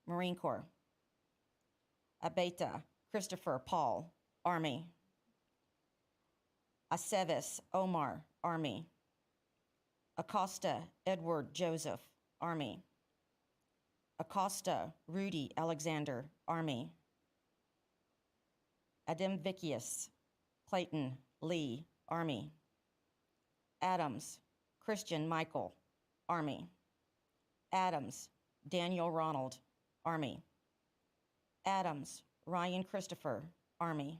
Marine Corps. Abeta Christopher Paul, Army. Aceves Omar, Army. Acosta Edward Joseph, Army. Acosta Rudy Alexander, Army. Adamvicius Clayton Lee, Army. Adams Christian Michael, Army. Adams Daniel Ronald, Army. Adams Ryan Christopher, Army.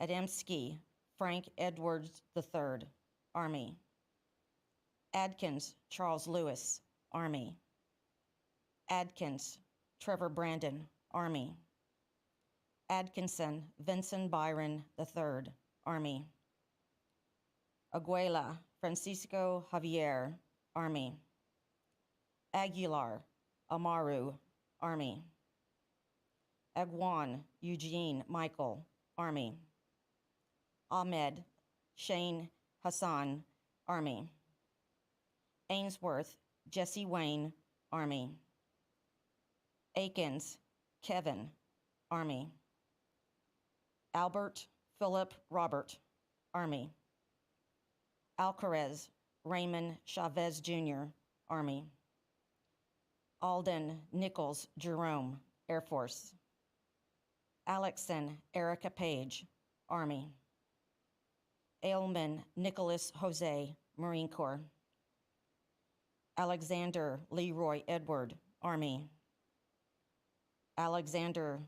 Adamski Frank Edwards III, Army. Adkins Charles Lewis, Army. Adkins Trevor Brandon, Army. Adkinson Vincent Byron III, Army. Aguila Francisco Javier, Army. Aguilar Amaru, Army. Agwan Eugene Michael, Army. Ahmed Shane Hassan, Army. Ainsworth Jesse Wayne, Army. Akins Kevin, Army. Albert Philip Robert, Army. Alcarez Raymond Chavez Jr., Army. Alden Nichols Jerome, Air Force. Alexson Erica Page, Army. Ailman Nicholas Jose, Marine Corps. Alexander Leroy Edward, Army. Alexander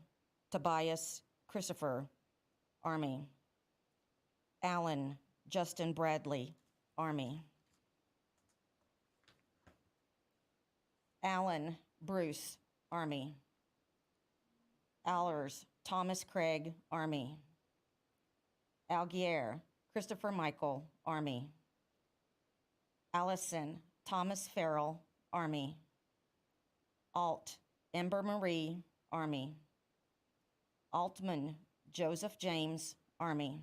Tobias Christopher, Army. Allen Justin Bradley, Army. Allen Bruce, Army. Allers Thomas Craig, Army. Alguier Christopher Michael, Army. Allison Thomas Farrell, Army. Alt Ember Marie, Army. Altman Joseph James, Army.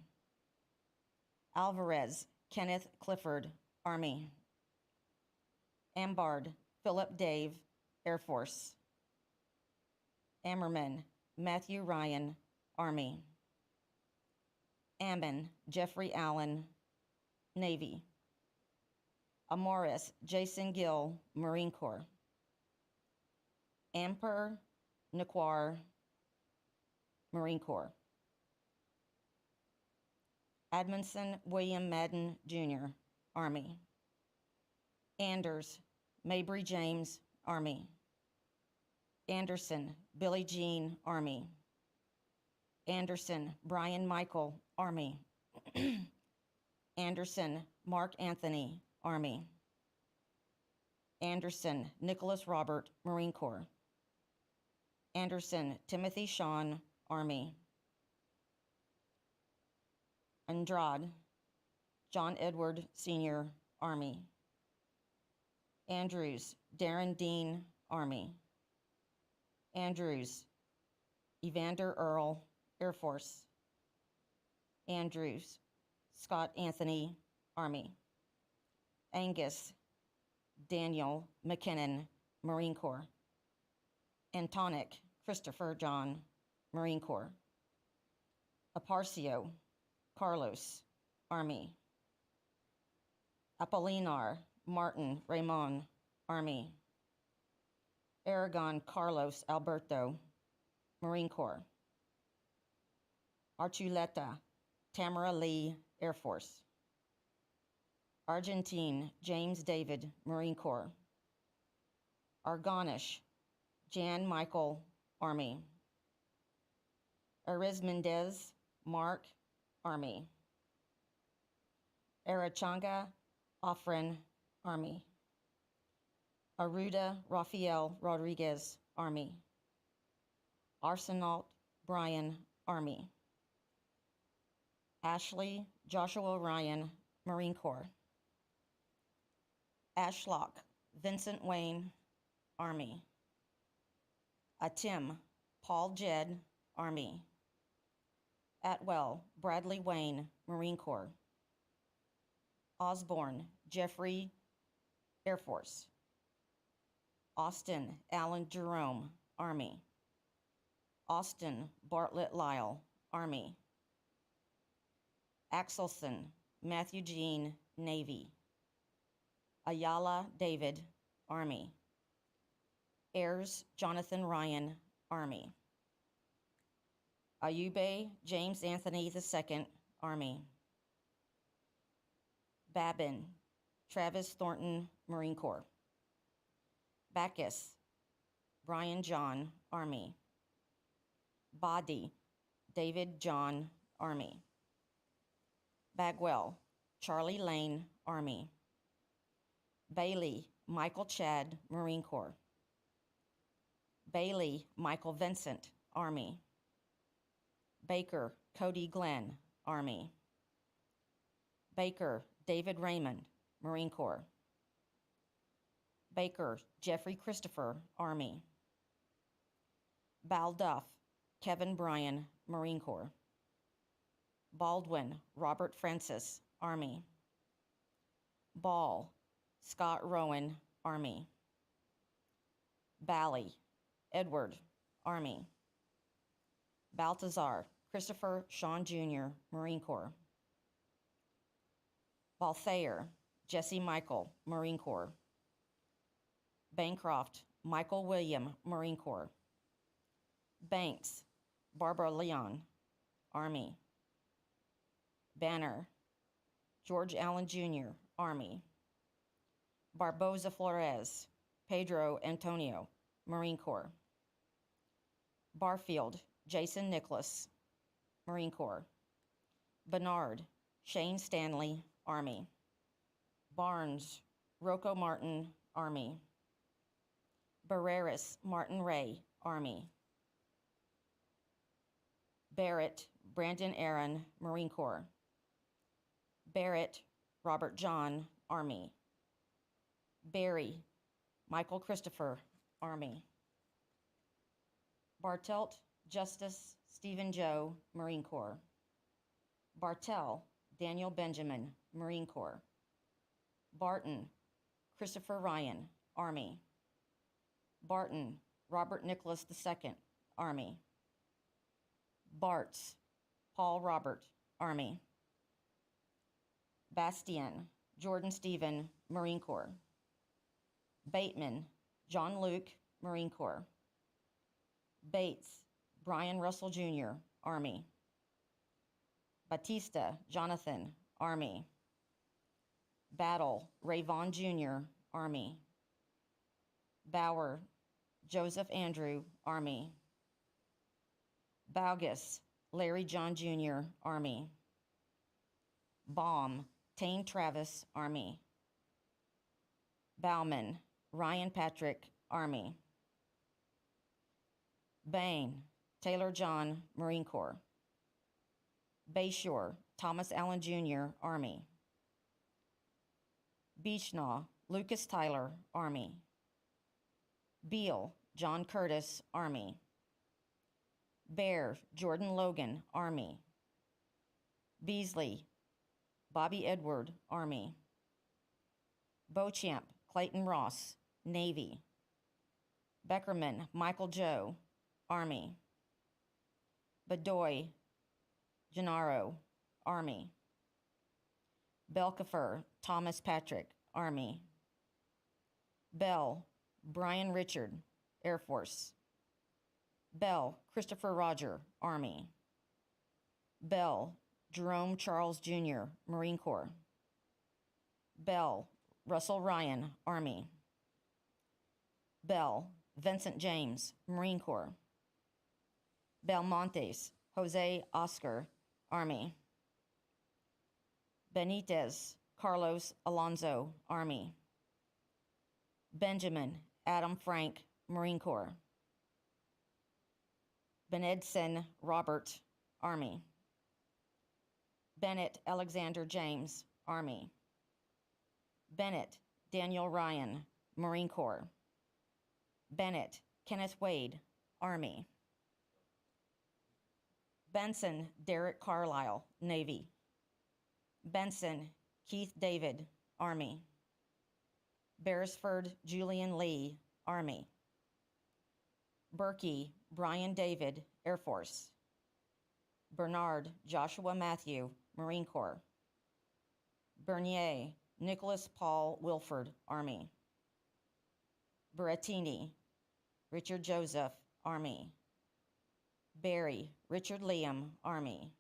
Alvarez Kenneth Clifford, Army. Ambard Philip Dave, Air Force. Ammerman Matthew Ryan, Army. Ammon Jeffrey Allen, Navy. Amoris Jason Gill, Marine Corps. Amper Naquar, Marine Corps. Admonson William Madden, Jr., Army. Anders Mabry James, Army. Anderson Billie Jean, Army. Anderson Brian Michael, Army. Anderson Mark Anthony, Army. Anderson Nicholas Robert, Marine Corps. Anderson Timothy Sean, Army. Andrade John Edward Sr., Army. Andrews Darren Dean, Army. Andrews Evander Earl, Air Force. Andrews Scott Anthony, Army. Angus Daniel McKinnon, Marine Corps. Antonic Christopher John, Marine Corps. Aparcio Carlos, Army. Apolinar Martin Raymond, Army. Aragon Carlos Alberto, Marine Corps. Archuleta Tamara Lee, Air Force. Argentine James David, Marine Corps. Argonish Jan Michael, Army. Arizmendez Mark, Army. Arachanga Afren, Army. Aruda Rafael Rodriguez, Army. Arsenault Brian, Army. Ashley Joshua Ryan, Marine Corps. Ashlock Vincent Wayne, Army. Atim Paul Jed, Army. Atwell Bradley Wayne, Marine Corps. Osborne Jeffrey, Air Force. Austin Allen Jerome, Army. Austin Bartlett Lyle, Army. Axelson Matthew Jean, Navy. Ayala David, Army. Ayers Jonathan Ryan, Army. Ayube James Anthony II, Army. Babin Travis Thornton, Marine Corps. Backus Brian John, Army. Body David John, Army. Bagwell Charlie Lane, Army. Bailey Michael Chad, Marine Corps. Bailey Michael Vincent, Army. Baker Cody Glenn, Army. Baker David Raymond, Marine Corps. Baker Jeffrey Christopher, Army. Balduff Kevin Bryan, Marine Corps. Baldwin Robert Francis, Army. Ball Scott Rowan, Army. Bally Edward, Army. Baltazar Christopher Sean Jr., Marine Corps. Balthayer Jesse Michael, Marine Corps. Bancroft Michael William, Marine Corps. Banks Barbara Leon, Army. Banner George Allen Jr., Army. Barboza Flores Pedro Antonio, Marine Corps. Barfield Jason Nicholas, Marine Corps. Bernard Shane Stanley, Army. Barnes Rocco Martin, Army. Barreras Martin Ray, Army. Barrett Brandon Aaron, Marine Corps. Barrett Robert John, Army. Barry Michael Christopher, Army. Bartelt Justice Stephen Joe, Marine Corps. Bartell Daniel Benjamin, Marine Corps. Barton Christopher Ryan, Army. Barton Robert Nicholas II, Army. Bartz Paul Robert, Army. Bastian Jordan Stephen, Marine Corps. Bateman John Luke, Marine Corps. Bates Brian Russell Jr., Army. Batista Jonathan, Army. Battle Ray Vaughn Jr., Army. Bauer Joseph Andrew, Army. Baugus Larry John Jr., Army. Baum Tane Travis, Army. Bauman Ryan Patrick, Army. Bain Taylor John, Marine Corps. Bayshore Thomas Allen Jr., Army. Beechnaw Lucas Tyler, Army. Beal John Curtis, Army. Bear Jordan Logan, Army. Beasley Bobby Edward, Army. Beauchamp Clayton Ross, Navy. Beckerman Michael Joe, Army. Bedoy Gennaro, Army. Belkifer Thomas Patrick, Army. Bell Brian Richard, Air Force. Bell Christopher Roger, Army. Bell Jerome Charles Jr., Marine Corps. Bell Russell Ryan, Army. Bell Vincent James, Marine Corps. Belmontes Jose Oscar, Army. Benitez Carlos Alonso, Army. Benjamin Adam Frank, Marine Corps. Benedson Robert, Army. Bennett Alexander James, Army. Bennett Daniel Ryan, Marine Corps. Bennett Kenneth Wade, Army. Benson Derek Carlisle, Navy. Benson Keith David, Army. Beresford Julian Lee, Army. Berkey Brian David, Air Force. Bernard Joshua Matthew, Marine Corps. Bernier Nicholas Paul Wilford, Army. Berrettini Richard Joseph, Army. Berry Richard Liam, Army.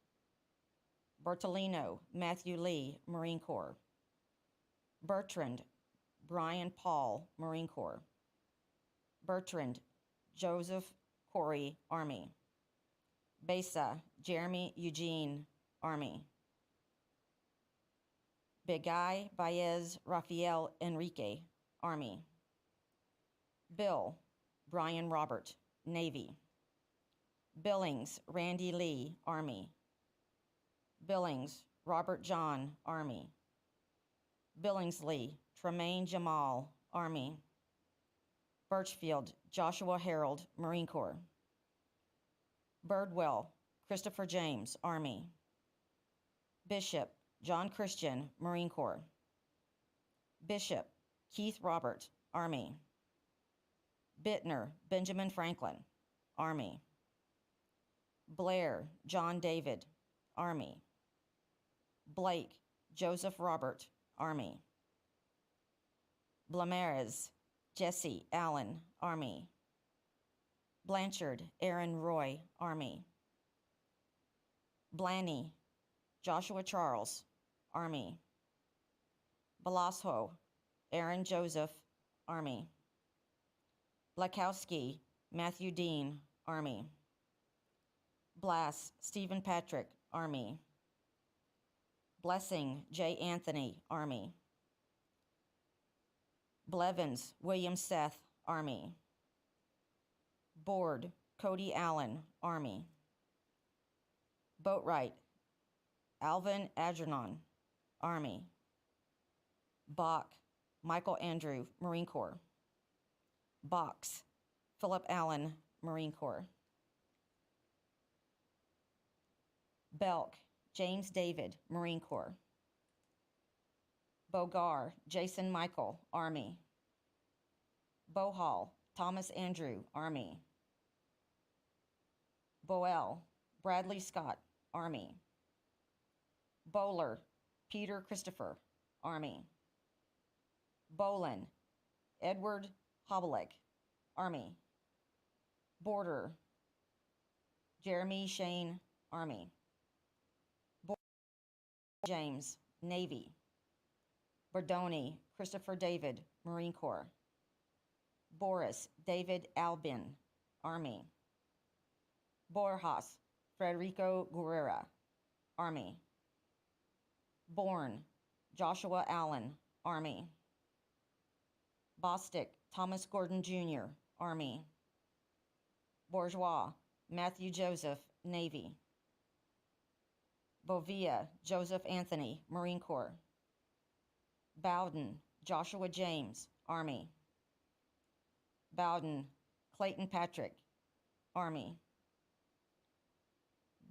Bertolino Matthew Lee, Marine Corps. Bertrand Brian Paul, Marine Corps. Bertrand Joseph Corey, Army. Besa Jeremy Eugene, Army. Begay Baez Rafael Enrique, Army. Bill Brian Robert, Navy. Billings Randy Lee, Army. Billings Robert John, Army. Billingsley Tremaine Jamal, Army. Birchfield Joshua Harold, Marine Corps. Birdwell Christopher James, Army. Bishop John Christian, Marine Corps. Bishop Keith Robert, Army. Bittner Benjamin Franklin, Army. Blair John David, Army. Blake Joseph Robert, Army. Blamarez Jesse Allen, Army. Blanchard Aaron Roy, Army. Blaney Joshua Charles, Army. Belasco Aaron Joseph, Army. Blakowski Matthew Dean, Army. Blass Stephen Patrick, Army. Blessing J. Anthony, Army. Blevins William Seth, Army. Board Cody Allen, Army. Boatwright Alvin Adrenon, Army. Bach Michael Andrew, Marine Corps. Box Philip Allen, Marine Corps. Belk James David, Marine Corps. Bogar Jason Michael, Army. Bohall Thomas Andrew, Army. Boel Bradley Scott, Army. Bowler Peter Christopher, Army. Bolin Edward Hobelick, Army. Border Jeremy Shane, Army. James, Navy. Bordoni Christopher David, Marine Corps. Boris David Albin, Army. Borjas Federico Guerrera, Army. Bourne Joshua Allen, Army. Bostick Thomas Gordon Jr., Army. Bourgeois Matthew Joseph, Navy. Bovia Joseph Anthony, Marine Corps. Bowden Joshua James, Army. Bowden Clayton Patrick, Army.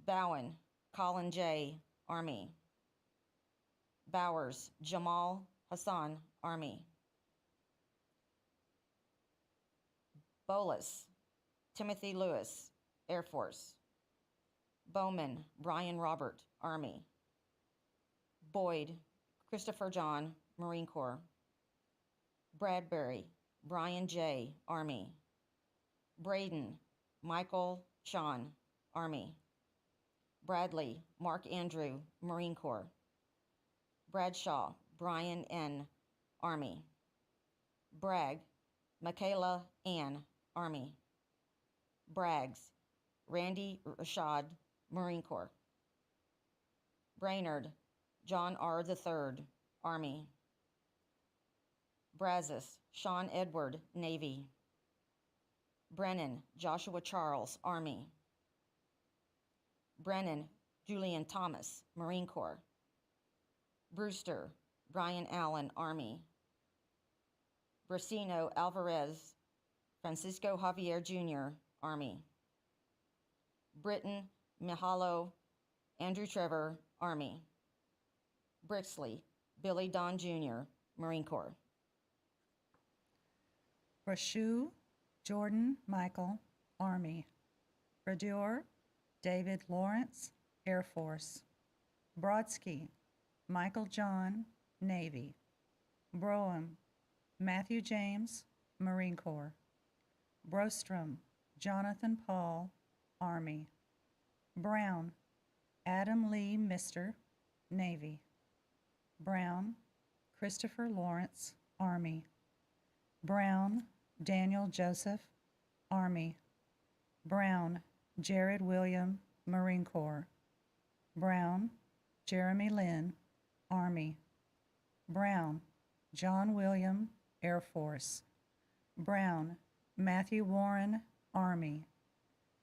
Bowen Colin J., Army. Bowers Jamal Hassan, Army. Bolus Timothy Lewis, Air Force. Bowman Brian Robert, Army. Boyd Christopher John, Marine Corps. Bradbury Brian J., Army. Braden Michael Sean, Army. Bradley Mark Andrew, Marine Corps. Bradshaw Brian N., Army. Bragg Michaela Ann, Army. Braggs Randy Rashad, Marine Corps. Brainerd John R. III, Army. Brazos Sean Edward, Navy. Brennan Joshua Charles, Army. Brennan Julian Thomas, Marine Corps. Brewster Brian Allen, Army. Brasino Alvarez Francisco Javier Jr., Army. Britton Mihalo Andrew Trevor, Army. Brixley Billy Don Jr., Marine Corps. Brashew, Jordan Michael, Army. Bradeur, David Lawrence, Air Force. Brodsky, Michael John, Navy. Brougham, Matthew James, Marine Corps. Brostrom, Jonathan Paul, Army. Brown, Adam Lee Mister, Navy. Brown, Christopher Lawrence, Army. Brown, Daniel Joseph, Army. Brown, Jared William, Marine Corps. Brown, Jeremy Lynn, Army. Brown, John William, Air Force. Brown, Matthew Warren, Army.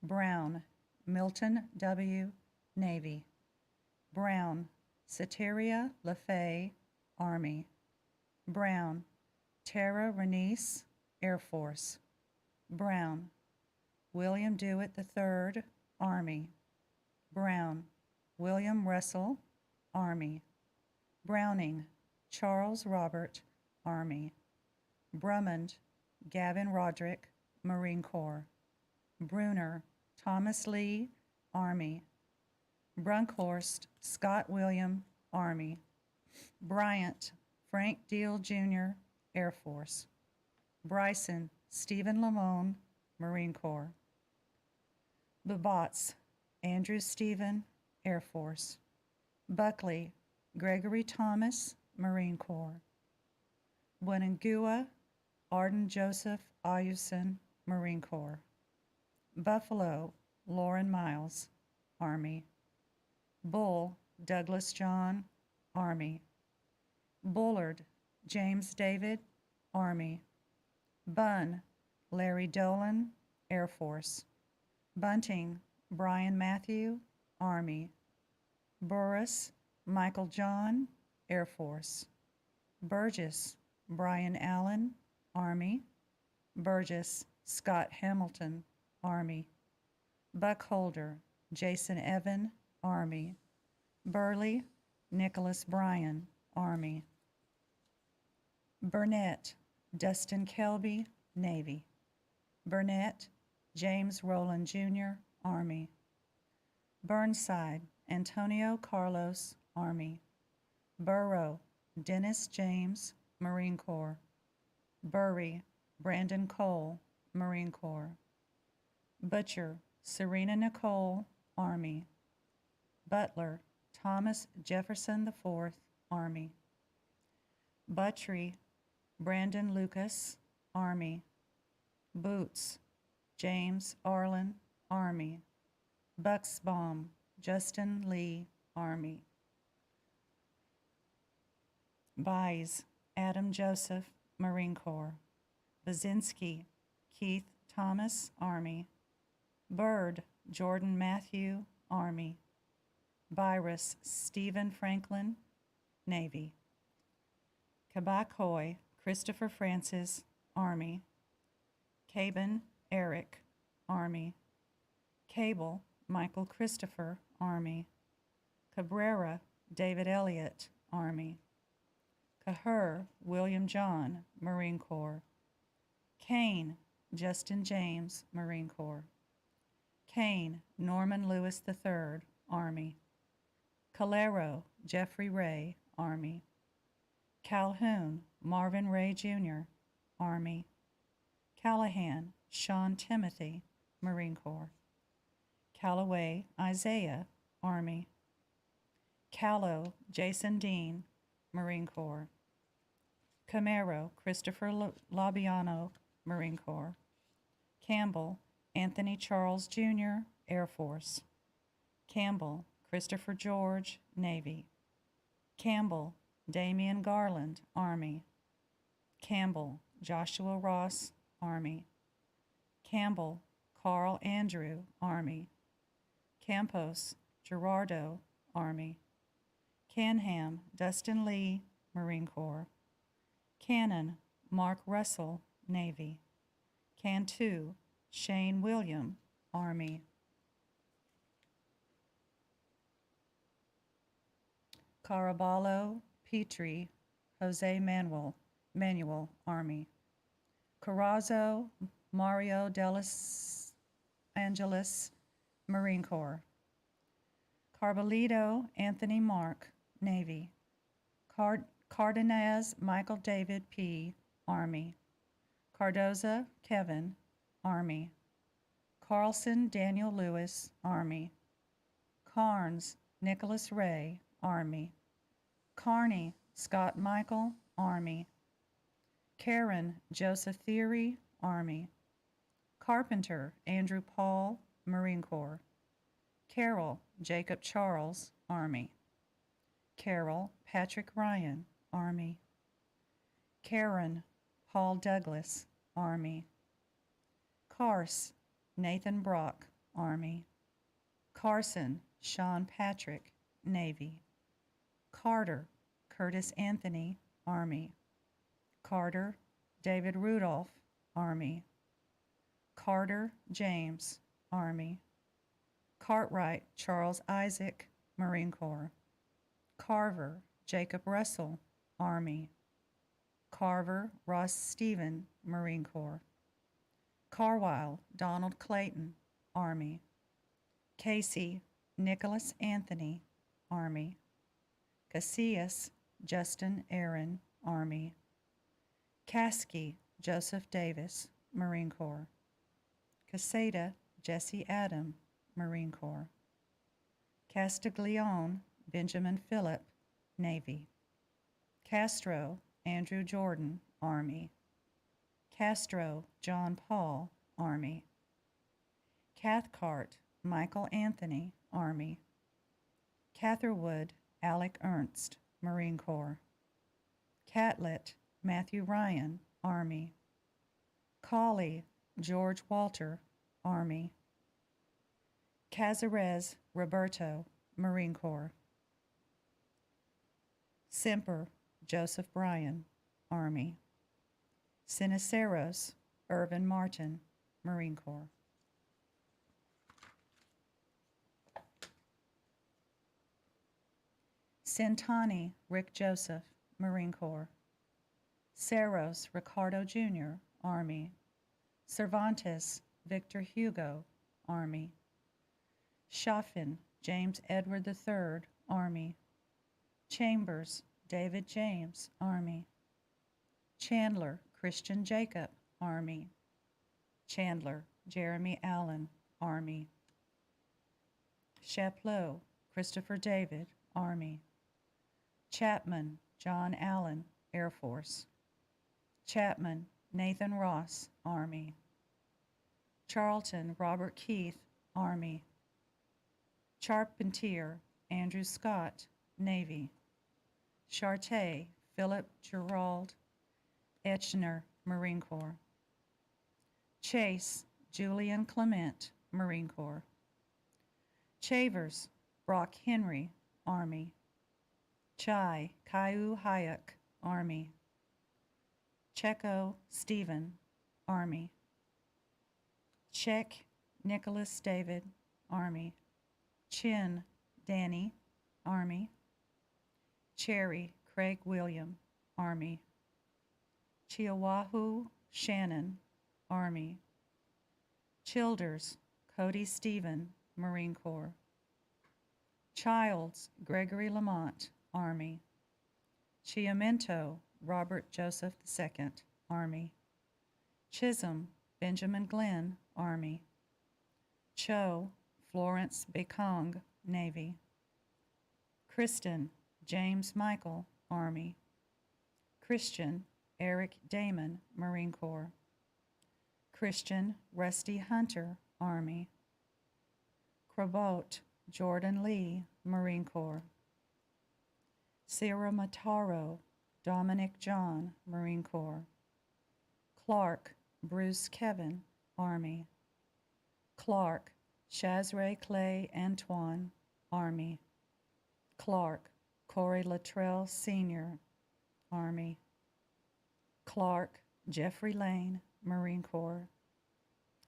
Brown, Milton W., Navy. Brown, Sateria LaFay, Army. Brown, Tara Renice, Air Force. Brown, William Dewitt III, Army. Brown, William Russell, Army. Browning, Charles Robert, Army. Brummond, Gavin Roderick, Marine Corps. Bruner, Thomas Lee, Army. Brunkhorst, Scott William, Army. Bryant, Frank Deal Jr., Air Force. Bryson, Stephen Lamone, Marine Corps. Bubatz, Andrew Stephen, Air Force. Buckley, Gregory Thomas, Marine Corps. Wenangua, Arden Joseph Ayuson, Marine Corps. Buffalo, Lauren Miles, Army. Bull, Douglas John, Army. Bullard, James David, Army. Bunn, Larry Dolan, Air Force. Bunting, Brian Matthew, Army. Burris, Michael John, Air Force. Burgess, Brian Allen, Army. Burgess, Scott Hamilton, Army. Buckholder, Jason Evan, Army. Burley, Nicholas Bryan, Army. Burnett, Dustin Kelby, Navy. Burnett, James Rowland Jr., Army. Burnside, Antonio Carlos, Army. Burrow, Dennis James, Marine Corps. Burry, Brandon Cole, Marine Corps. Butcher, Serena Nicole, Army. Butler, Thomas Jefferson IV, Army. Buttrey, Brandon Lucas, Army. Boots, James Arlen, Army. Bucksbaum, Justin Lee, Army. Buys, Adam Joseph, Marine Corps. Bazinski, Keith Thomas, Army. Bird, Jordan Matthew, Army. Byrus, Stephen Franklin, Navy. Kabakhoy, Christopher Francis, Army. Cabin, Eric, Army. Cable, Michael Christopher, Army. Cabrera, David Elliott, Army. Caher, William John, Marine Corps. Kane, Justin James, Marine Corps. Kane, Norman Lewis III, Army. Calero, Jeffrey Ray, Army. Calhoun, Marvin Ray Jr., Army. Callahan, Sean Timothy, Marine Corps. Callaway, Isaiah, Army. Callow, Jason Dean, Marine Corps. Camaro, Christopher Labiano, Marine Corps. Campbell, Anthony Charles Jr., Air Force. Campbell, Christopher George, Navy. Campbell, Damian Garland, Army. Campbell, Joshua Ross, Army. Campbell, Carl Andrew, Army. Campos, Gerardo, Army. Canham, Dustin Lee, Marine Corps. Cannon, Mark Russell, Navy. Cantu, Shane William, Army. Caraballo, Petrie, Jose Manuel, Army. Carrazzo Mario Delos Angeles, Marine Corps. Carbolito Anthony Mark, Navy. Cardenas Michael David P., Army. Cardoza Kevin, Army. Carlson Daniel Lewis, Army. Carnes Nicholas Ray, Army. Carney Scott Michael, Army. Karen Joseph Theory, Army. Carpenter Andrew Paul, Marine Corps. Carroll Jacob Charles, Army. Carroll Patrick Ryan, Army. Karen Paul Douglas, Army. Carse Nathan Brock, Army. Carson Sean Patrick, Navy. Carter Curtis Anthony, Army. Carter David Rudolph, Army. Carter James, Army. Cartwright Charles Isaac, Marine Corps. Carver Jacob Russell, Army. Carver Ross Stephen, Marine Corps. Carwile Donald Clayton, Army. Casey Nicholas Anthony, Army. Casillas Justin Aaron, Army. Caskey Joseph Davis, Marine Corps. Caseta Jesse Adam, Marine Corps. Castiglione Benjamin Phillip, Navy. Castro Andrew Jordan, Army. Castro John Paul, Army. Cathcart Michael Anthony, Army. Catherwood Alec Ernst, Marine Corps. Catlett Matthew Ryan, Army. Cawley George Walter, Army. Cazares Roberto, Marine Corps. Semper Joseph Bryan, Army. Ceniceros Irvin Martin, Marine Corps. Centani Rick Joseph, Marine Corps. Cerros Ricardo Jr., Army. Cervantes Victor Hugo, Army. Schaffin James Edward III, Army. Chambers David James, Army. Chandler Christian Jacob, Army. Chandler Jeremy Allen, Army. Chaplot Christopher David, Army. Chapman John Allen, Air Force. Chapman Nathan Ross, Army. Charlton Robert Keith, Army. Charpentier Andrew Scott, Navy. Charté Philip Gerald Etchner, Marine Corps. Chase Julian Clement, Marine Corps. Chavers Brock Henry, Army. Chai Caillou Hayek, Army. Checo Stephen, Army. Check Nicholas David, Army. Chin Danny, Army. Cherry Craig William, Army. Chihuahua Shannon, Army. Childers Cody Stephen, Marine Corps. Childs Gregory Lamont, Army. Chiamento Robert Joseph II, Army. Chisholm Benjamin Glenn, Army. Cho Florence Bekong, Navy. Kristen James Michael, Army. Christian Eric Damon, Marine Corps. Christian Rusty Hunter, Army. Crabot Jordan Lee, Marine Corps. Sierra Mataro Dominic John, Marine Corps. Clark Bruce Kevin, Army. Clark Shazray Clay Antoine, Army. Clark Corey Luttrell Sr., Army. Clark Jeffrey Lane, Marine Corps.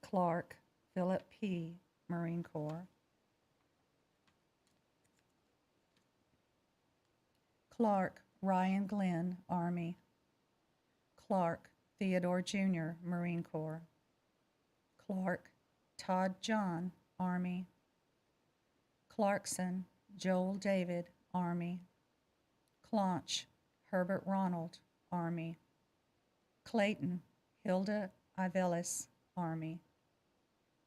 Clark Philip P., Marine Corps. Clark Ryan Glenn, Army. Clark Theodore Jr., Marine Corps. Clark Todd John, Army. Clarkson Joel David, Army. Claunch Herbert Ronald, Army. Clayton Hilda Ivelis, Army.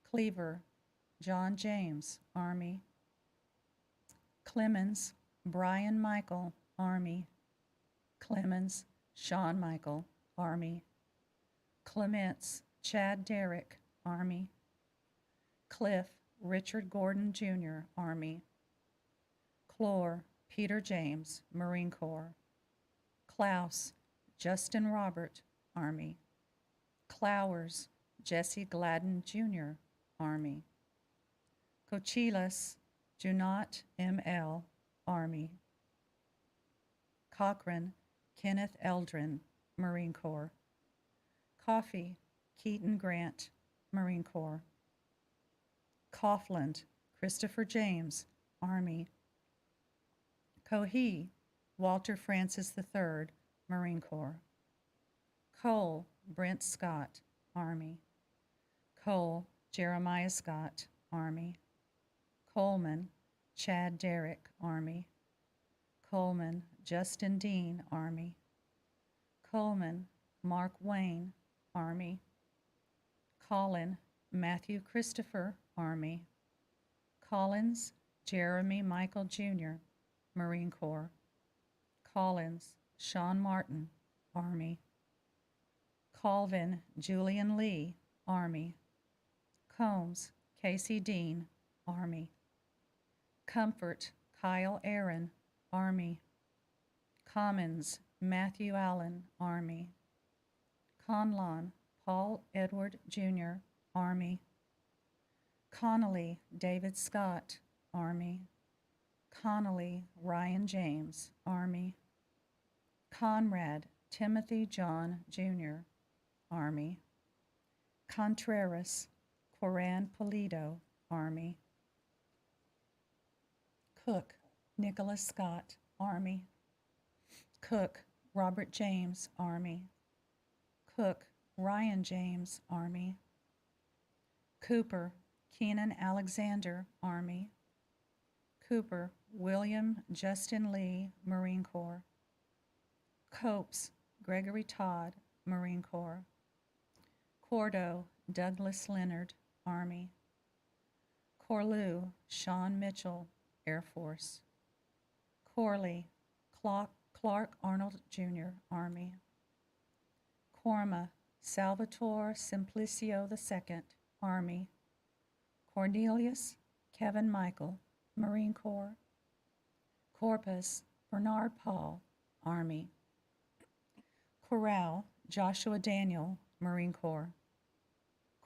Cleaver John James, Army. Clemens Brian Michael, Army. Clemens Sean Michael, Army. Clements Chad Derrick, Army. Cliff Richard Gordon Jr., Army. Clore Peter James, Marine Corps. Klaus Justin Robert, Army. Clowers Jesse Gladden Jr., Army. Cochilas Junot M.L., Army. Cochran Kenneth Eldrin, Marine Corps. Coffey Keaton Grant, Marine Corps. Coughlin Christopher James, Army. Cohee Walter Francis III, Marine Corps. Cole Brent Scott, Army. Cole Jeremiah Scott, Army. Coleman Chad Derrick, Army. Coleman Justin Dean, Army. Coleman Mark Wayne, Army. Collin Matthew Christopher, Army. Collins Jeremy Michael Jr., Marine Corps. Collins Sean Martin, Army. Colvin Julian Lee, Army. Combs Casey Dean, Army. Comfort Kyle Aaron, Army. Commons Matthew Allen, Army. Conlon Paul Edward Jr., Army. Connolly David Scott, Army. Connolly Ryan James, Army. Conrad Timothy John Jr., Army. Contreras Coran Polito, Army. Cook Nicholas Scott, Army. Cook Robert James, Army. Cook Ryan James, Army. Cooper Keenan Alexander, Army. Cooper William Justin Lee, Marine Corps. Copes Gregory Todd, Marine Corps. Cordo Douglas Leonard, Army. Corlew Sean Mitchell, Air Force. Corley Clark Arnold Jr., Army. Corma Salvatore Simplicio II, Army. Cornelius Kevin Michael, Marine Corps. Corpus Bernard Paul, Army. Corral Joshua Daniel, Marine Corps.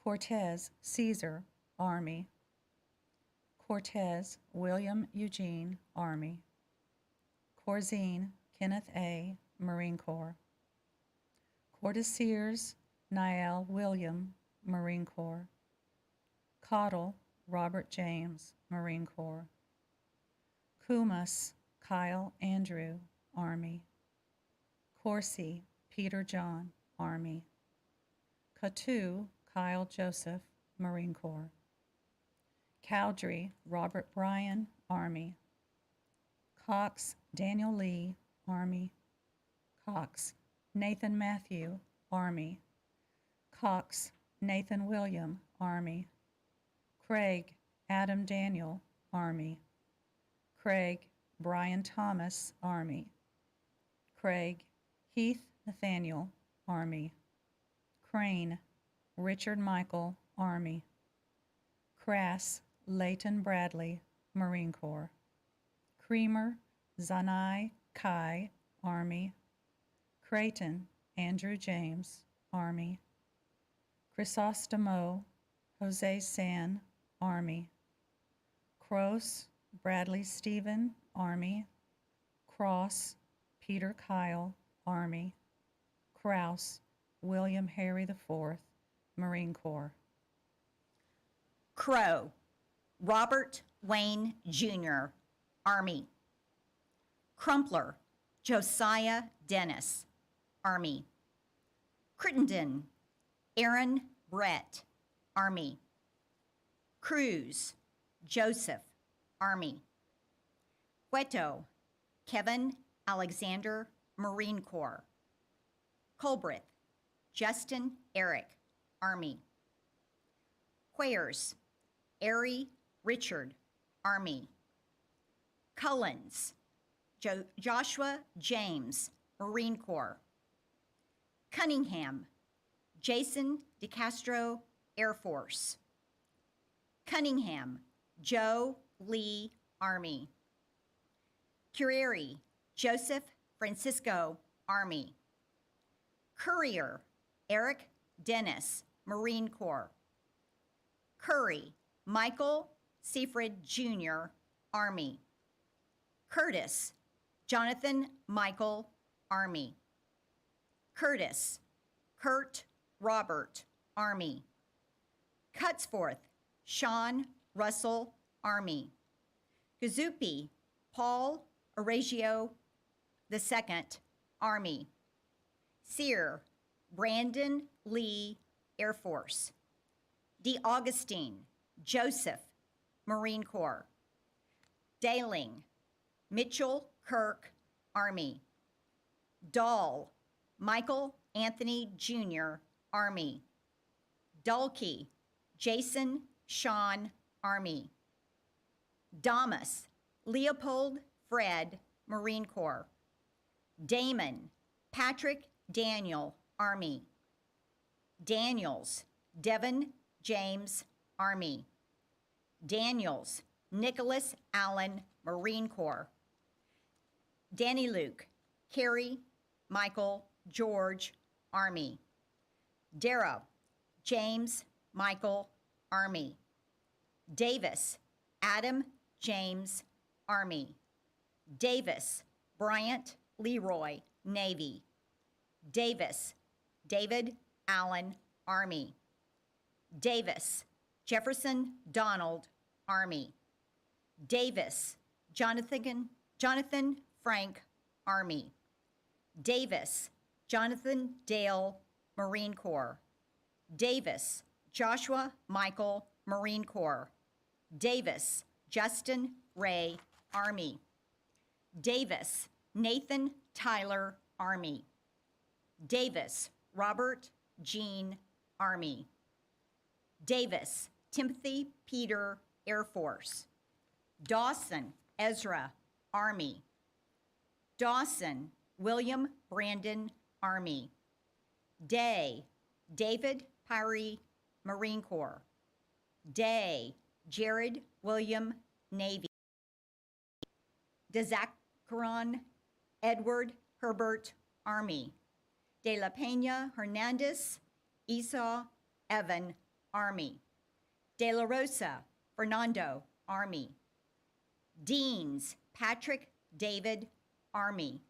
Cortez Caesar, Army. Cortez William Eugene, Army. Corzine Kenneth A., Marine Corps. Cortesiers Niall William, Marine Corps. Cottle Robert James, Marine Corps. Kumas Kyle Andrew, Army. Corsi Peter John, Army. Coteau Kyle Joseph, Marine Corps. Cowdrey Robert Bryan, Army. Cox Daniel Lee, Army. Cox Nathan Matthew, Army. Cox Nathan William, Army. Craig Adam Daniel, Army. Craig Brian Thomas, Army. Craig Heath Nathaniel, Army. Crane Richard Michael, Army. Crass Leighton Bradley, Marine Corps. Creamer Zanai Kai, Army. Creighton Andrew James, Army. Chrysostomo Jose San, Army. Cross Bradley Stephen, Army. Cross Peter Kyle, Army. Kraus William Harry IV, Marine Corps. Crow Robert Wayne Jr., Army. Crumpler Josiah Dennis, Army. Crittenden, Aaron Brett, Army. Cruz, Joseph, Army. Cueto, Kevin Alexander, Marine Corps. Colbreth, Justin Eric, Army. Quayers, Ari Richard, Army. Cullens, Joshua James, Marine Corps. Cunningham, Jason DeCastro, Air Force. Cunningham, Joe Lee, Army. Currieri, Joseph Francisco, Army. Courier, Eric Dennis, Marine Corps. Curry, Michael Seaford Jr., Army. Curtis, Jonathan Michael, Army. Curtis, Kurt Robert, Army. Cutsforth, Sean Russell, Army. Gazupi, Paul Aragio II, Army. Sear, Brandon Lee, Air Force. DeAugustine, Joseph, Marine Corps. Daling, Mitchell Kirk, Army. Dahl, Michael Anthony Jr., Army. Dulkey, Jason Sean, Army. Damas, Leopold Fred, Marine Corps. Damon, Patrick Daniel, Army. Daniels, Devin James, Army. Daniels, Nicholas Allen, Marine Corps. Danny Luke, Carrie Michael George, Army. Darrow, James Michael, Army. Davis, Adam James, Army. Davis, Bryant Leroy, Navy. Davis, David Allen, Army. Davis, Jefferson Donald, Army. Davis, Jonathan Frank, Army. Davis, Jonathan Dale, Marine Corps. Davis, Joshua Michael, Marine Corps. Davis, Justin Ray, Army. Davis, Nathan Tyler, Army. Davis, Robert Jean, Army. Davis, Timothy Peter, Air Force. Dawson, Ezra, Army. Dawson, William Brandon, Army. Day, David Pyrie, Marine Corps. Day, Jared William, Navy. DeZacharon, Edward Herbert, Army. De La Peña Hernandez, Esau Evan, Army. De La Rosa, Fernando, Army. Deans, Patrick David, Army.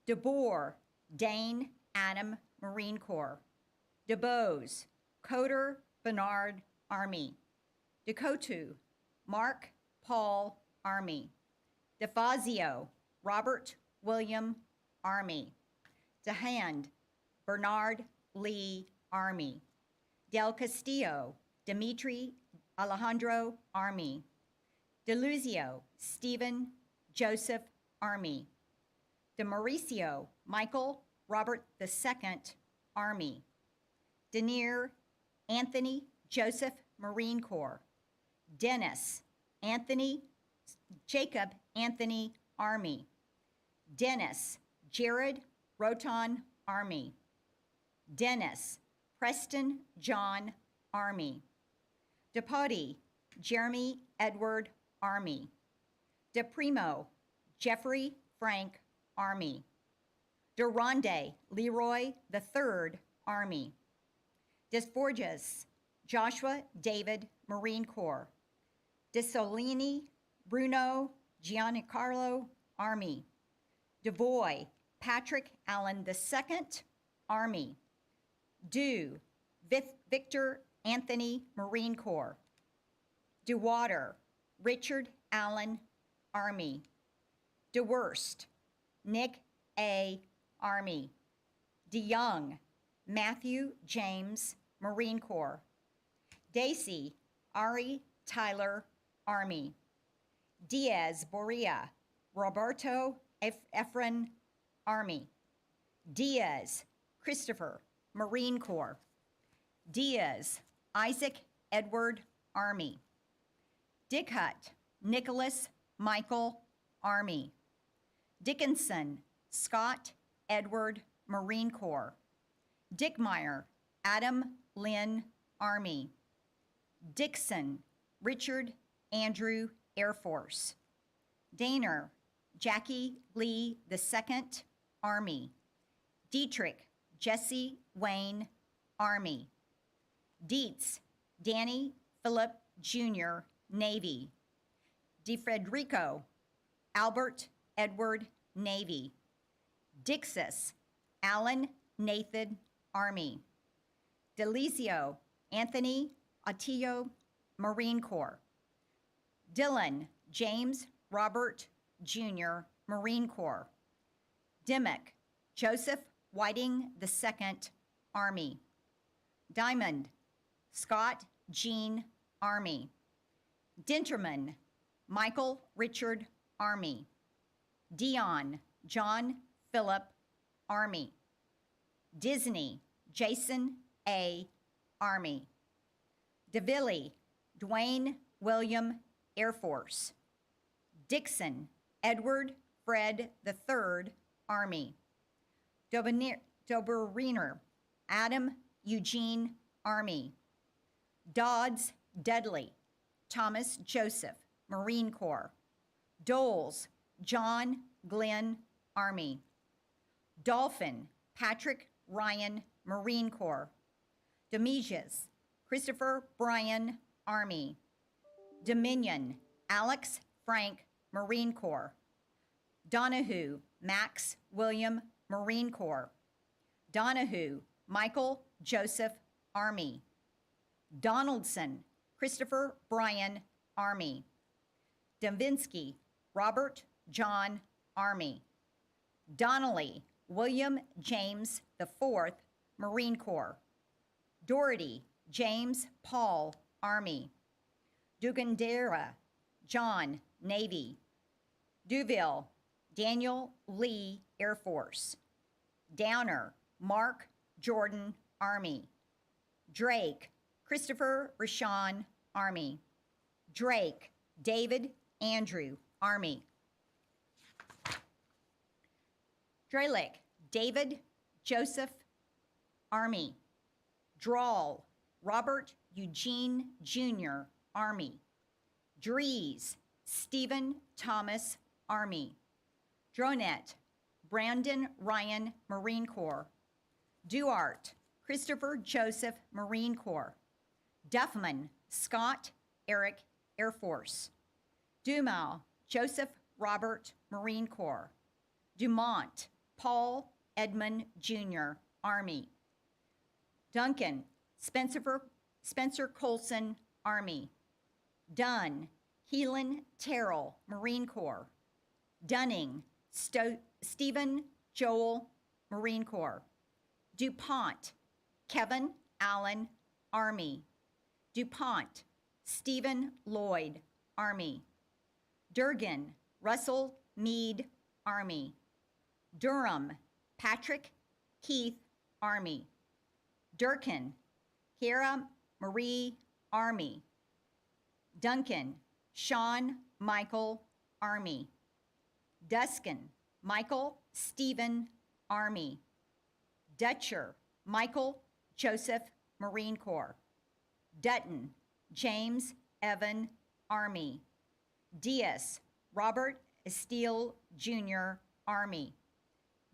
DeBoer, Dane Adam, Marine Corps. DeBose, Coder Bernard, Army. DeCotu, Mark Paul, Army. DeFazio, Robert William, Army. DeHand, Bernard Lee, Army. Del Castillo, Dimitri Alejandro, Army. DeLuzio, Stephen Joseph, Army. DeMauricio, Michael Robert II, Army. Denier, Anthony Joseph, Marine Corps. Dennis, Jacob Anthony, Army. Dennis, Jared Roton, Army. Dennis, Preston John, Army. DePody, Jeremy Edward, Army. DePrimo, Jeffrey Frank, Army. Durande, Leroy III, Army. Desforges, Joshua David, Marine Corps. Desolini, Bruno Giancarlo, Army. DeVoy, Patrick Allen II, Army. Dew, Victor Anthony, Marine Corps. DeWater, Richard Allen, Army. DeWurst, Nick A., Army. DeYoung, Matthew James, Marine Corps. Daisy Ari Tyler, Army. Diaz Boria Roberto Efren, Army. Diaz Christopher, Marine Corps. Diaz Isaac Edward, Army. Dickhut Nicholas Michael, Army. Dickinson Scott Edward, Marine Corps. Dickmeyer Adam Lynn, Army. Dixon Richard Andrew, Air Force. Daner Jackie Lee II, Army. Dietrich Jesse Wayne, Army. Dietz Danny Philip Jr., Navy. DeFrederico Albert Edward, Navy. Dixis Alan Nathan, Army. Delizio Anthony Attillo, Marine Corps. Dillon James Robert Jr., Marine Corps. Dimmock Joseph Whiting II, Army. Diamond Scott Jean, Army. Dinterman Michael Richard, Army. Dion John Philip, Army. Disney Jason A., Army. DeVilly Dwayne William, Air Force. Dixon Edward Fred III, Army. Doberiner Adam Eugene, Army. Dodds Dudley Thomas Joseph, Marine Corps. Doles John Glenn, Army. Dolphin Patrick Ryan, Marine Corps. Demiges Christopher Bryan, Army. Dominion Alex Frank, Marine Corps. Donahue Max William, Marine Corps. Donahue Michael Joseph, Army. Donaldson Christopher Bryan, Army. Davinsky Robert John, Army. Donnelly William James IV, Marine Corps. Doherty James Paul, Army. Dugandera John, Navy. Duville Daniel Lee, Air Force. Downer Mark Jordan, Army. Drake Christopher Rashawn, Army. Drake David Andrew, Army. Dralick David Joseph, Army. Drawl Robert Eugene Jr., Army. Dries Stephen Thomas, Army. Dronette Brandon Ryan, Marine Corps. Duart Christopher Joseph, Marine Corps. Duffman Scott Eric, Air Force. Dumas Joseph Robert, Marine Corps. Dumont Paul Edmund Jr., Army. Duncan Spencer Colson, Army. Dunn Keelan Terrell, Marine Corps. Dunning Stephen Joel, Marine Corps. DuPont Kevin Allen, Army. DuPont Stephen Lloyd, Army. Durgan Russell Meade, Army. Durham Patrick Keith, Army. Durkin Kara Marie, Army. Duncan Sean Michael, Army. Duskin Michael Stephen, Army. Dutcher Michael Joseph, Marine Corps. Dutton James Evan, Army. Diaz Robert Steele Jr., Army.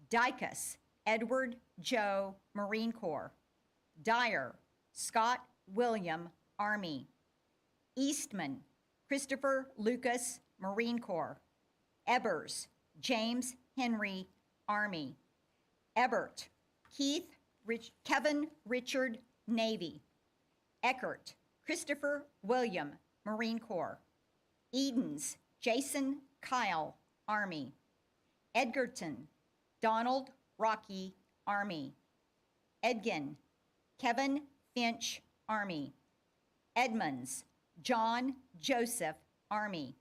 Dykus Edward Joe, Marine Corps. Dyer Scott William, Army. Eastman Christopher Lucas, Marine Corps. Ebbers James Henry, Army. Ebert Kevin Richard, Navy. Eckert Christopher William, Marine Corps. Edens Jason Kyle, Army. Edgerton Donald Rocky, Army. Edgin, Kevin Finch, Army. Edmonds, John Joseph, Army.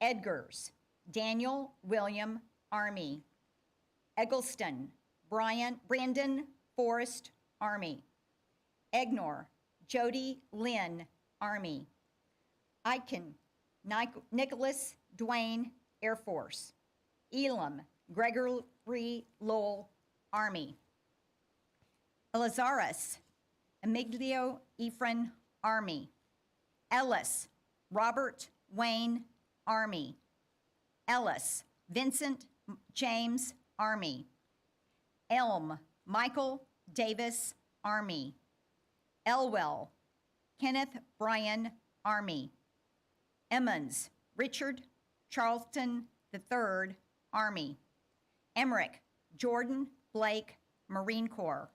Edgars, Daniel William, Army. Eggleston, Brandon Forrest, Army. Egnor, Jody Lynn, Army. Eichen, Nicholas Dwayne, Air Force. Elam, Gregory Lowell, Army. Elazaris, Emilio Ephraim, Army. Ellis, Robert Wayne, Army. Ellis, Vincent James, Army. Elm, Michael Davis, Army. Elwell, Kenneth Bryan, Army. Emmons, Richard Charleston III, Army. Emmerich, Jordan Blake, Marine Corps.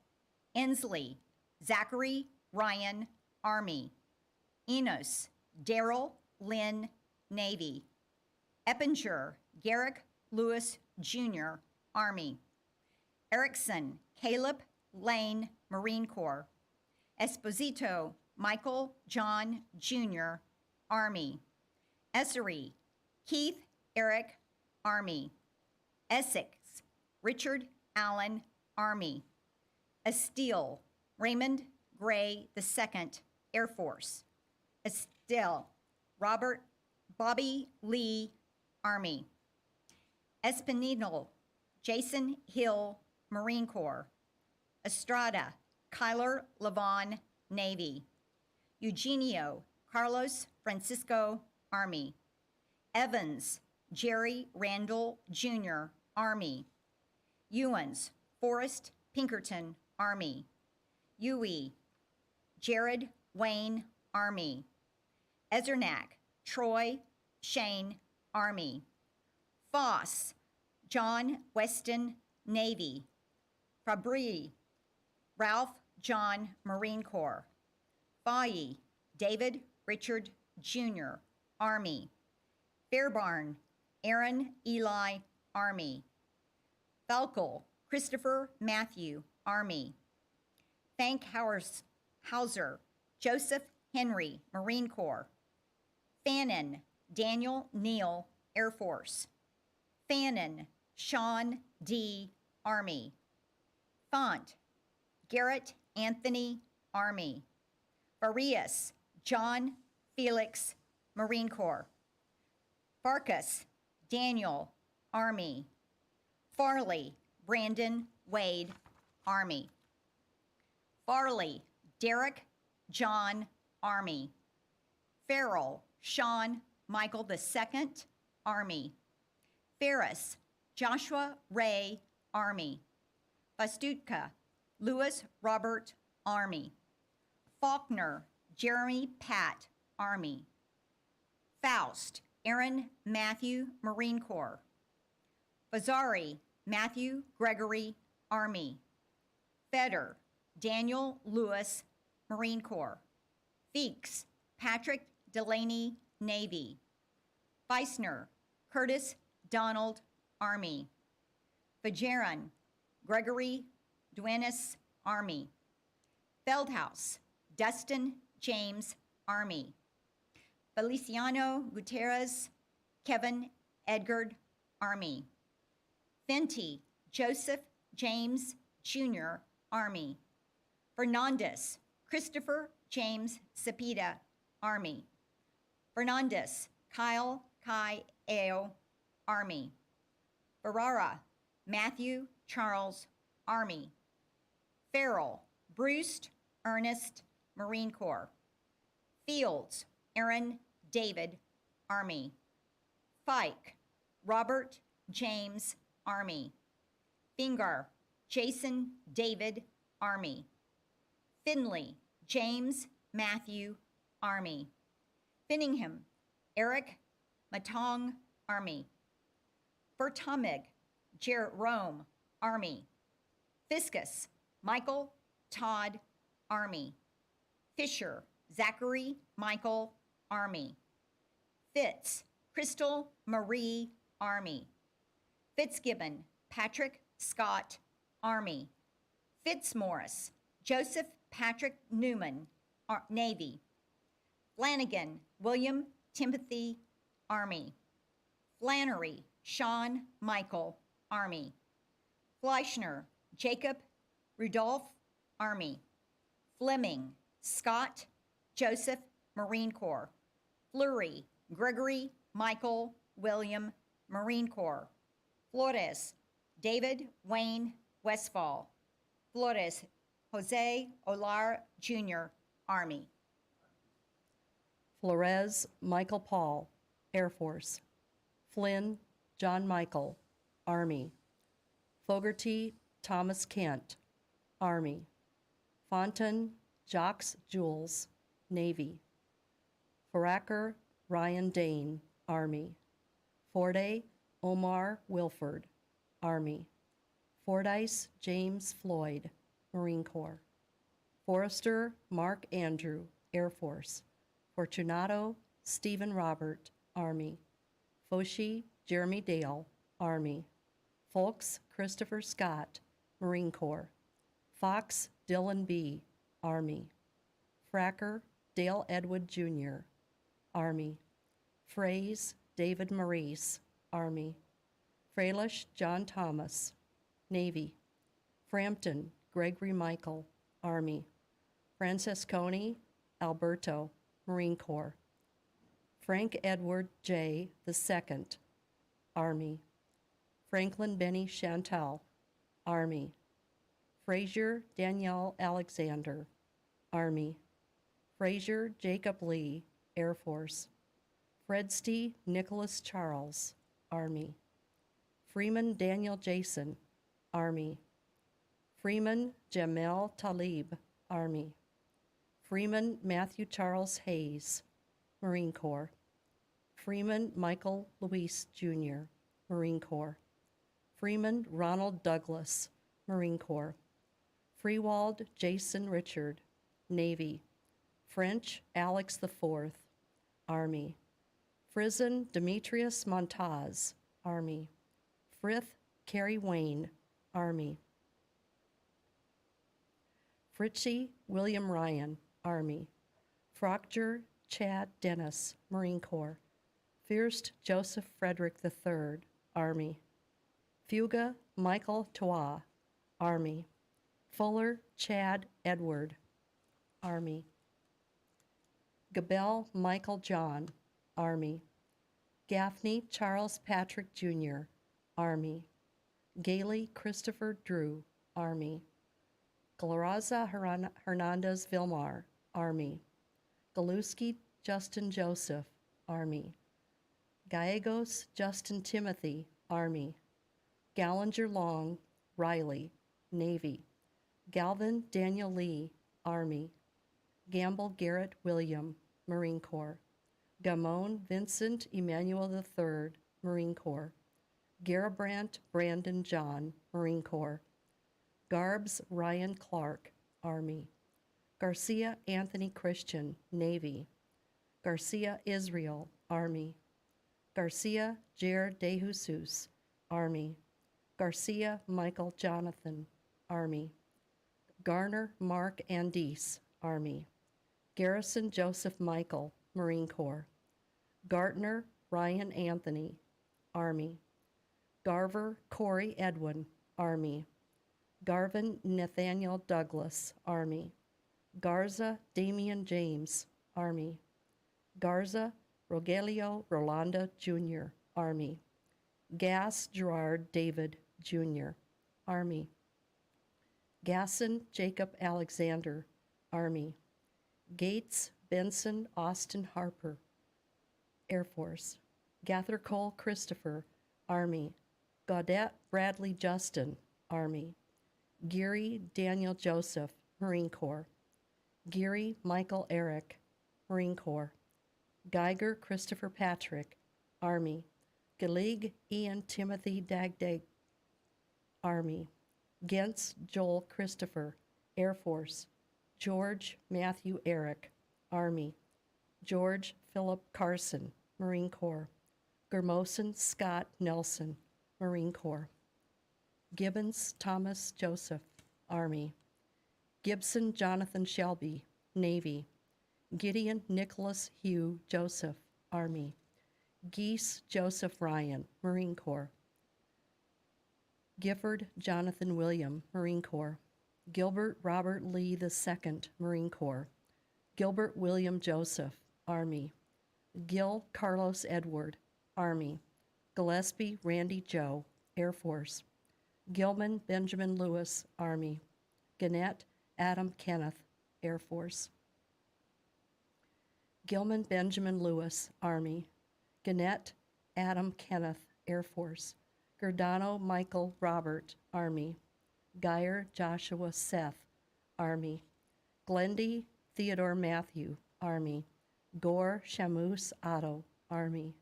Inslee, Zachary Ryan, Army. Enos, Darrell Lynn, Navy. Eppinger, Garrick Lewis Jr., Army. Erickson, Caleb Lane, Marine Corps. Esposito, Michael John Jr., Army. Essery, Keith Eric, Army. Essex, Richard Allen, Army. Estelle, Raymond Gray II, Air Force. Estelle, Bobby Lee, Army. Espinal, Jason Hill, Marine Corps. Estrada, Kyler Levon, Navy. Eugenio, Carlos Francisco, Army. Evans, Jerry Randall Jr., Army. Ewans, Forrest Pinkerton, Army. Huey, Jared Wayne, Army. Ezernak, Troy Shane, Army. Foss, John Weston, Navy. Fabry, Ralph John, Marine Corps. Fahey, David Richard Jr., Army. Fairbarn, Aaron Eli, Army. Falkel, Christopher Matthew, Army. Fankhauser, Joseph Henry, Marine Corps. Fannin, Daniel Neal, Air Force. Fannin, Sean D., Army. Font, Garrett Anthony, Army. Farias, John Felix, Marine Corps. Farkas, Daniel, Army. Farley, Brandon Wade, Army. Farley, Derek John, Army. Farrell, Sean Michael II, Army. Ferris, Joshua Ray, Army. Fastutka, Lewis Robert, Army. Faulkner, Jeremy Pat, Army. Faust, Aaron Matthew, Marine Corps. Fazari, Matthew Gregory, Army. Feder, Daniel Lewis, Marine Corps. Feeks, Patrick Delaney, Navy. Feisner, Curtis Donald, Army. Fajaran, Gregory Duenas, Army. Feldhaus, Dustin James, Army. Feliciano Gutierrez, Kevin Edgard, Army. Fenty, Joseph James Jr., Army. Fernandez, Christopher James Cepeda, Army. Fernandez, Kyle Kai Eo, Army. Ferrara, Matthew Charles, Army. Farrell, Bruce Ernest, Marine Corps. Fields, Aaron David, Army. Fike, Robert James, Army. Finger, Jason David, Army. Finley, James Matthew, Army. Finningham, Eric Matong, Army. Fertomig, Jerome, Army. Fiscus, Michael Todd, Army. Fisher, Zachary Michael, Army. Fitz, Crystal Marie, Army. Fitzgibbon, Patrick Scott, Army. Fitzmaurice Joseph Patrick Newman, Navy. Flanagan William Timothy, Army. Flannery Sean Michael, Army. Fleischner Jacob Rudolph, Army. Fleming Scott Joseph, Marine Corps. Fleury Gregory Michael William, Marine Corps. Flores David Wayne Westfall. Flores Jose Olar Jr., Army. Flores Michael Paul, Air Force. Flynn John Michael, Army. Fogarty Thomas Kent, Army. Fontaine Jacques Jules, Navy. Foraker Ryan Dane, Army. Forday Omar Wilford, Army. Fordyce James Floyd, Marine Corps. Forrester Mark Andrew, Air Force. Fortunato Stephen Robert, Army. Foshi Jeremy Dale, Army. Folks Christopher Scott, Marine Corps. Fox Dylan B., Army. Fracker Dale Edward Jr., Army. Fraze David Maurice, Army. Fralish John Thomas, Navy. Frampton Gregory Michael, Army. Francesconi Alberto, Marine Corps. Frank Edward J. II, Army. Franklin Benny Chantal, Army. Frazier Danielle Alexander, Army. Frazier Jacob Lee, Air Force. Fredsty Nicholas Charles, Army. Freeman Daniel Jason, Army. Freeman Jamel Talib, Army. Freeman Matthew Charles Hayes, Marine Corps. Freeman Michael Luis Jr., Marine Corps. Freeman Ronald Douglas, Marine Corps. Freewald Jason Richard, Navy. French Alex IV, Army. Frizen Demetrius Montaz, Army. Frith Carrie Wayne, Army. Fritchie William Ryan, Army. Frockger Chad Dennis, Marine Corps. Fierst Joseph Frederick III, Army. Fuga Michael Toa, Army. Fuller Chad Edward, Army. Gabel Michael John, Army. Gaffney Charles Patrick Jr., Army. Gailey Christopher Drew, Army. Galaraza Hernandez Vilmar, Army. Galuski Justin Joseph, Army. Gallegos Justin Timothy, Army. Gallinger Long, Riley, Navy. Galvin Daniel Lee, Army. Gamble Garrett William, Marine Corps. Gamon Vincent Emmanuel III, Marine Corps. Garabrandt Brandon John, Marine Corps. Garbs Ryan Clark, Army. Garcia Anthony Christian, Navy. Garcia Israel, Army. Garcia Jared De Jesus, Army. Garcia Michael Jonathan, Army. Garner Mark Andes, Army. Garrison Joseph Michael, Marine Corps. Gartner Ryan Anthony, Army. Garver Corey Edwin, Army. Garvin Nathaniel Douglas, Army. Garza Damian James, Army. Garza Rogelio Rolanda Jr., Army. Gass Gerard David Jr., Army. Gasson Jacob Alexander, Army. Gates Benson Austin Harper, Air Force. Gathercole Christopher, Army. Gaudette Bradley Justin, Army. Geary Daniel Joseph, Marine Corps. Geary Michael Eric, Marine Corps. Geiger Christopher Patrick, Army. Galig Ian Timothy Dagdag, Army. Gentz Joel Christopher, Air Force. George Matthew Eric, Army. George Philip Carson, Marine Corps. Germosen Scott Nelson, Marine Corps. Gibbons Thomas Joseph, Army. Gibson Jonathan Shelby, Navy. Gideon Nicholas Hugh Joseph, Army. Geese Joseph Ryan, Marine Corps. Gifford Jonathan William, Marine Corps. Gilbert Robert Lee II, Marine Corps. Gilbert William Joseph, Army. Gil Carlos Edward, Army. Gillespie Randy Joe, Air Force. Gilman Benjamin Lewis, Army. Gannett Adam Kenneth, Air Force. Gilman Benjamin Lewis, Army. Gannett Adam Kenneth, Air Force. Giordano Michael Robert, Army. Geyer Joshua Seth, Army. Glendy Theodore Matthew, Army. Gore Shamus Otto, Army.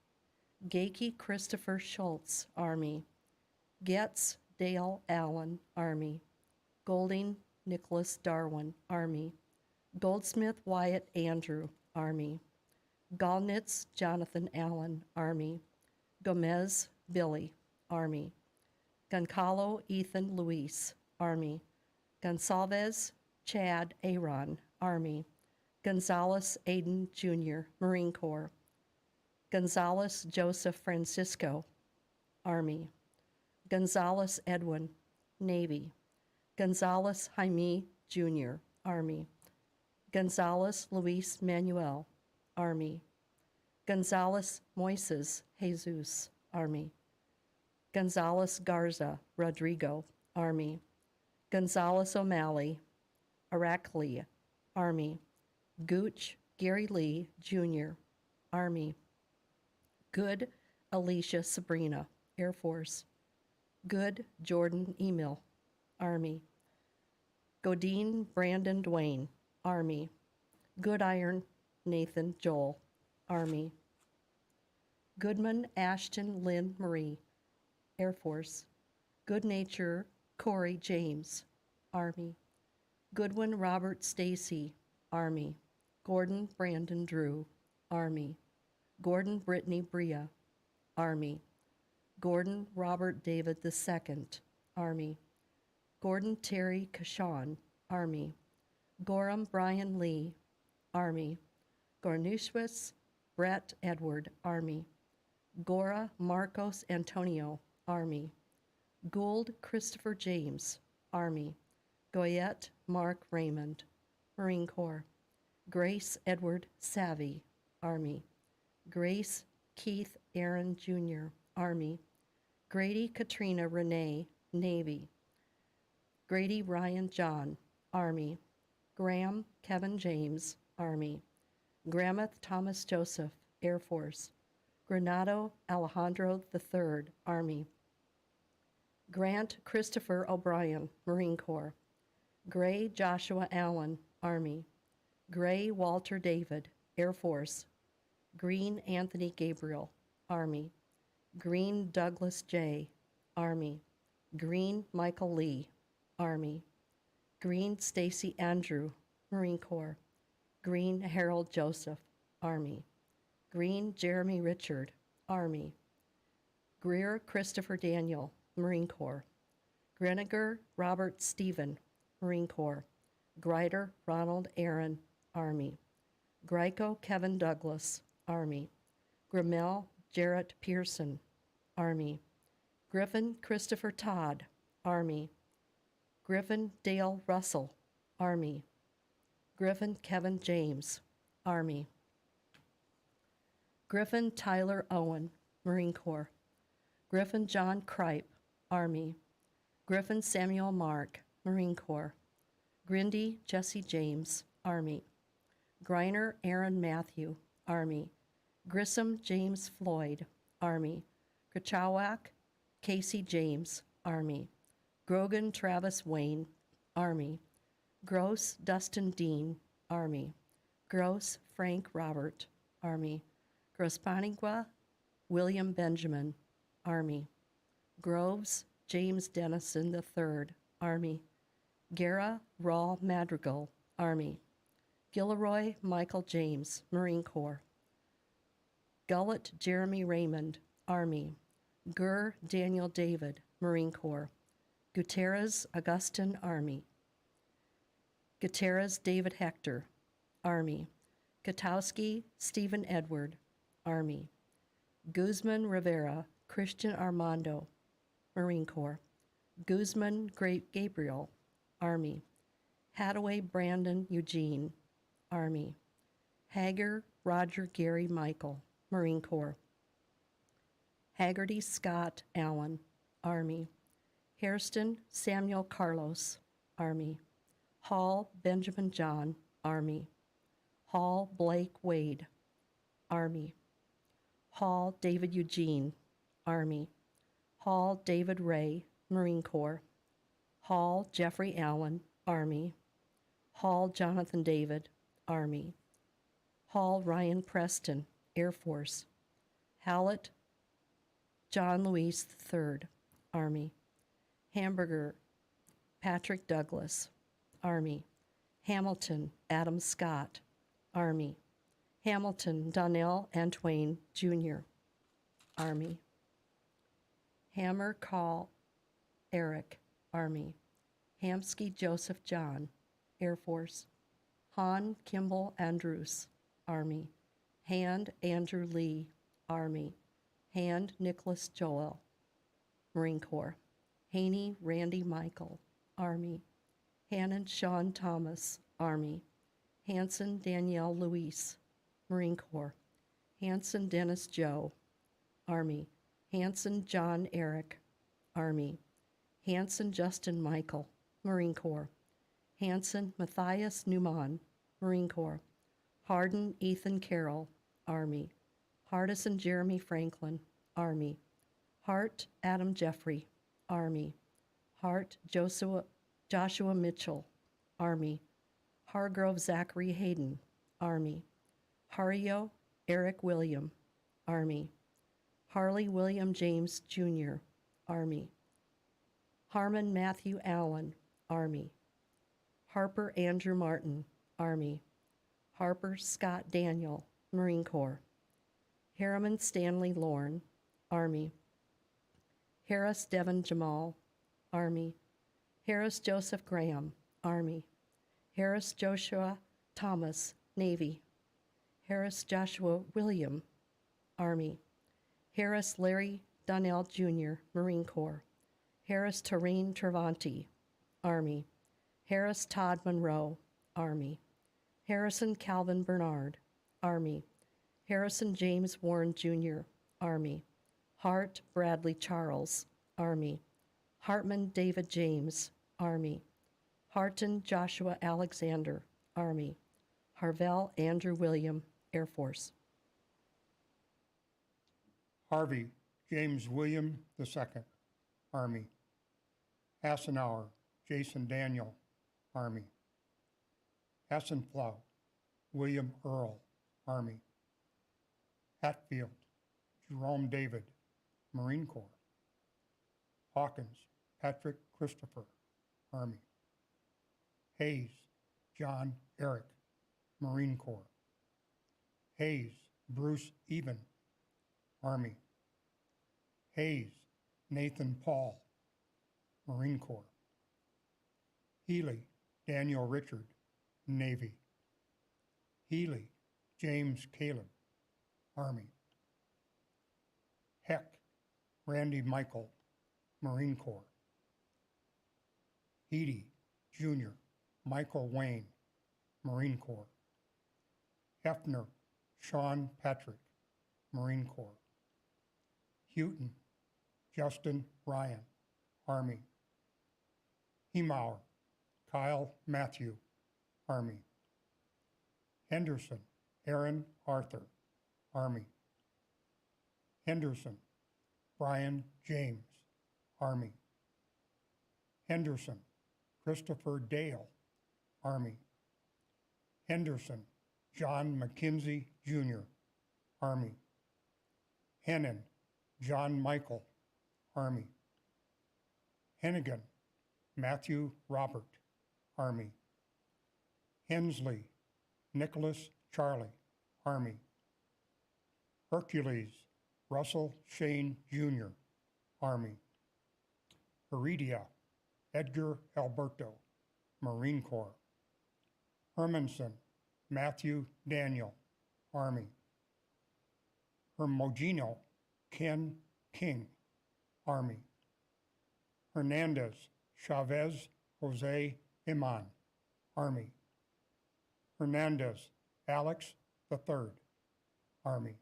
Gakey Christopher Schultz, Army. Getz Dale Allen, Army. Golding Nicholas Darwin, Army. Goldsmith Wyatt Andrew, Army. Gallnitz Jonathan Allen, Army. Gomez Billy, Army. Goncalo Ethan Luis, Army. Gonsalves Chad Aaron, Army. Gonzalez Aiden Jr., Marine Corps. Gonzalez Joseph Francisco, Army. Gonzalez Edwin, Navy. Gonzalez Jaime Jr., Army. Gonzalez Luis Manuel, Army. Gonzalez Moises Jesus, Army. Gonzalez Garza Rodrigo, Army. Gonzalez O'Malley, Araclea, Army. Gooch Gary Lee Jr., Army. Good Alicia Sabrina, Air Force. Good Jordan Emil, Army. Godine Brandon Dwayne, Army. Goodiron Nathan Joel, Army. Goodman Ashton Lynn Marie, Air Force. Goodnature Corey James, Army. Goodwin Robert Stacy, Army. Gordon Brandon Drew, Army. Gordon Brittany Bria, Army. Gordon Robert David II, Army. Gordon Terry Kashan, Army. Gorham Brian Lee, Army. Gornushwitz Brett Edward, Army. Gora Marcos Antonio, Army. Gould Christopher James, Army. Goyette Mark Raymond, Marine Corps. Grace Edward Savvy, Army. Grace Keith Aaron Jr., Army. Grady Katrina Renee, Navy. Grady Ryan John, Army. Graham Kevin James, Army. Gramath Thomas Joseph, Air Force. Granado Alejandro III, Army. Grant Christopher O'Brien, Marine Corps. Gray Joshua Allen, Army. Gray Walter David, Air Force. Green Anthony Gabriel, Army. Green Douglas J., Army. Green Michael Lee, Army. Green Stacy Andrew, Marine Corps. Green Harold Joseph, Army. Green Jeremy Richard, Army. Greer Christopher Daniel, Marine Corps. Greniger Robert Stephen, Marine Corps. Greider Ronald Aaron, Army. Greico Kevin Douglas, Army. Grimmel Jarrett Pearson, Army. Griffin Christopher Todd, Army. Griffin Dale Russell, Army. Griffin Kevin James, Army. Griffin Tyler Owen, Marine Corps. Griffin John Kripe, Army. Griffin Samuel Mark, Marine Corps. Grindy Jesse James, Army. Greiner Aaron Matthew, Army. Grissom James Floyd, Army. Krachawak Casey James, Army. Grogan Travis Wayne, Army. Gross Dustin Dean, Army. Gross Frank Robert, Army. Grospanigua William Benjamin, Army. Groves James Dennison III, Army. Guerra Rawl Madrigal, Army. Gilroy Michael James, Marine Corps. Gullett Jeremy Raymond, Army. Gurr Daniel David, Marine Corps. Gutierrez Augustin, Army. Gutierrez David Hector, Army. Katowski Stephen Edward, Army. Guzman Rivera Christian Armando, Marine Corps. Guzman Gabriel, Army. Hadaway Brandon Eugene, Army. Hager Roger Gary Michael, Marine Corps. Haggerty Scott Allen, Army. Hairston Samuel Carlos, Army. Hall Benjamin John, Army. Hall Blake Wade, Army. Hall David Eugene, Army. Hall David Ray, Marine Corps. Hall Jeffrey Allen, Army. Hall Jonathan David, Army. Hall Ryan Preston, Air Force. Hallett John Louis III, Army. Hamburger Patrick Douglas, Army. Hamilton Adam Scott, Army. Hamilton Donnell Antwain Jr., Army. Hammer Call Eric, Army. Hamsky Joseph John, Air Force. Hahn Kimball Andrews, Army. Hand Andrew Lee, Army. Hand Nicholas Joel, Marine Corps. Haney Randy Michael, Army. Hannon Sean Thomas, Army. Hanson Danielle Louise, Marine Corps. Hanson Dennis Joe, Army. Hanson John Eric, Army. Hanson Justin Michael, Marine Corps. Hanson Matthias Newman, Marine Corps. Hardin Ethan Carroll, Army. Hardison Jeremy Franklin, Army. Hart Adam Jeffrey, Army. Hart Joshua Mitchell, Army. Hargrove Zachary Hayden, Army. Hario Eric William, Army. Harley William James Jr., Army. Harmon Matthew Allen, Army. Harper Andrew Martin, Army. Harper Scott Daniel, Marine Corps. Harriman Stanley Lorne, Army. Harris Devin Jamal, Army. Harris Joseph Graham, Army. Harris Joshua Thomas, Navy. Harris Joshua William, Army. Harris Larry Donnell Jr., Marine Corps. Harris Tareen Travanti, Army. Harris Todd Monroe, Army. Harrison Calvin Bernard, Army. Harrison James Warren Jr., Army. Hart Bradley Charles, Army. Hartman David James, Army. Harton Joshua Alexander, Army. Harvell Andrew William, Air Force. Harvey James William II, Army. Hassenauer Jason Daniel, Army. Hassenflau William Earl, Army. Hatfield Jerome David, Marine Corps. Hawkins Patrick Christopher, Army. Hayes John Eric, Marine Corps. Hayes Bruce Even, Army. Hayes Nathan Paul, Marine Corps. Healy Daniel Richard, Navy. Healy James Caleb, Army. Heck Randy Michael, Marine Corps. Heady Jr. Michael Wayne, Marine Corps. Hefner Sean Patrick, Marine Corps. Houghton Justin Ryan, Army. Hemauer Kyle Matthew, Army. Henderson Aaron Arthur, Army. Henderson Brian James, Army. Henderson Christopher Dale, Army. Henderson John McKenzie, Jr., Army. Hennon John Michael, Army. Hennigan Matthew Robert, Army. Hensley Nicholas Charlie, Army. Hercules Russell Shane, Jr., Army. Heredia Edgar Alberto, Marine Corps. Hermanson Matthew Daniel, Army. Hermogino Ken King, Army. Hernandez Chavez Jose Iman, Army. Hernandez Alex III, Army.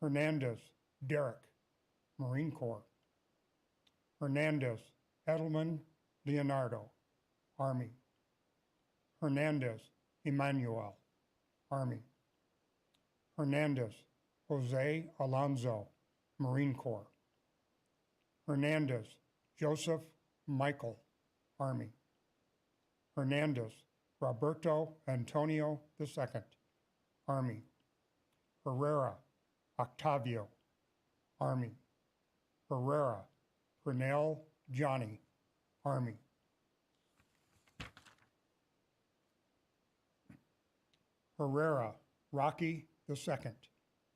Hernandez Derek, Marine Corps. Hernandez Edelman Leonardo, Army. Hernandez Emmanuel, Army. Hernandez Jose Alonso, Marine Corps. Hernandez Joseph Michael, Army. Hernandez Roberto Antonio II, Army. Herrera Octavio, Army. Herrera Pernell Johnny, Army. Herrera Rocky II,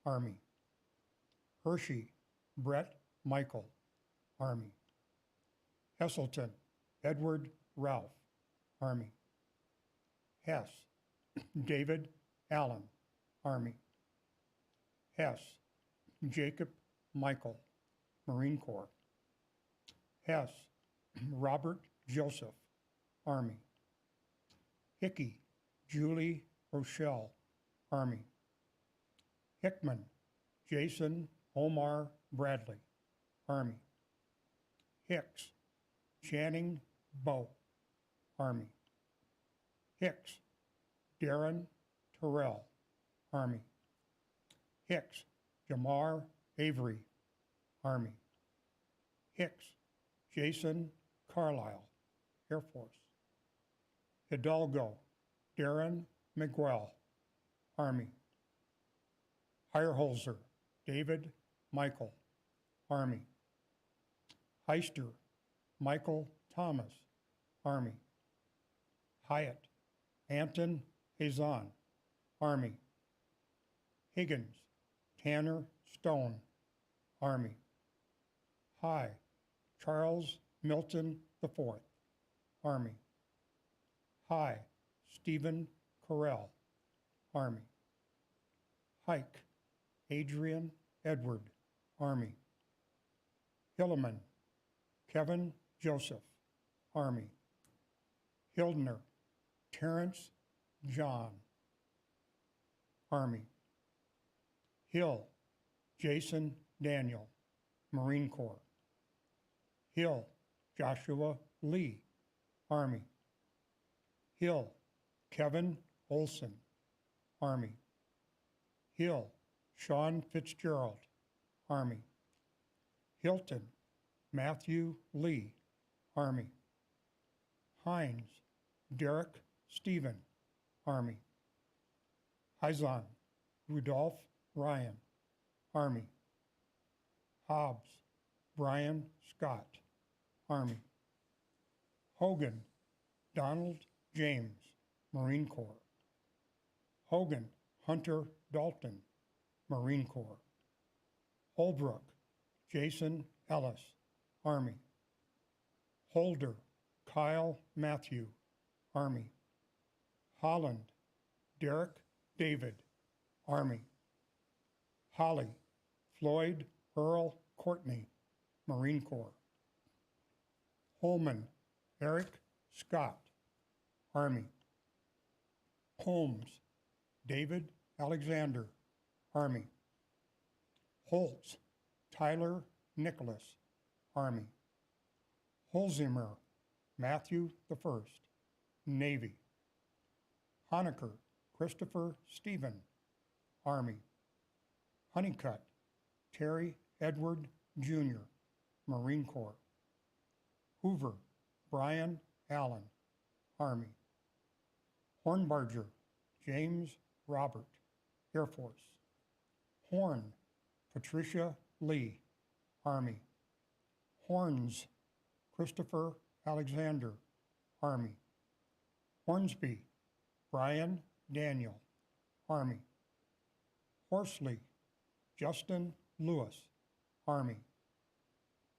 Army. Hershey Brett Michael, Army. Heselton Edward Ralph, Army. Hess David Allen, Army. Hess Jacob Michael, Marine Corps. Hess Robert Joseph, Army. Hickey Julie Rochelle, Army. Hickman Jason Omar Bradley, Army. Hicks Channing Bowe, Army. Hicks Darren Terrell, Army. Hicks Jamar Avery, Army. Hicks Jason Carlisle, Air Force. Hidalgo Darren Miguel, Army. Heyerholzer David Michael, Army. Heister Michael Thomas, Army. Hyatt Anton Hazan, Army. Higgins Tanner Stone, Army. High Charles Milton IV, Army. High Stephen Carell, Army. Hike Adrian Edward, Army. Hilleman Kevin Joseph, Army. Hildner Terrence John, Army. Hill Jason Daniel, Marine Corps. Hill Joshua Lee, Army. Hill Kevin Olson, Army. Hill Sean Fitzgerald, Army. Hilton Matthew Lee, Army. Hines Derek Stephen, Army. Heizon Rudolph Ryan, Army. Hobbs Brian Scott, Army. Hogan Donald James, Marine Corps. Hogan Hunter Dalton, Marine Corps. Holbrook Jason Ellis, Army. Holder Kyle Matthew, Army. Holland Derek David, Army. Holly Floyd Earl Courtney, Marine Corps. Holman Eric Scott, Army. Holmes David Alexander, Army. Holtz Tyler Nicholas, Army. Holzimer Matthew I, Navy. Honecker Christopher Stephen, Army. Honeycutt Terry Edward Jr., Marine Corps. Hoover Brian Allen, Army. Hornbarger James Robert, Air Force. Horn Patricia Lee, Army. Horns Christopher Alexander, Army. Hornsby Brian Daniel, Army. Horsley Justin Lewis, Army.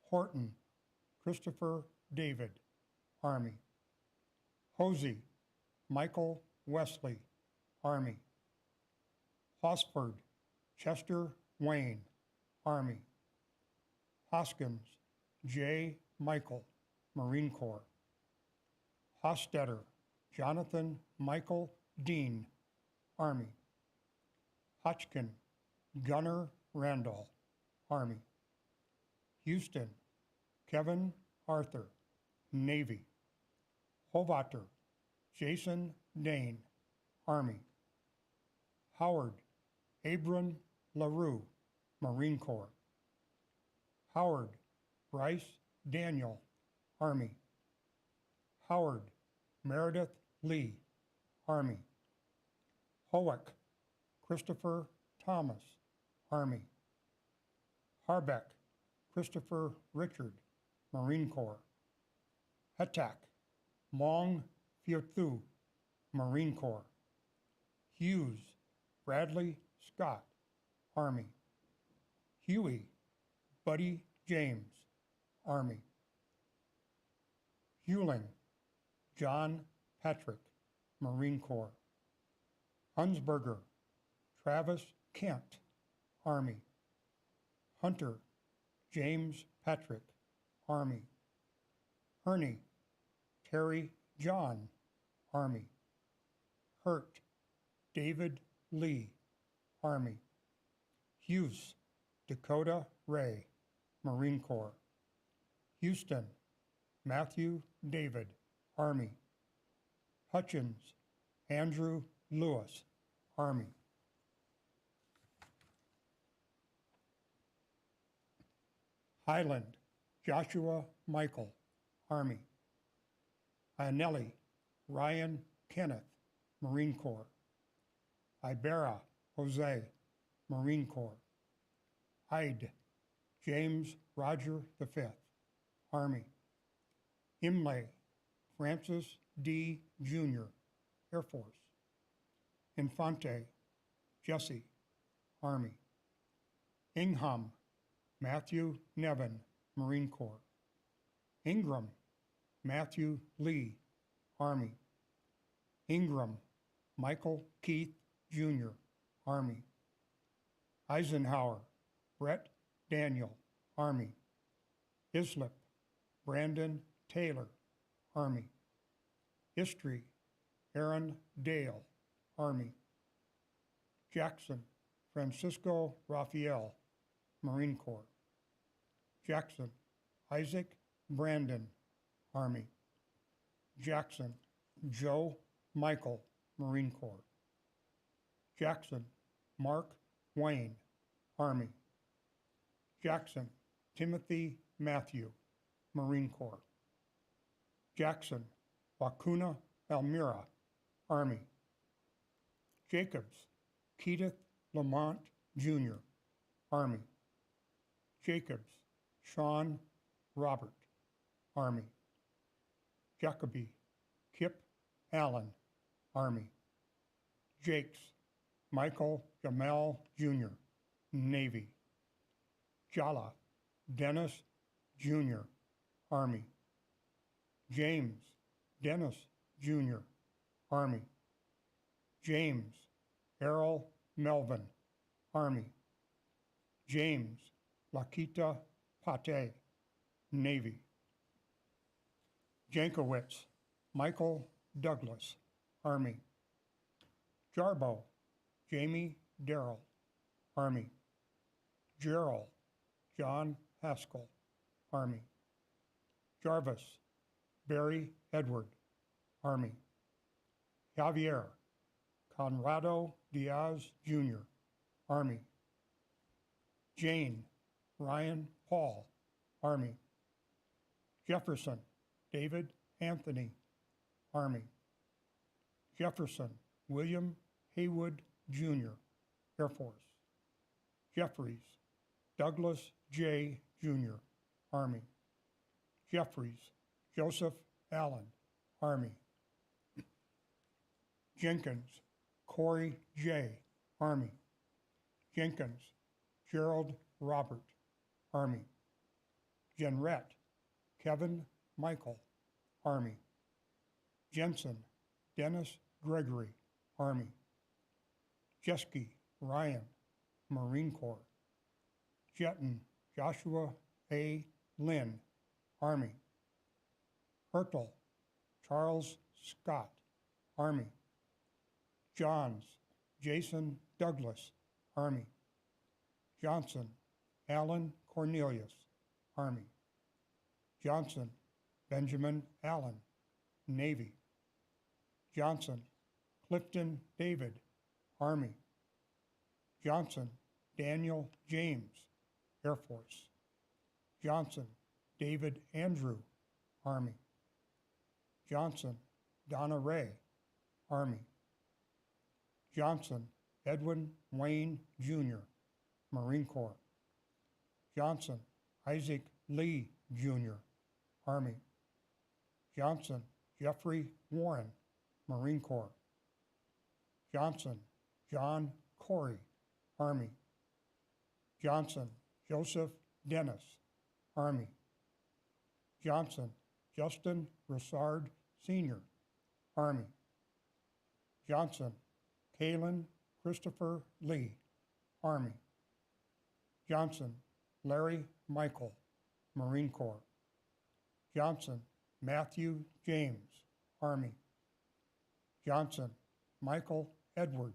Horton Christopher David, Army. Hosey Michael Wesley, Army. Hosford Chester Wayne, Army. Hoskins J. Michael, Marine Corps. Hostetter Jonathan Michael Dean, Army. Hotchkin Gunnar Randall, Army. Houston Kevin Arthur, Navy. Hovater Jason Dane, Army. Howard Abram LaRue, Marine Corps. Howard Bryce Daniel, Army. Howard Meredith Lee, Army. Howick Christopher Thomas, Army. Harbeck Christopher Richard, Marine Corps. Hatak Mong Fiothu, Marine Corps. Hughes Bradley Scott, Army. Huey Buddy James, Army. Hewling John Patrick, Marine Corps. Hunsberger Travis Kent, Army. Hunter James Patrick, Army. Herney Terry John, Army. Hurt David Lee, Army. Hughes Dakota Ray, Marine Corps. Houston Matthew David, Army. Hutchins Andrew Lewis, Army. Highland Joshua Michael, Army. Ionelli Ryan Kenneth, Marine Corps. Ibarra Jose, Marine Corps. Hyde James Roger V, Army. Imlay Francis D. Jr., Air Force. Infante Jesse, Army. Ingham Matthew Nevin, Marine Corps. Ingram Matthew Lee, Army. Ingram Michael Keith Jr., Army. Eisenhower Brett Daniel, Army. Islip Brandon Taylor, Army. Istry Aaron Dale, Army. Jackson Francisco Raphael, Marine Corps. Jackson Isaac Brandon, Army. Jackson Joe Michael, Marine Corps. Jackson Mark Wayne, Army. Jackson Timothy Matthew, Marine Corps. Jackson Wakuna Elmira, Army. Jacobs Keith Lamont Jr., Army. Jacobs Sean Robert, Army. Jacoby Kip Allen, Army. Jakes Michael Jamel Jr., Navy. Jala Dennis Jr., Army. James Dennis Jr., Army. James Errol Melvin, Army. James Lakita Pate, Navy. Jankowitz Michael Douglas, Army. Jarbo Jamie Darrell, Army. Gerald John Haskell, Army. Jarvis Barry Edward, Army. Javier Conrado Diaz Jr., Army. Jane Ryan Paul, Army. Jefferson David Anthony, Army. Jefferson William Haywood Jr., Air Force. Jeffries Douglas J. Jr., Army. Jeffries Joseph Allen, Army. Jenkins Corey J., Army. Jenkins Gerald Robert, Army. Jenrette Kevin Michael, Army. Jensen Dennis Gregory, Army. Jeske Ryan, Marine Corps. Jetton Joshua A. Lynn, Army. Hertel Charles Scott, Army. Johns Jason Douglas, Army. Johnson Allen Cornelius, Army. Johnson Benjamin Allen, Navy. Johnson Clifton David, Army. Johnson Daniel James, Air Force. Johnson David Andrew, Army. Johnson Donna Ray, Army. Johnson Edwin Wayne, Jr., Marine Corps. Johnson Isaac Lee, Jr., Army. Johnson Jeffrey Warren, Marine Corps. Johnson John Corey, Army. Johnson Joseph Dennis, Army. Johnson Justin Ressard, Sr., Army. Johnson Kalen Christopher Lee, Army. Johnson Larry Michael, Marine Corps. Johnson Matthew James, Army. Johnson Michael Edward,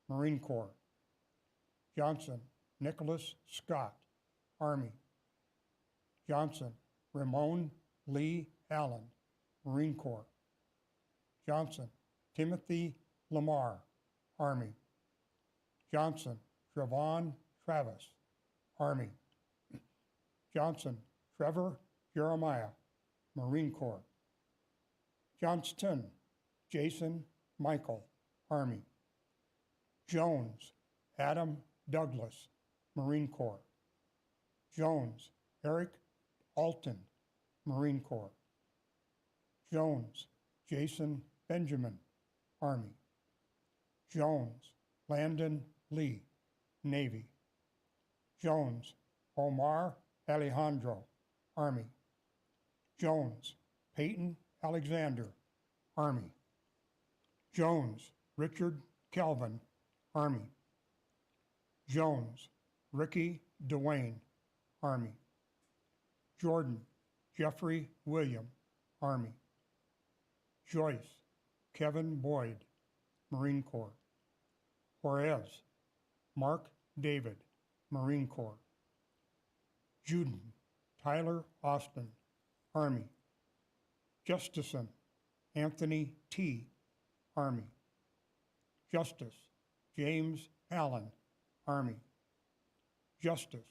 Marine Corps. Johnson Nicholas Scott, Army. Johnson Ramon Lee Allen, Marine Corps. Johnson Timothy Lamar, Army. Johnson Trevon Travis, Army. Johnson Trevor Jeremiah, Marine Corps. Johnston Jason Michael, Army. Jones Adam Douglas, Marine Corps. Jones Eric Alton, Marine Corps. Jones Jason Benjamin, Army. Jones Landon Lee, Navy. Jones Omar Alejandro, Army. Jones Peyton Alexander, Army. Jones Richard Calvin, Army. Jones Ricky Dwayne, Army. Jordan Jeffrey William, Army. Joyce Kevin Boyd, Marine Corps. Juarez Mark David, Marine Corps. Juden Tyler Austin, Army. Justison Anthony T., Army. Justice James Allen, Army. Justice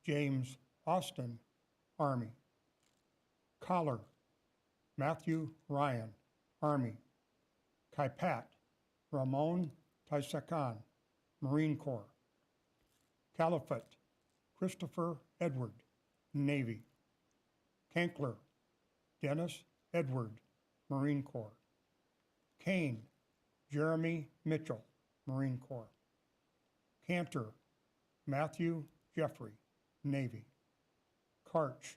James Austin, Army. Collar Matthew Ryan, Army. Kaipat Ramon Taisakan, Marine Corps. Caliphate Christopher Edward, Navy. Kankler Dennis Edward, Marine Corps. Kane Jeremy Mitchell, Marine Corps. Cantor Matthew Jeffrey, Navy. Karch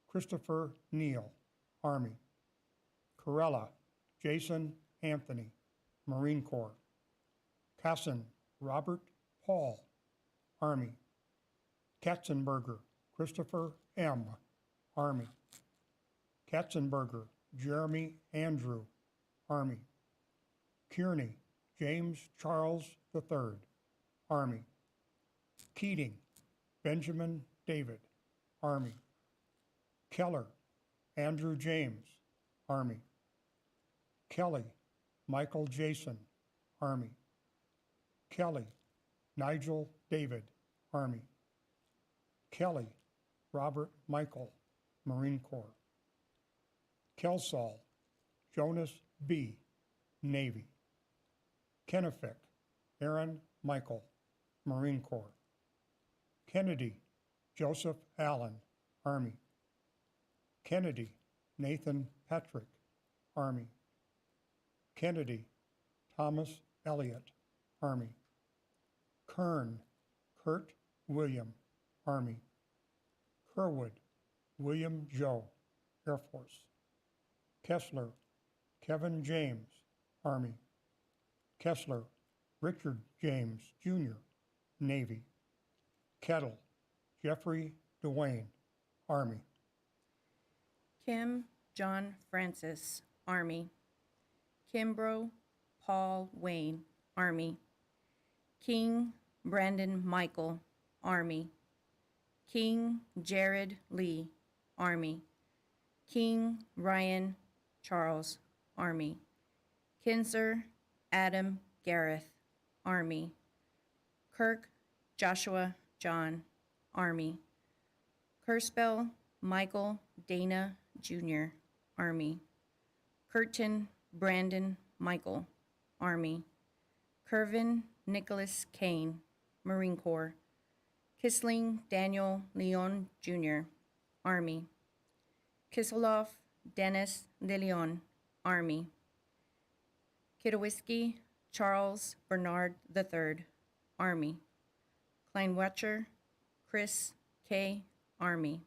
Christopher Neal, Army. Corella Jason Anthony, Marine Corps. Casson Robert Paul, Army. Katzenberger Christopher M., Army. Katzenberger Jeremy Andrew, Army. Kearney James Charles III, Army. Keating Benjamin David, Army. Keller Andrew James, Army. Kelly Michael Jason, Army. Kelly Nigel David, Army. Kelly Robert Michael, Marine Corps. Kelsall Jonas B., Navy. Kennefic Aaron Michael, Marine Corps. Kennedy Joseph Allen, Army. Kennedy Nathan Patrick, Army. Kennedy Thomas Elliott, Army. Kern Kurt William, Army. Kerwood William Joe, Air Force. Kessler Kevin James, Army. Kessler Richard James, Jr., Navy. Kettle Jeffrey Dwayne, Army. Kim John Francis, Army. Kimbrough Paul Wayne, Army. King Brandon Michael, Army. King Jared Lee, Army. King Ryan Charles, Army. Kinzer Adam Gareth, Army. Kirk Joshua John, Army. Kerspel Michael Dana Jr., Army. Curtin Brandon Michael, Army. Kervin Nicholas Kane, Marine Corps. Kisling Daniel Leon Jr., Army. Kiseloff Dennis De Leon, Army. Kidowski Charles Bernard III, Army. Kleinwetcher Chris K., Army.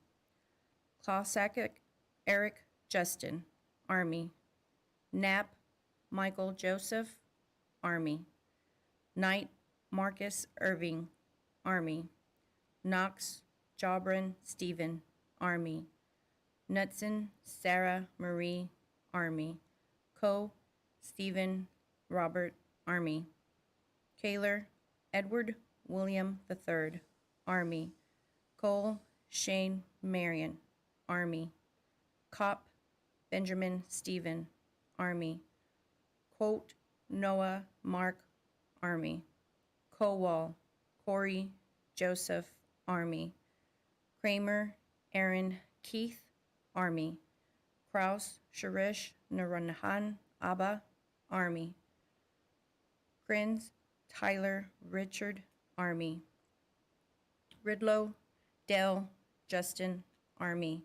Klausakic Eric Justin, Army. Knapp Michael Joseph, Army. Knight Marcus Irving, Army. Knox Jobran Stephen, Army. Knudsen Sarah Marie, Army. Coe Stephen Robert, Army. Kaler Edward William III, Army. Cole Shane Marion, Army. Kopp Benjamin Stephen, Army. Quote Noah Mark, Army. Kowal Corey Joseph, Army. Kramer Aaron Keith, Army. Kraus Sharish Naranhan Abba, Army. Krins Tyler Richard, Army. Ridlow Dell Justin, Army.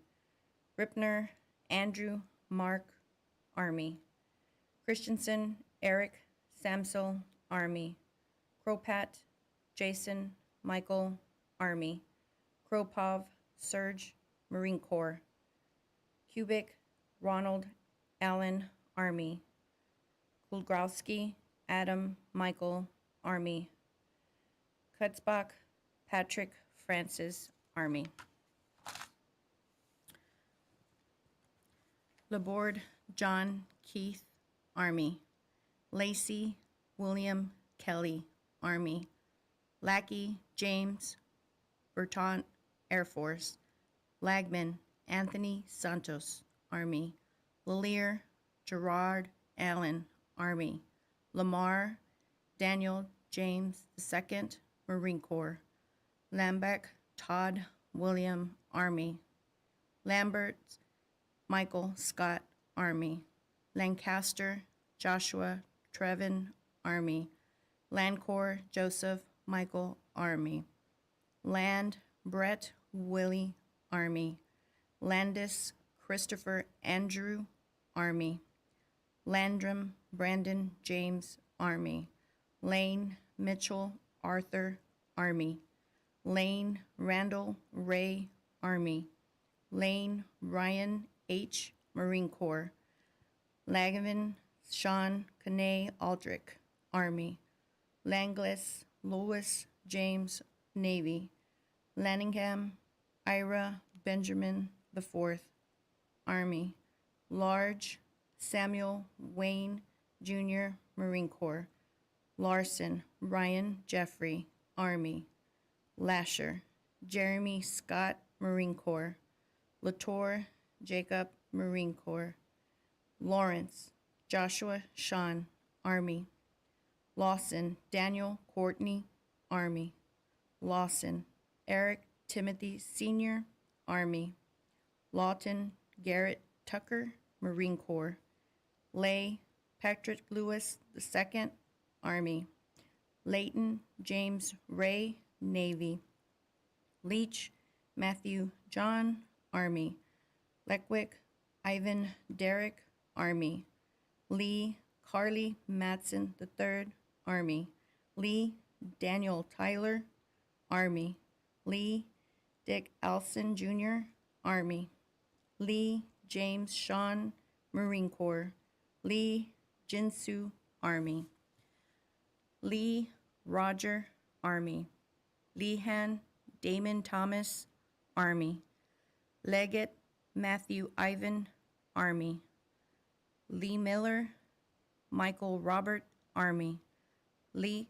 Ripner Andrew Mark, Army. Christensen Eric Samsel, Army. Kropat Jason Michael, Army. Kropov Serge, Marine Corps. Kubik Ronald Allen, Army. Kulgrowski Adam Michael, Army. Kutzbach Patrick Francis, Army. Laborde John Keith, Army. Lacey William Kelly, Army. Lackey James Bertant, Air Force. Lagman Anthony Santos, Army. Lalier Gerard Allen, Army. Lamar Daniel James II, Marine Corps. Lambeck Todd William, Army. Lambert Michael Scott, Army. Lancaster Joshua Trevin, Army. Landcore Joseph Michael, Army. Land Brett Willie, Army. Landis Christopher Andrew, Army. Landrum Brandon James, Army. Lane Mitchell Arthur, Army. Lane Randall Ray, Army. Lane Ryan H., Marine Corps. Lagavin Sean Canay Aldrich, Army. Langlis Louis James, Navy. Lanningham Ira Benjamin IV, Army. Large Samuel Wayne Jr., Marine Corps. Larson Ryan Jeffrey, Army. Lasher Jeremy Scott, Marine Corps. Latour Jacob, Marine Corps. Lawrence Joshua Sean, Army. Lawson Daniel Courtney, Army. Lawson Eric Timothy Sr., Army. Lawton Garrett Tucker, Marine Corps. Lay Patrick Lewis II, Army. Layton James Ray, Navy. Leach Matthew John, Army. Leckwick Ivan Derrick, Army. Lee Carly Matson III, Army. Lee Daniel Tyler, Army. Lee Dick Alson Jr., Army. Lee James Sean, Marine Corps. Lee Jinsu Army. Lee Roger, Army. Lehan Damon Thomas, Army. Leggett Matthew Ivan, Army. Lee Miller Michael Robert, Army. Lee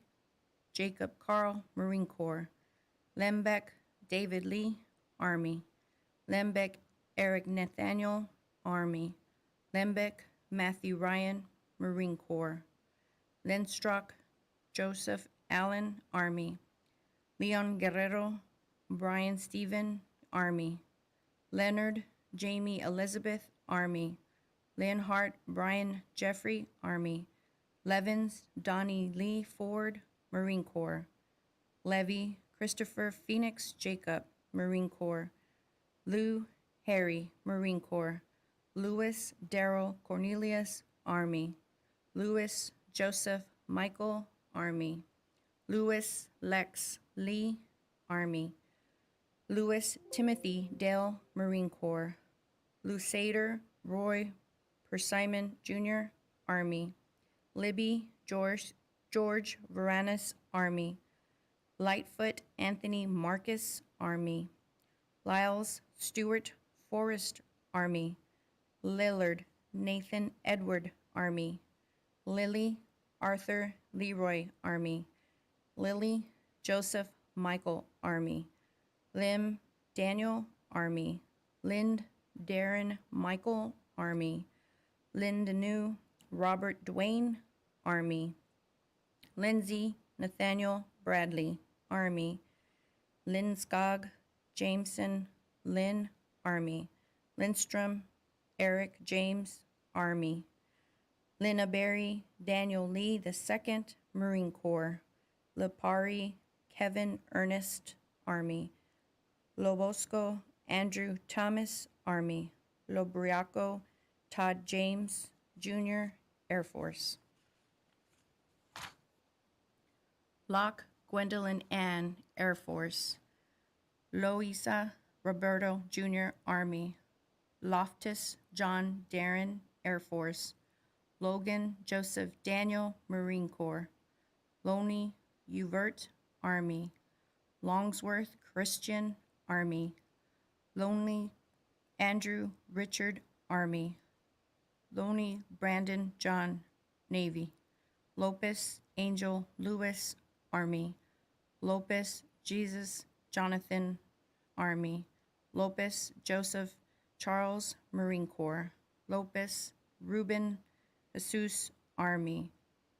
Jacob Carl, Marine Corps. Lembeck David Lee, Army. Lembeck Eric Nathaniel, Army. Lembeck Matthew Ryan, Marine Corps. Lenstrock Joseph Allen, Army. Leon Guerrero Brian Stephen, Army. Leonard Jamie Elizabeth, Army. Leonhardt Brian Jeffrey, Army. Levins Donnie Lee Ford, Marine Corps. Levy Christopher Phoenix Jacob, Marine Corps. Lou Harry, Marine Corps. Lewis Darrell Cornelius, Army. Lewis Joseph Michael, Army. Lewis Lex Lee, Army. Lewis Timothy Dale, Marine Corps. Lusader Roy Persimmon Jr., Army. Libby George Varanus, Army. Lightfoot Anthony Marcus, Army. Lyles Stewart Forrest, Army. Lillard Nathan Edward, Army. Lily Arthur Leroy, Army. Lily Joseph Michael, Army. Lim Daniel, Army. Lind Darren Michael, Army. Lindanu Robert Dwayne, Army. Lindsay Nathaniel Bradley, Army. Linskog Jameson Lynn, Army. Lindstrom Eric James, Army. Linnaberry Daniel Lee II, Marine Corps. Lipari Kevin Ernest, Army. Lobosco Andrew Thomas, Army. Lobriaco Todd James, Jr., Air Force. Locke Gwendolyn Ann, Air Force. Loisa Roberto, Jr., Army. Loftus John Darren, Air Force. Logan Joseph Daniel, Marine Corps. Loney Uvert, Army. Longsworth Christian, Army. Lonely Andrew Richard, Army. Loney Brandon John, Navy. Lopez Angel Lewis, Army. Lopez Jesus Jonathan, Army. Lopez Joseph Charles, Marine Corps. Lopez Ruben Jesus, Army.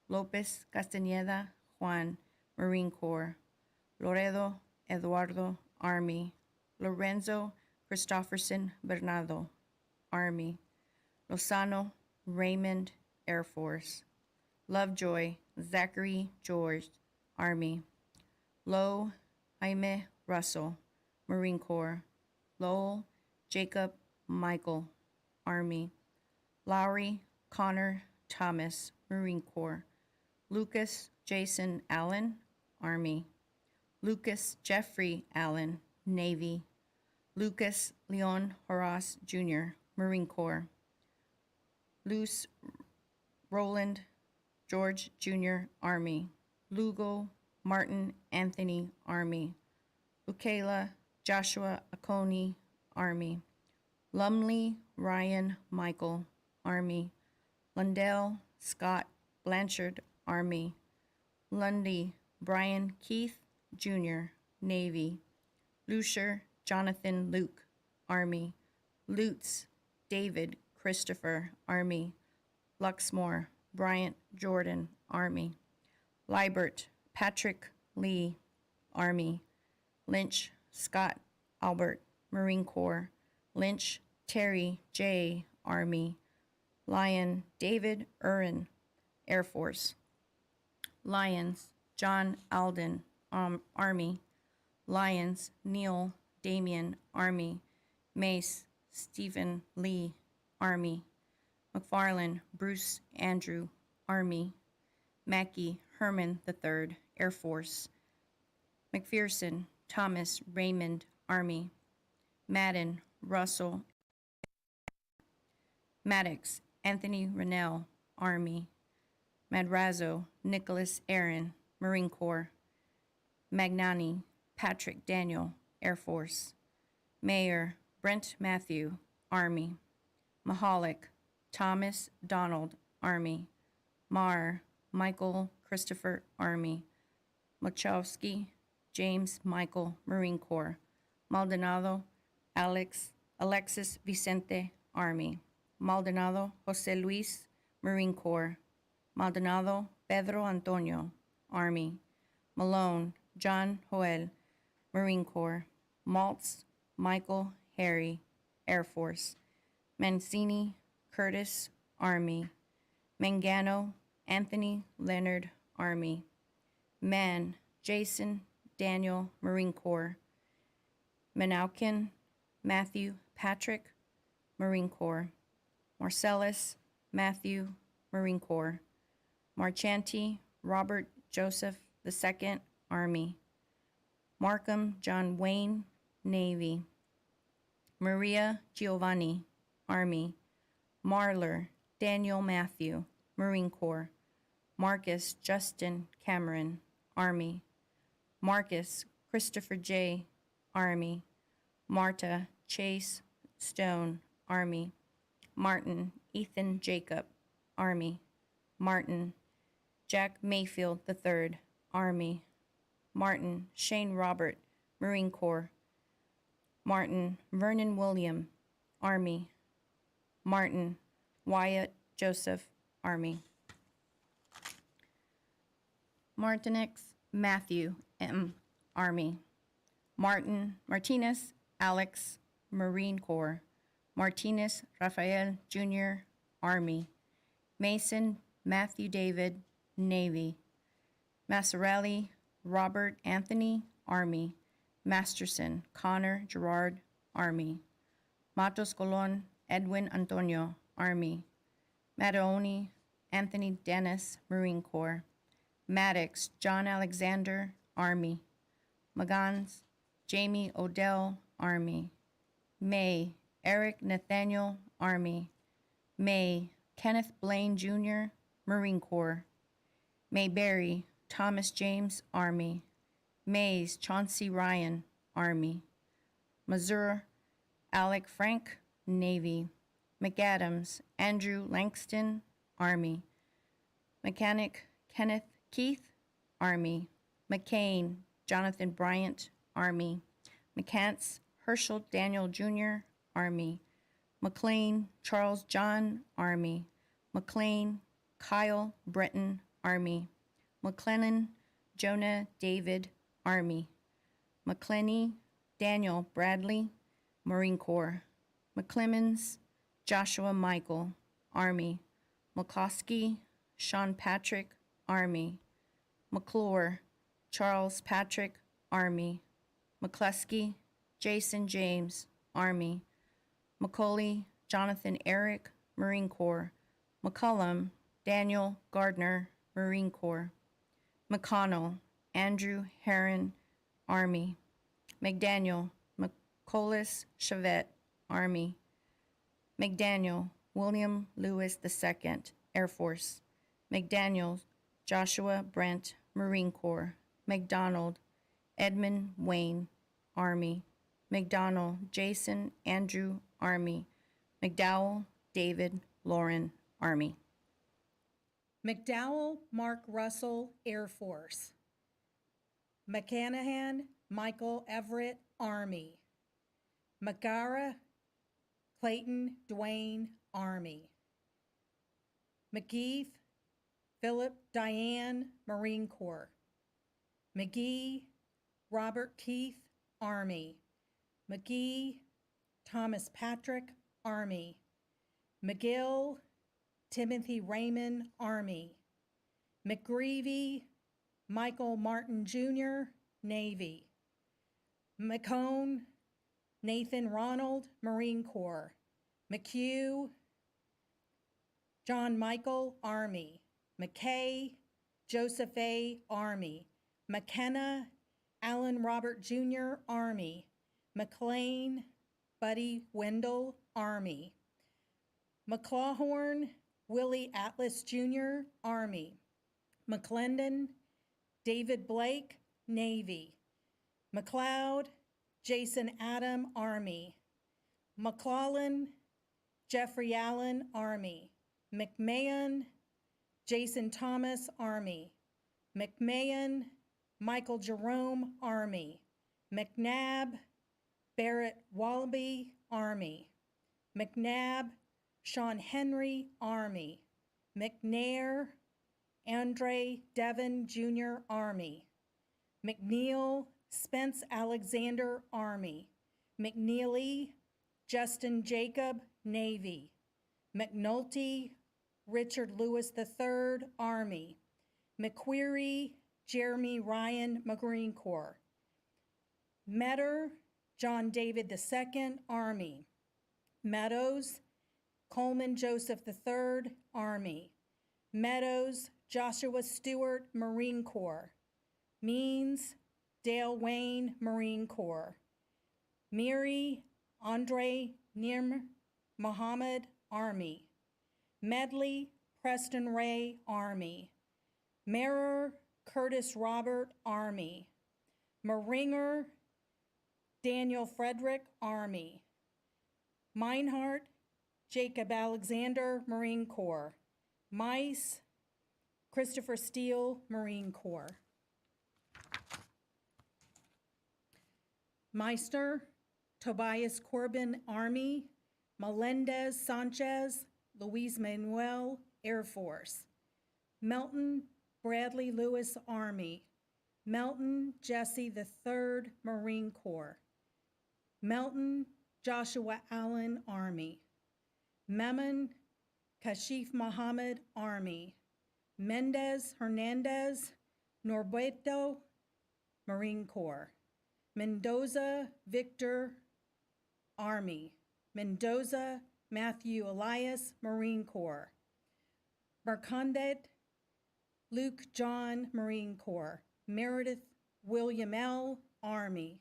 Lopez Castañeda Juan, Marine Corps. Loredo Eduardo, Army. Lorenzo Christopherson Bernardo, Army. Lozano Raymond, Air Force. Lovejoy Zachary George, Army. Lowe Jaime Russell, Marine Corps. Lowell Jacob Michael, Army. Lowry Connor Thomas, Marine Corps. Lucas Jason Allen, Army. Lucas Jeffrey Allen, Navy. Lucas Leon Horace Jr., Marine Corps. Luce Roland George Jr., Army. Lugo Martin Anthony, Army. Lucayla Joshua Aconi, Army. Lumley Ryan Michael, Army. Lundell Scott Blanchard, Army. Lundy Brian Keith Jr., Navy. Lucier Jonathan Luke, Army. Lutz David Christopher, Army. Luxmore Bryant Jordan, Army. Libert Patrick Lee, Army. Lynch Scott Albert, Marine Corps. Lynch Terry J., Army. Lyon David Urin, Air Force. Lyons John Alden, Army. Lyons Neil Damian, Army. Mace Stephen Lee, Army. McFarland Bruce Andrew, Army. Mackey Herman III, Air Force. McPherson Thomas Raymond, Army. Madden Russell. Maddox Anthony Rennell, Army. Madrazo, Nicholas Aaron, Marine Corps. Magnani, Patrick Daniel, Air Force. Mayor, Brent Matthew, Army. Mahalik, Thomas Donald, Army. Marr, Michael Christopher, Army. Machowski, James Michael, Marine Corps. Maldonado, Alexis Vicente, Army. Maldonado, Jose Luis, Marine Corps. Maldonado, Pedro Antonio, Army. Malone, John Joel, Marine Corps. Maltz, Michael Harry, Air Force. Mancini, Curtis, Army. Mangano, Anthony Leonard, Army. Mann, Jason Daniel, Marine Corps. Manaukin, Matthew Patrick, Marine Corps. Marcellus, Matthew, Marine Corps. Marchanti, Robert Joseph II, Army. Markham, John Wayne, Navy. Maria Giovanni, Army. Marler, Daniel Matthew, Marine Corps. Marcus Justin Cameron, Army. Marcus Christopher J., Army. Marta Chase Stone, Army. Martin Ethan Jacob, Army. Martin Jack Mayfield III, Army. Martin Shane Robert, Marine Corps. Martin Vernon William, Army. Martin Wyatt Joseph, Army. Martinez Matthew M., Army. Martinez Alex, Marine Corps. Martinez Rafael Jr., Army. Mason Matthew David, Navy. Massarelli Robert Anthony, Army. Masterson Connor Gerard, Army. Matos Colon Edwin Antonio, Army. Mattoni Anthony Dennis, Marine Corps. Maddox John Alexander, Army. Magans Jamie Odell, Army. May Eric Nathaniel, Army. May Kenneth Blaine Jr., Marine Corps. Mayberry Thomas James, Army. Mays Chauncey Ryan, Army. Mazur Alec Frank, Navy. McAdams Andrew Langston, Army. Mechanic Kenneth Keith, Army. McCain Jonathan Bryant, Army. McCants Herschel Daniel Jr., Army. McLean Charles John, Army. McLean Kyle Breton, Army. McLennan Jonah David, Army. McClenny Daniel Bradley, Marine Corps. McClemens Joshua Michael, Army. McCloskey Sean Patrick, Army. McClure Charles Patrick, Army. McCluskey Jason James, Army. McCauley Jonathan Eric, Marine Corps. McCullum Daniel Gardner, Marine Corps. McConnell Andrew Heron, Army. McDaniel McColas Chavette, Army. McDaniel William Lewis II, Air Force. McDaniel Joshua Brent, Marine Corps. McDonald Edmund Wayne, Army. McDonnell Jason Andrew, Army. McDowell David Lauren, Army. McDowell Mark Russell, Air Force. McCanahan Michael Everett, Army. McGara Clayton Dwayne, Army. McGeef Philip Diane, Marine Corps. McGee Robert Keith, Army. McGee Thomas Patrick, Army. McGill Timothy Raymond, Army. McGreevy Michael Martin Jr., Navy. McCone Nathan Ronald, Marine Corps. McHugh John Michael, Army. McKay Joseph A., Army. McKenna Alan Robert Jr., Army. McLean Buddy Wendell, Army. McClawhorn Willie Atlas Jr., Army. McClendon, David Blake, Navy. McLeod, Jason Adam, Army. McClellan, Jeffrey Allen, Army. McMahon, Jason Thomas, Army. McMahon, Michael Jerome, Army. McNabb, Barrett Wallaby, Army. McNabb, Sean Henry, Army. McNair, Andre Devon, Jr., Army. McNeil, Spence Alexander, Army. McNeely, Justin Jacob, Navy. McNulty, Richard Lewis III, Army. McQuarrie, Jeremy Ryan, Marine Corps. Metter, John David II, Army. Meadows, Coleman Joseph III, Army. Meadows, Joshua Stewart, Marine Corps. Means, Dale Wayne, Marine Corps. Miri, Andre Nirm, Muhammad, Army. Medley, Preston Ray, Army. Marer, Curtis Robert, Army. Maringer, Daniel Frederick, Army. Meinhardt, Jacob Alexander, Marine Corps. Mice, Christopher Steele, Marine Corps. Meister, Tobias Corbin, Army. Melendez Sanchez, Luis Manuel, Air Force. Melton, Bradley Lewis, Army. Melton, Jesse III, Marine Corps. Melton, Joshua Allen, Army. Memon, Kashif Muhammad, Army. Mendez Hernandez, Norberto, Marine Corps. Mendoza, Victor, Army. Mendoza, Matthew Elias, Marine Corps. Mercondet, Luke John, Marine Corps. Meredith William L., Army.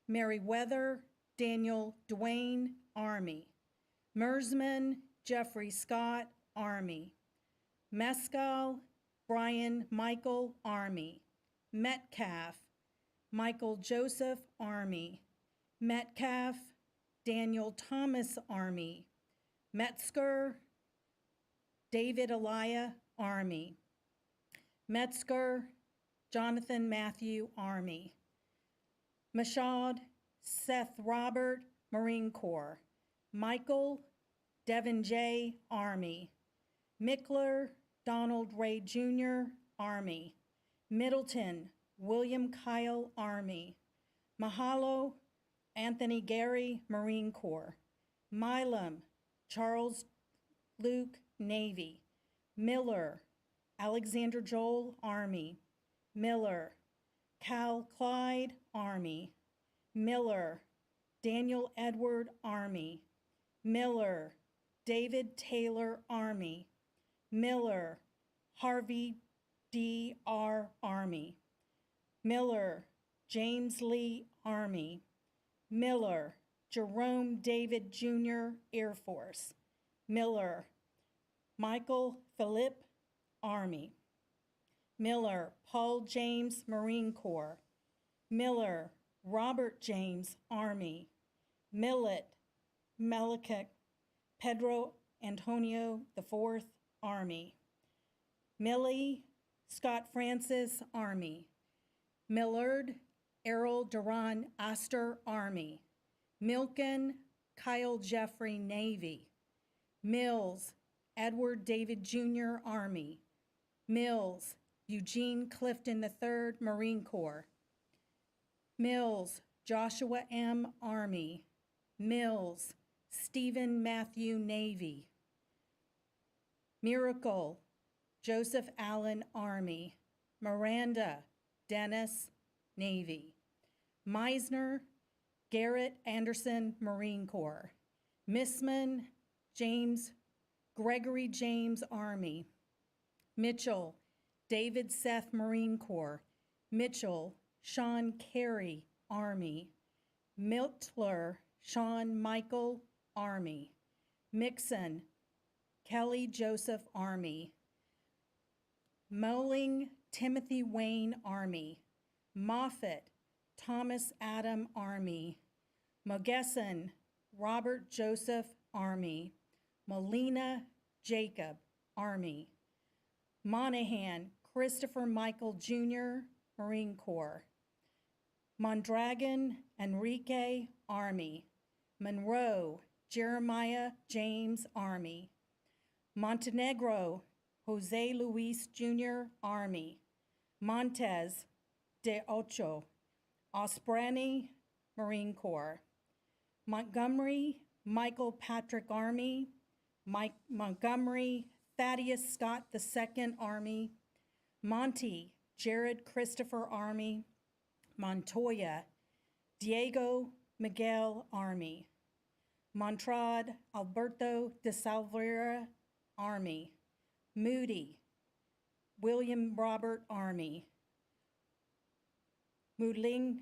Merriweather, Daniel Dwayne, Army. Mersman, Jeffrey Scott, Army. Mescal, Brian Michael, Army. Metcalf, Michael Joseph, Army. Metcalf, Daniel Thomas, Army. Metzger, David Elia, Army. Metzger, Jonathan Matthew, Army. Mashad, Seth Robert, Marine Corps. Michael, Devin J., Army. Mickler, Donald Ray Jr., Army. Middleton, William Kyle, Army. Mahalo, Anthony Gary, Marine Corps. Milam, Charles Luke, Navy. Miller, Alexander Joel, Army. Miller, Cal Clyde, Army. Miller, Daniel Edward, Army. Miller, David Taylor, Army. Miller, Harvey D. R., Army. Miller, James Lee, Army. Miller, Jerome David Jr., Air Force. Miller, Michael Philippe, Army. Miller, Paul James, Marine Corps. Miller, Robert James, Army. Millet, Malekith, Pedro Antonio IV, Army. Millie, Scott Francis, Army. Millard, Errol Duran Astor, Army. Milken, Kyle Jeffrey, Navy. Mills, Edward David Jr., Army. Mills, Eugene Clifton III, Marine Corps. Mills, Joshua M., Army. Mills, Stephen Matthew, Navy. Miracle, Joseph Allen, Army. Miranda, Dennis, Navy. Meisner, Garrett Anderson, Marine Corps. Missman, James, Gregory James, Army. Mitchell, David Seth, Marine Corps. Mitchell, Sean Carey, Army. Miltler, Sean Michael, Army. Mixon, Kelly Joseph, Army. Moling Timothy Wayne Army. Moffett Thomas Adam Army. Mogesson Robert Joseph Army. Molina Jacob Army. Monahan Christopher Michael Jr., Marine Corps. Mondragon Enrique Army. Monroe Jeremiah James Army. Montenegro Jose Luis Jr. Army. Montes de Ocho Osprani Marine Corps. Montgomery Michael Patrick Army. Montgomery Thaddeus Scott II Army. Monty Jared Christopher Army. Montoya Diego Miguel Army. Montrad Alberto de Salvera Army. Moody William Robert Army. Moodling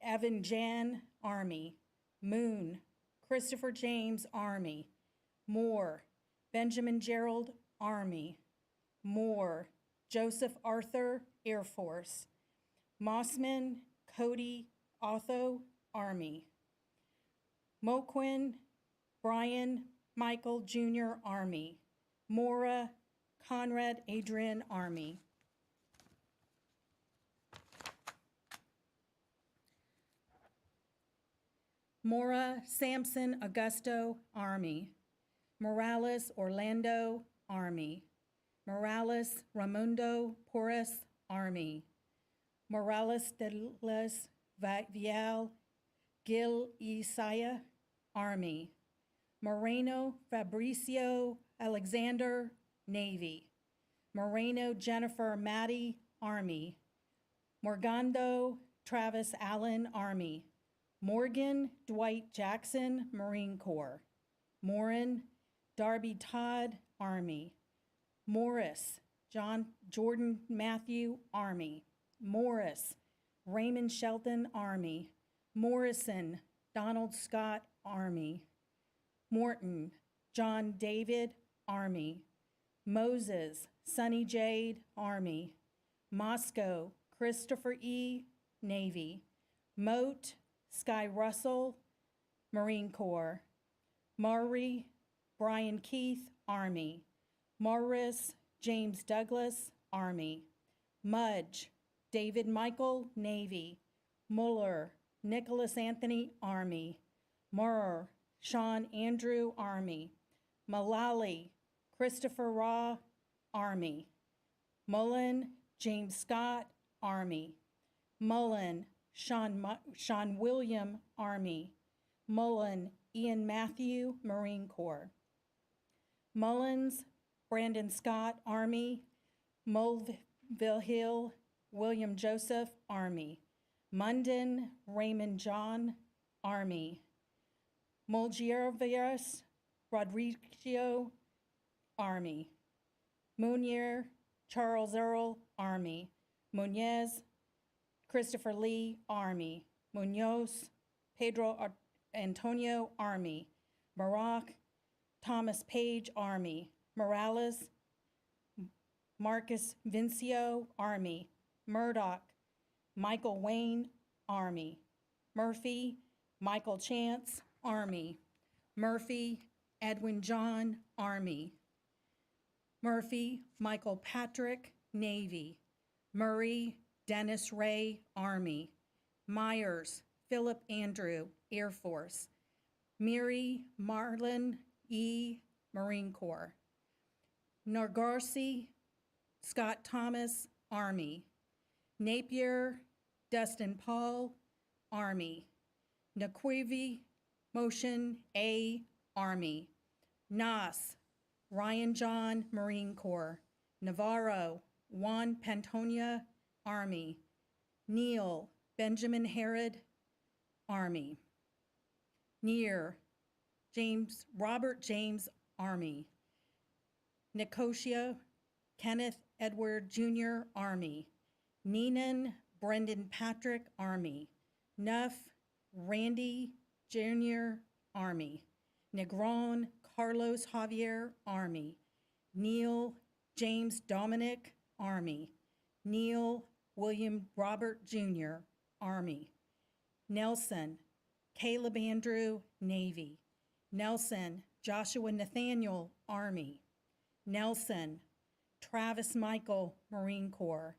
Evan Jan Army. Moon Christopher James Army. Moore Benjamin Gerald Army. Moore Joseph Arthur Air Force. Mossman Cody Otho Army. Moquin Brian Michael Jr. Army. Mora Conrad Adrian Army. Mora Samson Augusto Army. Morales Orlando Army. Morales Ramundo Porras Army. Morales de les Vial Gil Isaiah Army. Moreno Fabricio Alexander Navy. Moreno Jennifer Maddie Army. Morgando Travis Allen Army. Morgan Dwight Jackson Marine Corps. Morin Darby Todd Army. Morris Jordan Matthew Army. Morris Raymond Shelton Army. Morrison Donald Scott Army. Morton John David Army. Moses Sonny Jade Army. Moscow Christopher E. Navy. Moat Sky Russell Marine Corps. Maury Brian Keith Army. Morris James Douglas Army. Mudge David Michael Navy. Muller Nicholas Anthony Army. Murr Sean Andrew Army. Mullally Christopher Raw Army. Mullen James Scott Army. Mullen Sean William Army. Mullen Ian Matthew Marine Corps. Mullins Brandon Scott Army. Mulville Hill William Joseph Army. Munden Raymond John Army. Mulgierveras Rodrigo Army. Munier Charles Earl Army. Munez Christopher Lee Army. Munoz Pedro Antonio Army. Maroc Thomas Page Army. Morales Marcus Vincio Army. Murdoch Michael Wayne Army. Murphy Michael Chance Army. Murphy Edwin John Army. Murphy Michael Patrick Navy. Murray Dennis Ray Army. Myers Philip Andrew Air Force. Miri Marlin E Marine Corps. Nargarsi Scott Thomas Army. Napier Dustin Paul Army. Naquivi Motion A Army. Nas Ryan John Marine Corps. Navarro Juan Pantonia Army. Neal Benjamin Herod Army. Near Robert James Army. Nicosia Kenneth Edward Jr. Army. Neenan Brendan Patrick Army. Nuff Randy Jr. Army. Negron Carlos Javier Army. Neil James Dominic Army. Neil William Robert Jr., Army. Nelson Caleb Andrew, Navy. Nelson Joshua Nathaniel, Army. Nelson Travis Michael, Marine Corps.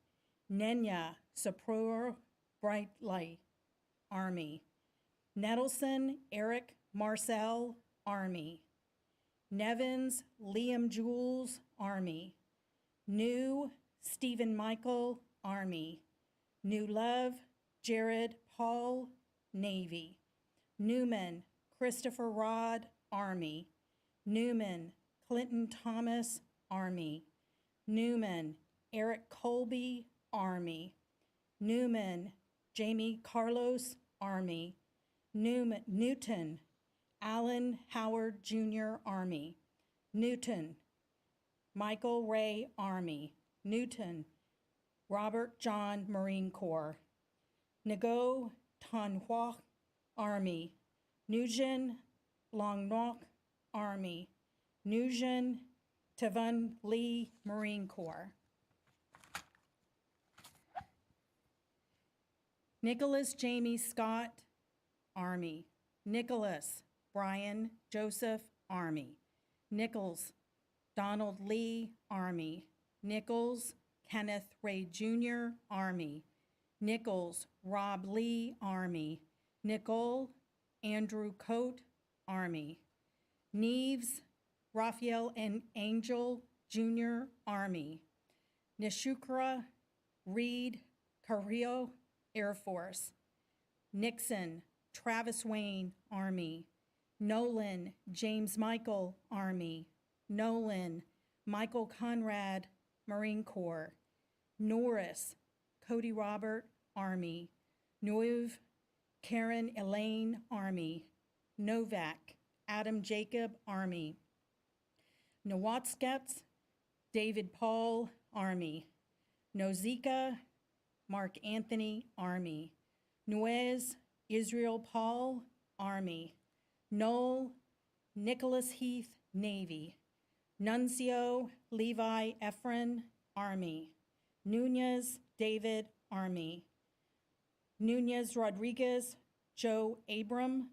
Nenya Sapro Brightlight, Army. Nettleson Eric Marcel, Army. Nevins Liam Jules, Army. New Stephen Michael, Army. New Love Jared Paul, Navy. Newman Christopher Rod, Army. Newman Clinton Thomas, Army. Newman Eric Colby, Army. Newman Jamie Carlos, Army. Newton Allen Howard Jr., Army. Newton Michael Ray, Army. Newton Robert John, Marine Corps. Ngo Tan Hoa, Army. Nguyen Long Ngoc, Army. Nguyen Tavun Lee, Marine Corps. Nicholas Jamie Scott, Army. Nicholas Brian Joseph, Army. Nichols Donald Lee, Army. Nichols Kenneth Ray Jr., Army. Nichols Rob Lee, Army. Nicole Andrew Coate, Army. Neves Raphael and Angel Jr., Army. Nishukra Reed Carrillo, Air Force. Nixon Travis Wayne, Army. Nolan James Michael, Army. Nolan Michael Conrad, Marine Corps. Norris Cody Robert, Army. Nueve Karen Elaine, Army. Novak Adam Jacob, Army. Nowatzkets David Paul, Army. Nozika Mark Anthony, Army. Nuez Israel Paul, Army. Noel Nicholas Heath, Navy. Nuncio Levi Efren, Army. Nunez David, Army. Nunez Rodriguez Joe Abram,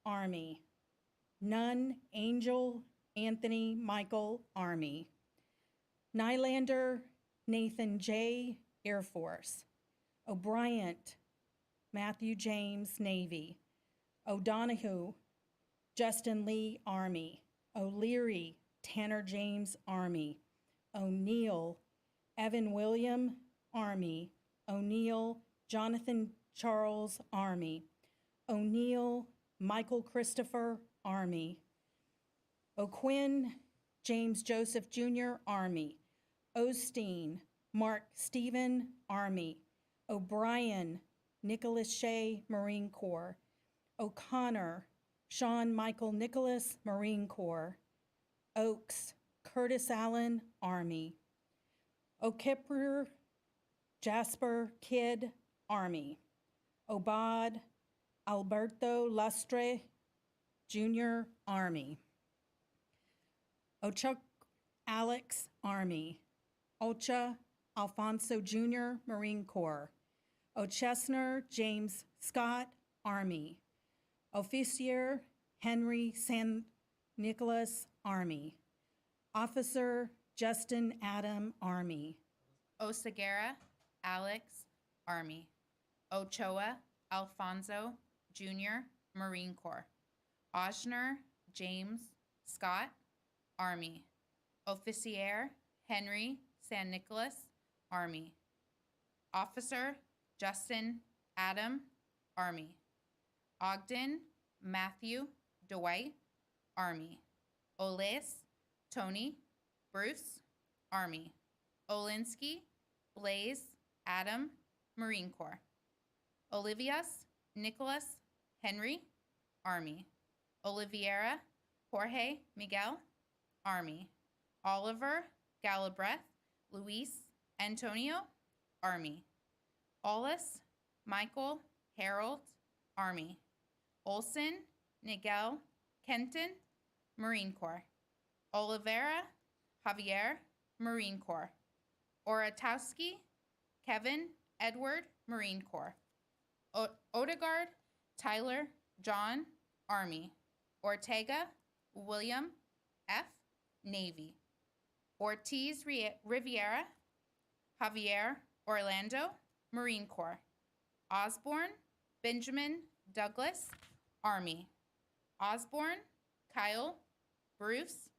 Army. Nunn Angel Anthony Michael, Army. Nylander Nathan J., Air Force. O'Brien Matthew James, Navy. O'Donoghue Justin Lee, Army. O'Leary Tanner James, Army. O'Neill Evan William, Army. O'Neill Jonathan Charles, Army. O'Neill Michael Christopher, Army. O'Quinn James Joseph Jr., Army. Osteen Mark Stephen, Army. O'Brien Nicholas Shea, Marine Corps. O'Connor Sean Michael Nicholas, Marine Corps. Oakes Curtis Allen, Army. O'Kipper Jasper Kidd, Army. Obad Alberto Lustre Jr., Army. Ochuk Alex, Army. Ocha Alfonso Jr., Marine Corps. O'Chesner James Scott, Army. Officier Henry San Nicholas, Army. Officer Justin Adam, Army. Oseguera Alex, Army. Ochoa Alfonso, Jr., Marine Corps. Oshner James Scott, Army. Officier Henry San Nicholas, Army. Officer Justin Adam, Army. Ogden Matthew Dwight, Army. Oles Tony Bruce, Army. Olinsky Blaze Adam, Marine Corps. Olivias Nicholas Henry, Army. Oliveira Jorge Miguel, Army. Oliver Galbraith Luis Antonio, Army. Ollis Michael Harold, Army. Olson Nigel Kenton, Marine Corps. Oliveira Javier, Marine Corps. Oratowski, Kevin Edward, Marine Corps. Odegaard Tyler John, Army. Ortega William F, Navy. Ortiz Riviera Javier Orlando, Marine Corps. Osborne Benjamin Douglas, Army. Osborne Kyle Bruce,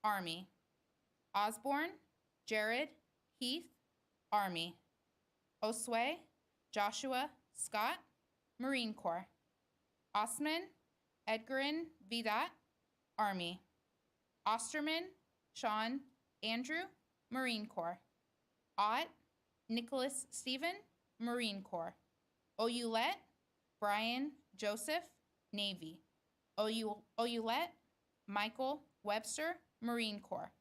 Army. Osborne Jared Heath, Army. Osway Joshua Scott, Marine Corps. Osman Edgarin Vidat, Army. Osterman Sean Andrew, Marine Corps. Ott Nicholas Stephen, Marine Corps. Ouellette Brian Joseph, Navy. Ouellette Michael Webster, Marine Corps.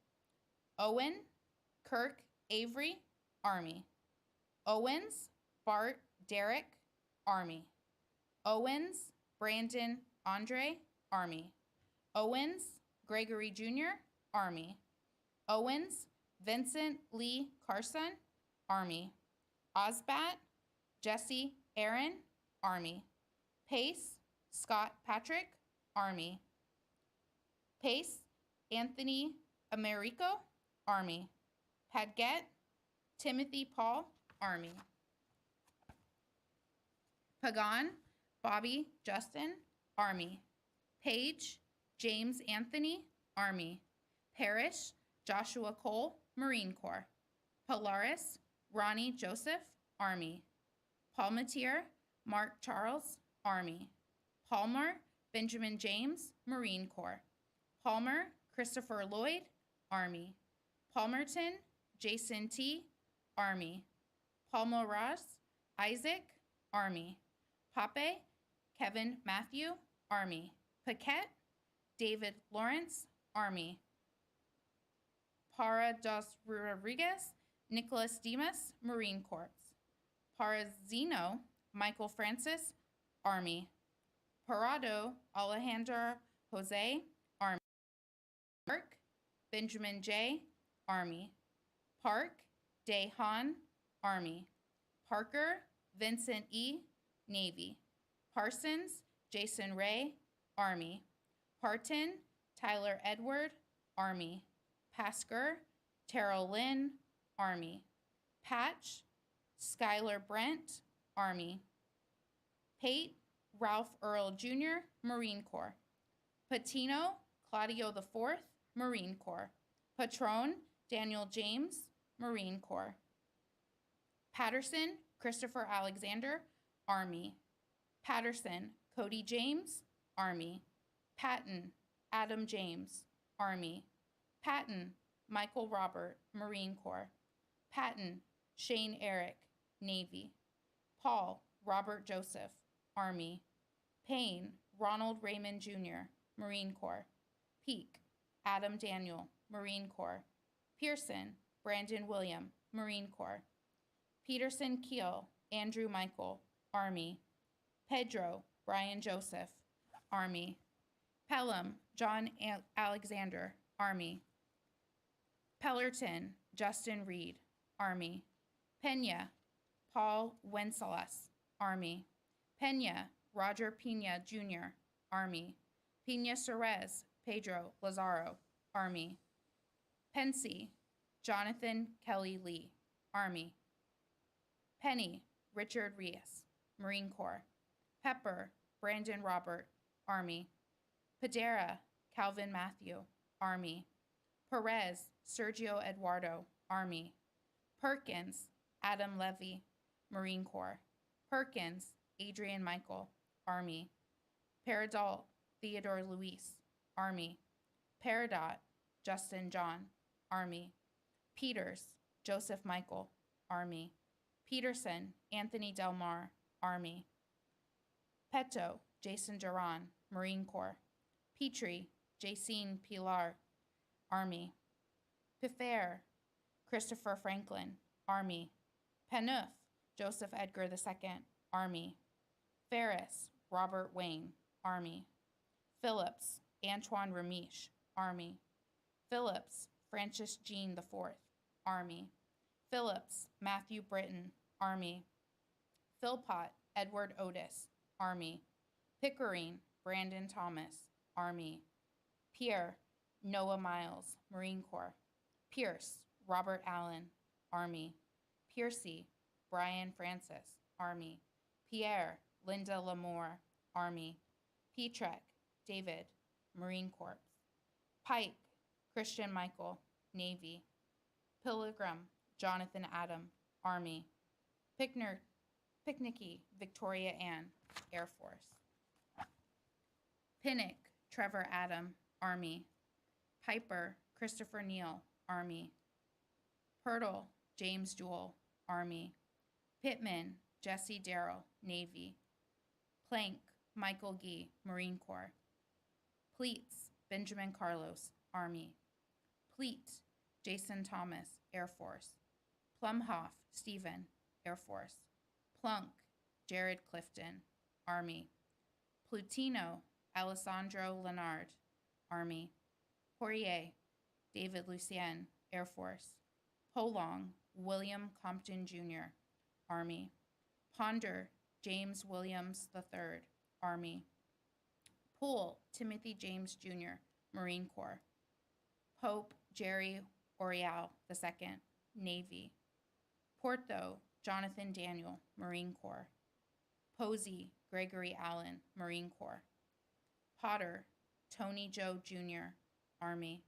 Owen Kirk Avery, Army. Owens Bart Derek, Army. Owens Brandon Andre, Army. Owens Gregory Jr., Army. Owens Vincent Lee Carson, Army. Osbat Jesse Aaron, Army. Pace Scott Patrick, Army. Pace Anthony Americo, Army. Padgett Timothy Paul, Army. Pagan Bobby Justin, Army. Page James Anthony, Army. Parrish Joshua Cole, Marine Corps. Polaris Ronnie Joseph, Army. Palmetier Mark Charles, Army. Palmer Benjamin James, Marine Corps. Palmer Christopher Lloyd, Army. Palmerton Jason T., Army. Palmeiras Isaac, Army. Pape Kevin Matthew, Army. Paquette David Lawrence, Army. Para dos Rodriguez Nicholas Demas, Marine Corps. Parazino Michael Francis, Army. Parado Alejandro Jose, Army. Park Benjamin J., Army. Park Day Han, Army. Parker Vincent E., Navy. Parsons Jason Ray, Army. Parton Tyler Edward, Army. Pasker Terrell Lynn, Army. Patch Skylar Brent, Army. Pate Ralph Earl Jr., Marine Corps. Patino Claudio IV, Marine Corps. Patron Daniel James, Marine Corps. Patterson Christopher Alexander, Army. Patterson Cody James, Army. Patton Adam James, Army. Patton Michael Robert, Marine Corps. Patton Shane Eric, Navy. Paul Robert Joseph, Army. Payne Ronald Raymond Jr., Marine Corps. Peak Adam Daniel, Marine Corps. Pearson Brandon William, Marine Corps. Peterson Keel Andrew Michael, Army. Pedro Brian Joseph, Army. Pelham John Alexander, Army. Pellerton Justin Reed, Army. Pena Paul Wencelas, Army. Pena Roger Pena Jr., Army. Pena Cerez Pedro Lazaro, Army. Pensy Jonathan Kelly Lee, Army. Penny Richard Reyes, Marine Corps. Pepper Brandon Robert, Army. Padera Calvin Matthew, Army. Perez Sergio Eduardo, Army. Perkins Adam Levy, Marine Corps. Perkins Adrian Michael, Army. Peridot Theodore Luis, Army. Peridot Justin John, Army. Peters Joseph Michael, Army. Peterson Anthony Delmar, Army. Petto Jason Duran, Marine Corps. Petrie Jacine Pilar, Army. Piffer Christopher Franklin, Army. Peneuf Joseph Edgar II, Army. Ferris Robert Wayne, Army. Phillips Antoine Remiche, Army. Phillips Francis Jean IV, Army. Phillips, Matthew Britton, Army. Philpott, Edward Otis, Army. Pickering, Brandon Thomas, Army. Pierre, Noah Miles, Marine Corps. Pierce, Robert Allen, Army. Piercy, Brian Francis, Army. Pierre, Linda Lamore, Army. Petrek, David, Marine Corps. Pike, Christian Michael, Navy. Pilgrim, Jonathan Adam, Army. Picnicky, Victoria Ann, Air Force. Pinnock, Trevor Adam, Army. Piper, Christopher Neal, Army. Pirtle, James Jewell, Army. Pittman, Jesse Darrell, Navy. Plank, Michael Gee, Marine Corps. Pleats, Benjamin Carlos, Army. Pleat, Jason Thomas, Air Force. Plumhoff, Stephen, Air Force. Plunk, Jared Clifton, Army. Plutino, Alessandro Leonard, Army. Poirier, David Lucien, Air Force. Polong, William Compton Jr., Army. Ponder, James Williams III, Army. Poole, Timothy James Jr., Marine Corps. Pope, Jerry Orial II, Navy. Porto, Jonathan Daniel, Marine Corps. Posey, Gregory Allen, Marine Corps. Potter, Tony Joe Jr., Army.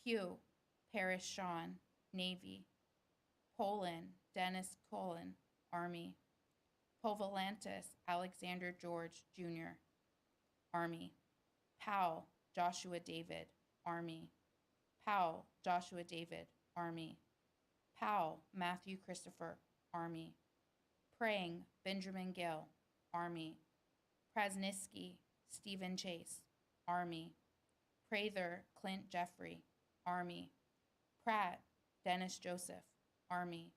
Pugh, Paris Sean, Navy. Poland, Dennis Colin, Army. Povolantis, Alexander George Jr., Army. Powell, Joshua David, Army. Powell, Joshua David, Army. Powell, Matthew Christopher, Army. Prang, Benjamin Gill, Army. Prasniski, Stephen Chase, Army. Prather, Clint Jeffrey, Army. Pratt, Dennis Joseph, Army.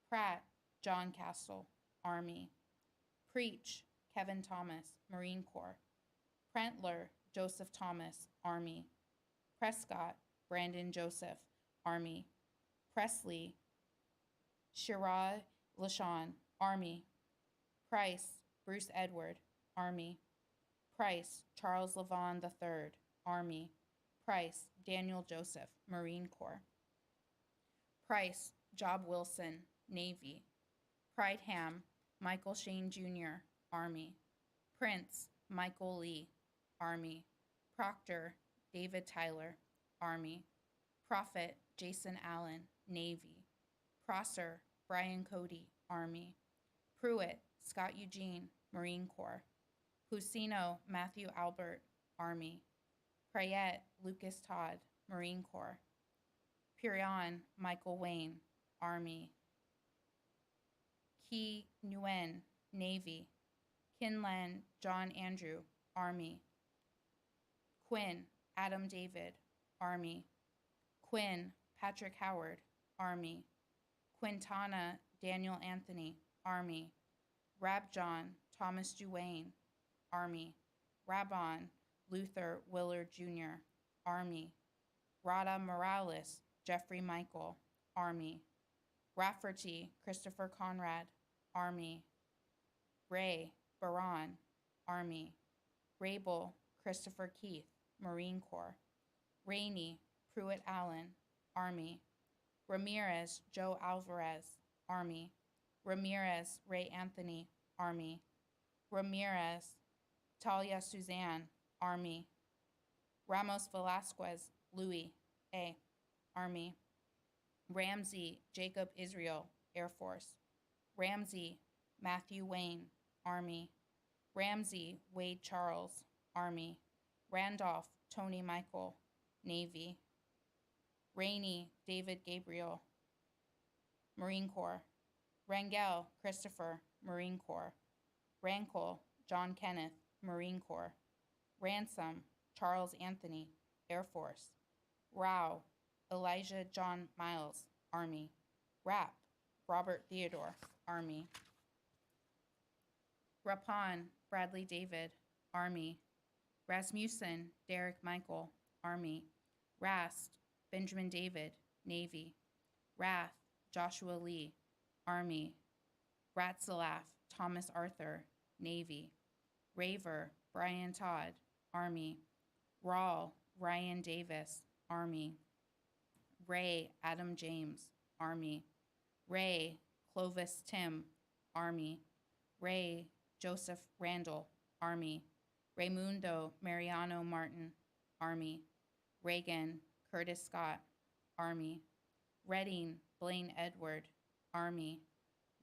Pratt, John Castle, Army. Preach, Kevin Thomas, Marine Corps. Prentler, Joseph Thomas, Army. Prescott, Brandon Joseph, Army. Presley, Sherrod LaShawn, Army. Price, Bruce Edward, Army. Price, Charles Levon III, Army. Price, Daniel Joseph, Marine Corps. Price, Job Wilson, Navy. Prideham, Michael Shane Jr., Army. Prince, Michael Lee, Army. Proctor, David Tyler, Army. Prophet, Jason Allen, Navy. Prosser, Brian Cody, Army. Pruitt, Scott Eugene, Marine Corps. Pusino, Matthew Albert, Army. Prayette, Lucas Todd, Marine Corps. Purion, Michael Wayne, Army. Ki Nguyen, Navy. Kinlan, John Andrew, Army. Quinn, Adam David, Army. Quinn, Patrick Howard, Army. Quintana, Daniel Anthony, Army. Rabjohn, Thomas Duane, Army. Rabon, Luther Willard Jr., Army. Rada Morales, Jeffrey Michael, Army. Rafferty, Christopher Conrad, Army. Ray, Baron, Army. Rabel, Christopher Keith, Marine Corps. Rainey, Pruitt Allen, Army. Ramirez, Joe Alvarez, Army. Ramirez, Ray Anthony, Army. Ramirez, Talia Suzanne, Army. Ramos Velasquez, Louis, A, Army. Ramsey, Jacob Israel, Air Force. Ramsey, Matthew Wayne, Army. Ramsey, Wade Charles, Army. Randolph, Tony Michael, Navy. Rainey, David Gabriel, Marine Corps. Rangel, Christopher, Marine Corps. Rankle, John Kenneth, Marine Corps. Ransom, Charles Anthony, Air Force. Rao, Elijah John Miles, Army. Rapp, Robert Theodore, Army. Rapon, Bradley David, Army. Rasmussen, Derek Michael, Army. Rast, Benjamin David, Navy. Rath, Joshua Lee, Army. Ratzelaff, Thomas Arthur, Navy. Raver, Brian Todd, Army. Rawl, Ryan Davis, Army. Ray, Adam James, Army. Ray, Clovis Tim, Army. Ray, Joseph Randall, Army. Raymundo Mariano Martin, Army. Reagan, Curtis Scott, Army. Redding, Blaine Edward, Army.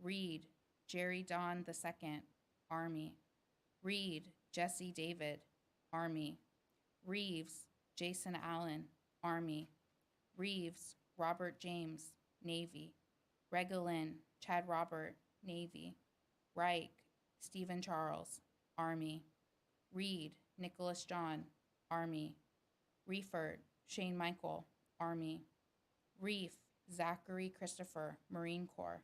Reed, Jerry Don II, Army. Reed, Jesse David, Army. Reeves, Jason Allen, Army. Reeves, Robert James, Navy. Regolin, Chad Robert, Navy. Reich, Stephen Charles, Army. Reed, Nicholas John, Army. Reeford, Shane Michael, Army. Reef, Zachary Christopher, Marine Corps.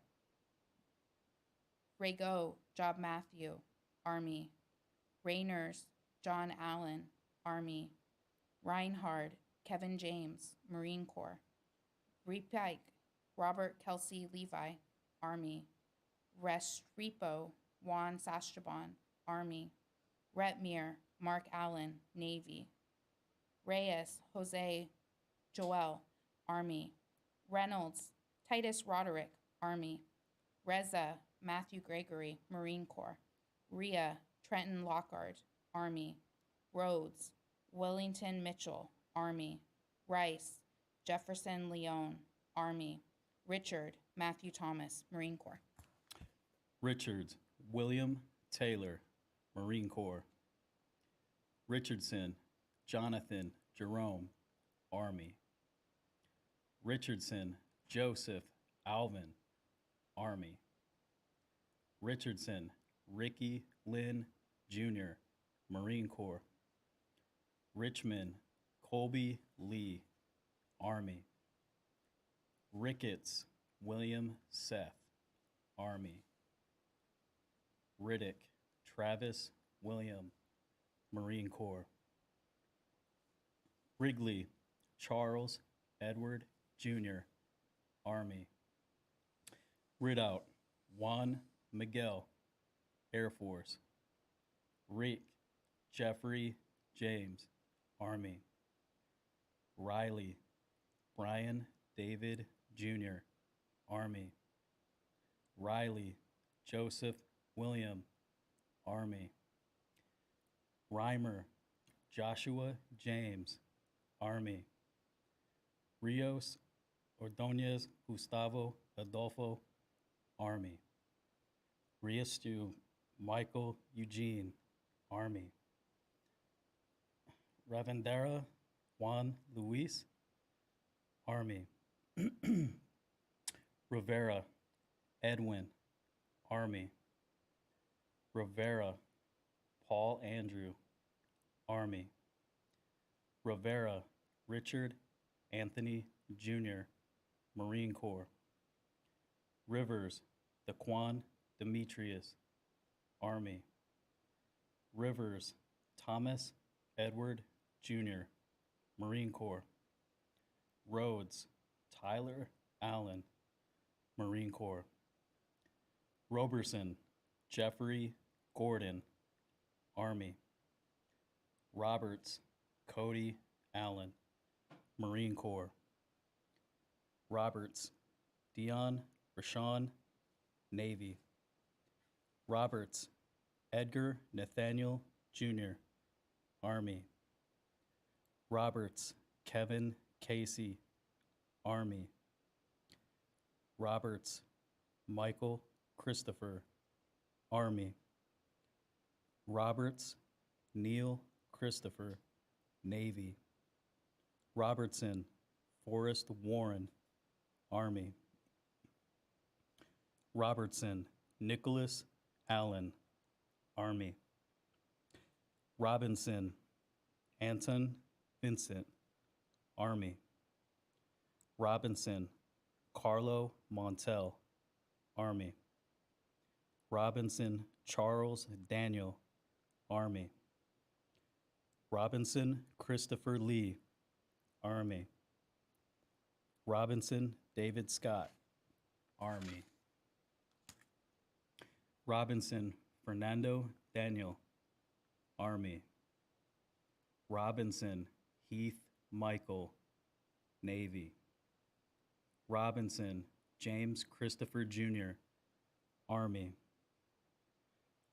Rago, Job Matthew, Army. Rayners, John Allen, Army. Reinhard, Kevin James, Marine Corps. Repike, Robert Kelsey Levi, Army. Restrepo, Juan Sastraban, Army. Retmir, Mark Allen, Navy. Reyes, Jose Joel, Army. Reynolds, Titus Roderick, Army. Reza, Matthew Gregory, Marine Corps. Rhea, Trenton Lockard, Army. Rhodes, Wellington Mitchell, Army. Rice, Jefferson Leone, Army. Richard, Matthew Thomas, Marine Corps. Richards, William Taylor, Marine Corps. Richardson, Jonathan Jerome, Army. Richardson, Joseph Alvin, Army. Richardson, Ricky Lynn Jr., Marine Corps. Richmond, Colby Lee, Army. Ricketts, William Seth, Army. Riddick, Travis William, Marine Corps. Wrigley, Charles Edward Jr., Army. Ridout, Juan Miguel, Air Force. Rick, Jeffrey James, Army. Riley, Brian David Jr., Army. Riley, Joseph William, Army. Reimer, Joshua James, Army. Rios Ordonez Gustavo Adolfo, Army. Riestu Michael Eugene, Army. Ravendera Juan Luis, Army. Rivera Edwin, Army. Rivera Paul Andrew, Army. Rivera Richard Anthony Jr., Marine Corps. Rivers Daquan Demetrius, Army. Rivers Thomas Edward Jr., Marine Corps. Rhodes Tyler Allen, Marine Corps. Roberson Jeffrey Gordon, Army. Roberts Cody Allen, Marine Corps. Roberts Dion Rashawn, Navy. Roberts Edgar Nathaniel Jr., Army. Roberts Kevin Casey, Army. Roberts Michael Christopher, Army. Roberts Neil Christopher, Navy. Robertson Forrest Warren, Army. Robertson Nicholas Allen, Army. Robinson Anton Vincent, Army. Robinson Carlo Montel, Army. Robinson Charles Daniel, Army. Robinson Christopher Lee, Army. Robinson David Scott, Army. Robinson Fernando Daniel, Army. Robinson Heath Michael, Navy. Robinson James Christopher Jr., Army.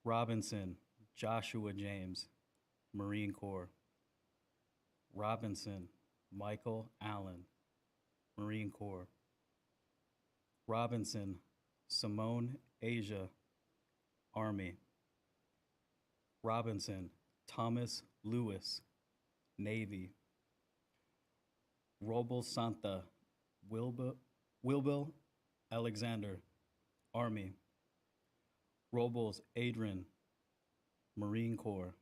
Robinson Joshua James, Marine Corps. Robinson Michael Allen, Marine Corps. Robinson Simone Asia, Army. Robinson Thomas Lewis, Navy. Robles Santa Wilbil Alexander, Army. Robles Adrian, Marine Corps.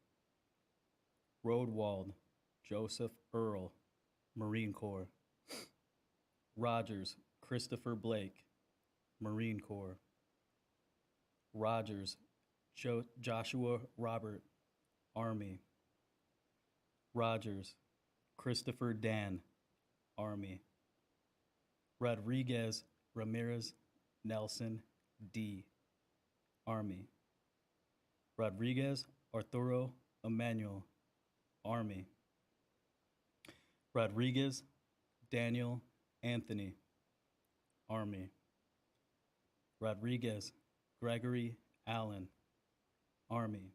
Rodewald Joseph Earl, Marine Corps. Rogers Christopher Blake, Marine Corps. Rogers Joshua Robert, Army. Rogers Christopher Dan, Army. Rodriguez Ramirez Nelson, D, Army. Rodriguez Arturo Emmanuel, Army. Rodriguez Daniel Anthony, Army. Rodriguez Gregory Allen, Army.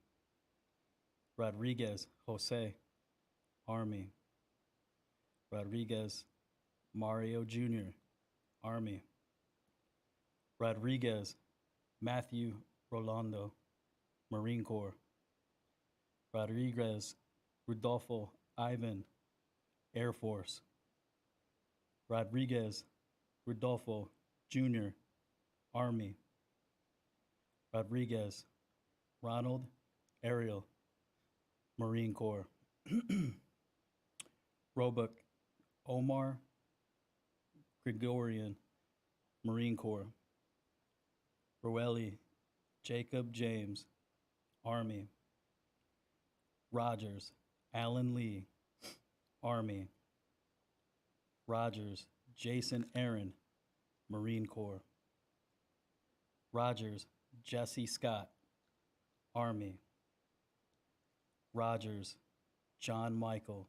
Rodriguez Jose, Army. Rodriguez Mario Jr., Army. Rodriguez Matthew Rolando, Marine Corps. Rodriguez Rudolfo Ivan, Air Force. Rodriguez Rudolfo Jr., Army. Rodriguez Ronald Ariel, Marine Corps. Roebuck Omar Gregorian, Marine Corps. Roelli Jacob James, Army. Rogers Alan Lee, Army. Rogers Jason Aaron, Marine Corps. Rogers Jesse Scott, Army. Rogers John Michael,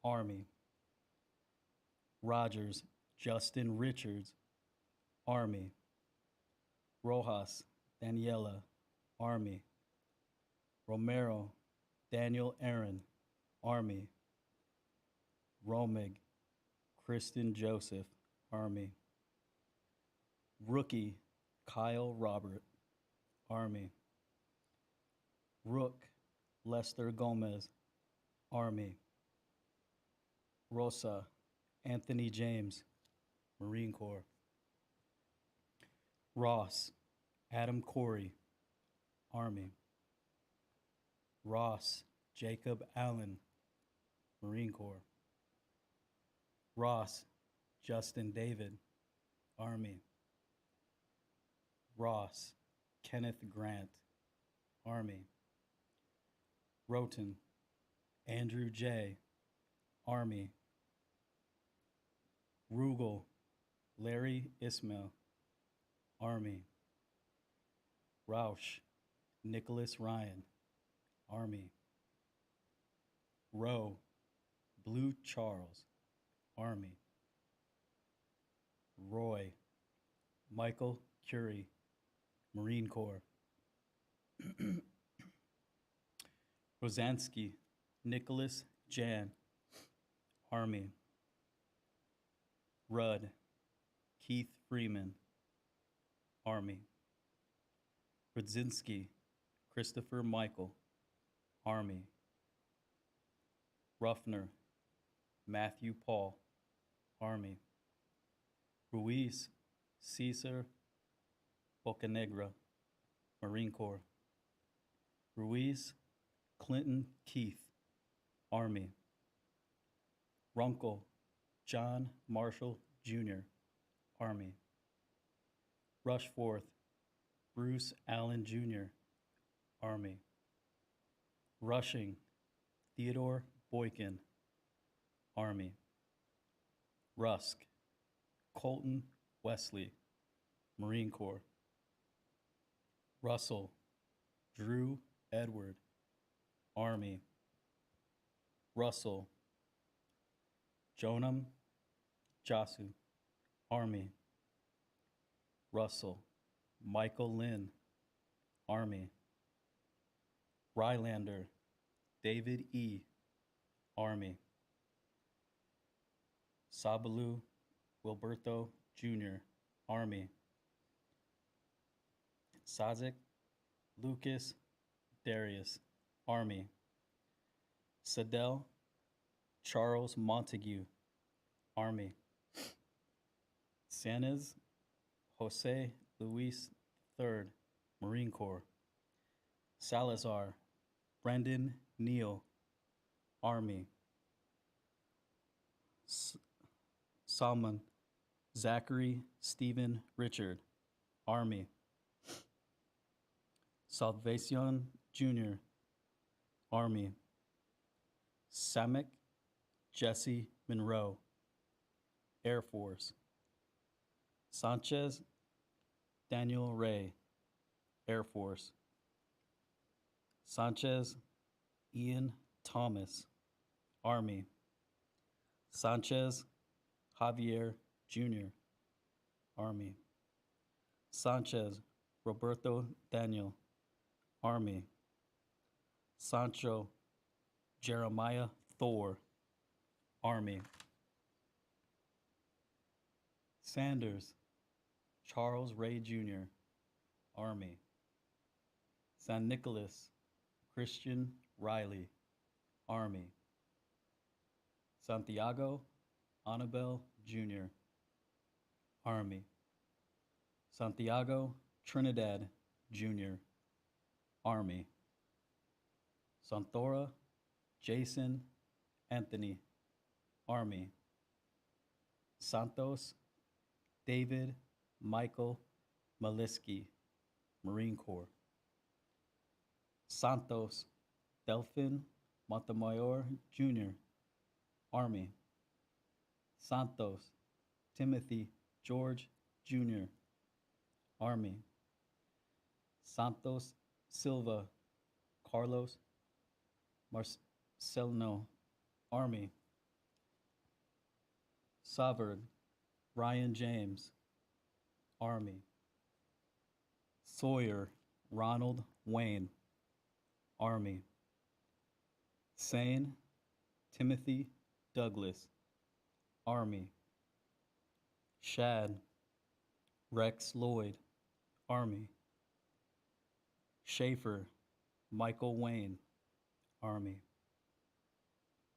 Army. Rogers Justin Richards, Army. Rojas Daniela, Army. Romero Daniel Aaron, Army. Romig Kristen Joseph, Army. Rookie Kyle Robert, Army. Rook Lester Gomez, Army. Rosa Anthony James, Marine Corps. Ross Adam Corey, Army. Ross Jacob Allen, Marine Corps. Ross Justin David, Army. Ross Kenneth Grant, Army. Roten Andrew J., Army. Rugel Larry Ismail, Army. Rausch Nicholas Ryan, Army. Rowe Blue Charles, Army. Roy Michael Curie, Marine Corps. Rosansky Nicholas Jan, Army. Rudd Keith Freeman, Army. Rudzinski Christopher Michael, Army. Ruffner Matthew Paul, Army. Ruiz Cesar Bocanegra, Marine Corps. Ruiz Clinton Keith, Army. Runkle John Marshall Jr., Army. Rushforth Bruce Allen Jr., Army. Rushing Theodore Boykin, Army. Rusk Colton Wesley, Marine Corps. Russell Drew Edward, Army. Russell Jonam Jasu, Army. Russell Michael Lynn, Army. Rylander David E., Army. Sabalu Wilberto Jr., Army. Sazik Lucas Darius, Army. Sadell Charles Montague, Army. Sanez Jose Luis III, Marine Corps. Salazar Brendan Neal, Army. Salmon Zachary Stephen Richard, Army. Salvacion Jr., Army. Samek Jesse Monroe, Air Force. Sanchez Daniel Ray, Air Force. Sanchez Ian Thomas, Army. Sanchez Javier Jr., Army. Sanchez Roberto Daniel, Army. Sancho Jeremiah Thor, Army. Sanders Charles Ray Jr., Army. San Nicolas Christian Riley, Army. Santiago Annabelle Jr., Army. Santiago Trinidad Jr., Army. Santhora Jason Anthony, Army. Santos David Michael Maliski, Marine Corps. Santos Delphin Montemayor Jr., Army. Santos Timothy George Jr., Army. Santos Silva Carlos Marcelino, Army. Savard Ryan James, Army. Sawyer Ronald Wayne, Army. Sane Timothy Douglas, Army. Shad Rex Lloyd, Army. Schaefer Michael Wayne, Army.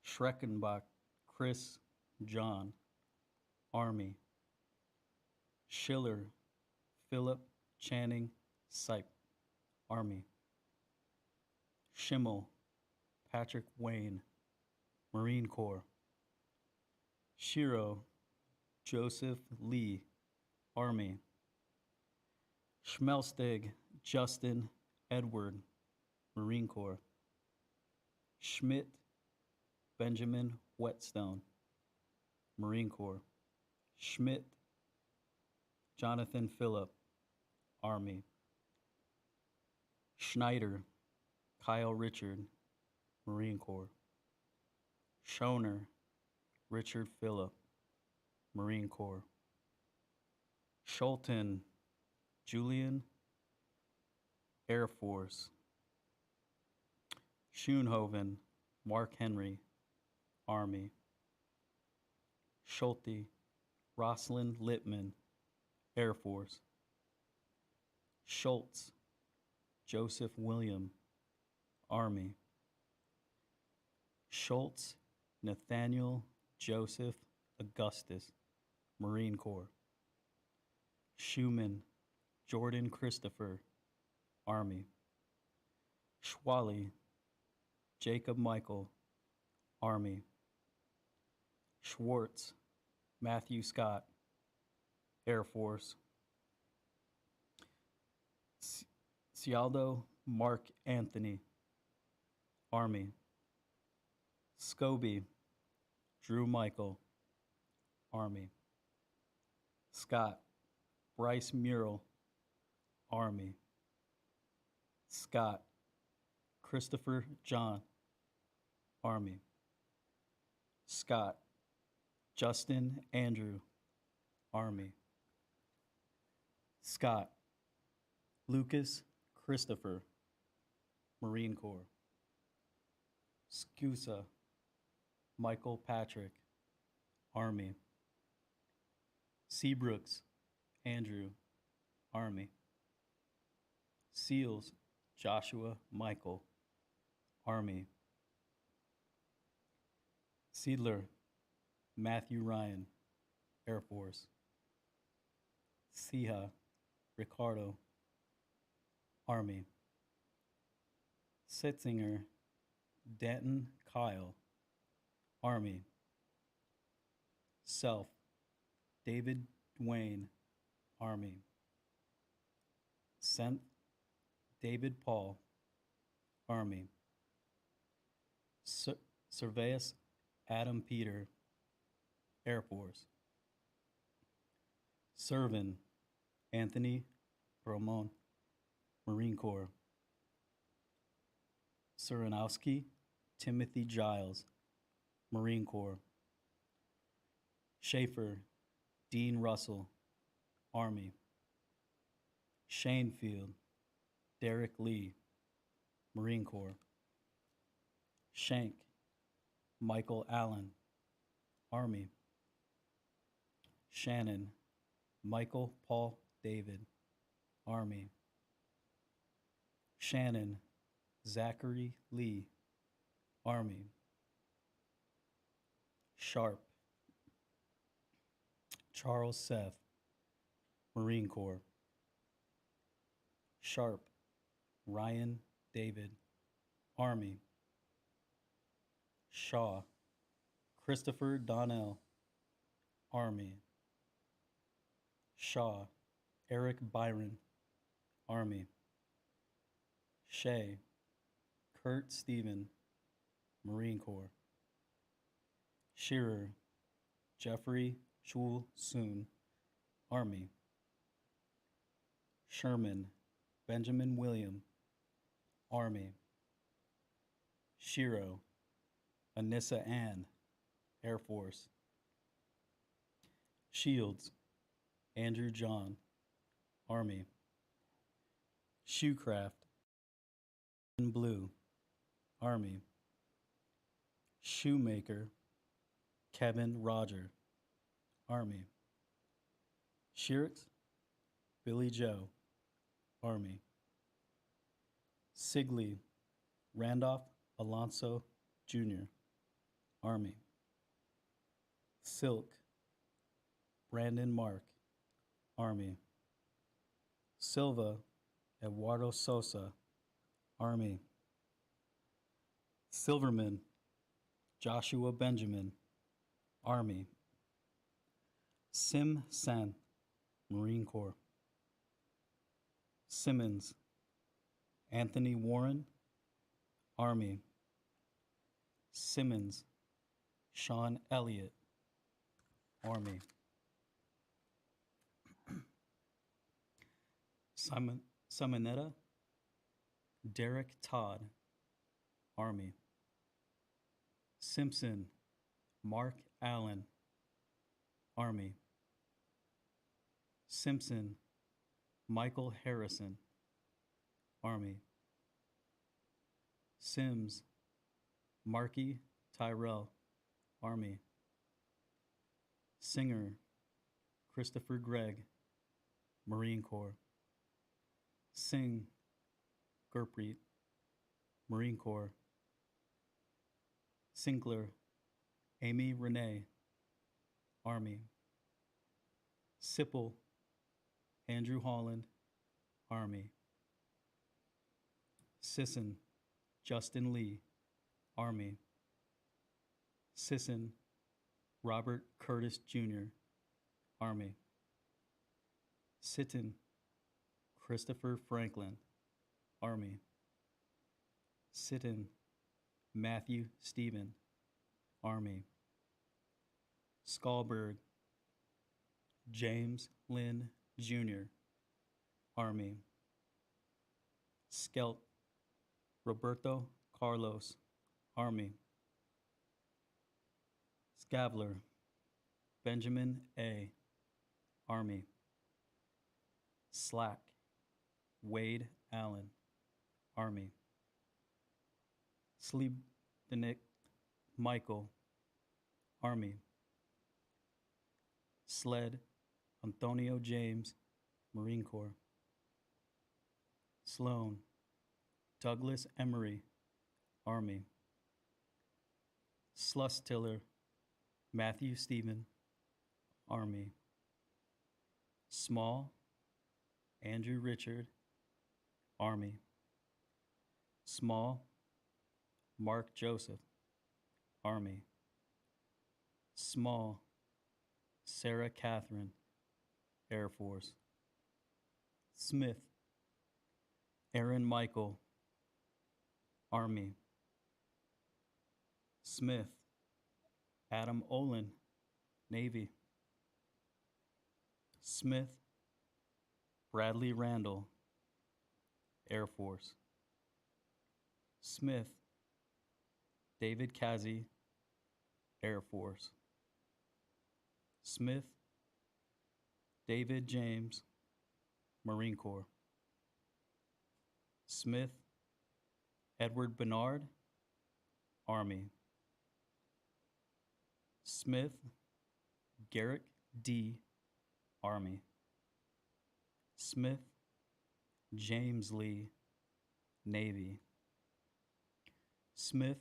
Schreckenbach Chris John, Army. Schiller Philip Channing Sipe, Army. Schimmel Patrick Wayne, Marine Corps. Shiro Joseph Lee, Army. Schmelsteg Justin Edward, Marine Corps. Schmidt Benjamin Whetstone, Marine Corps. Schmidt Jonathan Phillip, Army. Schneider Kyle Richard, Marine Corps. Schoner Richard Phillip, Marine Corps. Schulten Julian, Air Force. Schoenhoven Mark Henry, Army. Schulte Rosalind Littman, Air Force. Schultz Joseph William, Army. Schultz Nathaniel Joseph Augustus, Marine Corps. Schumann Jordan Christopher, Army. Schwally Jacob Michael, Army. Schwartz Matthew Scott, Air Force. Cialdo Mark Anthony, Army. Scobie Drew Michael, Army. Scott Bryce Murrell, Army. Scott Christopher John, Army. Scott Justin Andrew, Army. Scott Lucas Christopher, Marine Corps. Scusa Michael Patrick, Army. Seabrooks Andrew, Army. Seals Joshua Michael, Army. Seidler Matthew Ryan, Air Force. Siha Ricardo, Army. Sitzinger Denton Kyle, Army. Self David Dwayne, Army. Senth David Paul, Army. Serveus Adam Peter, Air Force. Servin Anthony Bromon, Marine Corps. Suranowski Timothy Giles, Marine Corps. Schaefer Dean Russell, Army. Shanefield Derek Lee, Marine Corps. Shank Michael Allen, Army. Shannon Michael Paul David, Army. Shannon Zachary Lee, Army. Sharp Charles Seth, Marine Corps. Sharp Ryan David, Army. Shaw Christopher Donnell, Army. Shaw Eric Byron, Army. Shea Kurt Stephen, Marine Corps. Shearer Jeffrey Chul Soon, Army. Sherman Benjamin William, Army. Shiro Anissa Ann, Air Force. Shields Andrew John, Army. Shoecraft Blue, Army. Shoemaker Kevin Roger, Army. Sheerix Billy Joe, Army. Sigley Randolph Alonso Jr., Army. Silk Brandon Mark, Army. Silva Eduardo Sosa, Army. Silverman Joshua Benjamin, Army. Sim San, Marine Corps. Simmons Anthony Warren, Army. Simmons Sean Elliott, Army. Simonetta Derek Todd, Army. Simpson Mark Allen, Army. Simpson Michael Harrison, Army. Sims Marky Tyrell, Army. Singer Christopher Gregg, Marine Corps. Singh Gurpreet, Marine Corps. Sinclair Amy Renee, Army. Sipple Andrew Holland, Army. Sisson Justin Lee, Army. Sisson Robert Curtis Jr., Army. Sitton Christopher Franklin, Army. Sitton Matthew Stephen, Army. Skalberg James Lynn Jr., Army. Skelt, Roberto Carlos, Army. Scavler, Benjamin A., Army. Slack, Wade Allen, Army. Slebnick, Michael, Army. Sled, Antonio James, Marine Corps. Sloan, Douglas Emery, Army. Slustiller, Matthew Stephen, Army. Small, Andrew Richard, Army. Small, Mark Joseph, Army. Small, Sarah Catherine, Air Force. Smith, Aaron Michael, Army. Smith, Adam Olin, Navy. Smith, Bradley Randall, Air Force. Smith, David Kazi, Air Force. Smith, David James, Marine Corps. Smith, Edward Bernard, Army. Smith, Garrick D., Army. Smith, James Lee, Navy. Smith,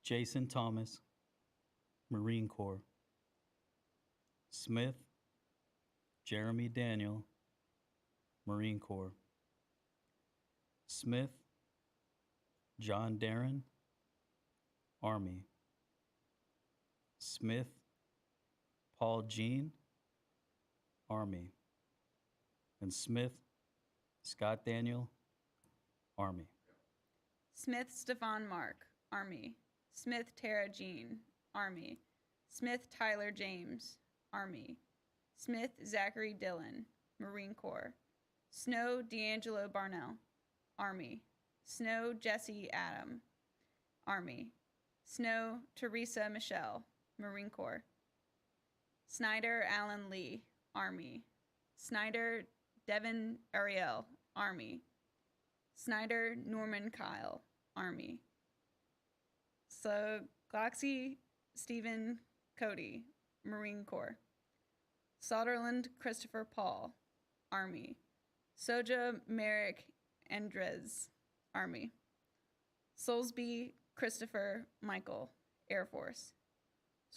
Jason Thomas, Marine Corps. Smith, Jeremy Daniel, Marine Corps. Smith, John Darren, Army. Smith, Paul Jean, Army. And Smith, Scott Daniel, Army. Smith Stefan Mark, Army. Smith Tara Jean, Army. Smith Tyler James, Army. Smith Zachary Dillon, Marine Corps. Snow D'Angelo Barnell, Army. Snow Jesse Adam, Army. Snow Teresa Michelle, Marine Corps. Snyder Alan Lee, Army. Snyder Devin Ariel, Army. Snyder Norman Kyle, Army. Gloxy Stephen Cody, Marine Corps. Soderland Christopher Paul, Army. Soja Merrick Andres, Army. Soulsby Christopher Michael, Air Force.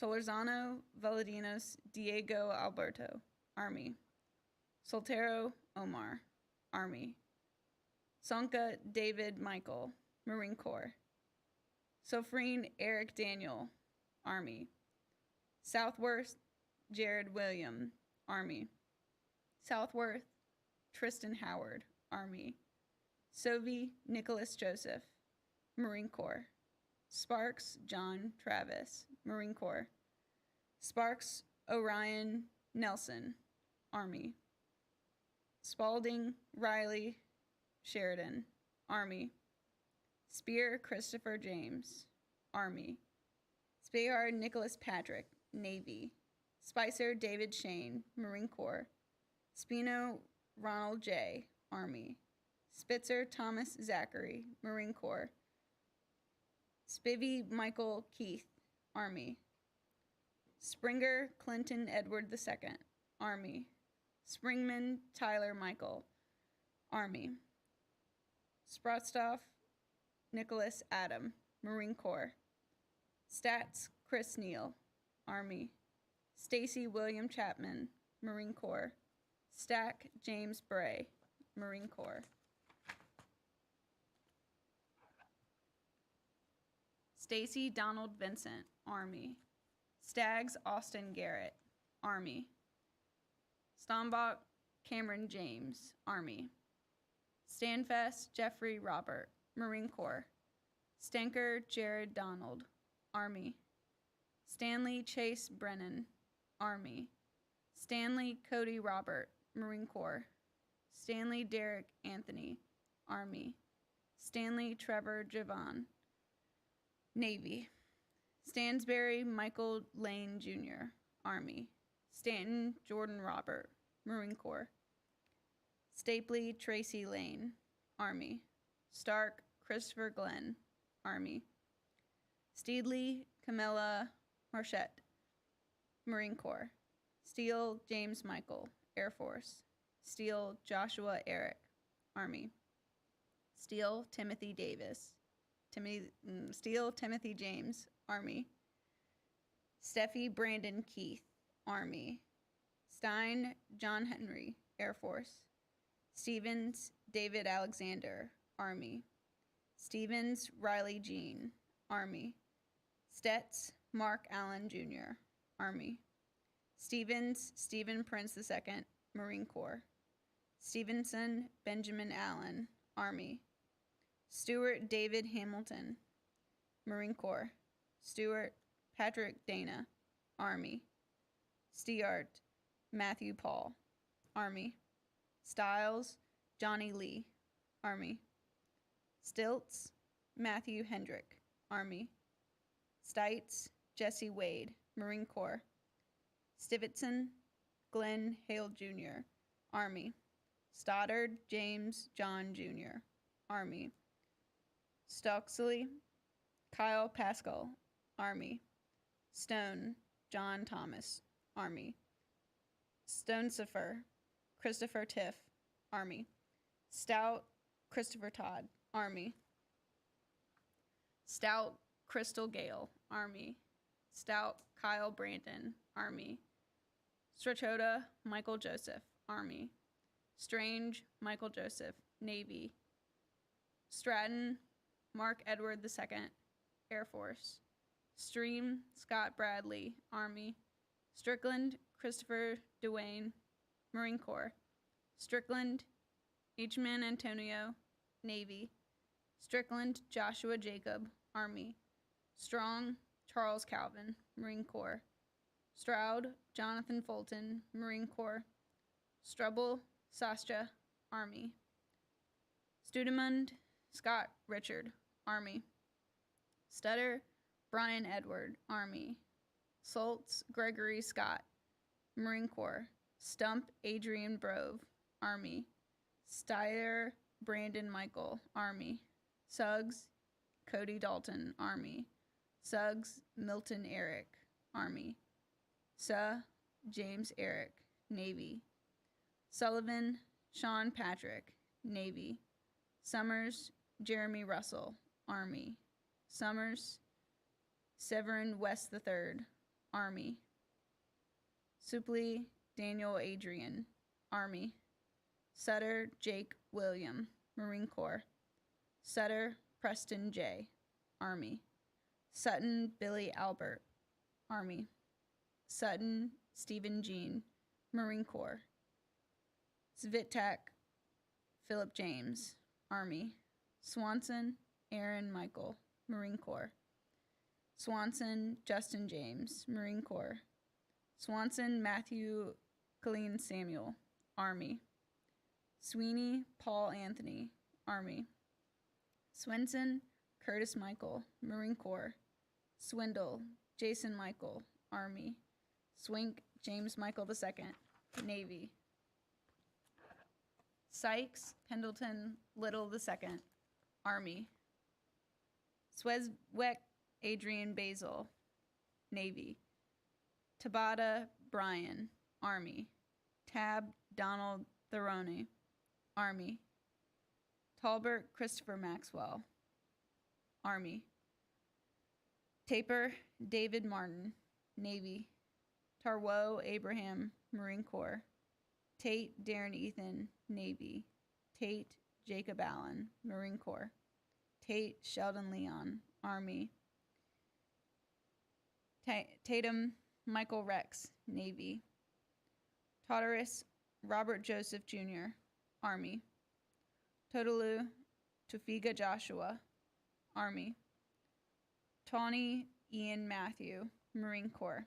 Solorzano Valadinos Diego Alberto, Army. Soltero Omar, Army. Sonka David Michael, Marine Corps. Sofreen Eric Daniel, Army. Southworth Jared William, Army. Southworth Tristan Howard, Army. Sovey Nicholas Joseph, Marine Corps. Sparks John Travis, Marine Corps. Sparks Orion Nelson, Army. Spalding Riley Sheridan, Army. Spear Christopher James, Army. Spayard Nicholas Patrick, Navy. Spicer David Shane, Marine Corps. Spino Ronald J., Army. Spitzer Thomas Zachary, Marine Corps. Spivey Michael Keith, Army. Springer Clinton Edward II, Army. Springman Tyler Michael, Army. Sprotstoff Nicholas Adam, Marine Corps. Stats Chris Neal, Army. Stacy William Chapman, Marine Corps. Stack James Bray, Marine Corps. Stacy Donald Vincent, Army. Staggs Austin Garrett, Army. Stombach Cameron James, Army. Stanfest Jeffrey Robert, Marine Corps. Stanker Jared Donald, Army. Stanley Chase Brennan, Army. Stanley Cody Robert, Marine Corps. Stanley Derek Anthony, Army. Stanley Trevor Javon, Navy. Stansberry Michael Lane Jr., Army. Stanton Jordan Robert, Marine Corps. Stapley Tracy Lane, Army. Stark Christopher Glenn, Army. Steedley Camilla Marchette, Marine Corps. Steele James Michael, Air Force. Steele Joshua Eric, Army. Steele Timothy Davis. Steele Timothy James, Army. Steffi Brandon Keith, Army. Stein John Henry, Air Force. Stevens David Alexander, Army. Stevens Riley Jean, Army. Stetz Mark Allen Jr., Army. Stevens Stephen Prince II, Marine Corps. Stevenson Benjamin Allen, Army. Stewart David Hamilton, Marine Corps. Stewart Patrick Dana, Army. Steart Matthew Paul, Army. Stiles Johnny Lee, Army. Stilts Matthew Hendrick, Army. Stites Jesse Wade, Marine Corps. Stivetson Glenn Hale Jr., Army. Stoddard James John Jr., Army. Stocksley Kyle Pascal, Army. Stone John Thomas, Army. Stonesifer Christopher Tiff, Army. Stout Christopher Todd, Army. Stout Crystal Gale, Army. Stout Kyle Brandon, Army. Strachota Michael Joseph, Army. Strange Michael Joseph, Navy. Stratton Mark Edward II, Air Force. Stream Scott Bradley, Army. Strickland Christopher Duane, Marine Corps. Strickland H-Man Antonio, Navy. Strickland Joshua Jacob, Army. Strong Charles Calvin, Marine Corps. Stroud Jonathan Fulton, Marine Corps. Strubble Sascha, Army. Studemund Scott Richard, Army. Stutter Brian Edward, Army. Soltz Gregory Scott, Marine Corps. Stump Adrian Brove, Army. Steyer Brandon Michael, Army. Suggs Cody Dalton, Army. Suggs Milton Eric, Army. James Eric, Navy. Sullivan Sean Patrick, Navy. Summers Jeremy Russell, Army. Summers Severin West III, Army. Supley Daniel Adrian, Army. Sutter Jake William, Marine Corps. Sutter Preston J., Army. Sutton Billy Albert, Army. Sutton Stephen Jean, Marine Corps. Svitak Philip James, Army. Swanson Aaron Michael, Marine Corps. Swanson Justin James, Marine Corps. Swanson Matthew Colleen Samuel, Army. Sweeney Paul Anthony, Army. Swenson Curtis Michael, Marine Corps. Swindle Jason Michael, Army. Swink James Michael II, Navy. Sykes Pendleton Little II, Army. Swesweck Adrian Basil, Navy. Tabata Brian, Army. Tab Donald Therone, Army. Talbert Christopher Maxwell, Army. Taper David Martin, Navy. Tarwo Abraham, Marine Corps. Tate Darren Ethan, Navy. Tate Jacob Allen, Marine Corps. Tate Sheldon Leon, Army. Tatum Michael Rex, Navy. Totteris Robert Joseph Jr., Army. Totalu Tufiga Joshua, Army. Tawny Ian Matthew, Marine Corps.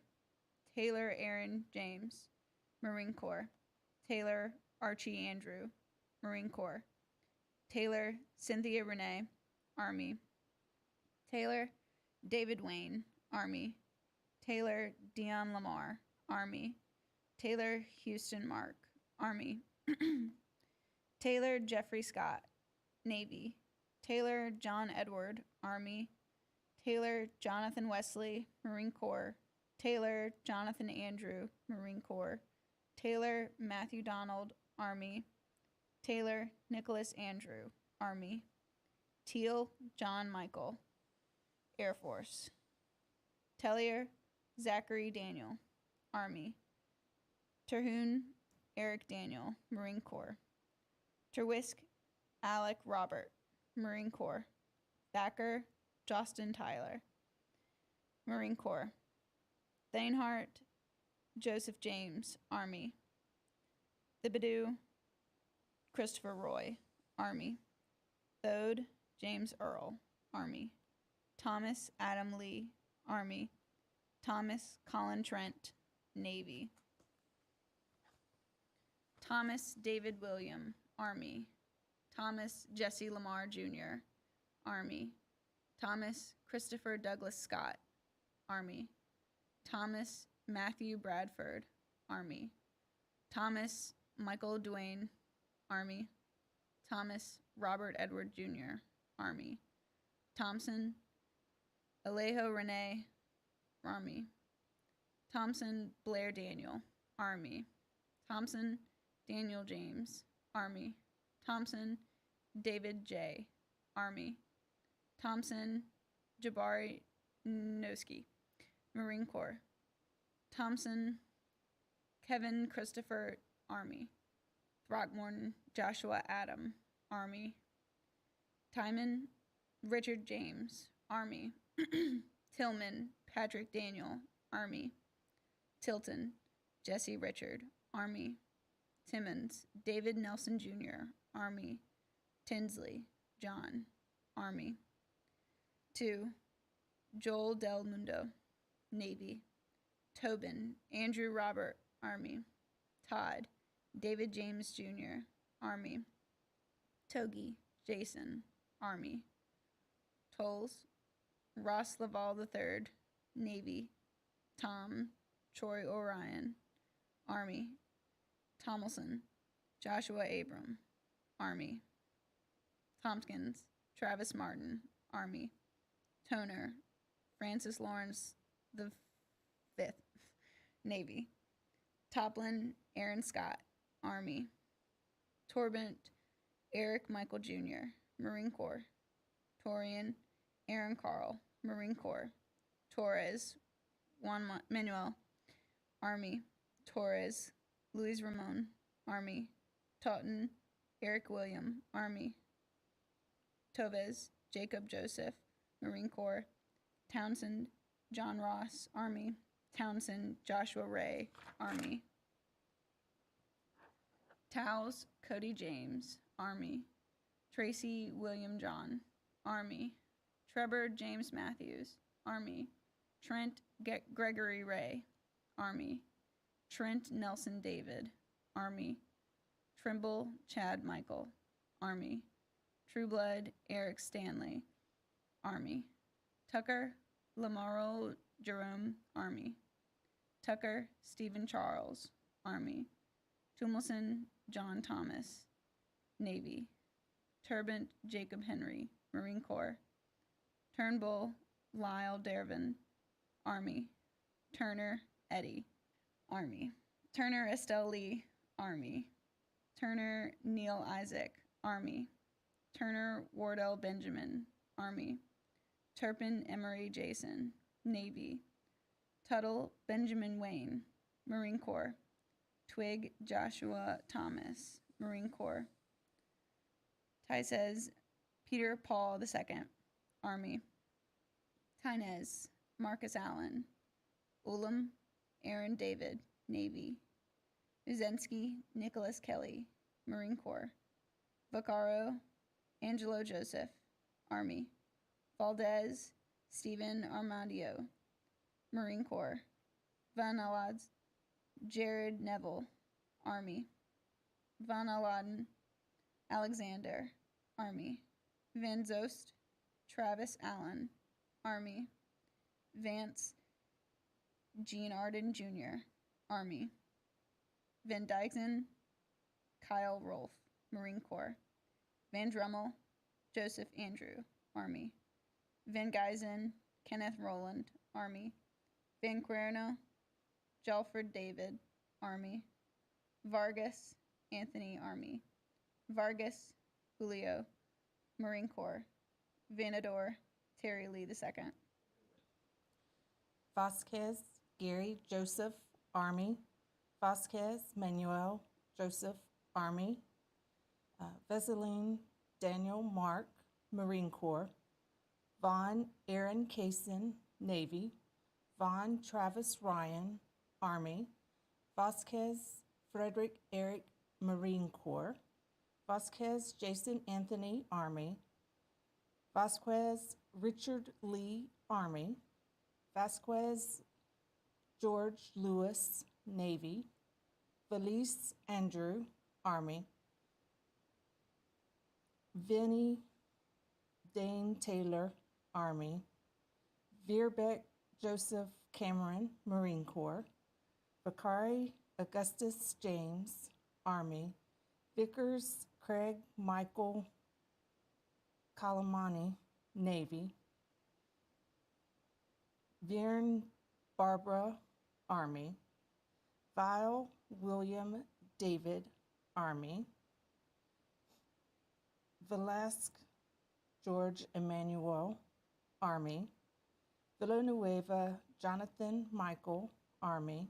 Taylor Aaron James, Marine Corps. Taylor Archie Andrew, Marine Corps. Taylor Cynthia Renee, Army. Taylor David Wayne, Army. Taylor Dion Lamar, Army. Taylor Houston Mark, Army. Taylor Jeffrey Scott, Navy. Taylor John Edward, Army. Taylor Jonathan Wesley, Marine Corps. Taylor Jonathan Andrew, Marine Corps. Taylor Matthew Donald, Army. Taylor Nicholas Andrew, Army. Teal John Michael, Air Force. Tellier Zachary Daniel, Army. Terhune Eric Daniel, Marine Corps. Terwisk Alec Robert, Marine Corps. Thacker Jostin Tyler, Marine Corps. Thanehart Joseph James, Army. Thibodeau Christopher Roy, Army. Thode James Earl, Army. Thomas Adam Lee, Army. Thomas Colin Trent, Navy. Thomas David William, Army. Thomas Jesse Lamar Jr., Army. Thomas Christopher Douglas Scott, Army. Thomas Matthew Bradford, Army. Thomas Michael Duane, Army. Thomas Robert Edward Jr., Army. Thompson Alejo Renee, Army. Thompson Blair Daniel, Army. Thompson Daniel James, Army. Thompson David J., Army. Thompson Jabari Noski, Marine Corps. Thompson Kevin Christopher, Army. Throckmorton Joshua Adam, Army. Timon Richard James, Army. Tillman Patrick Daniel, Army. Tilton Jesse Richard, Army. Timmons David Nelson Jr., Army. Tinsley John, Army. 2. Joel Del Mundo, Navy. Tobin Andrew Robert, Army. Todd David James Jr., Army. Togi Jason, Army. Tolles Ross Laval III, Navy. Tom Troy Orion, Army. Tomlinson Joshua Abram, Army. Tompkins Travis Martin, Army. Toner Francis Lawrence V, Navy. Toplin Aaron Scott, Army. Torbent Eric Michael Jr., Marine Corps. Torian Aaron Carl, Marine Corps. Torres Juan Manuel, Army. Torres Luis Ramon, Army. Totten Eric William, Army. Toves Jacob Joseph, Marine Corps. Townsend John Ross, Army. Townsend Joshua Ray, Army. Towles Cody James, Army. Tracy William John, Army. Trevor James Matthews, Army. Trent Gregory Ray, Army. Trent Nelson David, Army. Trimble Chad Michael, Army. Trueblood Eric Stanley, Army. Tucker Lamaro Jerome, Army. Tucker Stephen Charles, Army. Tumilson John Thomas, Navy. Turbant Jacob Henry, Marine Corps. Turnbull Lyle Dervin, Army. Turner Eddie, Army. Turner Estelle Lee, Army. Turner Neil Isaac, Army. Turner Wardell Benjamin, Army. Turpin Emery Jason, Navy. Tuttle Benjamin Wayne, Marine Corps. Twig Joshua Thomas, Marine Corps. Tyses Peter Paul II, Army. Tynes Marcus Allen. Ulam Aaron David, Navy. Uzensky Nicholas Kelly, Marine Corps. Vaccaro Angelo Joseph, Army. Valdez Stephen Armandio, Marine Corps. Van Aladz Jared Neville, Army. Van Aladen Alexander, Army. Van Zost Travis Allen, Army. Vance Gene Arden Jr., Army. Van Dyken Kyle Rolfe, Marine Corps. Van Drummel Joseph Andrew, Army. Van Geisen Kenneth Rowland, Army. Van Querno Jalfred David, Army. Vargas Anthony, Army. Vargas Julio, Marine Corps. Vanador Terry Lee II. Vasquez Gary Joseph, Army. Vasquez Manuel Joseph, Army. Veseline Daniel Mark, Marine Corps. Vaughn Aaron Kaysen, Navy. Vaughn Travis Ryan, Army. Vasquez Frederick Eric, Marine Corps. Vasquez Jason Anthony, Army. Vasquez Richard Lee, Army. Vasquez George Lewis, Navy. Valise Andrew, Army. Vinnie Dane Taylor, Army. Veerbeck Joseph Cameron, Marine Corps. Vicari Augustus James, Army. Vickers Craig Michael Calamani, Navy. Vierne Barbara, Army. Vile William David, Army. Velasque George Emmanuel, Army. Villanueva Jonathan Michael, Army.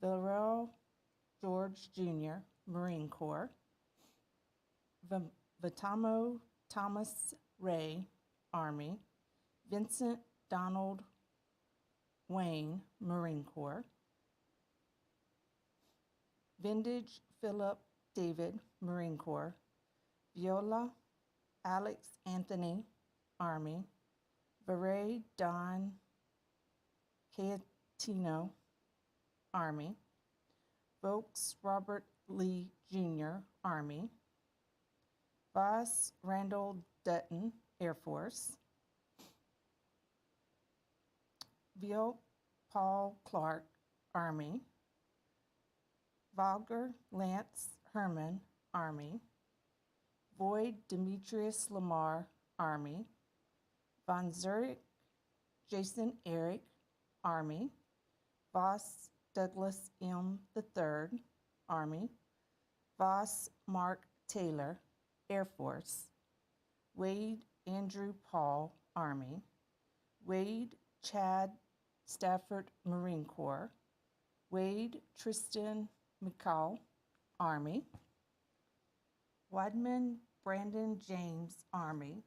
Villarreal George Jr., Marine Corps. Vitamo Thomas Ray, Army. Vincent Donald Wayne, Marine Corps. Vintage Philip David, Marine Corps. Viola Alex Anthony, Army. Varay Don Cayetano, Army. Vokes Robert Lee Jr., Army. Voss Randall Dutton, Air Force. Viol Paul Clark, Army. Valger Lance Herman, Army. Void Demetrius Lamar, Army. Von Zurich Jason Eric, Army. Voss Douglas M. III, Army. Voss Mark Taylor, Air Force. Wade Andrew Paul, Army. Wade Chad Stafford, Marine Corps. Wade Tristan McCall, Army. Weidman Brandon James, Army.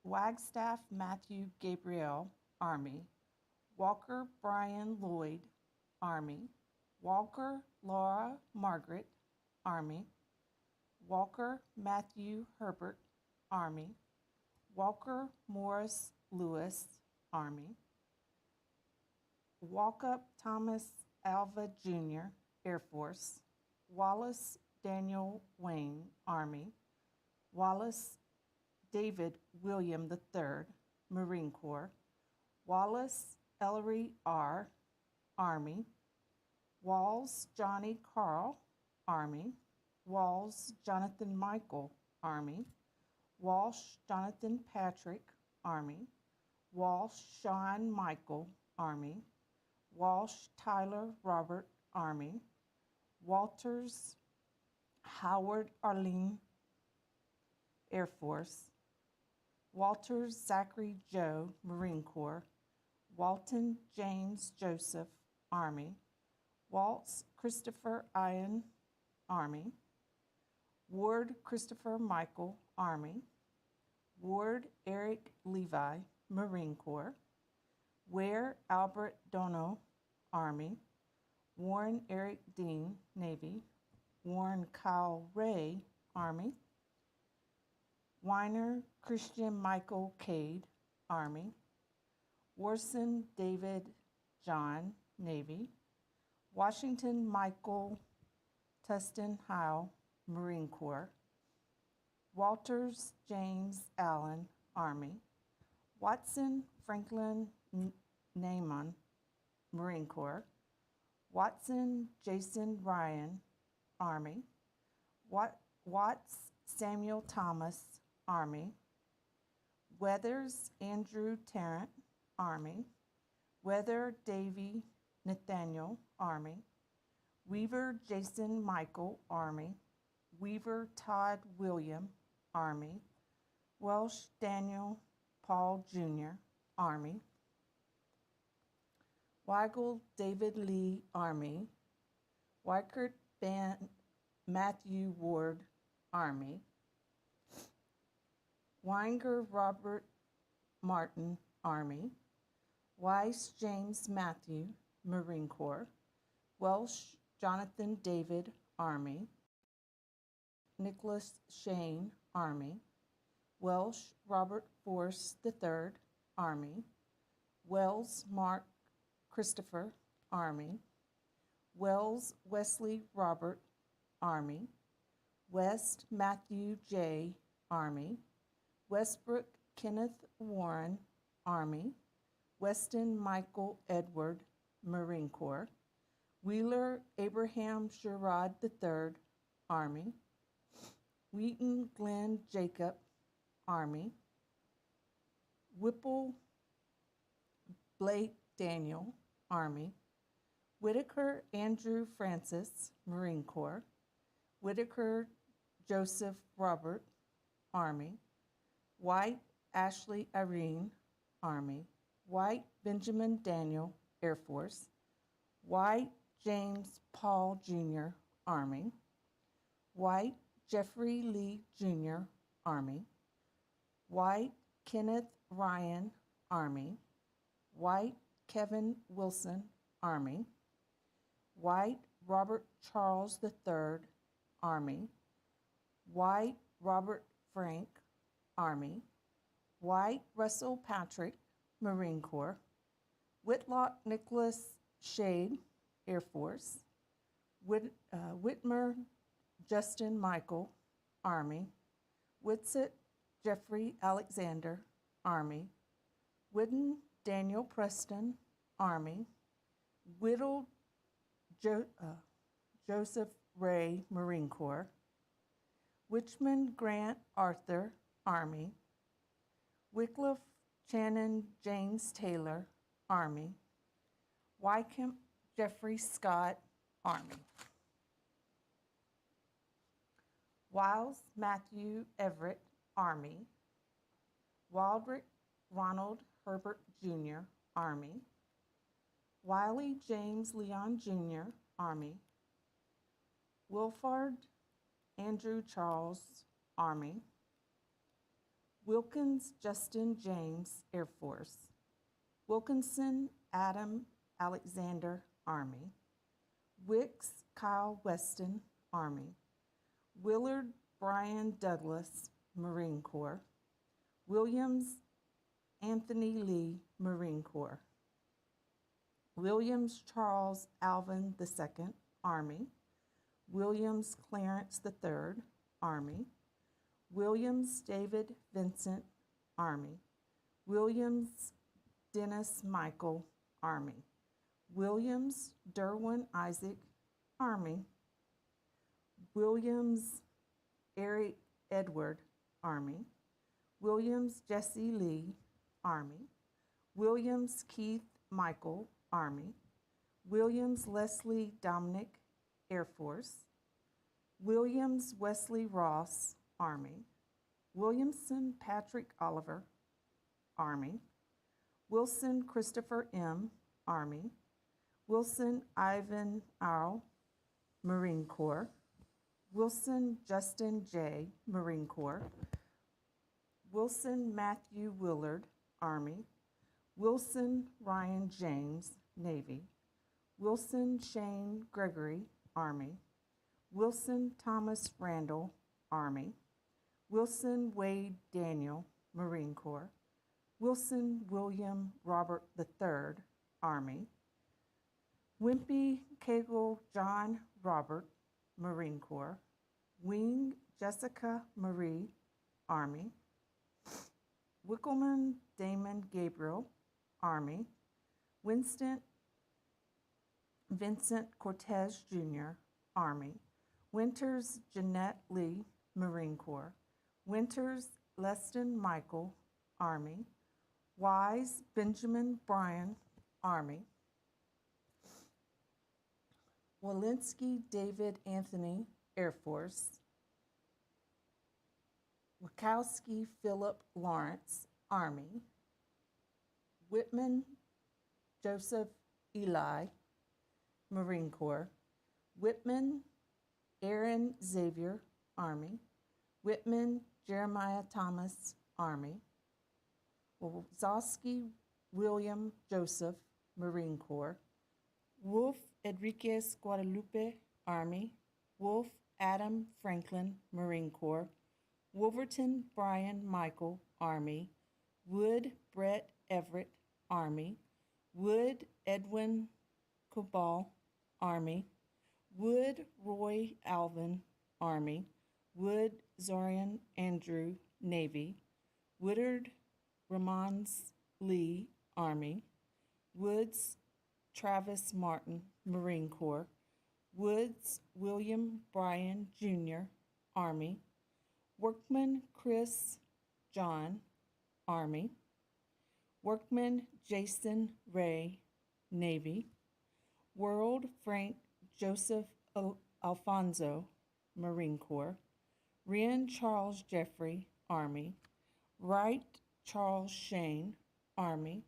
Wagstaff Matthew Gabriel, Army. Walker Brian Lloyd, Army. Walker Laura Margaret, Army. Walker Matthew Herbert, Army. Walker Morris Lewis, Army. Walkup Thomas Alva Jr., Air Force. Wallace Daniel Wayne, Army. Wallace David William III, Marine Corps. Wallace Ellery R., Army. Walls Johnny Carl, Army. Walls Jonathan Michael, Army. Walsh Jonathan Patrick, Army. Walsh Sean Michael, Army. Walsh Tyler Robert, Army. Walters Howard Arlene, Air Force. Walters Zachary Joe, Marine Corps. Walton James Joseph, Army. Waltz Christopher Ian, Army. Ward Christopher Michael, Army. Ward Eric Levi, Marine Corps. Ware Albert Dono, Army. Warren Eric Dean, Navy. Warren Kyle Ray, Army. Weiner Christian Michael Cade, Army. Warson David John, Navy. Washington Michael Tustin Howe, Marine Corps. Walters James Allen, Army. Watson Franklin Naiman, Marine Corps. Watson Jason Ryan, Army. Watts Samuel Thomas, Army. Weathers Andrew Tarrant, Army. Weather Davy Nathaniel, Army. Weaver Jason Michael, Army. Weaver Todd William, Army. Welsh Daniel Paul Jr., Army. Weigel David Lee, Army. Weichert Ben Matthew Ward, Army. Weinger Robert Martin, Army. Weiss James Matthew, Marine Corps. Welsh Jonathan David, Army. Nicholas Shane, Army. Welsh Robert Force III, Army. Wells Mark Christopher, Army. Wells Wesley Robert, Army. West Matthew J., Army. Westbrook Kenneth Warren, Army. Weston Michael Edward, Marine Corps. Wheeler Abraham Sherrod III, Army. Wheaton Glenn Jacob, Army. Whipple Blake Daniel, Army. Whitaker Andrew Francis, Marine Corps. Whitaker Joseph Robert, Army. White Ashley Irene, Army. White Benjamin Daniel, Air Force. White James Paul Jr., Army. White Jeffrey Lee Jr., Army. White Kenneth Ryan, Army. White Kevin Wilson, Army. White Robert Charles III, Army. White Robert Frank, Army. White Russell Patrick, Marine Corps. Whitlock Nicholas Shade, Air Force. Whitmer Justin Michael, Army. Whitsett Jeffrey Alexander, Army. Whidden Daniel Preston, Army. Whittle Joseph Ray, Marine Corps. Wichman Grant Arthur, Army. Wycliffe Channon James Taylor, Army. Wycombe Jeffrey Scott, Army. Wiles Matthew Everett, Army. Waldrick Ronald Herbert Jr., Army. Wiley James Leon Jr., Army. Wilford Andrew Charles, Army. Wilkins Justin James, Air Force. Wilkinson Adam Alexander, Army. Wicks Kyle Weston, Army. Willard Brian Douglas, Marine Corps. Williams Anthony Lee, Marine Corps. Williams Charles Alvin II, Army. Williams Clarence III, Army. Williams David Vincent, Army. Williams Dennis Michael, Army. Williams Derwin Isaac, Army. Williams Eric Edward, Army. Williams Jesse Lee, Army. Williams Keith Michael, Army. Williams Leslie Dominic, Air Force. Williams Wesley Ross, Army. Williamson Patrick Oliver, Army. Wilson Christopher M., Army. Wilson Ivan Arl, Marine Corps. Wilson Justin J., Marine Corps. Wilson Matthew Willard, Army. Wilson Ryan James, Navy. Wilson Shane Gregory, Army. Wilson Thomas Randall, Army. Wilson Wade Daniel, Marine Corps. Wilson William Robert III, Army. Wimpy Cagle John Robert, Marine Corps. Wing Jessica Marie, Army. Wickelman Damon Gabriel, Army. Winston Vincent Cortez Jr., Army. Winters Jeanette Lee, Marine Corps. Winters Leston Michael, Army. Wise Benjamin Bryan, Army. Walensky David Anthony, Air Force. Wachowski Philip Lawrence, Army. Whitman Joseph Eli, Marine Corps. Whitman Aaron Xavier, Army. Whitman Jeremiah Thomas, Army. Wazowski William Joseph, Marine Corps. Wolf Enriquez Guadalupe, Army. Wolf Adam Franklin, Marine Corps. Wolverton Brian Michael, Army. Wood Brett Everett, Army. Wood Edwin Cabal, Army. Wood Roy Alvin, Army. Wood Zorian Andrew, Navy. Woodard Ramons Lee, Army. Woods Travis Martin, Marine Corps. Woods William Bryan Jr., Army. Workman Chris John, Army. Workman Jason Ray, Navy. World Frank Joseph Alfonso, Marine Corps. Rian Charles Jeffrey, Army. Wright Charles Shane, Army.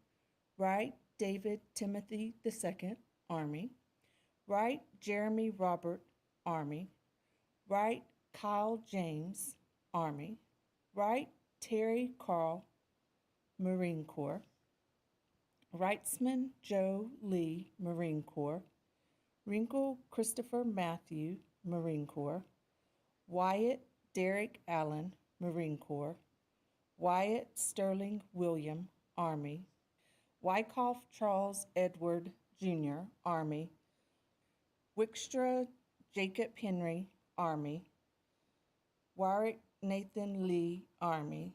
Wright David Timothy II, Army. Wright Jeremy Robert, Army. Wright Kyle James, Army. Wright Terry Carl, Marine Corps. Wrightsman Joe Lee, Marine Corps. Wrinkle Christopher Matthew, Marine Corps. Wyatt Derek Allen, Marine Corps. Wyatt Sterling William, Army. Wyckoff Charles Edward Jr., Army. Wickstra Jacob Henry, Army. Warwick Nathan Lee, Army.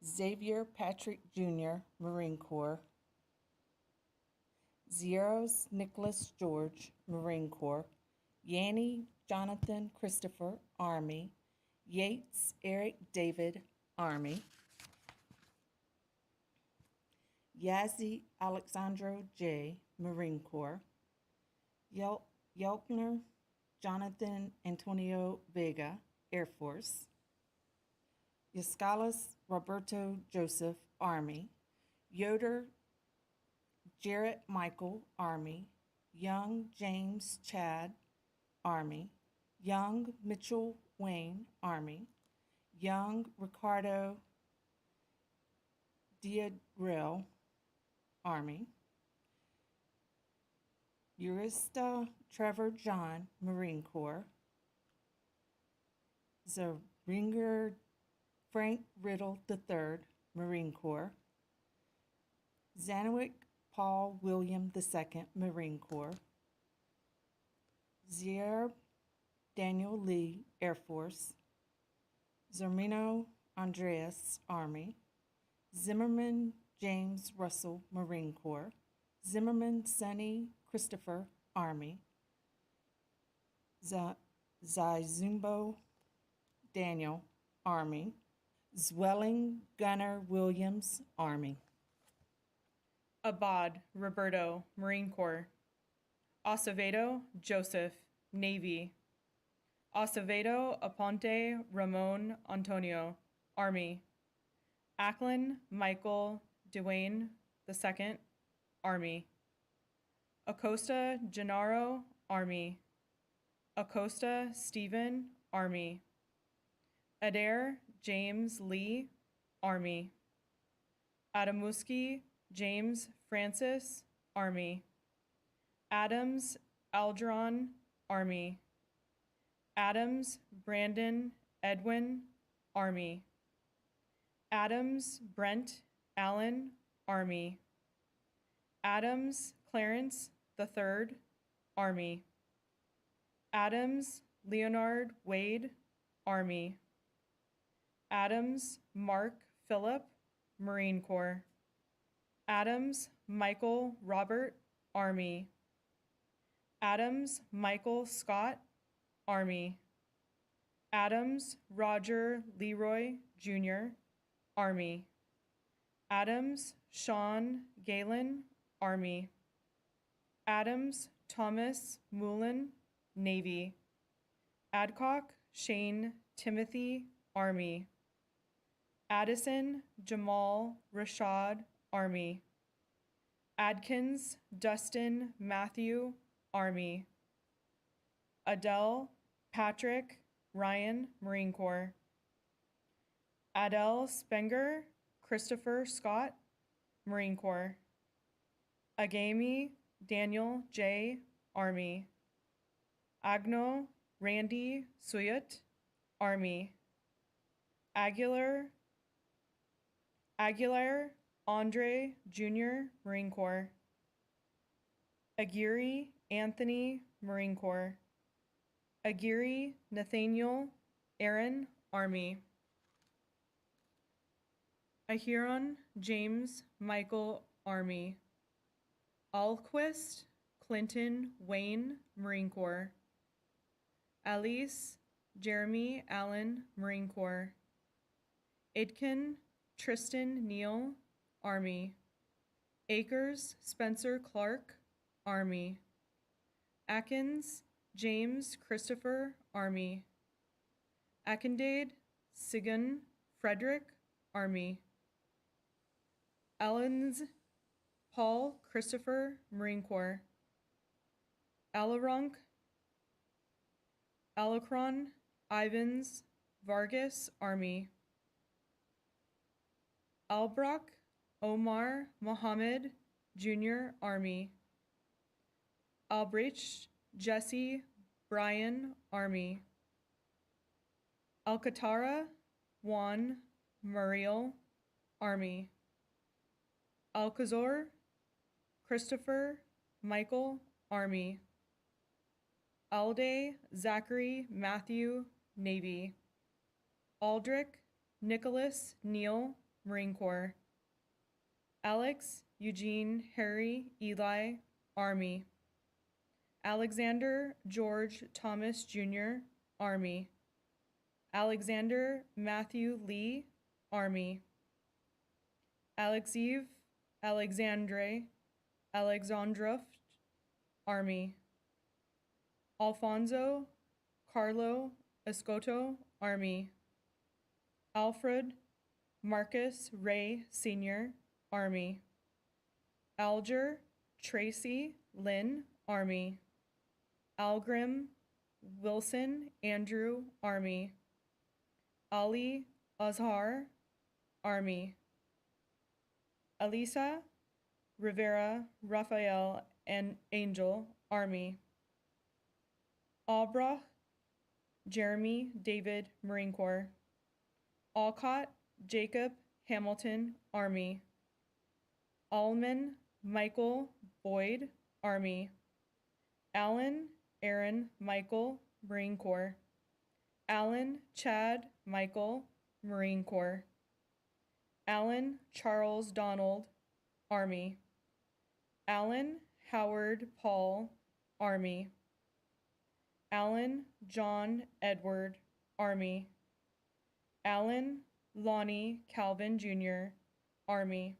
Xavier Patrick Jr., Marine Corps. Zieros Nicholas George, Marine Corps. Yanni Jonathan Christopher, Army. Yates Eric David, Army. Yazzie Alexandro J., Marine Corps. Yelkner Jonathan Antonio Vega, Air Force. Yascalas Roberto Joseph, Army. Yoder Jarrett Michael, Army. Young James Chad, Army. Young Mitchell Wayne, Army. Young Ricardo Diadrell, Army. Urista Trevor John, Marine Corps. Zeringer Frank Riddle III, Marine Corps. Zanowick Paul William II, Marine Corps. Zierb Daniel Lee, Air Force. Zermino Andreas, Army. Zimmerman James Russell, Marine Corps. Zimmerman Sonny Christopher, Army. Zizumbo Daniel, Army. Zwelling Gunnar Williams, Army. Abad Roberto, Marine Corps. Acevedo Joseph, Navy. Acevedo Aponte Ramon Antonio, Army. Acklin Michael Dwayne II, Army. Acosta Gennaro, Army. Acosta Stephen, Army. Adair James Lee, Army. Adamuski James Francis, Army. Adams Aldron, Army. Adams Brandon Edwin, Army. Adams Brent Allen, Army. Adams Clarence III, Army. Adams, Leonard Wade, Army. Adams, Mark Phillip, Marine Corps. Adams, Michael Robert, Army. Adams, Michael Scott, Army. Adams, Roger Leroy, Jr., Army. Adams, Sean Galen, Army. Adams, Thomas Mullen, Navy. Adcock, Shane Timothy, Army. Addison, Jamal Rashad, Army. Adkins, Dustin Matthew, Army. Adele, Patrick, Ryan, Marine Corps. Adele Spenger, Christopher Scott, Marine Corps. Agami, Daniel J., Army. Agno, Randy Suyat, Army. Aguilar, Andre Jr., Marine Corps. Aguirre, Anthony, Marine Corps. Aguirre, Nathaniel, Aaron, Army. Ahiron, James, Michael, Army. Alquist, Clinton, Wayne, Marine Corps. Alice, Jeremy, Allen, Marine Corps. Aitken, Tristan, Neal, Army. Akers, Spencer Clark, Army. Atkins, James Christopher, Army. Akindade, Sigan, Frederick, Army. Allens, Paul Christopher, Marine Corps. Alarunk, Alacron, Ivans, Vargas, Army. Albrock, Omar Mohammed, Jr., Army. Albrecht, Jesse, Brian, Army. Alcatara, Juan, Muriel, Army. Alcazor, Christopher, Michael, Army. Alday, Zachary, Matthew, Navy. Aldrich, Nicholas, Neil, Marine Corps. Alex, Eugene, Harry, Eli, Army. Alexander, George, Thomas, Jr., Army. Alexander, Matthew, Lee, Army. Alexev, Alexandre, Alexandrov, Army. Alfonso, Carlo, Escoto, Army. Alfred, Marcus, Ray, Sr., Army. Alger, Tracy, Lynn, Army. Algrim, Wilson, Andrew, Army. Ali, Azhar, Army. Elisa, Rivera, Raphael, and Angel, Army. Albroch, Jeremy, David, Marine Corps. Alcott, Jacob, Hamilton, Army. Allman, Michael, Boyd, Army. Allen, Aaron, Michael, Marine Corps. Allen, Chad, Michael, Marine Corps. Allen, Charles Donald, Army. Allen, Howard, Paul, Army. Allen, John, Edward, Army. Allen, Lonnie, Calvin, Jr., Army.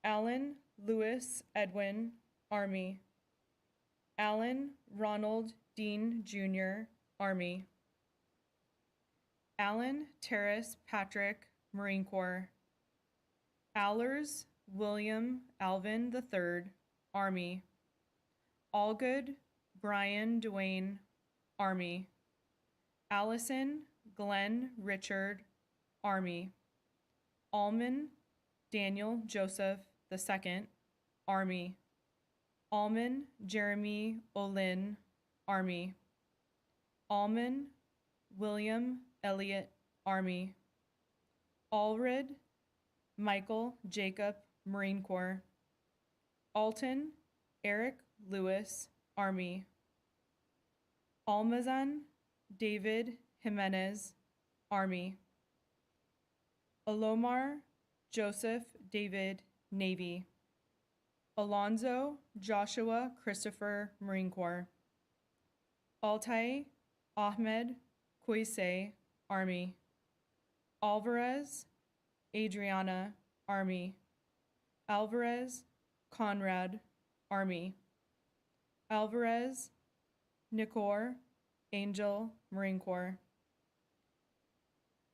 Allen, Lewis, Edwin, Army. Allen, Ronald, Dean, Jr., Army. Allen, Terrace, Patrick, Marine Corps. Allers, William, Alvin III, Army. Allgood, Brian, Duane, Army. Allison, Glenn, Richard, Army. Allman, Daniel, Joseph II, Army. Allman, Jeremy, Olin, Army. Allman, William, Elliott, Army. Allred, Michael, Jacob, Marine Corps. Alton, Eric, Lewis, Army. Almazan David Jimenez, Army. Alomar Joseph David, Navy. Alonzo Joshua Christopher, Marine Corps. Altai Ahmed Quise, Army. Alvarez Adriana, Army. Alvarez Conrad, Army. Alvarez Nicor Angel, Marine Corps.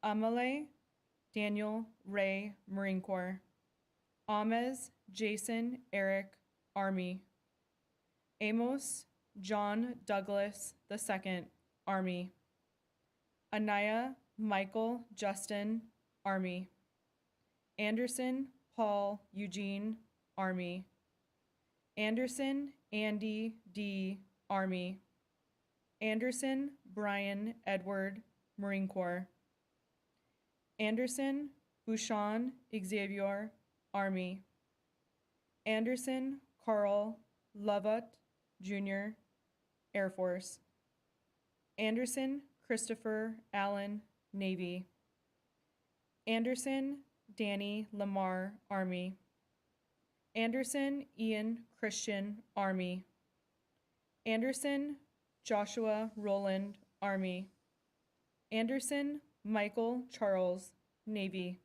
Amale Daniel Ray, Marine Corps. Amez Jason Eric, Army. Amos John Douglas II, Army. Anaya Michael Justin, Army. Anderson Paul Eugene, Army. Anderson Andy D, Army. Anderson Brian Edward, Marine Corps. Anderson Bouchon Xavier, Army. Anderson Carl Lovett, Jr., Air Force. Anderson Christopher Allen, Navy. Anderson Danny Lamar, Army. Anderson Ian Christian, Army. Anderson Joshua Roland, Army. Anderson Michael Charles, Navy.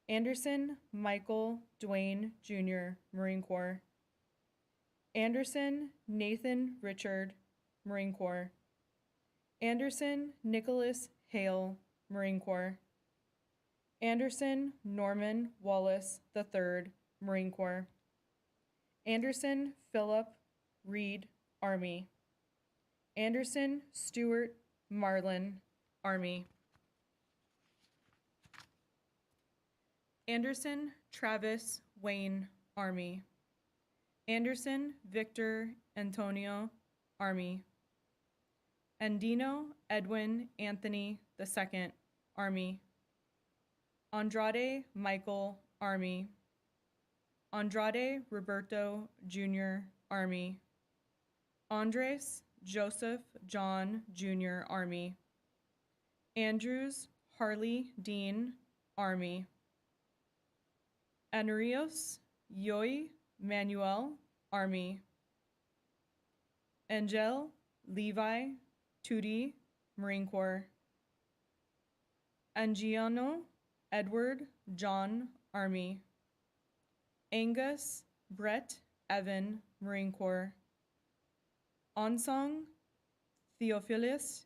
Anderson Michael Dwayne, Jr., Marine Corps. Anderson Nathan Richard, Marine Corps. Anderson Nicholas Hale, Marine Corps. Anderson Norman Wallace III, Marine Corps. Anderson Philip Reed, Army. Anderson Stuart Marlin, Army. Anderson Travis Wayne, Army. Anderson Victor Antonio, Army. Andino Edwin Anthony II, Army. Andrade Michael, Army. Andrade Roberto Jr., Army. Andres Joseph John Jr., Army. Andrews Harley Dean, Army. Anurios Yoy Manuel, Army. Angel Levi Tootie, Marine Corps. Angiano Edward John, Army. Angus Brett Evan, Marine Corps. Onsong Theophilus,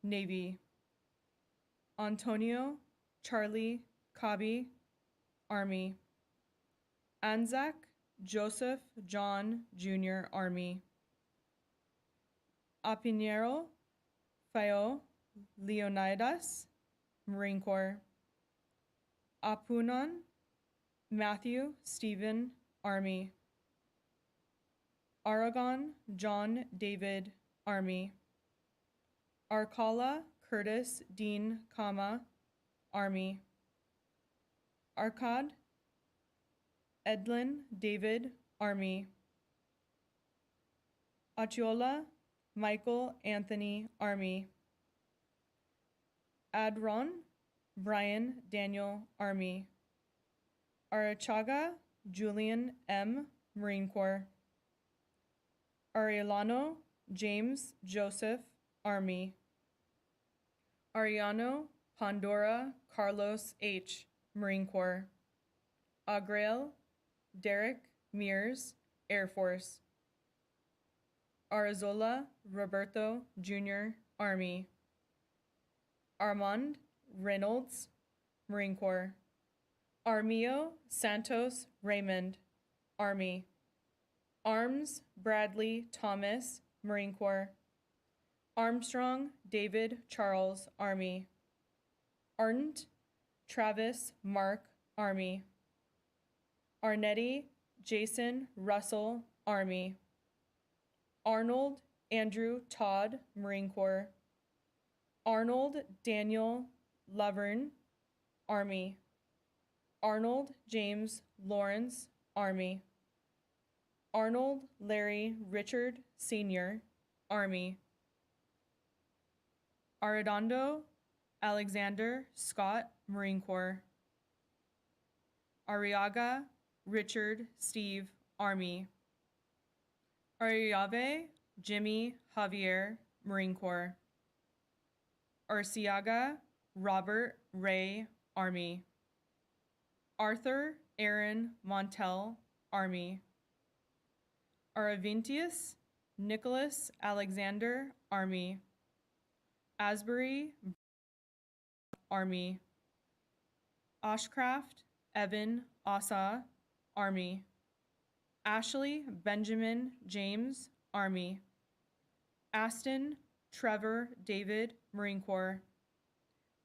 Navy. Antonio Charlie Cobby, Army. Anzac Joseph John Jr., Army. Apinero Fao Leonidas, Marine Corps. Apunon Matthew Stephen, Army. Aragon John David, Army. Arcala Curtis Dean Kama, Army. Arcad Edlin David, Army. Achiola Michael Anthony, Army. Adron Brian Daniel, Army. Arachaga Julian M., Marine Corps. Arielano James Joseph, Army. Ariano Pandora Carlos H., Marine Corps. Agrael Derek Mears, Air Force. Arzola Roberto Jr., Army. Armand Reynolds, Marine Corps. Armio Santos Raymond, Army. Arms Bradley Thomas, Marine Corps. Armstrong David Charles, Army. Arndt Travis Mark, Army. Arnetti Jason Russell, Army. Arnold Andrew Todd, Marine Corps. Arnold Daniel Laverne, Army. Arnold James Lawrence, Army. Arnold Larry Richard Sr., Army. Arredondo Alexander Scott, Marine Corps. Arriaga Richard Steve, Army. Arriave Jimmy Javier, Marine Corps. Arciaga Robert Ray, Army. Arthur Aaron Montel, Army. Aravintius Nicholas Alexander, Army. Asbury, Army. Oshcraft Evan Asa, Army. Ashley Benjamin James, Army. Aston Trevor David, Marine Corps.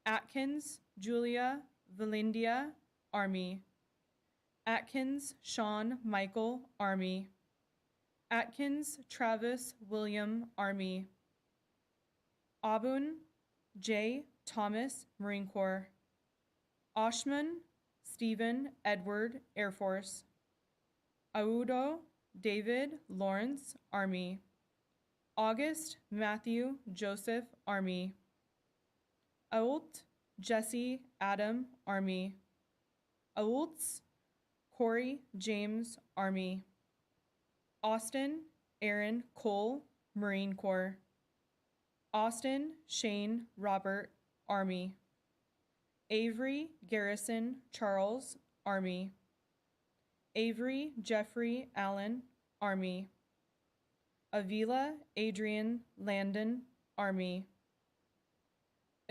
Atkins Julia Valindia, Army. Atkins Sean Michael, Army. Atkins Travis William, Army. Abun J. Thomas, Marine Corps. Oshman Stephen Edward, Air Force. Audo David Lawrence, Army. August Matthew Joseph, Army. Ault Jesse Adam, Army. Aults Corey James, Army. Austin Aaron Cole, Marine Corps. Austin Shane Robert, Army. Avery Garrison Charles, Army. Avery Jeffrey Allen, Army. Avila Adrian Landon, Army.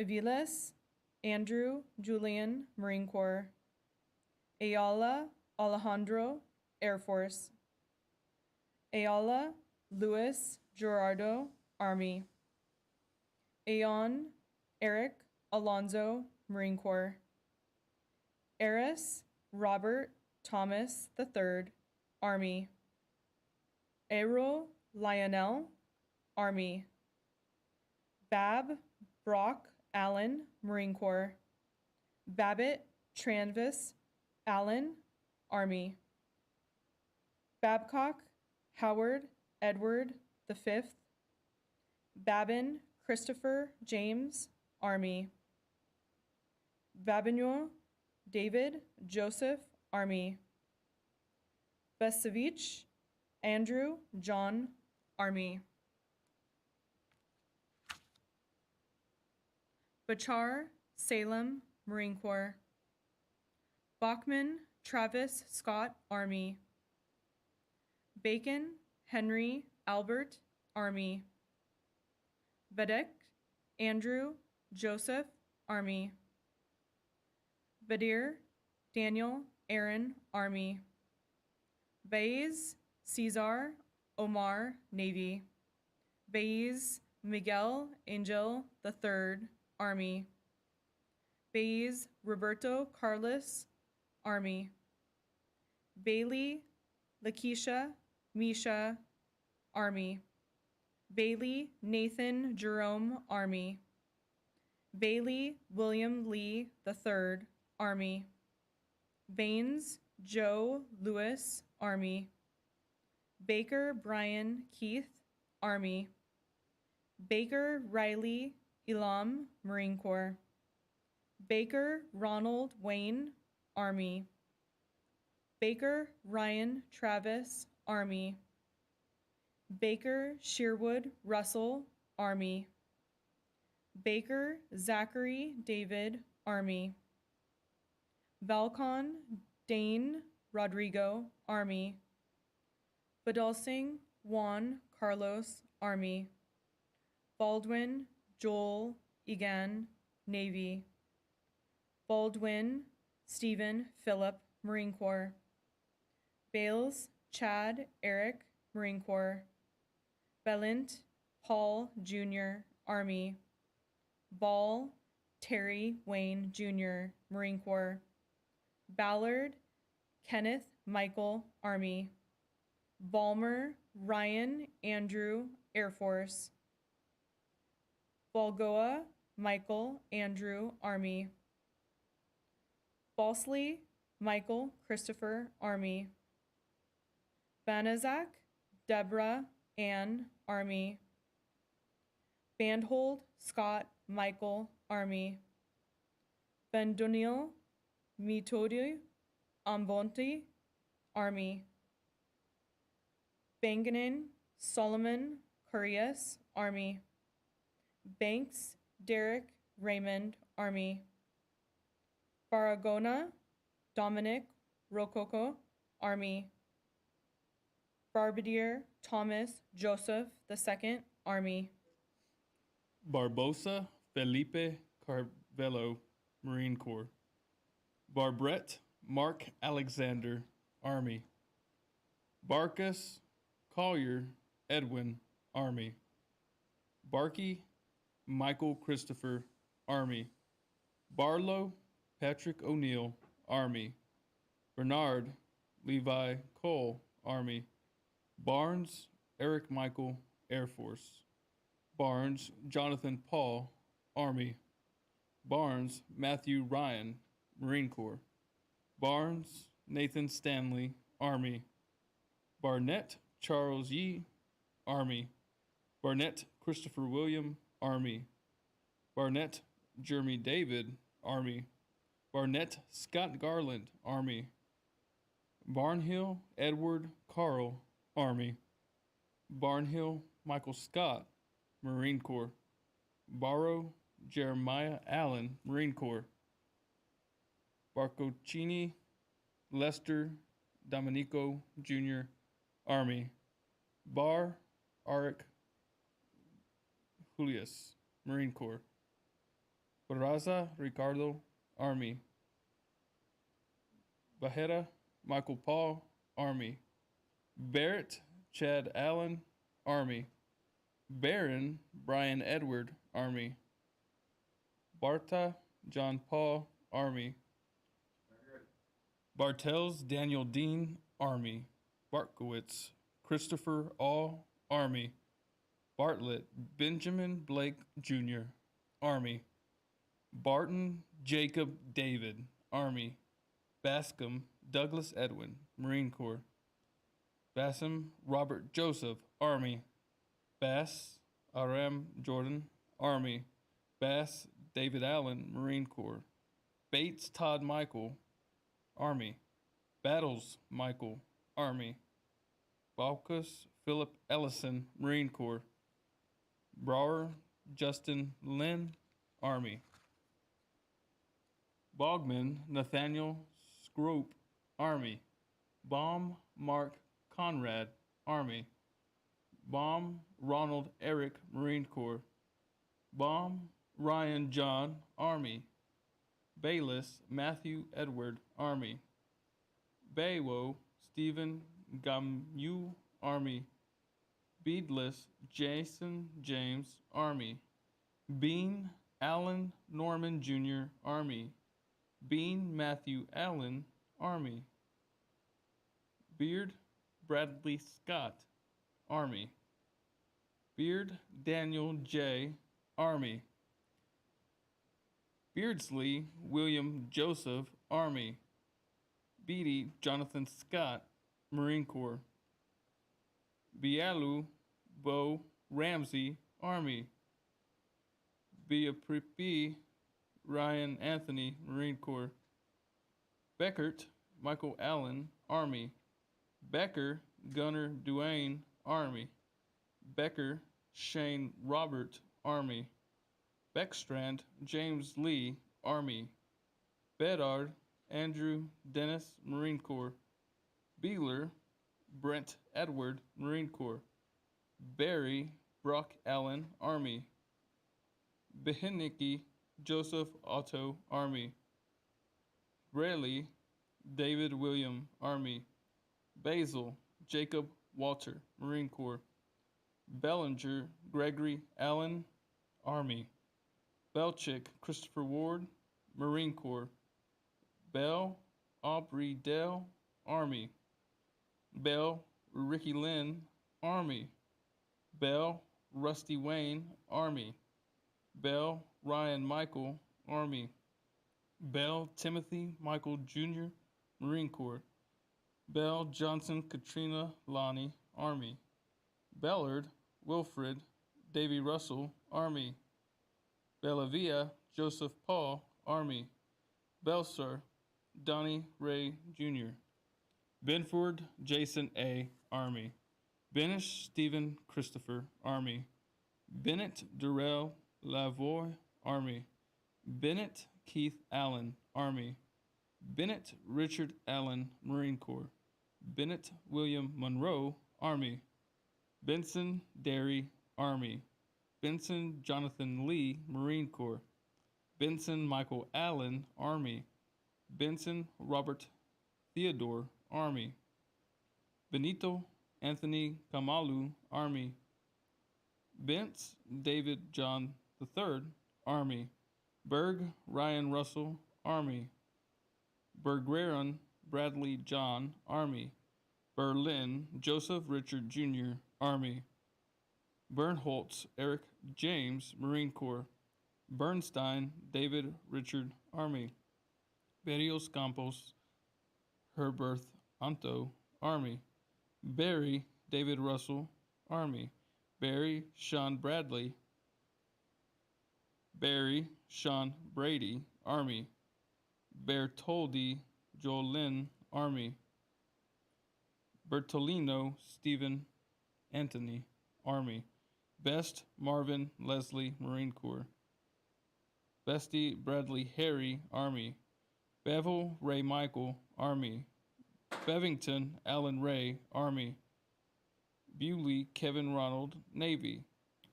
Aviles Andrew Julian, Marine Corps. Ayala Alejandro, Air Force. Ayala Luis Gerardo, Army. Ayon Eric Alonzo, Marine Corps. Eris Robert Thomas III, Army. Aero Lionel, Army. Bab Brock Allen, Marine Corps. Babbitt Tranvis Allen, Army. Babcock Howard Edward V. Babin Christopher James, Army. Babignon David Joseph, Army. Besevich Andrew John, Army. Bachar Salem, Marine Corps. Bachman Travis Scott, Army. Bacon Henry Albert, Army. Bedek Andrew Joseph, Army. Badir Daniel Aaron, Army. Baez Cesar Omar, Navy. Baez Miguel Angel III, Army. Baez Roberto Carlos, Army. Bailey Lakeisha Misha, Army. Bailey Nathan Jerome, Army. Bailey William Lee III, Army. Baines Joe Lewis, Army. Baker Brian Keith, Army. Baker Riley Elam, Marine Corps. Baker Ronald Wayne, Army. Baker Ryan Travis, Army. Baker Sherwood Russell, Army. Baker Zachary David, Army. Balcon Dane Rodrigo, Army. Badalsing Juan Carlos, Army. Baldwin Joel Egan, Navy. Baldwin Stephen Philip, Marine Corps. Bales Chad Eric, Marine Corps. Bellint Paul Jr., Army. Ball Terry Wayne Jr., Marine Corps. Ballard Kenneth Michael, Army. Balmer Ryan Andrew, Air Force. Balgoa Michael Andrew, Army. Balsley Michael Christopher, Army. Banaszak, Deborah Ann, Army. Bandhold, Scott Michael, Army. Bendunil, Mitodi, Ambonti, Army. Banganin, Solomon, Curious, Army. Banks, Derek Raymond, Army. Baragona, Dominic Rococo, Army. Barbadier, Thomas Joseph II, Army. Barbosa Felipe Carvelo, Marine Corps. Barbret Mark Alexander, Army. Barkus Collier Edwin, Army. Barkey Michael Christopher, Army. Barlow Patrick O'Neill, Army. Bernard Levi Cole, Army. Barnes Eric Michael, Air Force. Barnes Jonathan Paul, Army. Barnes Matthew Ryan, Marine Corps. Barnes Nathan Stanley, Army. Barnett Charles Yee, Army. Barnett Christopher William, Army. Barnett Jeremy David, Army. Barnett Scott Garland, Army. Barnhill Edward Carl, Army. Barnhill Michael Scott, Marine Corps. Barrow Jeremiah Allen, Marine Corps. Barcocini Lester Domenico Jr., Army. Bar Arik Julius, Marine Corps. Barraza Ricardo, Army. Bajera Michael Paul, Army. Barrett Chad Allen, Army. Barron Brian Edward, Army. Barta John Paul, Army. Bartels Daniel Dean, Army. Bartkowitz Christopher All, Army. Bartlett Benjamin Blake Jr., Army. Barton Jacob David, Army. Bascom Douglas Edwin, Marine Corps. Bassam Robert Joseph, Army. Bass Aram Jordan, Army. Bass David Allen, Marine Corps. Bates Todd Michael, Army. Battles Michael, Army. Balkus Philip Ellison, Marine Corps. Brower Justin Lynn, Army. Bogman Nathaniel Scrope, Army. Baum Mark Conrad, Army. Baum Ronald Eric, Marine Corps. Baum Ryan John, Army. Bayless Matthew Edward, Army. Baywo Stephen Gamu, Army. Beadless Jason James, Army. Bean Allen Norman Jr., Army. Bean Matthew Allen, Army. Beard Bradley Scott, Army. Beard Daniel J., Army. Beardsley William Joseph, Army. Beatty Jonathan Scott, Marine Corps. Bialu Bo Ramsey, Army. Biapripi Ryan Anthony, Marine Corps. Beckert Michael Allen, Army. Becker Gunnar Duane, Army. Becker Shane Robert, Army. Beckstrand James Lee, Army. Bedard Andrew Dennis, Marine Corps. Beeler Brent Edward, Marine Corps. Barry Brock Allen, Army. Behinicki Joseph Otto, Army. Braley David William, Army. Basil Jacob Walter, Marine Corps. Bellinger Gregory Allen, Army. Belchick Christopher Ward, Marine Corps. Bell Aubrey Dell, Army. Bell Ricky Lynn, Army. Bell Rusty Wayne, Army. Bell Ryan Michael, Army. Bell Timothy Michael Jr., Marine Corps. Bell Johnson Katrina Lonnie, Army. Bellard Wilfred Davy Russell, Army. Bellavia Joseph Paul, Army. Belser Donnie Ray Jr. Benford Jason A., Army. Benish Stephen Christopher, Army. Bennett Durrell Lavoie, Army. Bennett Keith Allen, Army. Bennett Richard Allen, Marine Corps. Bennett William Monroe, Army. Benson Derry, Army. Benson Jonathan Lee, Marine Corps. Benson Michael Allen, Army. Benson Robert Theodore, Army. Benito Anthony Kamalu, Army. Bentz David John III, Army. Berg Ryan Russell, Army. Bergeron Bradley John, Army. Berlin Joseph Richard Jr., Army. Bernholtz Eric James, Marine Corps. Bernstein David Richard, Army. Berrios Campos Herberth Anto, Army. Barry David Russell, Army. Barry Sean Bradley. Barry Sean Brady, Army. Bertoldi Joel Lynn, Army. Bertolino Stephen Anthony, Army. Best Marvin Leslie, Marine Corps. Bestie Bradley Harry, Army. Bevel Ray Michael, Army. Bevington Alan Ray, Army. Bewley Kevin Ronald, Navy.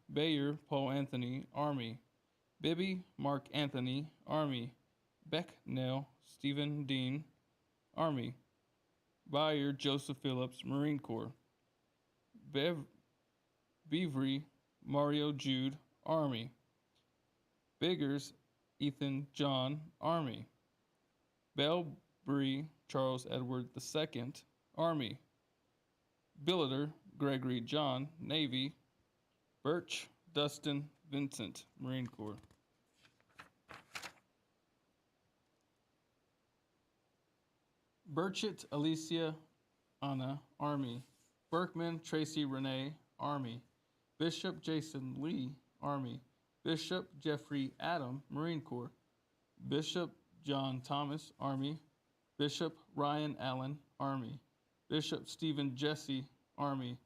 Bayer Paul Anthony, Army. Bibby Mark Anthony, Army. Becknell Stephen Dean, Army. Beyer Joseph Phillips, Marine Corps. Beavery Mario Jude, Army. Biggers Ethan John, Army. Bellbury Charles Edward II, Army. Billiter Gregory John, Navy. Birch Dustin Vincent, Marine Corps. Burchett Alicia Anna, Army. Berkman Tracy Renee, Army. Bishop Jason Lee, Army. Bishop Jeffrey Adam, Marine Corps. Bishop John Thomas, Army. Bishop Ryan Allen, Army. Bishop Stephen Jesse, Army.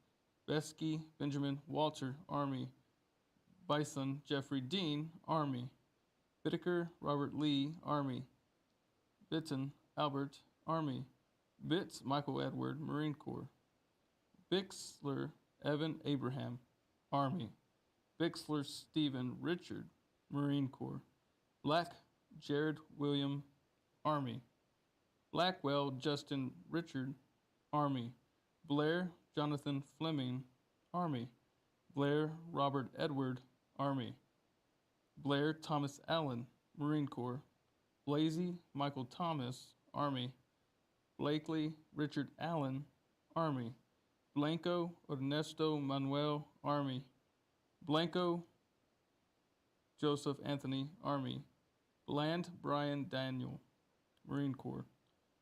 Besky Benjamin Walter, Army. Bison Jeffrey Dean, Army. Bittaker Robert Lee, Army. Bitten Albert, Army. Bitts Michael Edward, Marine Corps. Bixler Evan Abraham, Army. Bixler Stephen Richard, Marine Corps. Black Jared William, Army. Blackwell Justin Richard, Army. Blair Jonathan Fleming, Army. Blair Robert Edward, Army. Blair Thomas Allen, Marine Corps. Blasey Michael Thomas, Army. Blakely Richard Allen, Army. Blanco Ernesto Manuel, Army. Blanco Joseph Anthony, Army. Bland Brian Daniel, Marine Corps.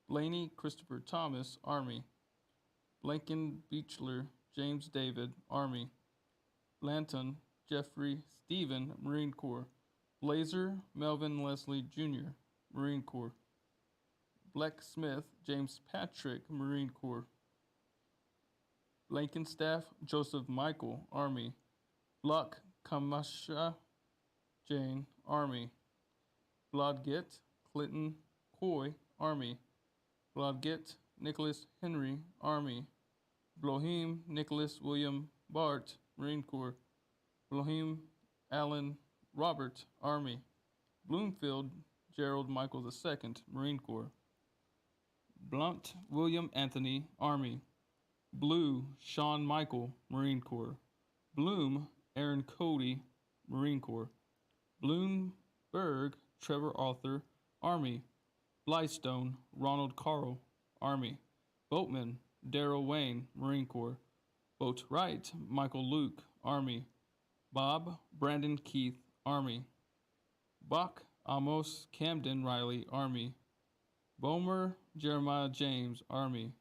Blaney Christopher Thomas, Army. Blanken Beechler James David, Army. Blanton Jeffrey Stephen, Marine Corps. Blazer Melvin Leslie Jr., Marine Corps. Blacksmith James Patrick, Marine Corps. Blankenstaff Joseph Michael, Army. Block Kamasha Jane, Army. Blodgett Clinton Coy, Army. Blodgett Nicholas Henry, Army. Blohim Nicholas William Bart, Marine Corps. Blohim Allen Robert, Army. Bloomfield Gerald Michael II, Marine Corps. Blunt William Anthony, Army. Blue Sean Michael, Marine Corps. Bloom Aaron Cody, Marine Corps. Bloomberg Trevor Arthur, Army. Blystone Ronald Carl, Army. Boatman Darrell Wayne, Marine Corps. Boatwright Michael Luke, Army. Bob Brandon Keith, Army. Bach Amos Camden Riley, Army. Bomer Jeremiah James, Army.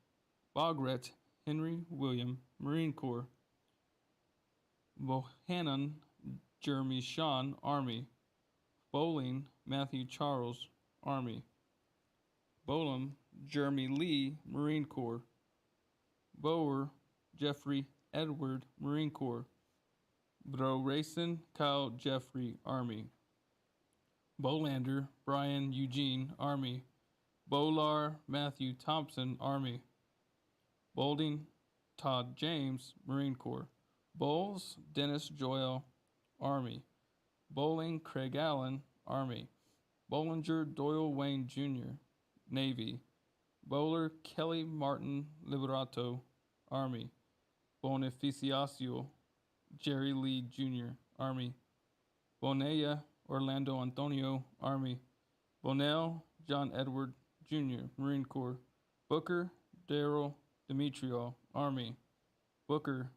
Bogret Henry William, Marine Corps. Bohannon Jeremy Sean, Army. Bowling Matthew Charles, Army. Bolam Jeremy Lee, Marine Corps. Bower Jeffrey Edward, Marine Corps. Broracin Kyle Jeffrey, Army. Bolander Brian Eugene, Army. Bolar Matthew Thompson, Army. Bolding Todd James, Marine Corps. Bowles Dennis Joel, Army. Bowling Craig Allen, Army. Bollinger Doyle Wayne Jr., Navy. Bowler Kelly Martin Liberato, Army. Bonifacio Jerry Lee Jr., Army. Bonella Orlando Antonio, Army. Bonnell John Edward Jr., Marine Corps. Booker Darrell Demetrio, Army. Booker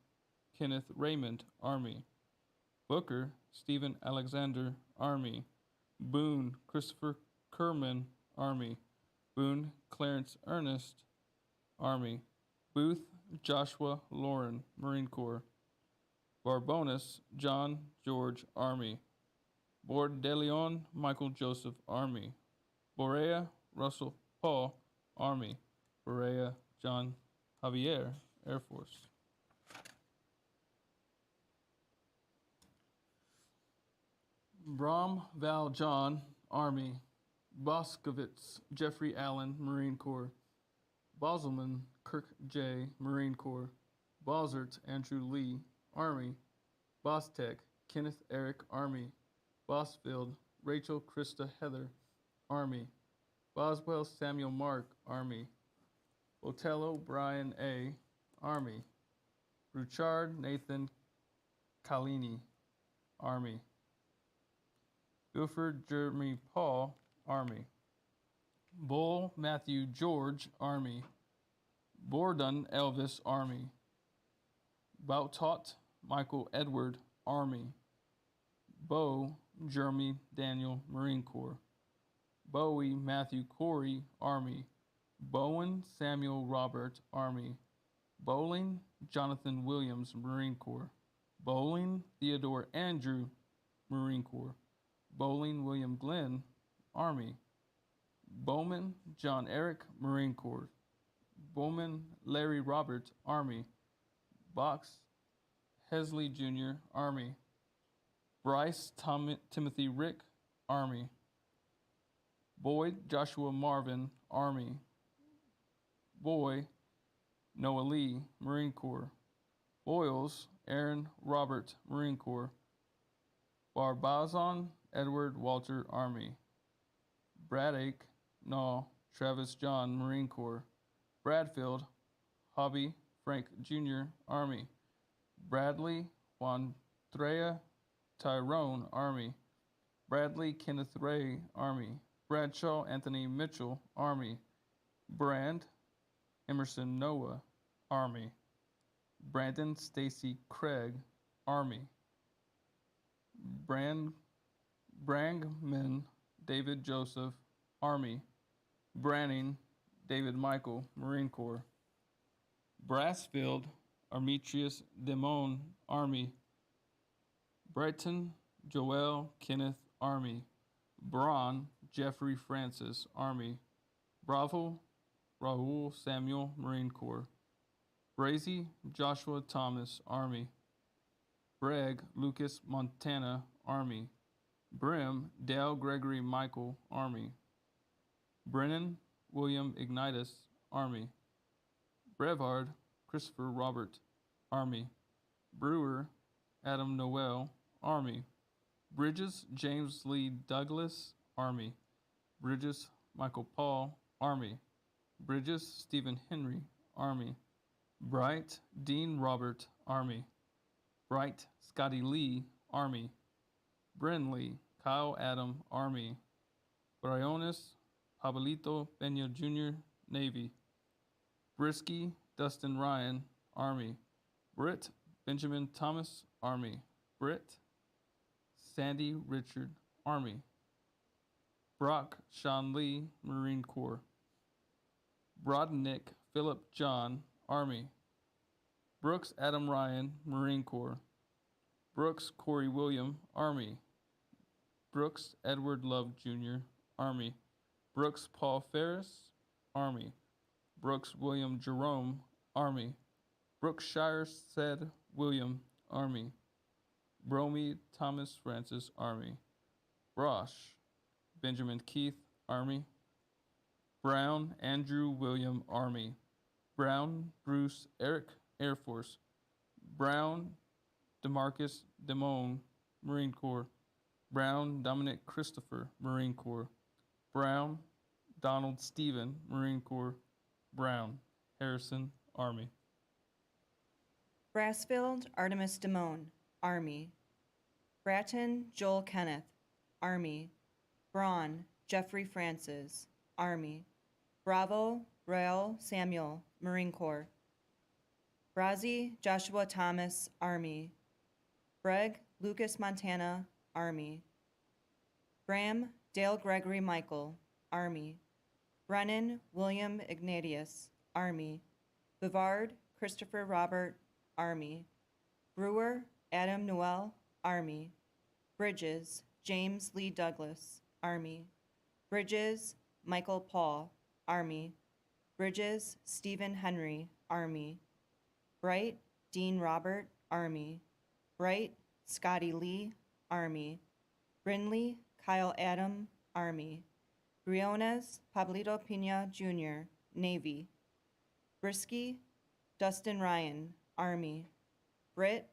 Kenneth Raymond, Army. Booker Stephen Alexander, Army. Boone Christopher Kerman, Army. Boone Clarence Ernest, Army. Booth Joshua Lauren, Marine Corps. Barbonas John George, Army. Bordeleon Michael Joseph, Army. Borea Russell Paul, Army. Borea John Javier, Air Force. Brom Val John, Army. Boscovitz Jeffrey Allen, Marine Corps. Boselman Kirk J., Marine Corps. Bosert Andrew Lee, Army. Bostek Kenneth Eric, Army. Bosfield Rachel Krista Heather, Army. Boswell Samuel Mark, Army. Botello Brian A., Army. Bruchard Nathan Kalini, Army. Guilford Jeremy Paul, Army. Bull Matthew George, Army. Borden Elvis, Army. Boutot Michael Edward, Army. Bow Jeremy Daniel, Marine Corps. Bowie Matthew Corey, Army. Bowen Samuel Robert, Army. Bowling Jonathan Williams, Marine Corps. Bowling Theodore Andrew, Marine Corps. Bowling William Glenn, Army. Bowman John Eric, Marine Corps. Bowman Larry Robert, Army. Box Hesley Jr., Army. Bryce Timothy Rick, Army. Boyd Joshua Marvin, Army. Boy Noah Lee, Marine Corps. Boyles Aaron Robert, Marine Corps. Barbazon Edward Walter, Army. Braddock Naw Travis John, Marine Corps. Bradfield Hobby Frank Jr., Army. Bradley Juan Threa Tyrone, Army. Bradley Kenneth Ray, Army. Bradshaw Anthony Mitchell, Army. Brand Emerson Noah, Army. Brandon Stacy Craig, Army. Brangman David Joseph, Army. Branning David Michael, Marine Corps. Brassfield Armitrius Demone, Army. Brighton Joel Kenneth, Army. Braun Jeffrey Francis, Army. Bravo Raul Samuel, Marine Corps. Brazy Joshua Thomas, Army. Bragg Lucas Montana, Army. Brim Dale Gregory Michael, Army. Brennan William Ignitus, Army. Brevard Christopher Robert, Army. Brewer Adam Noel, Army. Bridges James Lee Douglas, Army. Bridges Michael Paul, Army. Bridges Stephen Henry, Army. Bright Dean Robert, Army. Bright Scotty Lee, Army. Brenly Kyle Adam, Army. Briones Pablito Peña Jr., Navy. Brisky Dustin Ryan, Army. Britt Benjamin Thomas, Army. Britt Sandy Richard, Army. Brock Sean Lee, Marine Corps. Brodnick Philip John, Army. Brooks Adam Ryan, Marine Corps. Brooks Corey William, Army. Brooks Edward Love Jr., Army. Brooks Paul Ferris, Army. Brooks William Jerome, Army. Brookshire said William, Army. Bromy Thomas Francis, Army. Brosh Benjamin Keith, Army. Brown Andrew William, Army. Brown Bruce Eric, Air Force. Brown Demarcus Demone, Marine Corps. Brown Dominic Christopher, Marine Corps. Brown Donald Stephen, Marine Corps. Brown Harrison, Army. Brassfield Artemis Damone, Army. Bratton Joel Kenneth, Army. Braun Jeffrey Francis, Army. Bravo Rael Samuel, Marine Corps. Brazzi Joshua Thomas, Army. Bragg Lucas Montana, Army. Graham Dale Gregory Michael, Army. Brennan William Ignatius, Army. Bivard Christopher Robert, Army. Brewer Adam Noel, Army. Bridges James Lee Douglas, Army. Bridges Michael Paul, Army. Bridges Stephen Henry, Army. Bright Dean Robert, Army. Bright Scotty Lee, Army. Brindley Kyle Adam, Army. Briones Pablito Pina Jr., Navy. Brisky Dustin Ryan, Army. Britt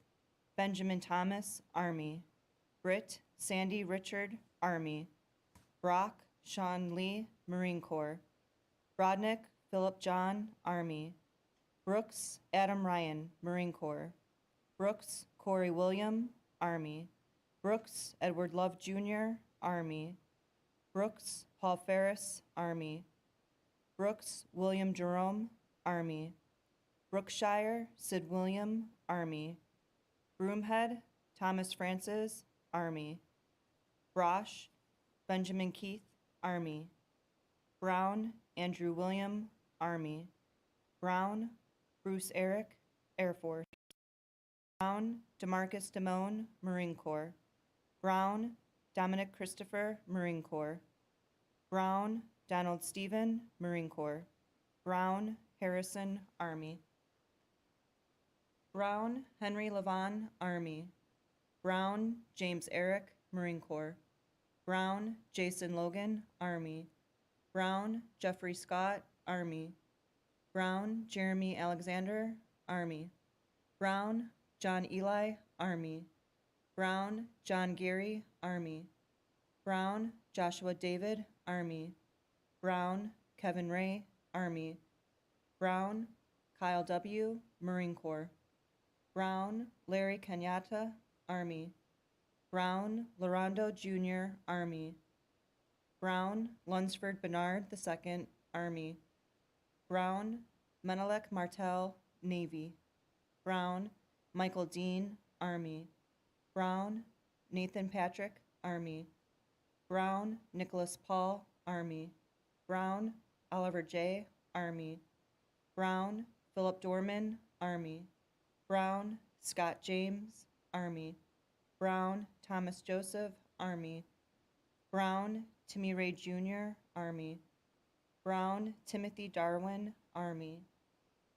Benjamin Thomas, Army. Britt Sandy Richard, Army. Brock Sean Lee, Marine Corps. Brodnick Philip John, Army. Brooks Adam Ryan, Marine Corps. Brooks Corey William, Army. Brooks Edward Love Jr., Army. Brooks Paul Ferris, Army. Brooks William Jerome, Army. Brookshire Sid William, Army. Broomhead Thomas Francis, Army. Brosh Benjamin Keith, Army. Brown Andrew William, Army. Brown Bruce Eric, Air Force. Brown Demarcus Damone, Marine Corps. Brown Dominic Christopher, Marine Corps. Brown Donald Stephen, Marine Corps. Brown Harrison, Army. Brown Henry Levon, Army. Brown James Eric, Marine Corps. Brown Jason Logan, Army. Brown Jeffrey Scott, Army. Brown Jeremy Alexander, Army. Brown John Eli, Army. Brown John Gary, Army. Brown Joshua David, Army. Brown Kevin Ray, Army. Brown Kyle W., Marine Corps. Brown Larry Kenyatta, Army. Brown Lorando Jr., Army. Brown Lunsford Bernard II, Army. Brown Menelek Martel, Navy. Brown Michael Dean, Army. Brown Nathan Patrick, Army. Brown Nicholas Paul, Army. Brown Oliver J., Army. Brown Philip Dorman, Army. Brown Scott James, Army. Brown Thomas Joseph, Army. Brown Timmy Ray Jr., Army. Brown Timothy Darwin, Army.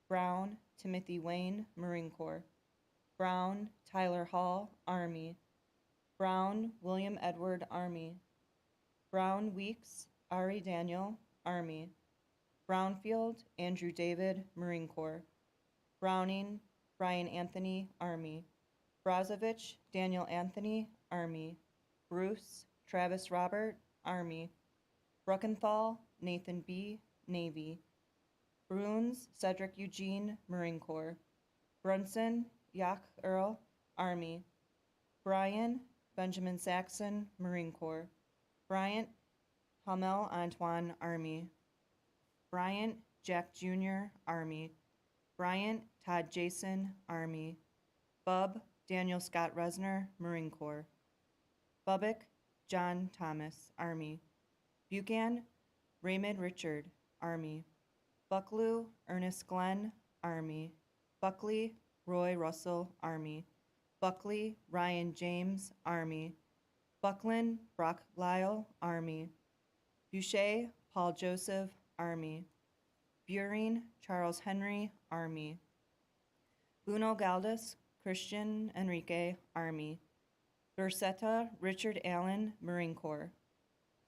Brown Timothy Wayne, Marine Corps. Brown Tyler Hall, Army. Brown William Edward, Army. Brown Weeks Ari Daniel, Army. Brownfield Andrew David, Marine Corps. Browning Brian Anthony, Army. Brozovich Daniel Anthony, Army. Bruce Travis Robert, Army. Bruckenthal Nathan B., Navy. Bruns Cedric Eugene, Marine Corps. Brunson Yak Earl, Army. Bryan Benjamin Saxon, Marine Corps. Bryant Hamel Antoine, Army. Bryant Jack Jr., Army. Bryant Todd Jason, Army. Bub Daniel Scott Resner, Marine Corps. Bubbick John Thomas, Army. Buchan Raymond Richard, Army. Bucklew, Ernest Glenn, Army. Buckley, Roy Russell, Army. Buckley, Ryan James, Army. Buckland, Brock Lyle, Army. Boucher, Paul Joseph, Army. Buring, Charles Henry, Army. Bruno Galdas, Christian Enrique, Army. Bursetta, Richard Allen, Marine Corps.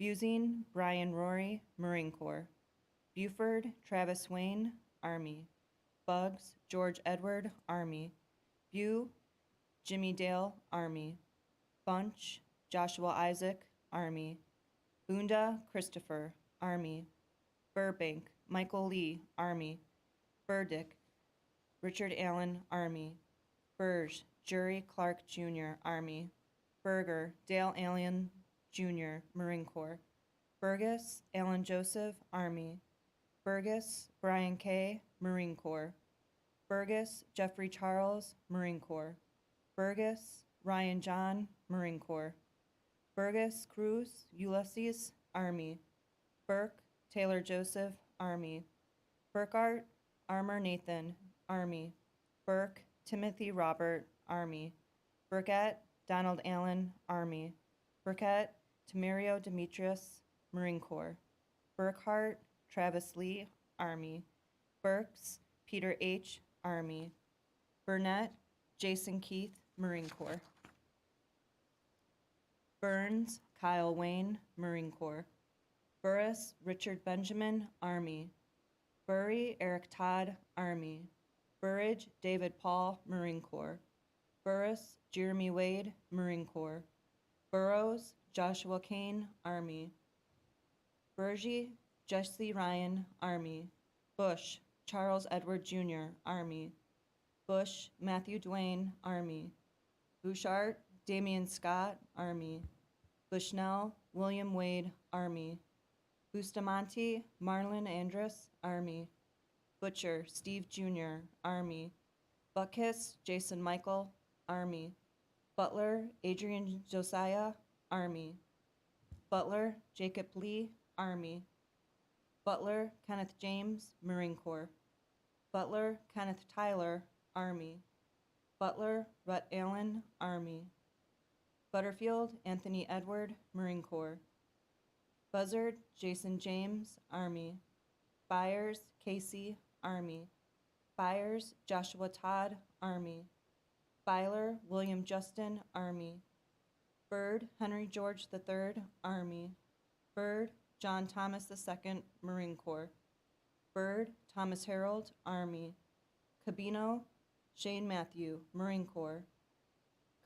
Busing, Brian Rory, Marine Corps. Buford, Travis Wayne, Army. Buggs, George Edward, Army. Bew, Jimmy Dale, Army. Bunch, Joshua Isaac, Army. Bunda, Christopher, Army. Burbank, Michael Lee, Army. Burdick, Richard Allen, Army. Burge, Jury Clark Jr., Army. Berger, Dale Allen Jr., Marine Corps. Burgess, Alan Joseph, Army. Burgess, Brian K., Marine Corps. Burgess, Jeffrey Charles, Marine Corps. Burgess, Ryan John, Marine Corps. Burgess, Cruz, Ulysses, Army. Burke, Taylor Joseph, Army. Burkart, Armour Nathan, Army. Burke, Timothy Robert, Army. Burkett, Donald Allen, Army. Burkett, Tamario Demetrius, Marine Corps. Burkhart, Travis Lee, Army. Burks, Peter H., Army. Burnett, Jason Keith, Marine Corps. Burns, Kyle Wayne, Marine Corps. Burris, Richard Benjamin, Army. Burry, Eric Todd, Army. Burridge, David Paul, Marine Corps. Burris, Jeremy Wade, Marine Corps. Burrows, Joshua Kane, Army. Burgie, Jesse Ryan, Army. Bush, Charles Edward Jr., Army. Bush, Matthew Duane, Army. Bouchard, Damian Scott, Army. Bushnell, William Wade, Army. Bustamante, Marlon Andrus, Army. Butcher, Steve Jr., Army. Buckhis, Jason Michael, Army. Butler, Adrian Josiah, Army. Butler, Jacob Lee, Army. Butler, Kenneth James, Marine Corps. Butler, Kenneth Tyler, Army. Butler, Rhett Allen, Army. Butterfield, Anthony Edward, Marine Corps. Buzzard, Jason James, Army. Byers, Casey, Army. Byers, Joshua Todd, Army. Byler, William Justin, Army. Bird, Henry George III, Army. Bird, John Thomas II, Marine Corps. Bird, Thomas Harold, Army. Cabino, Shane Matthew, Marine Corps.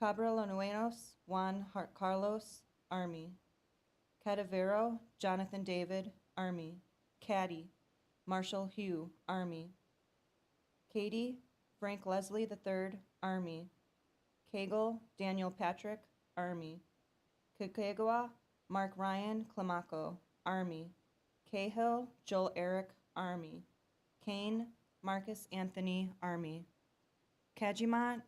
Cabreranuenos, Juan Carlos, Army. Cadavero, Jonathan David, Army. Caddy, Marshall Hugh, Army. Katie, Frank Leslie III, Army. Cagle, Daniel Patrick, Army. Kikegwa, Mark Ryan Climaco, Army. Cahill, Joel Eric, Army. Kane, Marcus Anthony, Army. Kajimont,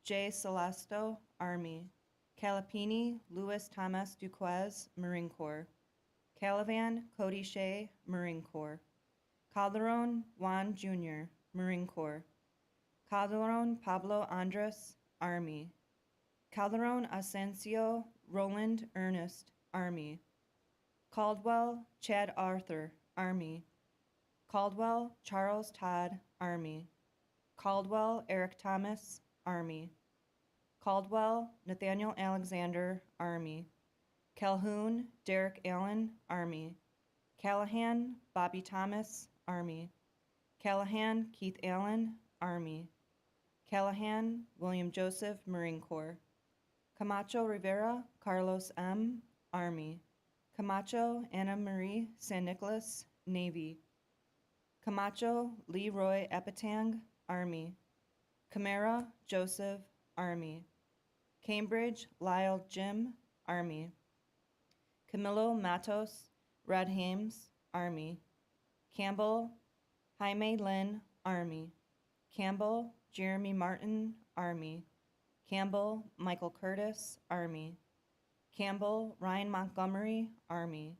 J. Celasto, Army. Calipini, Louis Thomas Duquez, Marine Corps. Calavan, Cody Shea, Marine Corps. Calderon, Juan Jr., Marine Corps. Calderon, Pablo Andres, Army. Calderon, Asensio, Roland Ernest, Army. Caldwell, Chad Arthur, Army. Caldwell, Charles Todd, Army. Caldwell, Eric Thomas, Army. Caldwell, Nathaniel Alexander, Army. Calhoun, Derek Allen, Army. Callahan, Bobby Thomas, Army. Callahan, Keith Allen, Army. Callahan, William Joseph, Marine Corps. Camacho Rivera, Carlos M., Army. Camacho, Anna Marie San Nicolas, Navy. Camacho, Leroy Epitang, Army. Camara, Joseph, Army. Cambridge, Lyle Jim, Army. Camilo Matos, Red Hames, Army. Campbell, Jaime Lynn, Army. Campbell, Jeremy Martin, Army. Campbell, Michael Curtis, Army. Campbell, Ryan Montgomery, Army.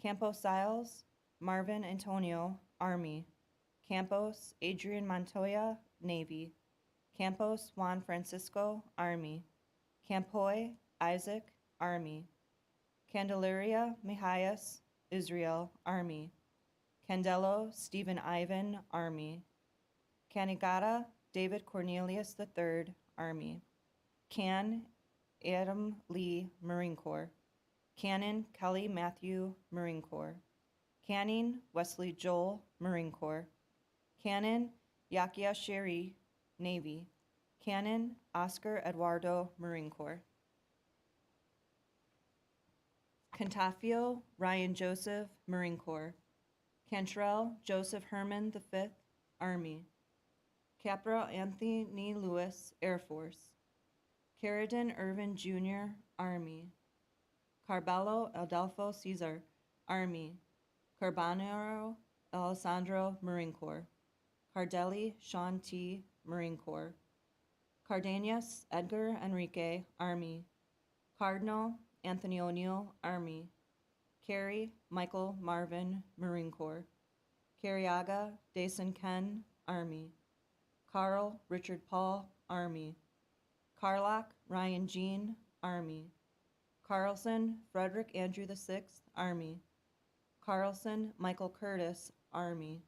Campo Siles, Marvin Antonio, Army. Campos Adrian Montoya, Navy. Campos Juan Francisco, Army. Campoy Isaac, Army. Candelaria Mahias, Israel, Army. Candelo Stephen Ivan, Army. Canigata David Cornelius III, Army. Can Adam Lee, Marine Corps. Cannon Kelly Matthew, Marine Corps. Canning Wesley Joel, Marine Corps. Cannon Yakia Sherry, Navy. Cannon Oscar Eduardo, Marine Corps. Cantafio Ryan Joseph, Marine Corps. Cantrell Joseph Herman V, Army. Capra Anthony Lewis, Air Force. Carradine Irvin Jr., Army. Carbello Adolfo Cesar, Army. Carbonero Alessandro, Marine Corps. Cardelli Sean T., Marine Corps. Cardenas Edgar Enrique, Army. Cardinal Anthony O'Neill, Army. Carey Michael Marvin, Marine Corps. Carriaga Dason Ken, Army. Carl Richard Paul, Army. Carlock Ryan Jean, Army. Carlson Frederick Andrew VI, Army. Carlson Michael Curtis, Army.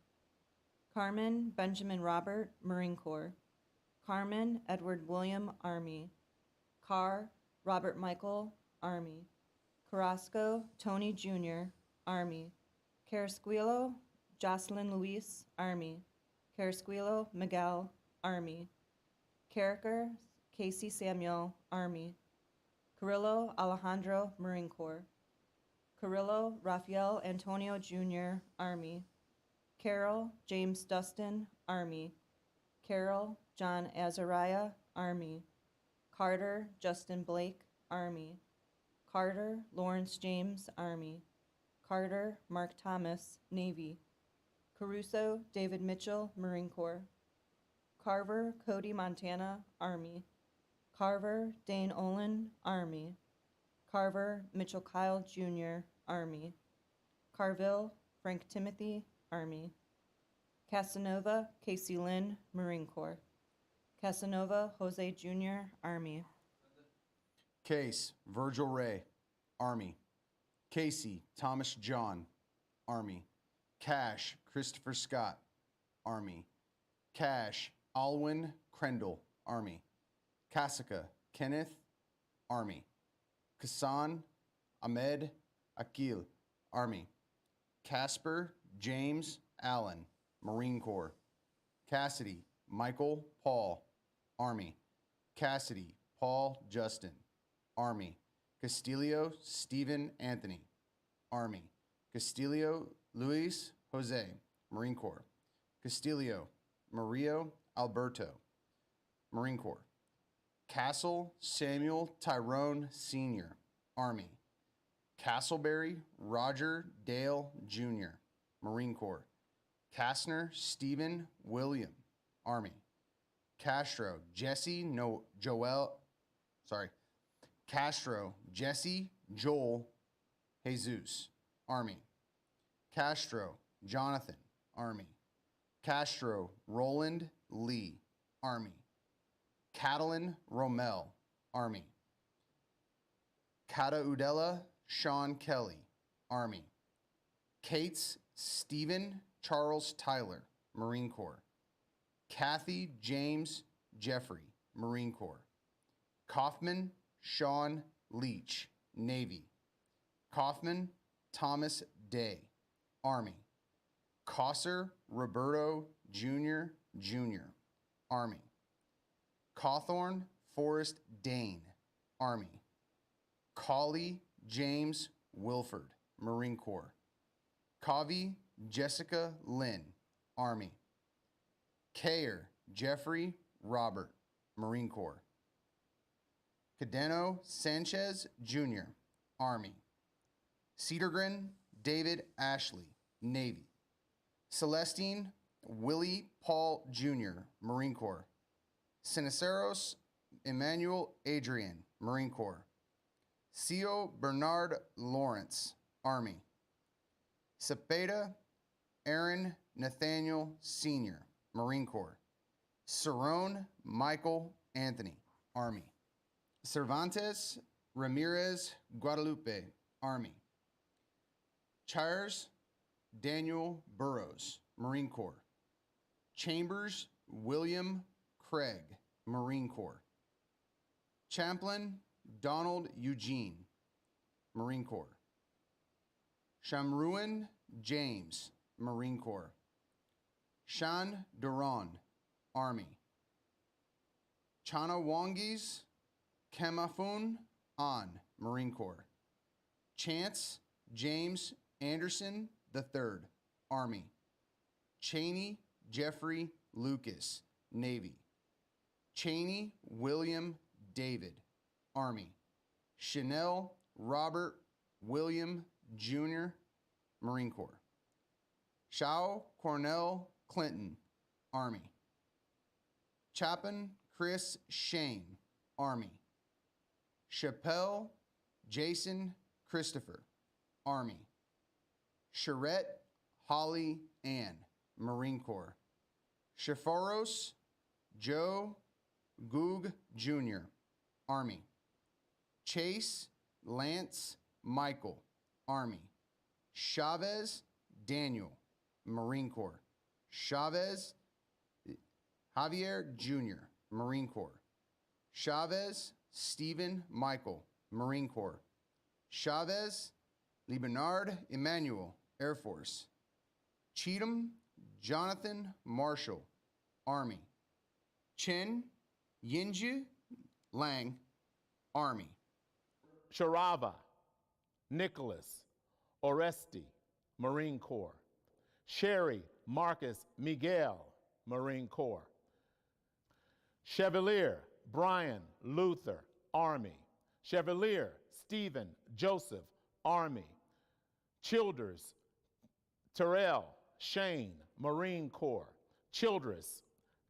Carmen Benjamin Robert, Marine Corps. Carmen Edward William, Army. Carr Robert Michael, Army. Carrasco Tony Jr., Army. Carrasquillo Jocelyn Luis, Army. Carrasquillo Miguel, Army. Carricker Casey Samuel, Army. Carrillo Alejandro, Marine Corps. Carrillo Rafael Antonio Jr., Army. Carroll James Dustin, Army. Carroll John Azariah, Army. Carter Justin Blake, Army. Carter Lawrence James, Army. Carter Mark Thomas, Navy. Caruso David Mitchell, Marine Corps. Carver Cody Montana, Army. Carver Dane Olin, Army. Carver Mitchell Kyle Jr., Army. Carville Frank Timothy, Army. Casanova Casey Lynn, Marine Corps. Casanova Jose Jr., Army. Case Virgil Ray, Army. Casey Thomas John, Army. Cash Christopher Scott, Army. Cash Alwyn Crendel, Army. Cassica Kenneth, Army. Kassan Ahmed Akil, Army. Casper James Allen, Marine Corps. Cassidy Michael Paul, Army. Cassidy Paul Justin, Army. Castillo Stephen Anthony, Army. Castillo Luis Jose, Marine Corps. Castillo Mario Alberto, Marine Corps. Castle Samuel Tyrone Sr., Army. Castleberry Roger Dale Jr., Marine Corps. Kastner Stephen William, Army. Castro Jesse Castro Jesse Joel Jesus, Army. Castro Jonathan, Army. Castro Roland Lee, Army. Catalin Romel, Army. Cataudella Sean Kelly, Army. Cates Stephen Charles Tyler, Marine Corps. Kathy James Jeffrey, Marine Corps. Kaufman Sean Leach, Navy. Kaufman Thomas Day, Army. Cosser Roberto Jr., Jr., Army. Cawthorn Forrest Dane, Army. Cawley James Wilford, Marine Corps. Covey Jessica Lynn, Army. Kayer Jeffrey Robert, Marine Corps. Cadeno Sanchez Jr., Army. Cedargren David Ashley, Navy. Celestine Willie Paul Jr., Marine Corps. Siniceros Emmanuel Adrian, Marine Corps. Cio Bernard Lawrence, Army. Cepeda Aaron Nathaniel Sr., Marine Corps. Cerrone Michael Anthony, Army. Cervantes Ramirez Guadalupe, Army. Chires Daniel Burrows, Marine Corps. Chambers William Craig, Marine Corps. Champlin Donald Eugene, Marine Corps. Shamruan James, Marine Corps. Shan Duran, Army. Chanawangis Kamafun An, Marine Corps. Chance James Anderson III, Army. Cheney Jeffrey Lucas, Navy. Cheney William David, Army. Chanel Robert William Jr., Marine Corps. Shao Cornell Clinton, Army. Chapin Chris Shane, Army. Chappelle Jason Christopher, Army. Charette Holly Ann, Marine Corps. Shafaros Joe Goog Jr., Army. Chase Lance Michael, Army. Chavez Daniel, Marine Corps. Chavez Javier Jr., Marine Corps. Chavez Stephen Michael, Marine Corps. Chavez Leonard Emmanuel, Air Force. Cheatham Jonathan Marshall, Army. Chen Yinji Lang, Army. Sharava Nicholas Oresti, Marine Corps. Sherry Marcus Miguel, Marine Corps. Chevalier Brian Luther, Army. Chevalier Stephen Joseph, Army. Childers Terrell Shane, Marine Corps. Childress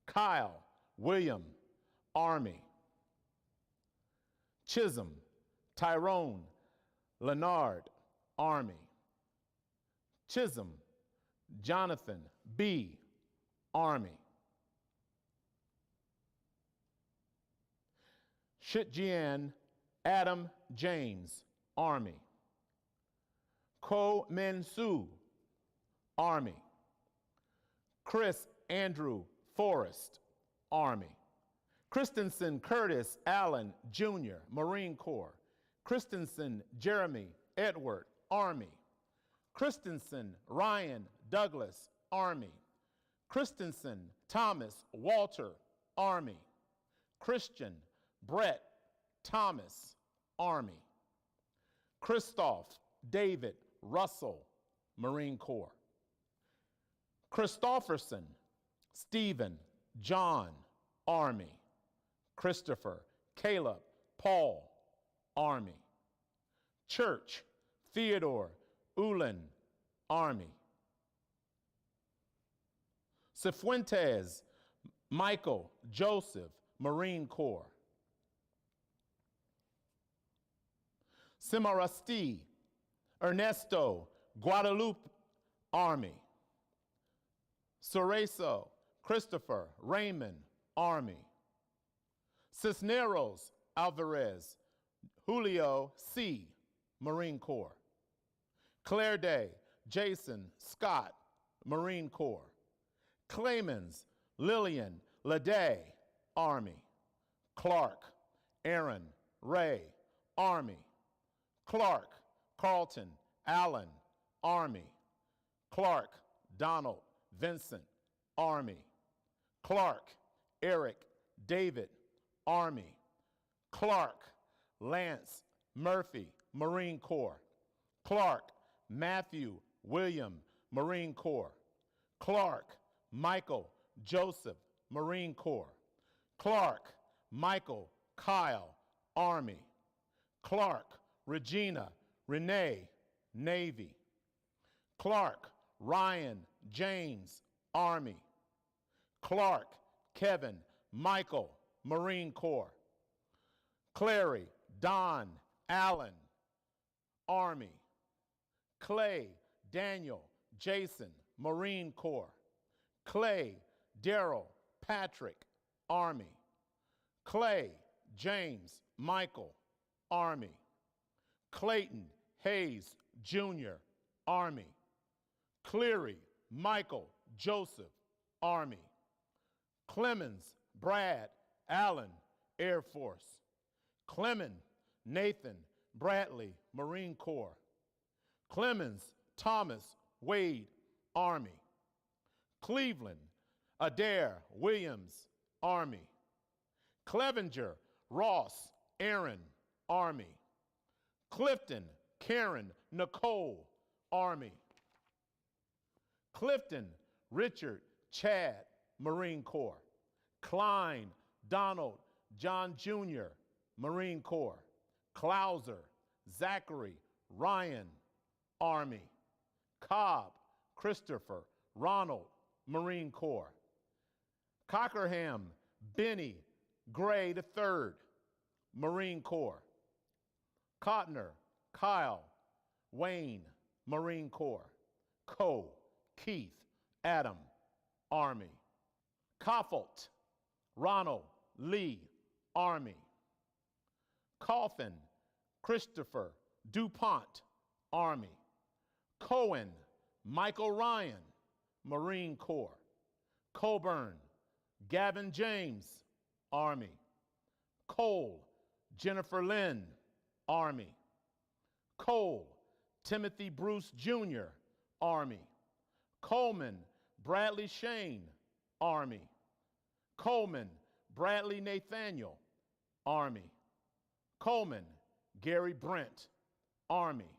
Kyle William, Army. Chisholm Tyrone Leonard, Army. Chisholm Jonathan B., Army. Shitjian Adam James, Army. Ko Min Soo, Army. Chris Andrew Forrest, Army. Christensen Curtis Allen, Jr., Marine Corps. Christensen Jeremy Edward, Army. Christensen Ryan Douglas, Army. Christensen Thomas Walter, Army. Christian Brett Thomas, Army. Christoph David Russell, Marine Corps. Christopherson Stephen John, Army. Christopher Caleb Paul, Army. Church Theodore Ulen, Army. Cifuentes Michael Joseph, Marine Corps. Cimarasti Ernesto Guadalupe, Army. Cerezo Christopher Raymond, Army. Cisneros Alvarez Julio C., Marine Corps. Claire Day Jason Scott, Marine Corps. Clemens Lillian Leday, Army. Clark Aaron Ray, Army. Clark Carlton Allen, Army. Clark Donald Vincent, Army. Clark Eric David, Army. Clark Lance Murphy, Marine Corps. Clark Matthew William, Marine Corps. Clark Michael Joseph, Marine Corps. Clark Michael Kyle, Army. Clark Regina Renee, Navy. Clark Ryan James, Army. Clark Kevin Michael, Marine Corps. Clary Don Allen, Army. Clay Daniel Jason, Marine Corps. Clay Daryl Patrick, Army. Clay James Michael, Army. Clayton Hayes Jr., Army. Cleary Michael Joseph, Army. Clemens Brad Allen, Air Force. Clemens Nathan Bradley, Marine Corps. Clemens Thomas Wade, Army. Cleveland Adair Williams, Army. Clevenger Ross Aaron, Army. Clifton Karen Nicole, Army. Clifton Richard Chad, Marine Corps. Klein Donald John Jr., Marine Corps. Clouser Zachary Ryan, Army. Cobb Christopher Ronald, Marine Corps. Cockerham Benny Gray III, Marine Corps. Cotner Kyle Wayne, Marine Corps. Coe Keith Adam, Army. Koffelt Ronald Lee, Army. Coffin Christopher DuPont, Army. Cohen Michael Ryan, Marine Corps. Coburn Gavin James, Army. Cole Jennifer Lynn, Army. Cole Timothy Bruce Jr., Army. Coleman Bradley Shane, Army. Coleman Bradley Nathaniel, Army. Coleman Gary Brent, Army.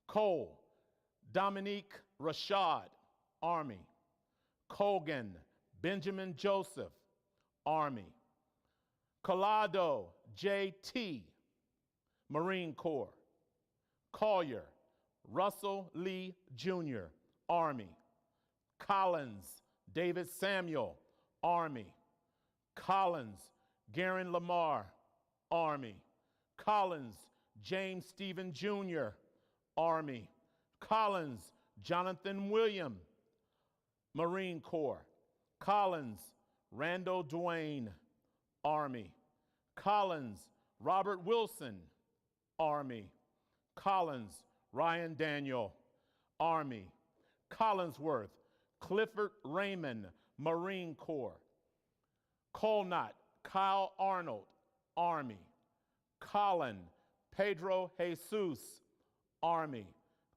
Cole Dominique Rashad, Army. Colgan Benjamin Joseph, Army. Collado J.T., Marine Corps. Collier Russell Lee Jr., Army. Collins David Samuel, Army. Collins Garen Lamar, Army. Collins James Stephen Jr., Army. Collins Jonathan William, Marine Corps. Collins Randall Duane, Army. Collins Robert Wilson, Army. Collins Ryan Daniel, Army. Collinsworth Clifford Raymond, Marine Corps. Colnott Kyle Arnold, Army. Colin Pedro Jesus, Army.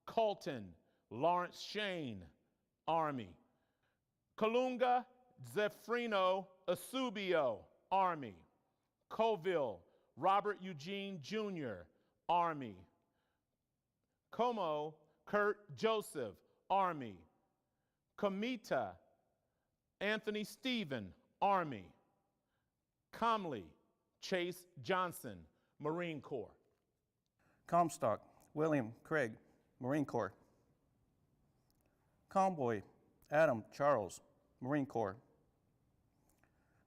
Colton Lawrence Shane, Army. Kalunga Zefrino Asubio, Army. Colville Robert Eugene Jr., Army. Como Kurt Joseph, Army. Comita Anthony Stephen, Army. Comley Chase Johnson, Marine Corps. Comstock William Craig, Marine Corps. Conboy Adam Charles, Marine Corps.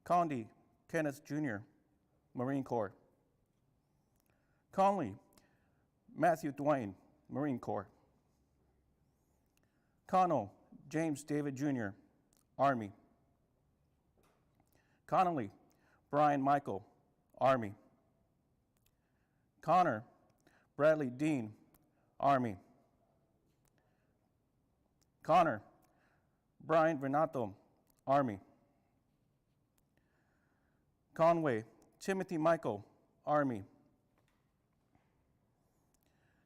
Condy Kenneth Jr., Marine Corps. Conley Matthew Dwayne, Marine Corps. Connell James David Jr., Army. Connolly Brian Michael, Army. Connor Bradley Dean, Army. Connor Brian Renato, Army. Conway Timothy Michael, Army.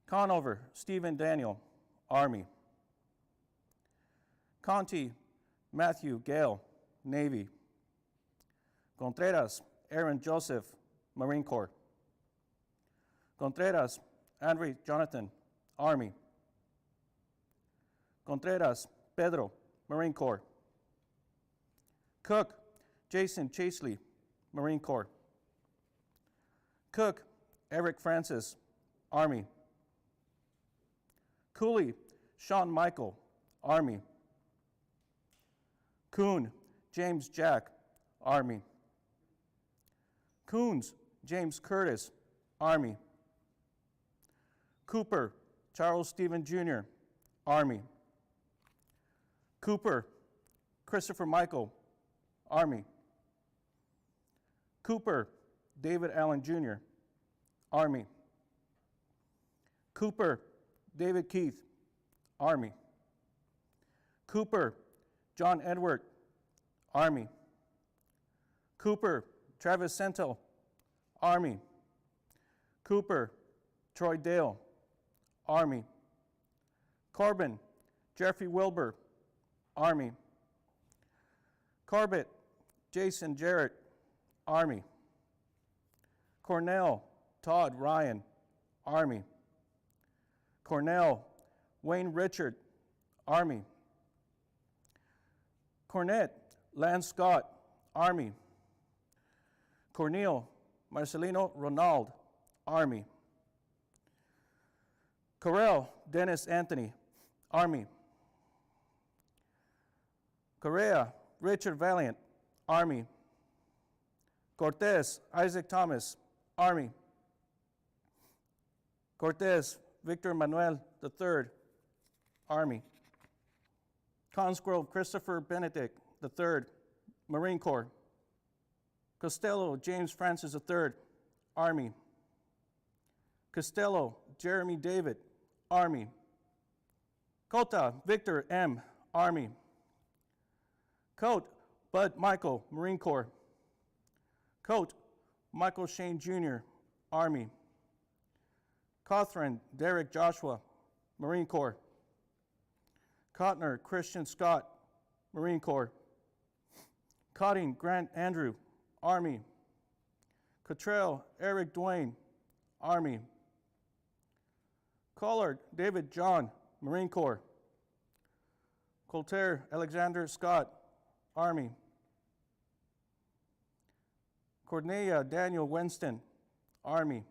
Conover Stephen Daniel, Army. Conti Matthew Gale, Navy. Contreras Aaron Joseph, Marine Corps. Contreras Andre Jonathan, Army. Contreras Pedro, Marine Corps. Cook Jason Chasley, Marine Corps. Cook Eric Francis, Army. Cooley Sean Michael, Army. Coon James Jack, Army. Coons James Curtis, Army. Cooper Charles Stephen Jr., Army. Cooper, Christopher Michael, Army. Cooper, David Allen Jr., Army. Cooper, David Keith, Army. Cooper, John Edward, Army. Cooper, Travis Sentel, Army. Cooper, Troy Dale, Army. Corbin, Jeffrey Wilbur, Army. Corbett, Jason Jarrett, Army. Cornell, Todd Ryan, Army. Cornell, Wayne Richard, Army. Cornett, Lance Scott, Army. Cornel, Marcelino Ronald, Army. Correll, Dennis Anthony, Army. Correa, Richard Valiant, Army. Cortez, Isaac Thomas, Army. Cortez, Victor Manuel III, Army. Consgrove, Christopher Benedict III, Marine Corps. Costello, James Francis III, Army. Costello, Jeremy David, Army. Cota, Victor M., Army. Coat, Bud Michael, Marine Corps. Coat, Michael Shane Jr., Army. Cothran, Derek Joshua, Marine Corps. Cotner, Christian Scott, Marine Corps. Cotting, Grant Andrew, Army. Cottrell, Eric Dwayne, Army. Collard, David John, Marine Corps. Coulter, Alexander Scott, Army. Cornelia, Daniel Winston, Army.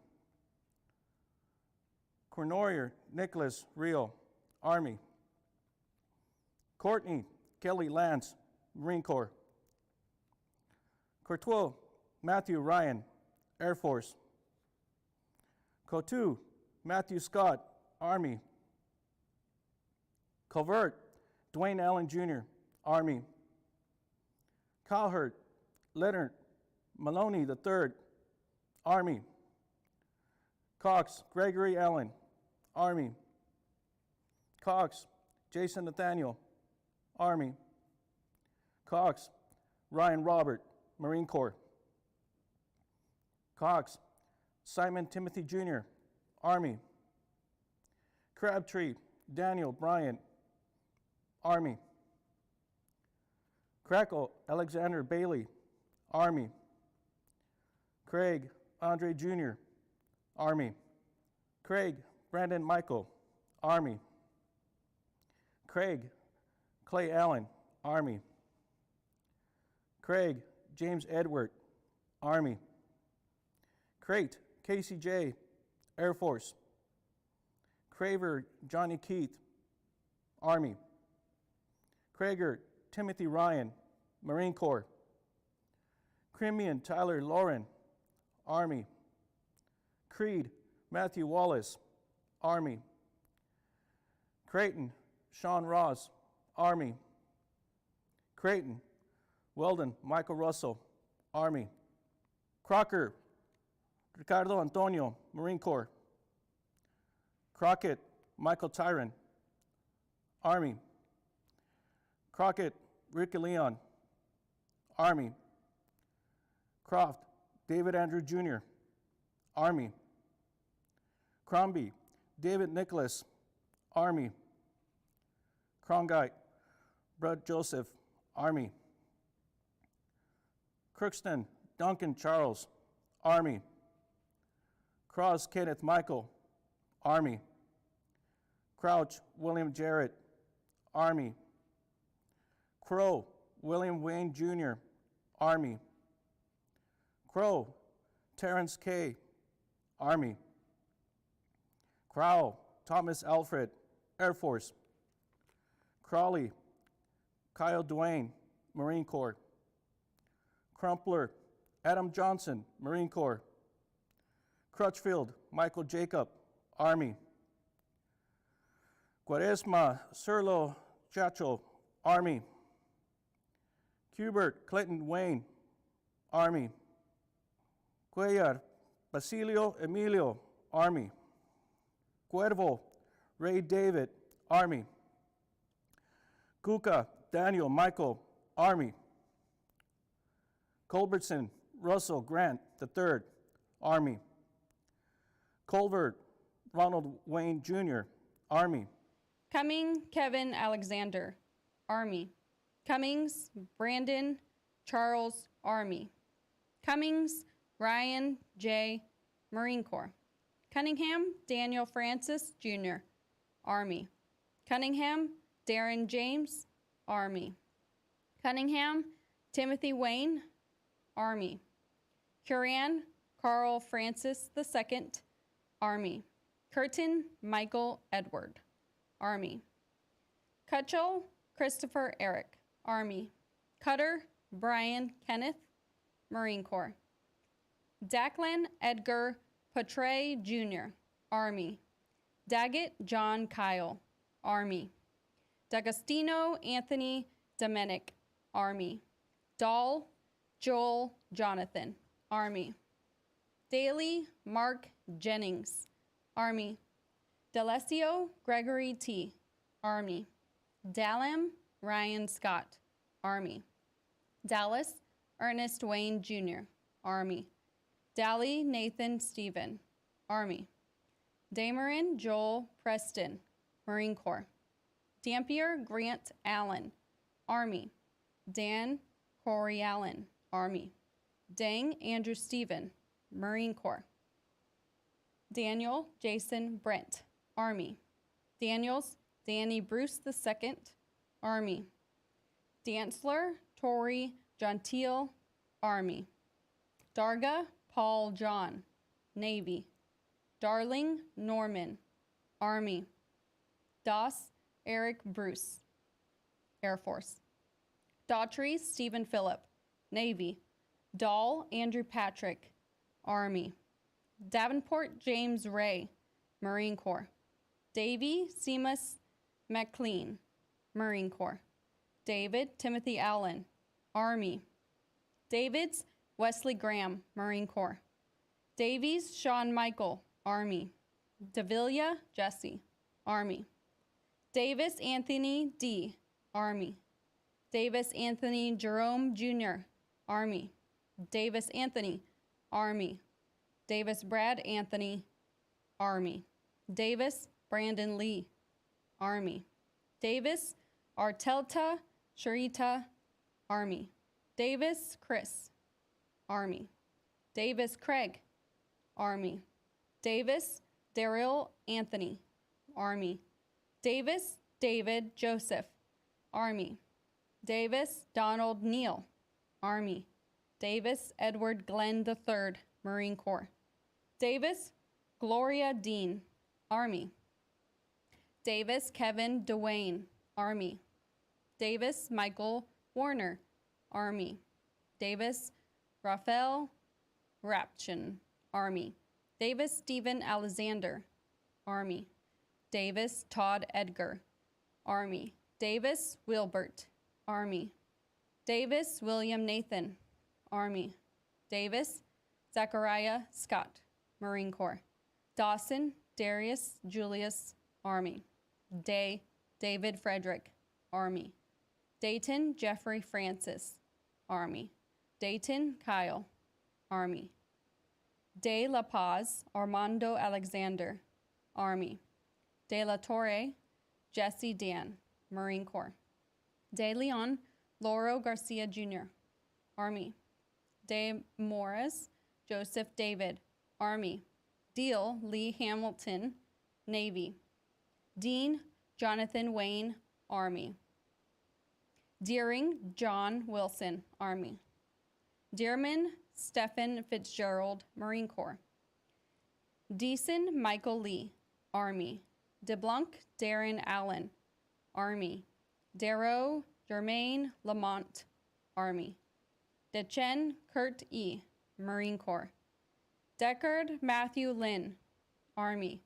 Cornorier, Nicholas Real, Army. Courtney, Kelly Lance, Marine Corps. Courtois, Matthew Ryan, Air Force. Cotu, Matthew Scott, Army. Covert, Dwayne Allen Jr., Army. Cowherd, Leonard Maloney III, Army. Cox, Gregory Allen, Army. Cox, Jason Nathaniel, Army. Cox, Ryan Robert, Marine Corps. Cox, Simon Timothy Jr., Army. Crabtree, Daniel Bryan, Army. Crackle, Alexander Bailey, Army. Craig, Andre Jr., Army. Craig, Brandon Michael, Army. Craig, Clay Allen, Army. Craig, James Edward, Army. Crate, Casey J., Air Force. Craver, Johnny Keith, Army. Krager, Timothy Ryan, Marine Corps. Cremian, Tyler Lauren, Army. Creed, Matthew Wallace, Army. Creighton, Sean Ross, Army. Creighton, Weldon, Michael Russell, Army. Crocker, Ricardo Antonio, Marine Corps. Crockett, Michael Tyron, Army. Crockett, Ricky Leon, Army. Croft, David Andrew Jr., Army. Crombie, David Nicholas, Army. Krongite, Brud Joseph, Army. Crookston, Duncan Charles, Army. Cross, Kenneth Michael, Army. Crouch, William Jarrett, Army. Crow, William Wayne Jr., Army. Crow, Terrence K., Army. Crowell, Thomas Alfred, Air Force. Crawley, Kyle Duane, Marine Corps. Crumpler, Adam Johnson, Marine Corps. Crutchfield, Michael Jacob, Army. Quaresma, Serlo Chacho, Army. Cubert Clinton Wayne, Army. Cuellar Basilio Emilio, Army. Cuervo Ray David, Army. Kuka Daniel Michael, Army. Culbertson Russell Grant III, Army. Culvert Ronald Wayne Jr., Army. Cumming Kevin Alexander, Army. Cummings Brandon Charles, Army. Cummings Ryan J., Marine Corps. Cunningham Daniel Francis Jr., Army. Cunningham Darren James, Army. Cunningham Timothy Wayne, Army. Curran Carl Francis II, Army. Curtin Michael Edward, Army. Cutchell Christopher Eric, Army. Cutter Brian Kenneth, Marine Corps. Dacklin Edgar Patray Jr., Army. Daggett John Kyle, Army. D'Agostino Anthony Domenic, Army. Dahl Joel Jonathan, Army. Daly Mark Jennings, Army. D'Alessio Gregory T., Army. Dallam Ryan Scott, Army. Dallas Ernest Wayne Jr., Army. Daly Nathan Stephen, Army. Dameron Joel Preston, Marine Corps. Dampier Grant Allen, Army. Dan Corey Allen, Army. Dang Andrew Stephen, Marine Corps. Daniel Jason Brent, Army. Daniels Danny Bruce II, Army. Dantzler Tori Gentile, Army. Darga Paul John, Navy. Darling Norman, Army. Doss Eric Bruce, Air Force. Daughtry Stephen Phillip, Navy. Dahl Andrew Patrick, Army. Davenport James Ray, Marine Corps. Davy Seamus McLean, Marine Corps. David Timothy Allen, Army. Davids Wesley Graham, Marine Corps. Davies Sean Michael, Army. Davila Jesse, Army. Davis Anthony D., Army. Davis Anthony Jerome Jr., Army. Davis Anthony, Army. Davis Brad Anthony, Army. Davis Brandon Lee, Army. Davis Artelta Sharita, Army. Davis Chris, Army. Davis Craig, Army. Davis Daryl Anthony, Army. Davis David Joseph, Army. Davis Donald Neal, Army. Davis Edward Glenn III, Marine Corps. Davis Gloria Dean, Army. Davis Kevin DeWayne, Army. Davis Michael Warner, Army. Davis Raphael Rapchin, Army. Davis Stephen Alexander, Army. Davis Todd Edgar, Army. Davis Wilbert, Army. Davis William Nathan, Army. Davis Zachariah Scott, Marine Corps. Dawson Darius Julius, Army. Day David Frederick, Army. Dayton Jeffrey Francis, Army. Dayton Kyle, Army. De La Paz Armando Alexander, Army. De La Torre Jesse Dan, Marine Corps. De Leon Lauro Garcia Jr., Army. De Morris Joseph David, Army. Deal Lee Hamilton, Navy. Dean Jonathan Wayne, Army. Deering John Wilson, Army. Dearman Stephen Fitzgerald, Marine Corps. Deason Michael Lee, Army. DeBlanc Darren Allen, Army. Darrow Germain Lamont, Army. Dechen Kurt E., Marine Corps. Deckard Matthew Lynn, Army.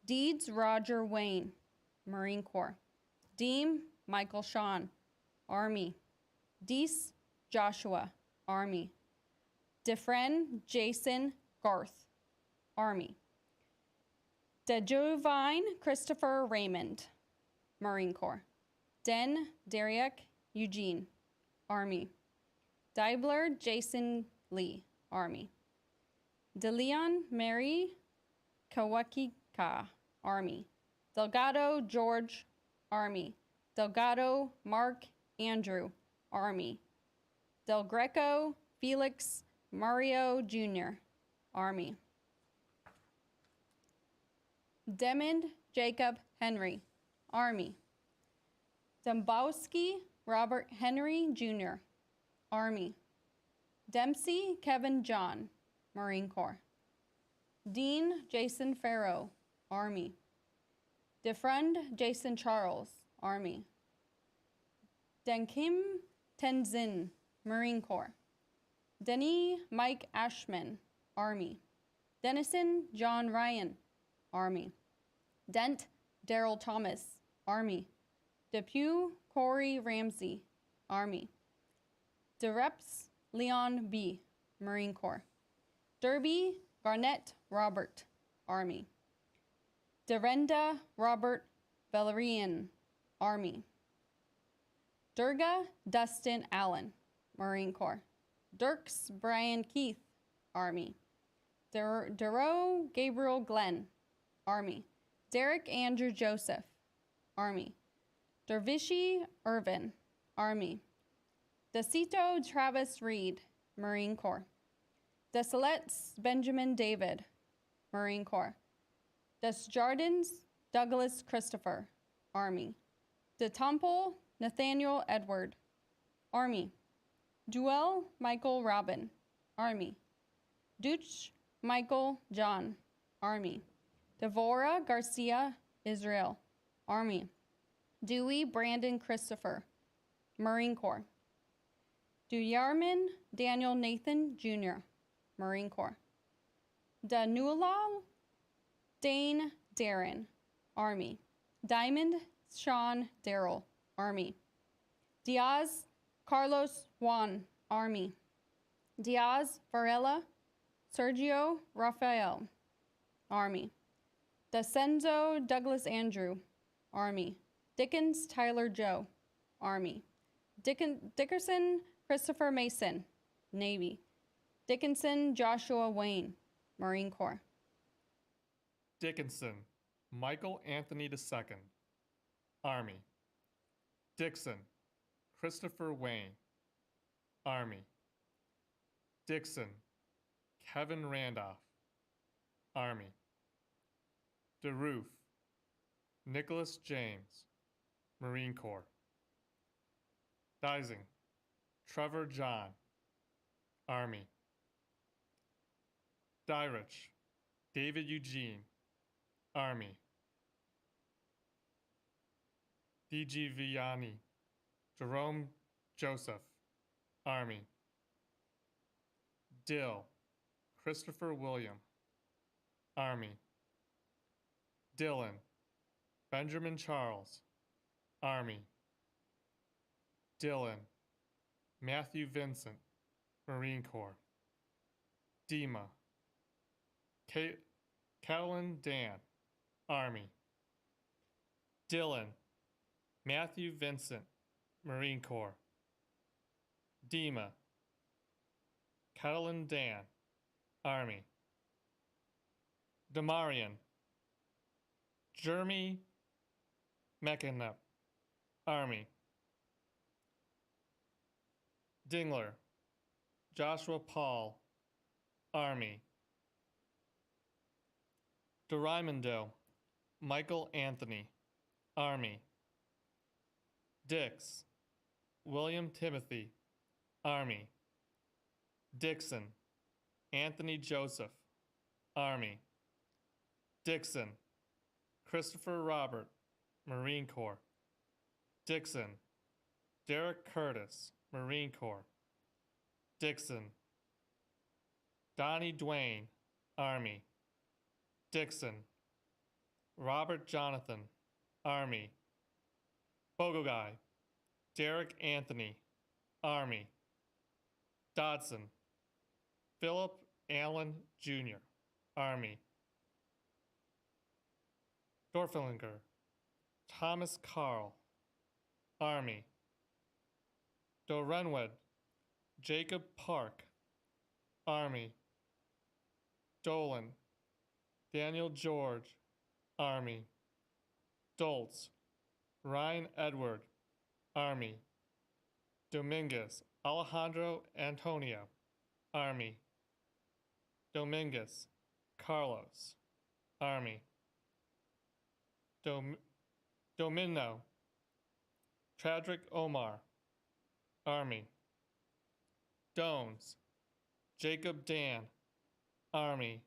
Deeds Roger Wayne, Marine Corps. Deem Michael Shawn, Army. Deese Joshua, Army. DeFren Jason Garth, Army. DeJovine Christopher Raymond, Marine Corps. Den Derrick Eugene, Army. Deibler Jason Lee, Army. DeLeon Mary Kawakika, Army. Delgado George, Army. Delgado Mark Andrew, Army. Del Greco Felix Mario Jr., Army. Demond Jacob Henry, Army. Dembowski Robert Henry Jr., Army. Dempsey Kevin John, Marine Corps. Dean Jason Farrow, Army. DeFriend Jason Charles, Army. Denkim Tenzin, Marine Corps. Denny Mike Ashman, Army. Dennison John Ryan, Army. Dent Daryl Thomas, Army. Depew Corey Ramsey, Army. DeReps Leon B., Marine Corps. Derby Garnett Robert, Army. Derenda Robert Valerian, Army. Durga Dustin Allen, Marine Corps. Dirks Brian Keith, Army. Dero Gabriel Glenn, Army. Derek Andrew Joseph, Army. Dervishi Irvin, Army. Decito Travis Reed, Marine Corps. Desilets Benjamin David, Marine Corps. Desjardins Douglas Christopher, Army. DeTomple Nathaniel Edward, Army. Duell Michael Robin, Army. Deutsch Michael John, Army. Devora Garcia Israel, Army. Dewey Brandon Christopher, Marine Corps. Duyarman Daniel Nathan Jr., Marine Corps. Danulal Dane Darren, Army. Diamond Sean Darrell, Army. Diaz Carlos Juan, Army. Diaz Varela Sergio Rafael, Army. Desenzo Douglas Andrew, Army. Dickens Tyler Joe, Army. Dickerson Christopher Mason, Navy. Dickinson Joshua Wayne, Marine Corps. Dickinson Michael Anthony II, Army. Dixon Christopher Wayne, Army. Dixon Kevin Randolph, Army. DeRoof Nicholas James, Marine Corps. Dising Trevor John, Army. Dyrich David Eugene, Army. D.G. Vianney Jerome Joseph, Army. Dill Christopher William, Army. Dillon Benjamin Charles, Army. Dillon Matthew Vincent, Marine Corps. Dima Catalin Dan, Army. Dillon Matthew Vincent, Marine Corps. Dima Catalin Dan, Army. Damarian Jeremy McInerney, Army. Dingler Joshua Paul, Army. DeRimondo Michael Anthony, Army. Dix William Timothy, Army. Dixon Anthony Joseph, Army. Dixon Christopher Robert, Marine Corps. Dixon Derek Curtis, Marine Corps. Dixon Donnie Dwayne, Army. Dixon Robert Jonathan, Army. Bogogai Derek Anthony, Army. Dodson, Philip Allen Jr., Army. Dorflinger, Thomas Carl, Army. Dorenwed, Jacob Park, Army. Dolan, Daniel George, Army. Doltz, Ryan Edward, Army. Dominguez, Alejandro Antonio, Army. Dominguez, Carlos, Army. Domino, Tradrick Omar, Army. Dones, Jacob Dan, Army.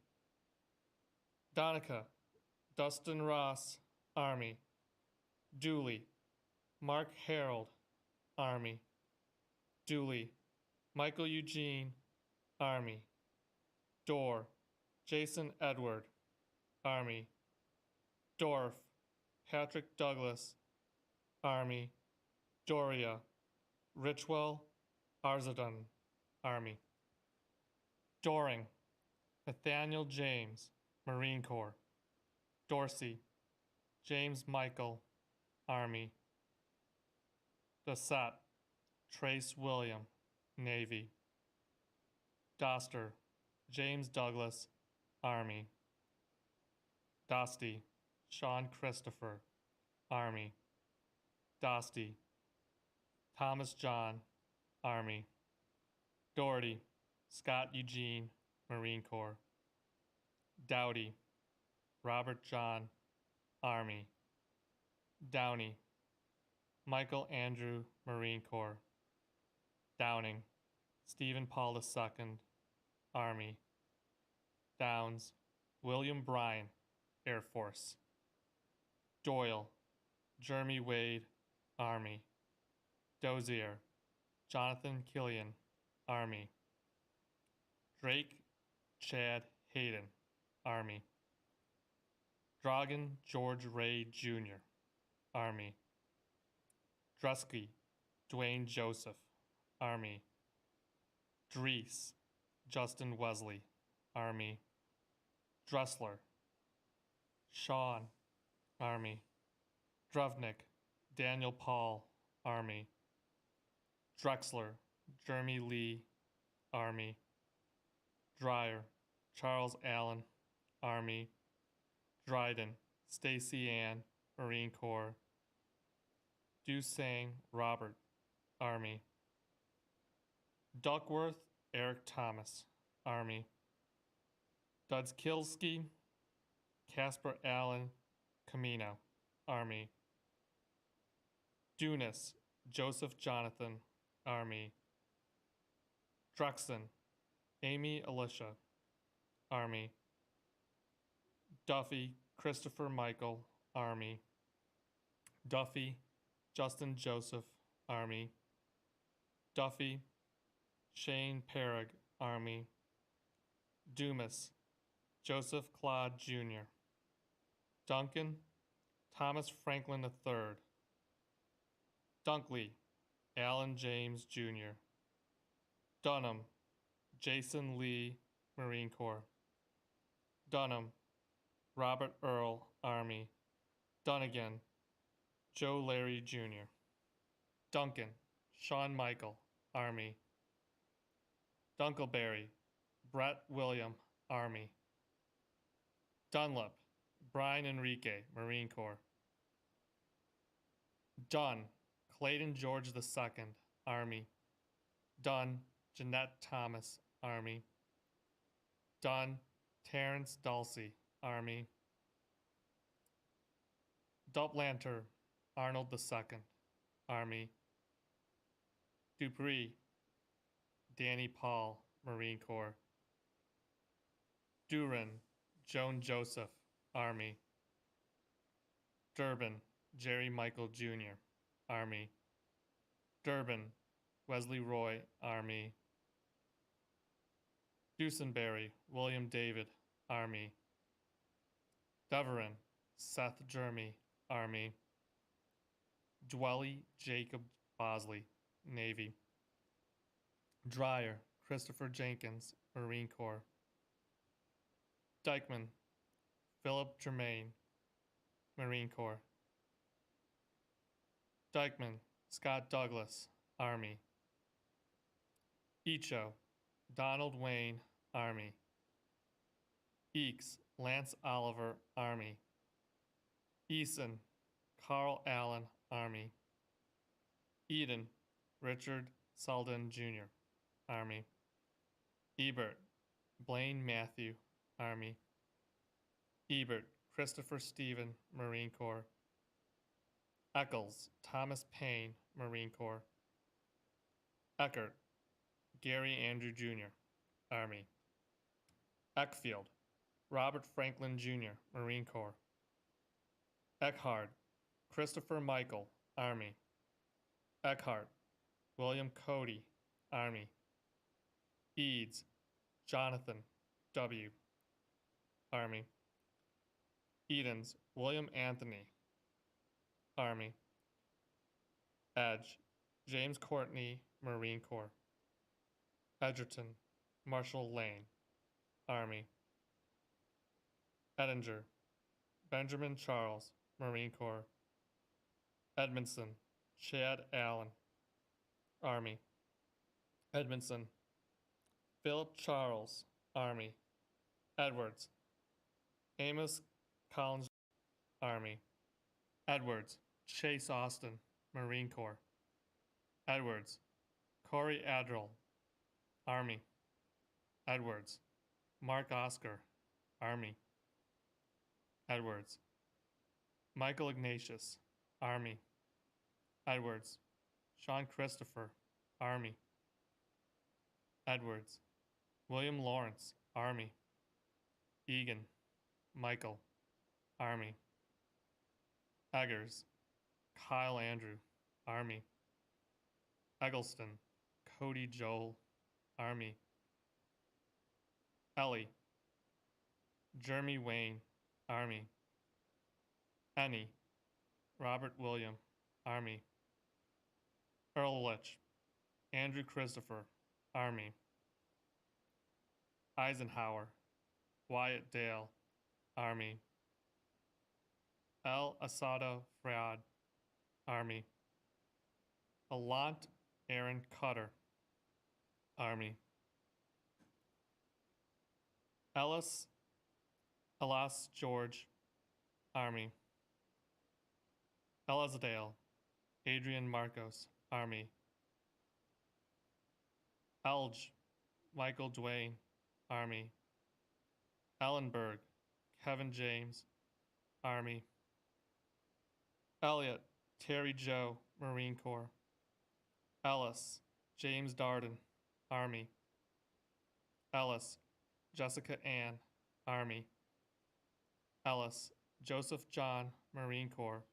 Donica, Dustin Ross, Army. Dooley, Mark Harold, Army. Dooley, Michael Eugene, Army. Dorr, Jason Edward, Army. Dorf, Patrick Douglas, Army. Doria, Richwell, Arzadon, Army. Doring, Nathaniel James, Marine Corps. Dorsey, James Michael, Army. Dossat, Trace William, Navy. Doster, James Douglas, Army. Dosty, Sean Christopher, Army. Dosty, Thomas John, Army. Doherty, Scott Eugene, Marine Corps. Dowdy, Robert John, Army. Downey, Michael Andrew, Marine Corps. Downing, Stephen Paul II, Army. Downs, William Bryan, Air Force. Doyle, Jeremy Wade, Army. Dozier, Jonathan Killian, Army. Drake, Chad Hayden, Army. Dragan, George Ray Jr., Army. Drusky, Dwayne Joseph, Army. Dries, Justin Wesley, Army. Dressler, Sean, Army. Drevnik, Daniel Paul, Army. Drexler, Jeremy Lee, Army. Dreyer, Charles Allen, Army. Dryden, Stacy Ann, Marine Corps. Dusang, Robert, Army. Duckworth, Eric Thomas, Army. Dudskilsky, Casper Allen, Camino, Army. Dunas, Joseph Jonathan, Army. Drexen, Amy Alicia, Army. Duffy, Christopher Michael, Army. Duffy, Justin Joseph, Army. Duffy, Shane Perrig, Army. Dumas, Joseph Claude Jr. Duncan, Thomas Franklin III. Dunkley, Alan James Jr. Dunham, Jason Lee, Marine Corps. Dunham, Robert Earl, Army. Dunnigan, Joe Larry Jr. Duncan, Sean Michael, Army. Dunkleberry, Brett William, Army. Dunlap, Brian Enrique, Marine Corps. Dunn, Clayton George II, Army. Dunn, Jeanette Thomas, Army. Dunn, Terrence Dulcie, Army. Duplanter, Arnold II, Army. Dupree, Danny Paul, Marine Corps. Duran, Joan Joseph, Army. Durbin, Jerry Michael Jr., Army. Durbin, Wesley Roy, Army. Dusenberry, William David, Army. Deverin, Seth Jeremy, Army. Dwelly, Jacob Bosley, Navy. Dreyer, Christopher Jenkins, Marine Corps. Dykeman, Philip Germain, Marine Corps. Dykeman, Scott Douglas, Army. Echo, Donald Wayne, Army. Eakes, Lance Oliver, Army. Eason, Carl Allen, Army. Eden, Richard Selden Jr., Army. Ebert, Blaine Matthew, Army. Ebert, Christopher Stephen, Marine Corps. Eccles, Thomas Payne, Marine Corps. Eckert, Gary Andrew Jr., Army. Eckfield, Robert Franklin Jr., Marine Corps. Eckhard, Christopher Michael, Army. Eckhart, William Cody, Army. Eads, Jonathan W., Army. Edens, William Anthony, Army. Edge, James Courtney, Marine Corps. Edgerton, Marshall Lane, Army. Edinger, Benjamin Charles, Marine Corps. Edmondson, Chad Allen, Army. Edmondson, Philip Charles, Army. Edwards, Amos Collins, Army. Edwards, Chase Austin, Marine Corps. Edwards, Corey Adderall, Army. Edwards, Mark Oscar, Army. Edwards, Michael Ignatius, Army. Edwards, Sean Christopher, Army. Edwards, William Lawrence, Army. Egan, Michael, Army. Eggers, Kyle Andrew, Army. Eggleston, Cody Joel, Army. Ellie, Jeremy Wayne, Army. Ennie, Robert William, Army. Earlich, Andrew Christopher, Army. Eisenhower, Wyatt Dale, Army. El Asado Frad, Army. Alant Aaron Cutter, Army. Elas George, Army. Ellisdale, Adrian Marcos, Army. Elge, Michael Duane, Army. Ellenberg, Kevin James, Army. Elliott, Terry Joe, Marine Corps. Ellis, James Darden, Army. Ellis, Jessica Ann, Army. Ellis, Joseph John, Marine Corps.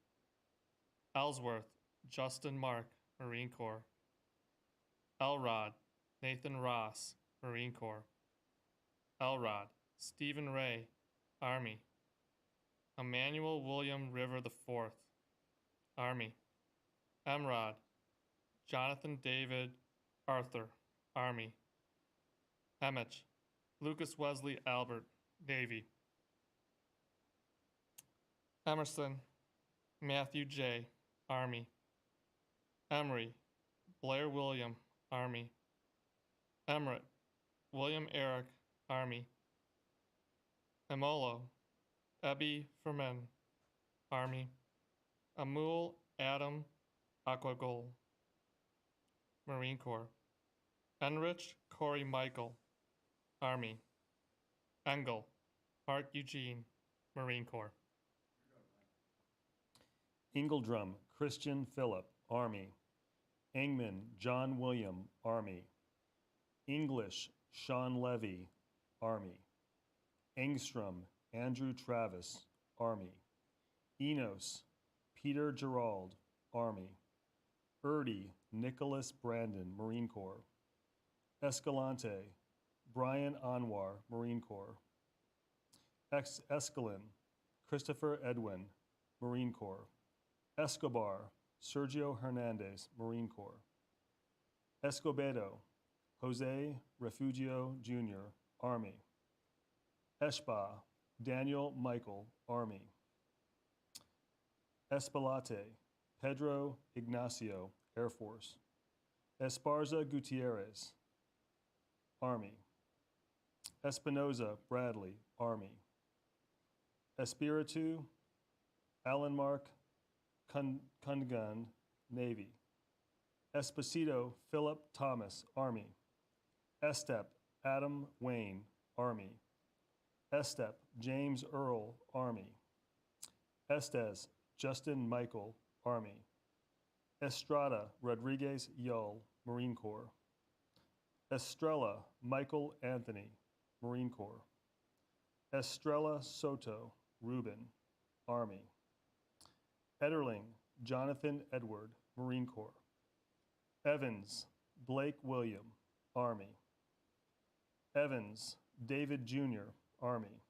Ellsworth, Justin Mark, Marine Corps. Elrod, Nathan Ross, Marine Corps. Elrod, Stephen Ray, Army. Emmanuel William River IV, Army. Emrod, Jonathan David Arthur, Army. Emmett, Lucas Wesley Albert, Navy. Emerson, Matthew J., Army. Emery, Blair William, Army. Emmerich, William Eric, Army. Emolo, Ebby Fermin, Army. Amul Adam Aquagol, Marine Corps. Enrich Corey Michael, Army. Engel, Mark Eugene, Marine Corps. Ingledrum, Christian Philip, Army. Engman, John William, Army. English, Sean Levy, Army. Engstrom, Andrew Travis, Army. Enos, Peter Gerald, Army. Erdy, Nicholas Brandon, Marine Corps. Escalante, Brian Anwar, Marine Corps. Escalin, Christopher Edwin, Marine Corps. Escobar, Sergio Hernandez, Marine Corps. Escobedo, Jose Refugio Jr., Army. Eshba, Daniel Michael, Army. Espalate, Pedro Ignacio, Air Force. Esparza Gutierrez, Army. Espinoza Bradley, Army. Espiritu Alan Kungan, Navy. Esposito Philip Thomas, Army. Estep Adam Wayne, Army. Estep James Earl, Army. Estes Justin Michael, Army. Estrada Rodriguez Yull, Marine Corps. Estrella Michael Anthony, Marine Corps. Estrella Soto Ruben, Army. Ederling Jonathan Edward, Marine Corps. Evans Blake William, Army. Evans David Jr., Army.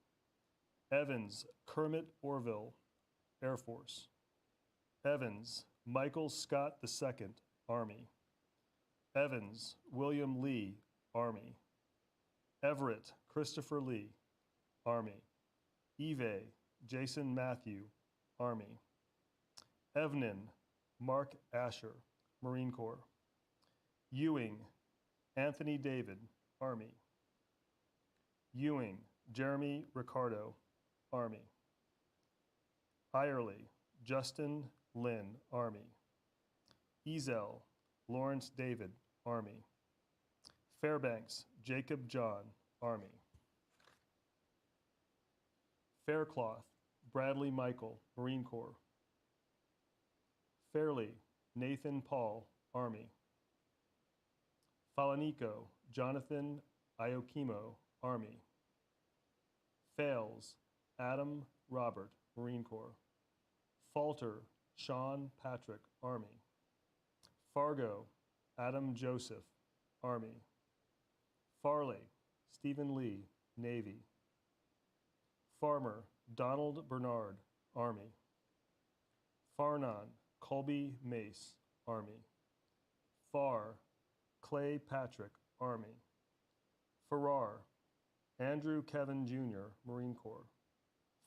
Evans Kermit Orville, Air Force. Evans Michael Scott II, Army. Evans William Lee, Army. Everett Christopher Lee, Army. Eve Jason Matthew, Army. Evnan Mark Asher, Marine Corps. Ewing Anthony David, Army. Ewing Jeremy Ricardo, Army. Irely Justin Lynn, Army. Ezel Lawrence David, Army. Fairbanks Jacob John, Army. Faircloth Bradley Michael, Marine Corps. Fairley Nathan Paul, Army. Falanico Jonathan Iokimo, Army. Fales Adam Robert, Marine Corps. Falter Sean Patrick, Army. Fargo Adam Joseph, Army. Farley Stephen Lee, Navy. Farmer Donald Bernard, Army. Farnon Colby Mace, Army. Farr Clay Patrick, Army. Farrar Andrew Kevin Jr., Marine Corps.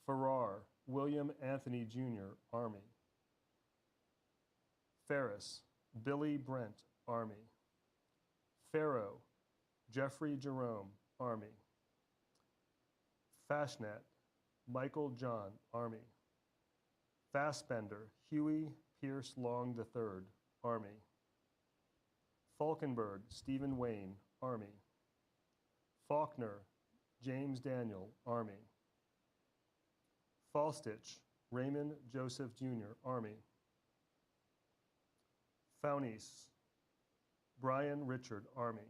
Farrar William Anthony Jr., Army. Ferris Billy Brent, Army. Farrow Jeffrey Jerome, Army. Fashnet Michael John, Army. Fassbender Huey Pierce Long III, Army. Falkenberg Stephen Wayne, Army. Faulkner James Daniel, Army. Falstich Raymond Joseph Jr., Army. Faunis Brian Richard, Army.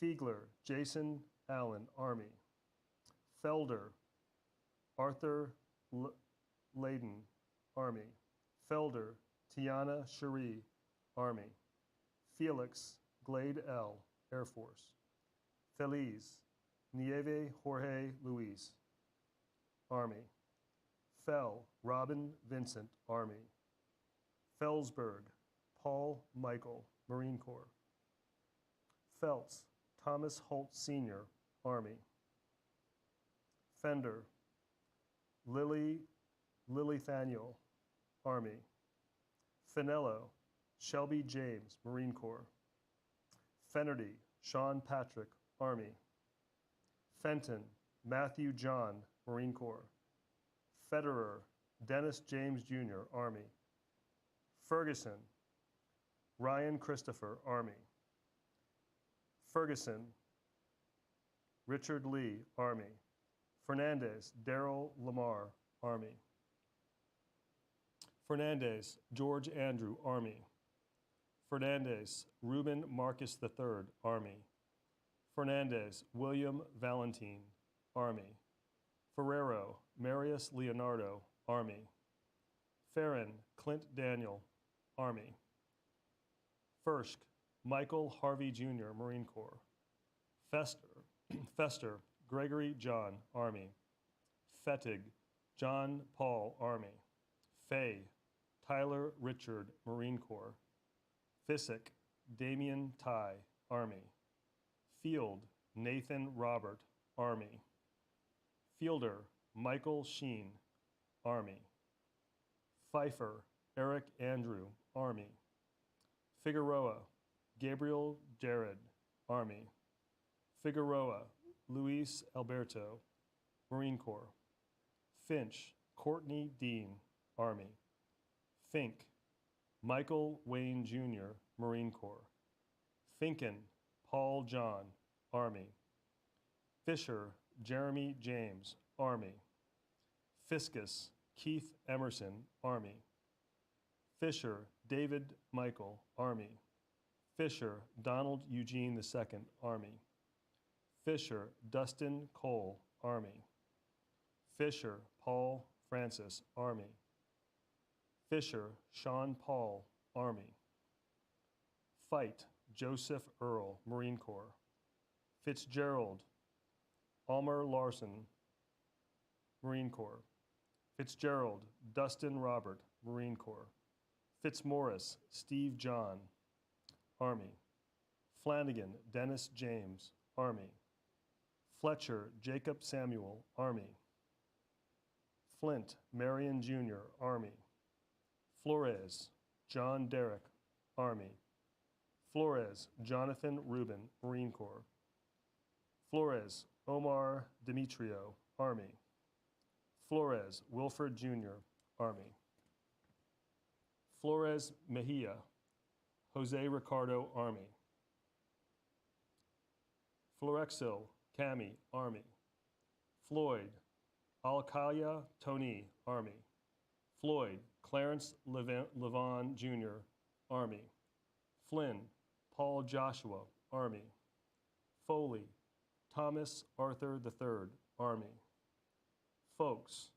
Fiegler Jason Allen, Army. Felder Arthur Layden, Army. Felder Tiana Cherie, Army. Felix Glade L., Air Force. Feliz Nieve Jorge Luis, Army. Fell Robin Vincent, Army. Felsberg Paul Michael, Marine Corps. Feltz Thomas Holt Sr., Army. Fender Lily-Thaniel, Army. Finello Shelby James, Marine Corps. Fennerty Sean Patrick, Army. Fenton Matthew John, Marine Corps. Federer Dennis James Jr., Army. Ferguson Ryan Christopher, Army. Ferguson Richard Lee, Army. Fernandez Darrell Lamar, Army. Fernandez George Andrew, Army. Fernandez Reuben Marcus III, Army. Fernandez William Valentine, Army. Ferrero Marius Leonardo, Army. Farron Clint Daniel, Army. Fursk Michael Harvey Jr., Marine Corps. Fester Gregory John, Army. Fettig John Paul, Army. Fay Tyler Richard, Marine Corps. Fissick, Damian Ty, Army. Field, Nathan Robert, Army. Fielder, Michael Sheen, Army. Pfeiffer, Eric Andrew, Army. Figueroa, Gabriel Jared, Army. Figueroa, Luis Alberto, Marine Corps. Finch, Courtney Dean, Army. Fink, Michael Wayne Jr., Marine Corps. Finken, Paul John, Army. Fisher, Jeremy James, Army. Fiscus, Keith Emerson, Army. Fisher, David Michael, Army. Fisher, Donald Eugene II, Army. Fisher, Dustin Cole, Army. Fisher, Paul Francis, Army. Fisher, Sean Paul, Army. Fight, Joseph Earl, Marine Corps. Fitzgerald, Almer Larson, Marine Corps. Fitzgerald, Dustin Robert, Marine Corps. Fitzmaurice, Steve John, Army. Flanagan, Dennis James, Army. Fletcher, Jacob Samuel, Army. Flint, Marion Jr., Army. Flores, John Derrick, Army. Flores, Jonathan Rubin, Marine Corps. Flores, Omar Demetrio, Army. Flores, Wilford Jr., Army. Flores Mejia, Jose Ricardo, Army. Florexil, Cami, Army. Floyd, Alcaya Tony, Army. Floyd, Clarence Levon Jr., Army. Flynn, Paul Joshua, Army. Foley, Thomas Arthur III, Army. Folks,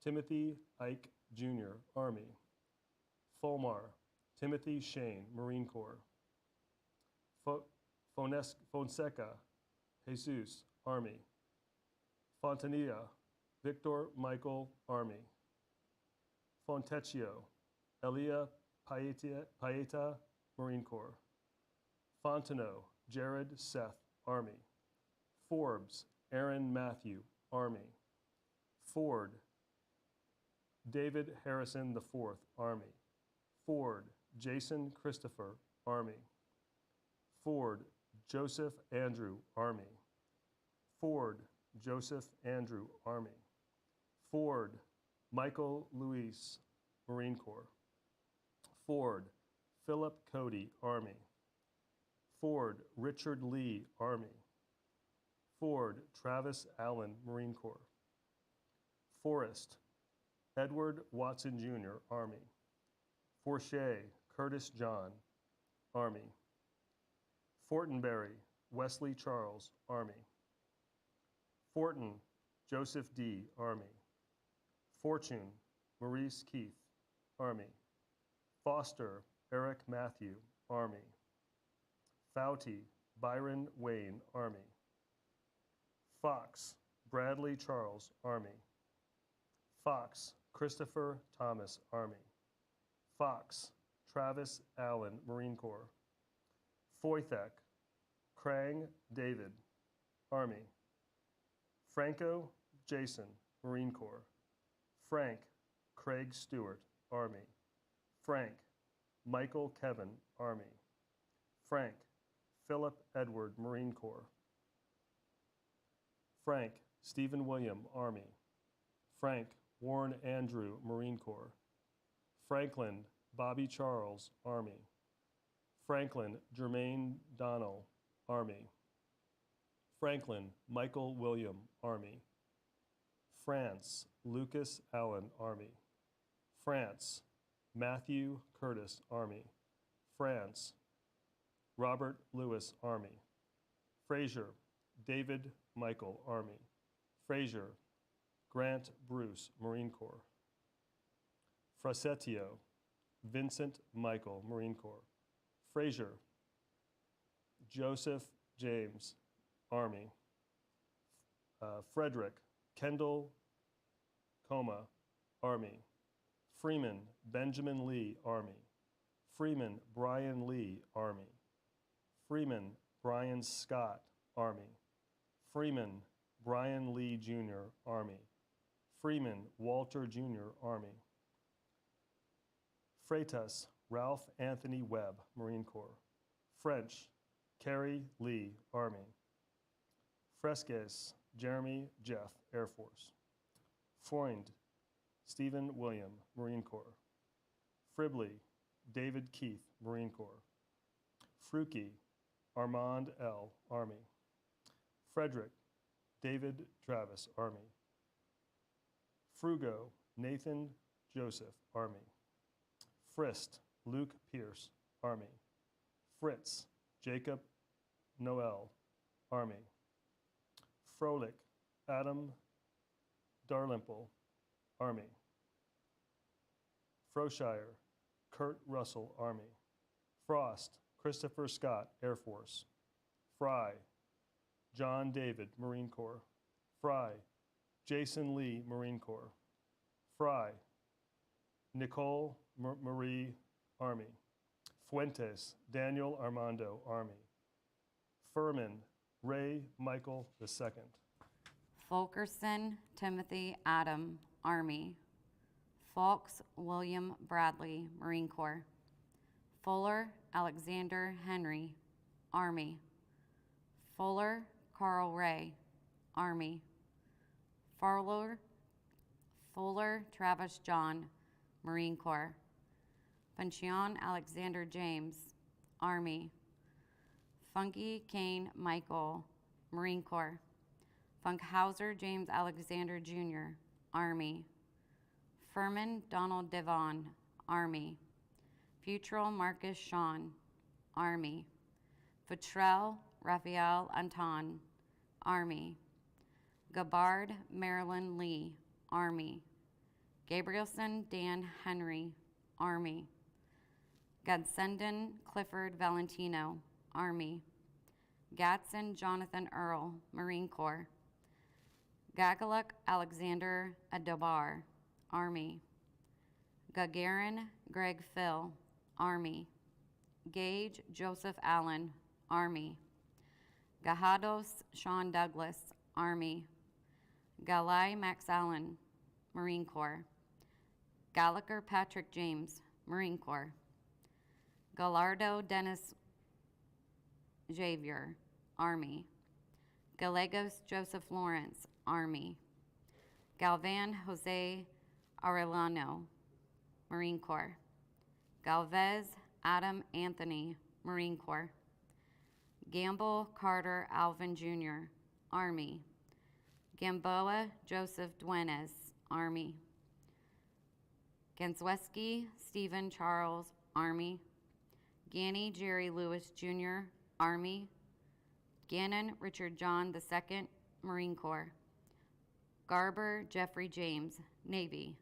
Timothy Ike Jr., Army. Fulmar, Timothy Shane, Marine Corps. Fonseca, Jesus, Army. Fontanilla, Victor Michael, Army. Fontecchio, Elia Paeta, Marine Corps. Fontenot, Jared Seth, Army. Forbes, Aaron Matthew, Army. Ford, David Harrison IV, Army. Ford, Jason Christopher, Army. Ford, Joseph Andrew, Army. Ford, Joseph Andrew, Army. Ford, Michael Luis, Marine Corps. Ford, Philip Cody, Army. Ford, Richard Lee, Army. Ford, Travis Allen, Marine Corps. Forrest, Edward Watson Jr., Army. Forshey, Curtis John, Army. Fortenberry, Wesley Charles, Army. Fortin, Joseph D., Army. Fortune, Maurice Keith, Army. Foster, Eric Matthew, Army. Fouty, Byron Wayne, Army. Fox, Bradley Charles, Army. Fox, Christopher Thomas, Army. Fox, Travis Allen, Marine Corps. Foythek, Krang David, Army. Franco Jason, Marine Corps. Frank, Craig Stewart, Army. Frank, Michael Kevin, Army. Frank, Philip Edward, Marine Corps. Frank, Stephen William, Army. Frank, Warren Andrew, Marine Corps. Franklin, Bobby Charles, Army. Franklin, Jermaine Donnell, Army. Franklin, Michael William, Army. France, Lucas Allen, Army. France, Matthew Curtis, Army. France, Robert Lewis, Army. Frazier, David Michael, Army. Frazier, Grant Bruce, Marine Corps. Frassetio, Vincent Michael, Marine Corps. Frazier, Joseph James, Army. Frederick, Kendall Coma, Army. Freeman Benjamin Lee, Army. Freeman Brian Lee, Army. Freeman Brian Scott, Army. Freeman Brian Lee Jr., Army. Freeman Walter Jr., Army. Freitas Ralph Anthony Webb, Marine Corps. French Carrie Lee, Army. Fresques Jeremy Jeff, Air Force. Freund Stephen William, Marine Corps. Fribley David Keith, Marine Corps. Fruki Armand L., Army. Frederick David Travis, Army. Frugo Nathan Joseph, Army. Frist Luke Pierce, Army. Fritz Jacob Noel, Army. Froelich Adam Darlimple, Army. Froshire Kurt Russell, Army. Frost Christopher Scott, Air Force. Fry John David, Marine Corps. Fry Jason Lee, Marine Corps. Fry Nicole Marie, Army. Fuentes Daniel Armando, Army. Furman Ray Michael II. Fulkerson Timothy Adam, Army. Fawkes William Bradley, Marine Corps. Fuller Alexander Henry, Army. Fuller Carl Ray, Army. Fuller Travis John, Marine Corps. Funchion Alexander James, Army. Funky Kane Michael, Marine Corps. Funkhauser James Alexander Jr., Army. Furman Donald Devon, Army. Futrell Marcus Sean, Army. Futrell Raphael Anton, Army. Gabbard Marilyn Lee, Army. Gabrielson Dan Henry, Army. Gadsenden Clifford Valentino, Army. Gatson Jonathan Earl, Marine Corps. Gagaluk Alexander Adobar, Army. Gagarin Greg Phil, Army. Gage Joseph Allen, Army. Gahados Sean Douglas, Army. Galai Max Allen, Marine Corps. Gallagher Patrick James, Marine Corps. Gallardo Dennis Javier, Army. Gallegos Joseph Lawrence, Army. Galvan Jose Arellano, Marine Corps. Galvez Adam Anthony, Marine Corps. Gamble Carter Alvin Jr., Army. Gamboa Joseph Duenes, Army. Gansweski Stephen Charles, Army. Ganny Jerry Lewis Jr., Army. Gannon Richard John II, Marine Corps. Garber Jeffrey James, Navy.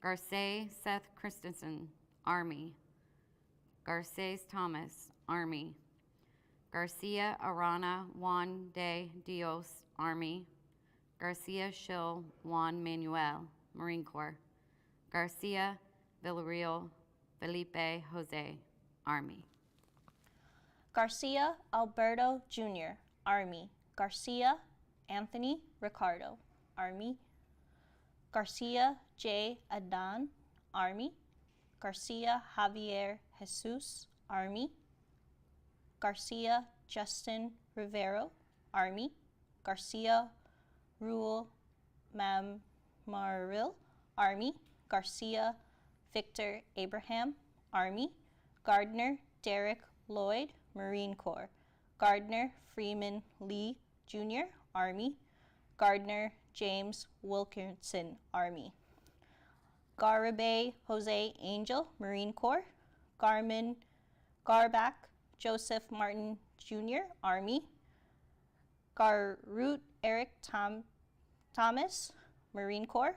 Garces Seth Christensen, Army. Garces Thomas, Army. Garcia Arana Juan de Dios, Army. Garcia Schill Juan Manuel, Marine Corps. Garcia Villarreal Felipe Jose, Army. Garcia Alberto Jr., Army. Garcia Anthony Ricardo, Army. Garcia J. Adan, Army. Garcia Javier Jesus, Army. Garcia Justin Rivero, Army. Garcia Rule Maril, Army. Garcia Victor Abraham, Army. Gardner Derek Lloyd, Marine Corps. Gardner Freeman Lee Jr., Army. Gardner James Wilkinson, Army. Garibay Jose Angel, Marine Corps. Garback Joseph Martin Jr., Army. Garroot Eric Thomas, Marine Corps.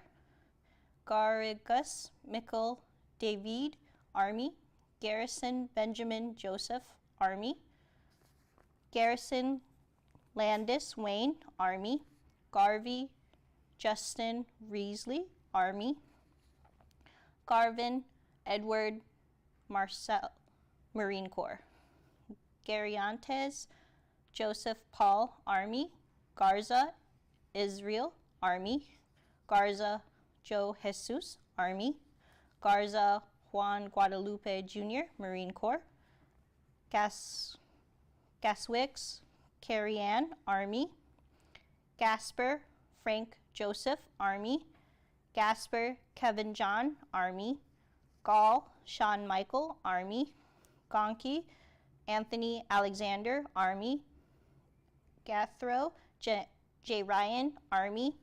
Garrigus Mikkel David, Army. Garrison Benjamin Joseph, Army. Garrison Landis Wayne, Army. Garvey Justin Reesley, Army. Garvin Edward Marcel, Marine Corps. Gariantes Joseph Paul, Army. Garza Israel, Army. Garza Joe Jesus, Army. Garza Juan Guadalupe Jr., Marine Corps. Gaswicks Carrie Ann, Army. Gasper Frank Joseph, Army. Gasper Kevin John, Army. Gall Sean Michael, Army. Gonky Anthony Alexander, Army. Gathro J. Ryan, Army.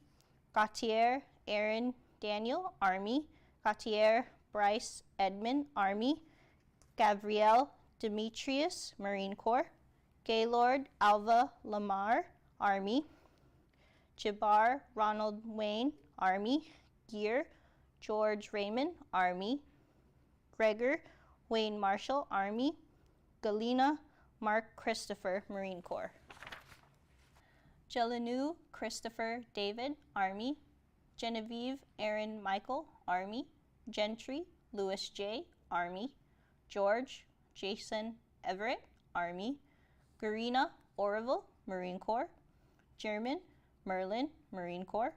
Gautier Aaron Daniel, Army. Gautier Bryce Edmund, Army. Gabrielle Demetrius, Marine Corps. Gaylord Alva Lamar, Army. Jabbar Ronald Wayne, Army. Gear George Raymond, Army. Gregor Wayne Marshall, Army. Galena Mark Christopher, Marine Corps. Jelanu Christopher David, Army. Genevieve Aaron Michael, Army. Gentry Louis J., Army. George Jason Everett, Army. Garina Orville, Marine Corps. German Merlin, Marine Corps.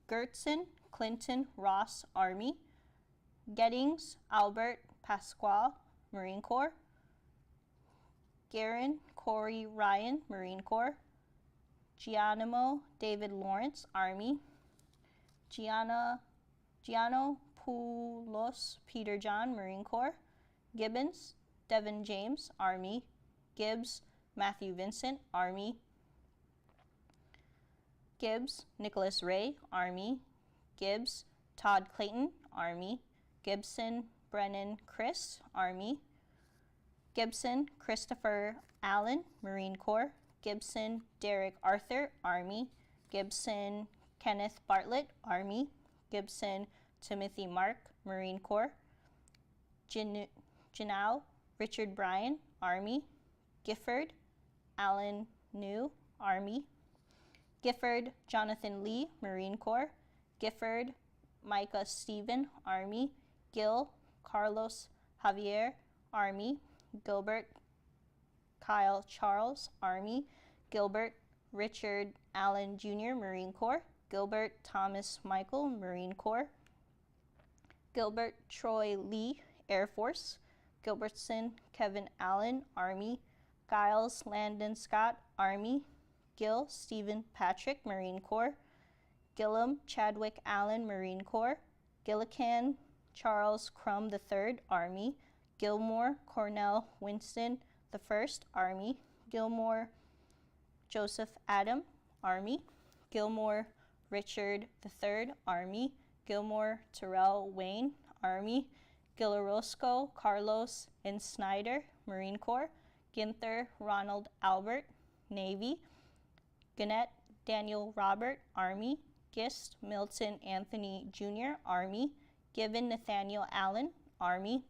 Gertson Clinton Ross, Army. Gettings Albert Pasquale, Marine Corps. Garin Corey Ryan, Marine Corps. Gianimo David Lawrence, Army. Giano Poulos Peter John, Marine Corps. Gibbons Devin James, Army. Gibbs Matthew Vincent, Army. Gibbs Nicholas Ray, Army. Gibbs Todd Clayton, Army. Gibson Brennan Chris, Army. Gibson Christopher Allen, Marine Corps. Gibson Derek Arthur, Army. Gibson Kenneth Bartlett, Army. Gibson Timothy Mark, Marine Corps. Janau Richard Bryan, Army. Gifford Allen New, Army. Gifford Jonathan Lee, Marine Corps. Gifford Micah Stephen, Army. Gil Carlos Javier, Army. Gilbert Kyle Charles, Army. Gilbert Richard Allen Jr., Marine Corps. Gilbert Thomas Michael, Marine Corps. Gilbert Troy Lee, Air Force. Gilbertson Kevin Allen, Army. Giles Landon Scott, Army. Gil Stephen Patrick, Marine Corps. Gillum Chadwick Allen, Marine Corps. Gillican Charles Crum III, Army. Gilmore Cornell Winston I, Army. Gilmore Joseph Adam, Army. Gilmore Richard III, Army. Gilmore Terrell Wayne, Army. Gilorosco Carlos and Snyder, Marine Corps. Ginther Ronald Albert, Navy. Gannett Daniel Robert, Army. Gist Milton Anthony Jr., Army. Given Nathaniel Allen, Army.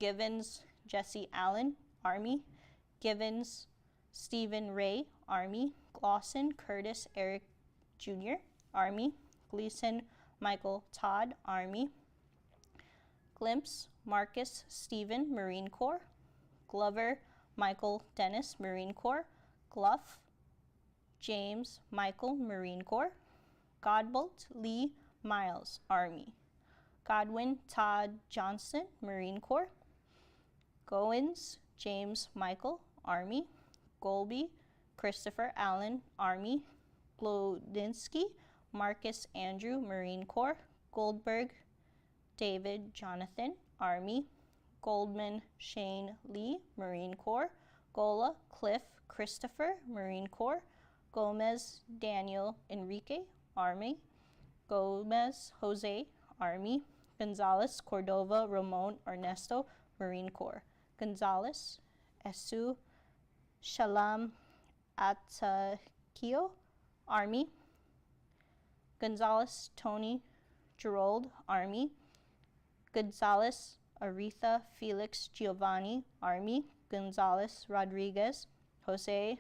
Givens Jesse Allen, Army. Givens Stephen Ray, Army. Glosson Curtis Eric Jr., Army. Gleason Michael Todd, Army. Glimpse Marcus Stephen, Marine Corps. Glover Michael Dennis, Marine Corps. Gluff James Michael, Marine Corps. Godbolt Lee Miles, Army. Godwin Todd Johnson, Marine Corps. Goins James Michael, Army. Golby Christopher Allen, Army. Glodinsky Marcus Andrew, Marine Corps. Goldberg David Jonathan, Army. Goldman Shane Lee, Marine Corps. Gola Cliff Christopher, Marine Corps. Gomez Daniel Enrique, Army. Gomez Jose, Army. Gonzalez Cordova Ramon Ernesto, Marine Corps. Gonzalez Esu Shalom Atakio, Army. Gonzalez Tony Gerold, Army. Gonzalez Aretha Felix Giovanni, Army. Gonzalez Rodriguez Jose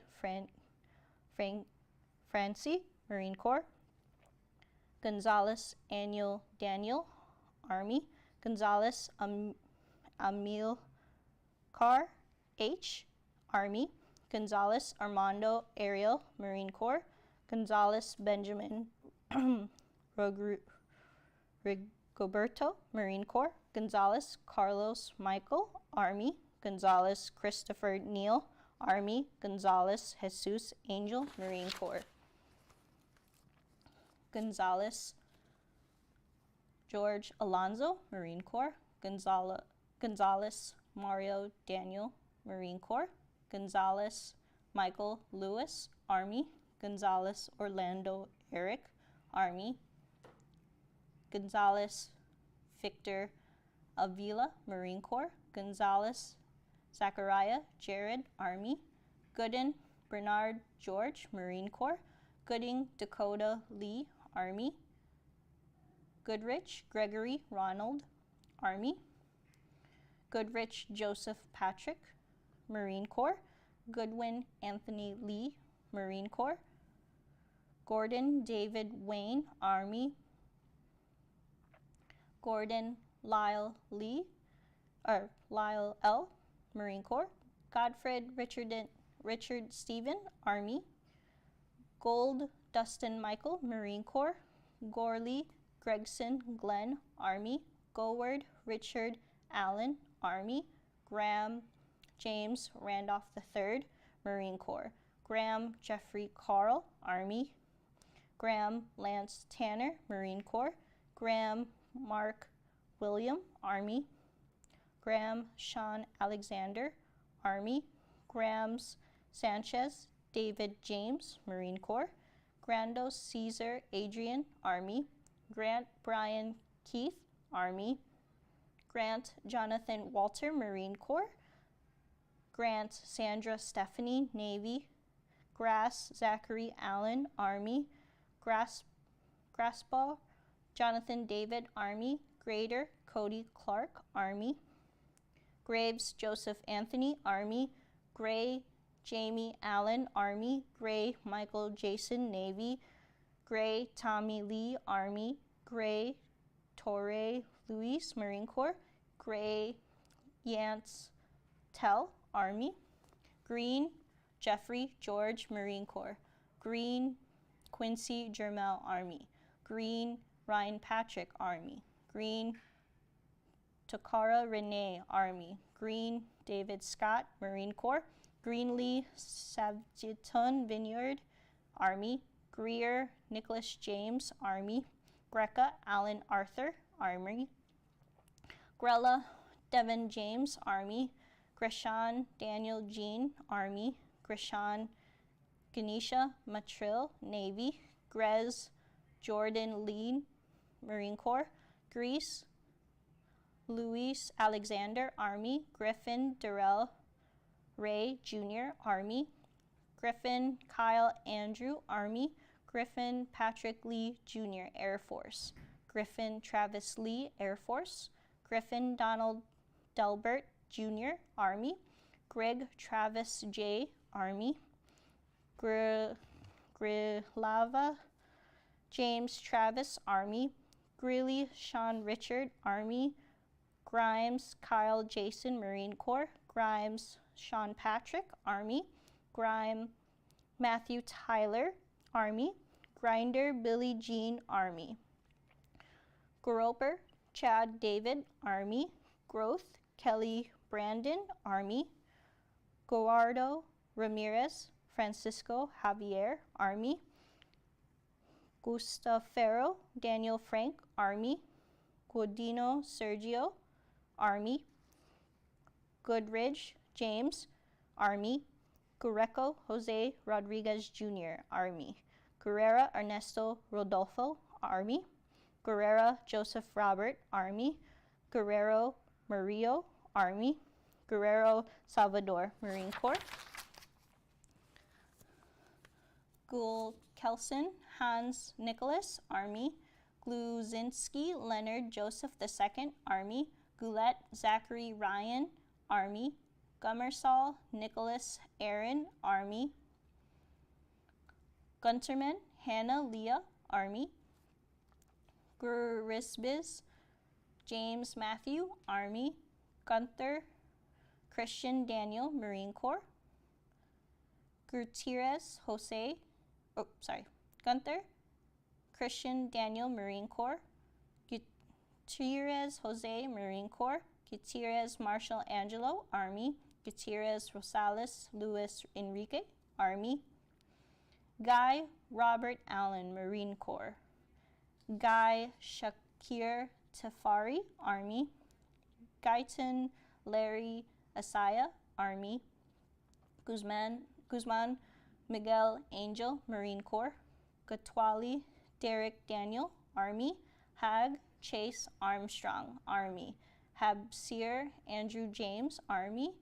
Francie, Marine Corps. Gonzalez Daniel, Army. Gonzalez Amilcar H, Army. Gonzalez Armando Ariel, Marine Corps. Gonzalez Benjamin Rigoberto, Marine Corps. Gonzalez Carlos Michael, Army. Gonzalez Christopher Neal, Army. Gonzalez Jesus Angel, Marine Corps. Gonzalez George Alonzo, Marine Corps. Gonzalez Mario Daniel, Marine Corps. Gonzalez Michael Lewis, Army. Gonzalez Orlando Eric, Army. Gonzalez Victor Avila, Marine Corps. Gonzalez Zachariah Jared, Army. Gooden Bernard George, Marine Corps. Gooding Dakota Lee, Army. Goodrich Gregory Ronald, Army. Goodrich Joseph Patrick, Marine Corps. Goodwin Anthony Lee, Marine Corps. Gordon David Wayne, Army. Gordon Lyle L, Marine Corps. Godfred Richard Stephen, Army. Gold Dustin Michael, Marine Corps. Gorley Gregson Glenn, Army. Goward Richard Allen, Army. Graham James Randolph III, Marine Corps. Graham Jeffrey Carl, Army. Graham Lance Tanner, Marine Corps. Graham Mark William, Army. Graham Sean Alexander, Army. Grahams Sanchez David James, Marine Corps. Grandos Caesar Adrian, Army. Grant Brian Keith, Army. Grant Jonathan Walter, Marine Corps. Grant Sandra Stephanie, Navy. Grass Zachary Allen, Army. Grasbaugh Jonathan David, Army. Grader Cody Clark, Army. Graves Joseph Anthony, Army. Gray Jamie Allen, Army. Gray Michael Jason, Navy. Gray Tommy Lee, Army. Gray Torre Luis, Marine Corps. Gray Yance Tell, Army. Green Jeffrey George, Marine Corps. Green Quincy Jermel, Army. Green Ryan Patrick, Army. Green Takara Renee, Army. Green David Scott, Marine Corps. Greenlee Savjeton Vineyard, Army. Greer Nicholas James, Army. Greca Allen Arthur, Army. Grella Devin James, Army. Greshan Daniel Jean, Army. Greshan Ganesha Matrill, Navy. Grez Jordan Lee, Marine Corps. Greece Luis Alexander, Army. Griffin Durrell Ray Jr., Army. Griffin Kyle Andrew, Army. Griffin Patrick Lee Jr., Air Force. Griffin Travis Lee, Air Force. Griffin Donald Delbert Jr., Army. Greg Travis J., Army. Grilava James Travis, Army. Greeley Sean Richard, Army. Grimes Kyle Jason, Marine Corps. Grimes Sean Patrick, Army. Grime Matthew Tyler, Army. Grinder Billy Jean, Army. Groper Chad David, Army. Growth Kelly Brandon, Army. Guardo Ramirez Francisco Javier, Army. Gustafero Daniel Frank, Army. Guadino Sergio, Army. Goodridge James, Army. Gureco Jose Rodriguez Jr., Army. Guerrera Ernesto Rodolfo, Army. Guerrera Joseph Robert, Army. Guerrero Murillo, Army. Guerrero Salvador, Marine Corps. Gould Kelson Hans Nicholas, Army. Gluzinski Leonard Joseph II, Army. Goulet Zachary Ryan, Army. Gummersall Nicholas Aaron, Army. Gunterman Hannah Leah, Army. Gurisbis James Matthew, Army. Gunther Christian Daniel, Marine Corps. Gunther Christian Daniel, Marine Corps. Gutierrez Jose, Marine Corps. Gutierrez Marshall Angelo, Army. Gutierrez Rosales Luis Enrique, Army. Guy Robert Allen, Marine Corps. Guy Shakir Tafari, Army. Guyton Larry Asaya, Army. Guzman Miguel Angel, Marine Corps. Gatwali Derek Daniel, Army. Hag Chase Armstrong, Army. Habsir Andrew James, Army.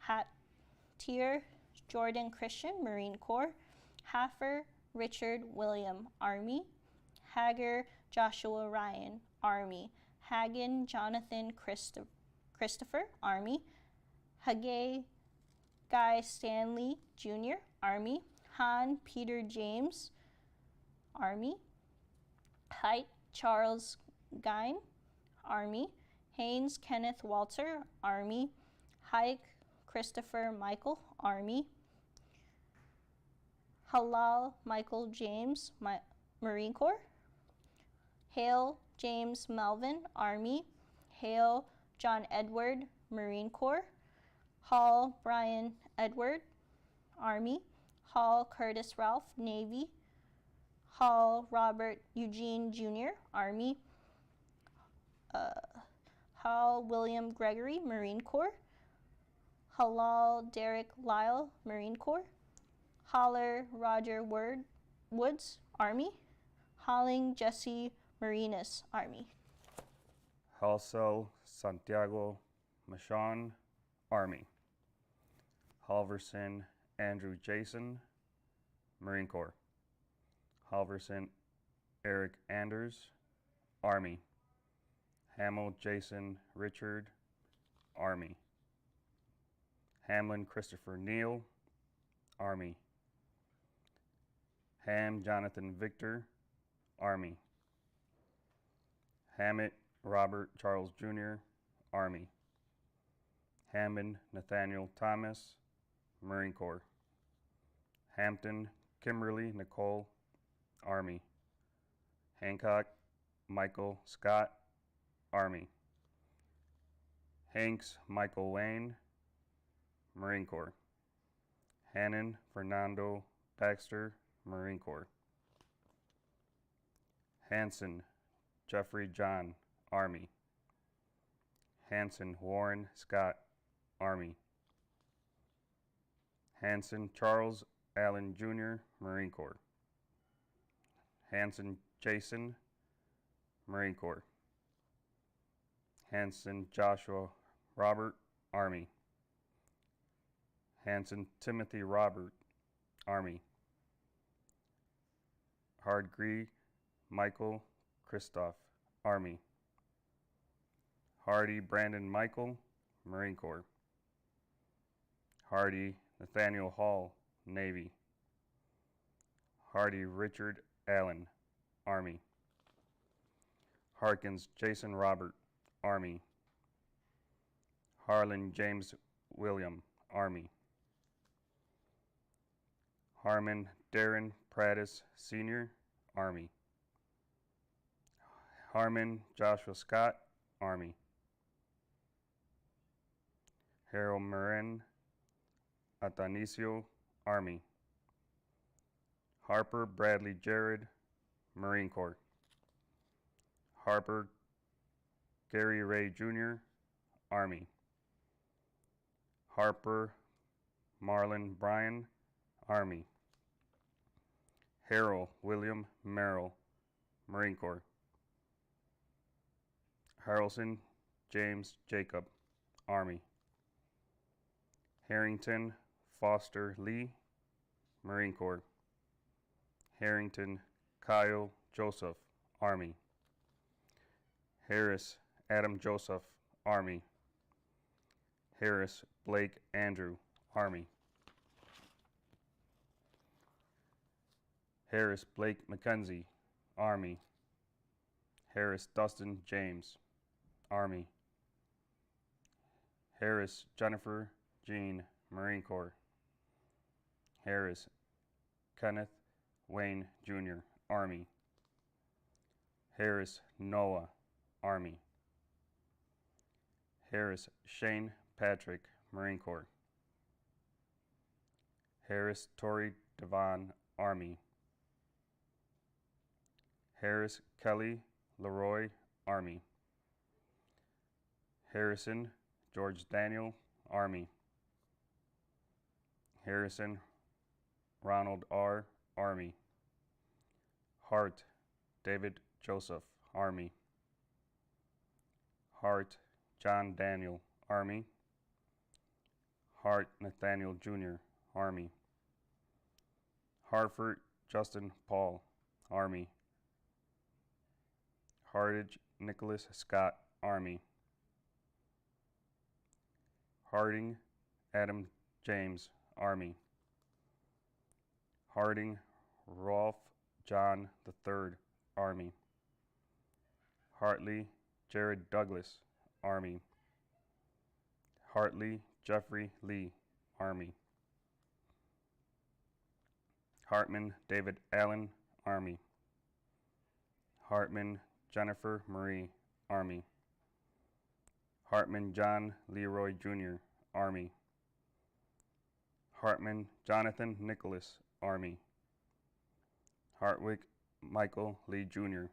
Hattier Jordan Christian, Marine Corps. Haffer Richard William, Army. Hager Joshua Ryan, Army. Hagen Jonathan Christopher, Army. Hagay Guy Stanley Jr., Army. Han Peter James, Army. Height Charles Gein, Army. Haynes Kenneth Walter, Army. Hike Christopher Michael, Army. Halal Michael James, Marine Corps. Hale James Melvin, Army. Hale John Edward, Marine Corps. Hall Brian Edward, Army. Hall Curtis Ralph, Navy. Hall Robert Eugene Jr., Army. Hall William Gregory, Marine Corps. Halal Derek Lyle, Marine Corps. Holler Roger Woods, Army. Holling Jesse Marinas, Army. Halsell Santiago Machon, Army. Halverson Andrew Jason, Marine Corps. Halverson Eric Anders, Army. Hamill Jason Richard, Army. Hamlin Christopher Neal, Army. Ham Jonathan Victor, Army. Hammett Robert Charles Jr., Army. Hammond Nathaniel Thomas, Marine Corps. Hampton Kimberly Nicole, Army. Hancock Michael Scott, Army. Hanks Michael Wayne, Marine Corps. Hannon Fernando Baxter, Marine Corps. Hanson Jeffrey John, Army. Hanson Warren Scott, Army. Hanson Charles Allen Jr., Marine Corps. Hanson Jason, Marine Corps. Hanson Joshua Robert, Army. Hanson Timothy Robert, Army. Hardgree Michael Christoph, Army. Hardy Brandon Michael, Marine Corps. Hardy Nathaniel Hall, Navy. Hardy Richard Allen, Army. Harkins Jason Robert, Army. Harlan James William, Army. Harmon Darren Prattis Sr., Army. Harmon Joshua Scott, Army. Harold Marin Atanasio, Army. Harper Bradley Jared, Marine Corps. Harper Gary Ray Jr., Army. Harper Marlon Bryan, Army. Harrell William Merrill, Marine Corps. Harrelson James Jacob, Army. Harrington Foster Lee, Marine Corps. Harrington Kyle Joseph, Army. Harris Adam Joseph, Army. Harris Blake Andrew, Army. Harris Blake McKenzie, Army. Harris Dustin James, Army. Harris Jennifer Jean, Marine Corps. Harris Kenneth Wayne Jr., Army. Harris Noah, Army. Harris Shane Patrick, Marine Corps. Harris Tori Devon, Army. Harris Kelly Leroy, Army. Harrison George Daniel, Army. Harrison Ronald R., Army. Hart David Joseph, Army. Hart John Daniel, Army. Hart Nathaniel Jr., Army. Harford Justin Paul, Army. Hardage Nicholas Scott, Army. Harding Adam James, Army. Harding Rolf John III, Army. Hartley Jared Douglas, Army. Hartley Jeffrey Lee, Army. Hartman David Allen, Army. Hartman Jennifer Marie, Army. Hartman John Leroy Jr., Army. Hartman Jonathan Nicholas, Army. Hartwick Michael Lee Jr.,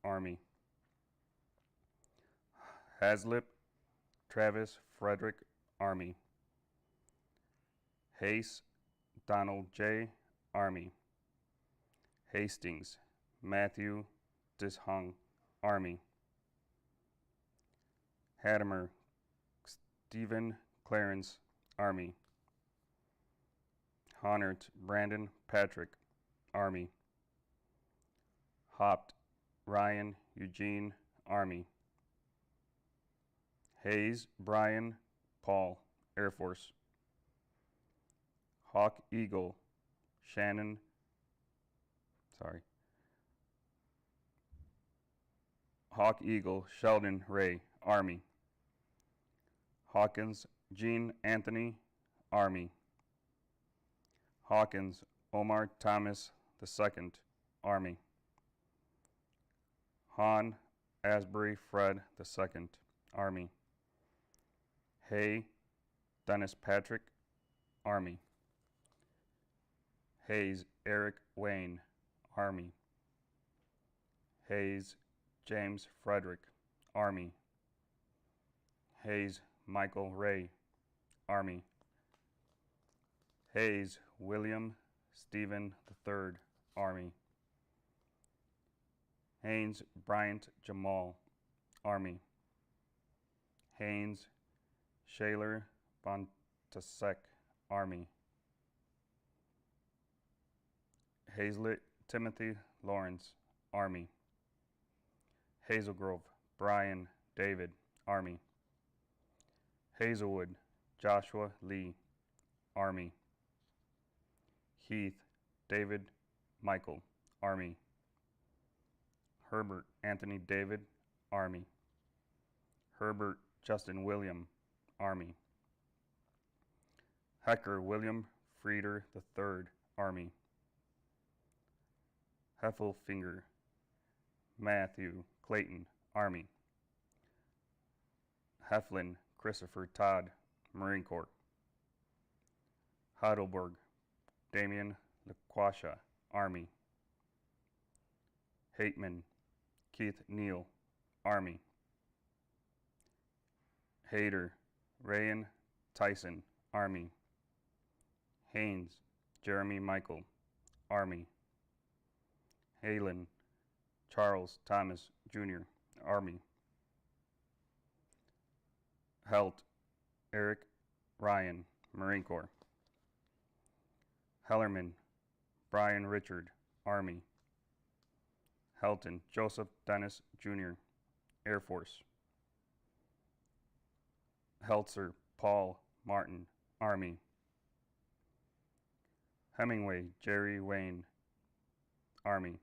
Army. Haslip Travis Frederick, Army. Hayes Donald J., Army. Hastings Matthew Dishung, Army. Hadamer Stephen Clarence, Army. Honert Brandon Patrick, Army. Hopt Ryan Eugene, Army. Hayes Brian Paul, Air Force. Hawk Eagle Hawk Eagle Sheldon Ray, Army. Hawkins Gene Anthony, Army. Hawkins Omar Thomas II, Army. Hahn Asbury Fred II, Army. Hay Dennis Patrick, Army. Hayes Eric Wayne, Army. Hayes James Frederick, Army. Hayes Michael Ray, Army. Hayes William Stephen III, Army. Haynes Bryant Jamal, Army. Haynes Shaler Bontasek, Army. Hazlett Timothy Lawrence, Army. Hazelgrove Brian David, Army. Hazelwood Joshua Lee, Army. Heath David Michael, Army. Herbert Anthony David, Army. Herbert Justin William, Army. Hecker William Frieder III, Army. Heffelfinger Matthew Clayton, Army. Heflin Christopher Todd, Marine Corps. Heidelberg Damian LaQuasha, Army. Hateman Keith Neal, Army. Hayter Rayan Tyson, Army. Haynes Jeremy Michael, Army. Halen Charles Thomas Jr., Army. Helt Eric Ryan, Marine Corps. Hellerman Brian Richard, Army. Helton Joseph Dennis Jr., Air Force. Heltzer Paul Martin, Army. Hemingway Jerry Wayne, Army.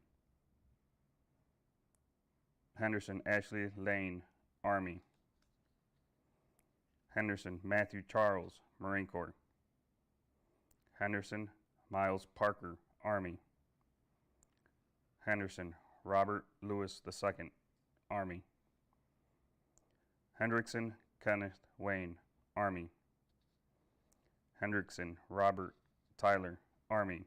Henderson Ashley Lane, Army. Henderson Matthew Charles, Marine Corps. Henderson Miles Parker, Army. Henderson Robert Louis II, Army. Hendrickson Kenneth Wayne, Army. Hendrickson Robert Tyler, Army.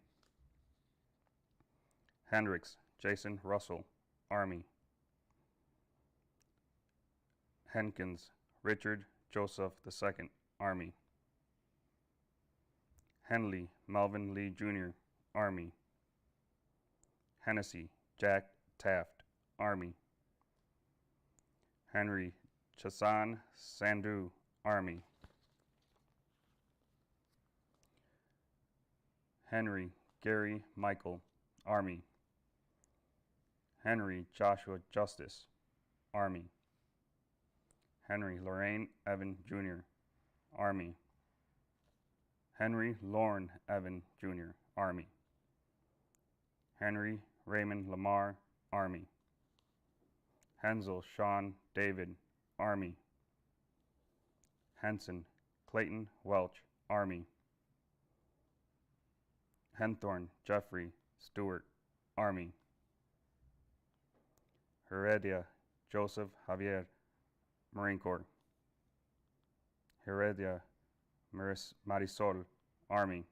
Hendricks Jason Russell, Army. Henkins Richard Joseph II, Army. Henley Melvin Lee Jr., Army. Hennessy Jack Taft, Army. Henry Chasan Sandhu, Army. Henry Gary Michael, Army. Henry Joshua Justice, Army. Henry Lorraine Evan Jr., Army. Henry Lorne Evan Jr., Army. Henry Raymond Lamar, Army. Hensel Sean David, Army. Henson Clayton Welch, Army. Henthorne Jeffrey Stewart, Army. Heredia Joseph Javier, Marine Corps. Heredia Marisol, Army.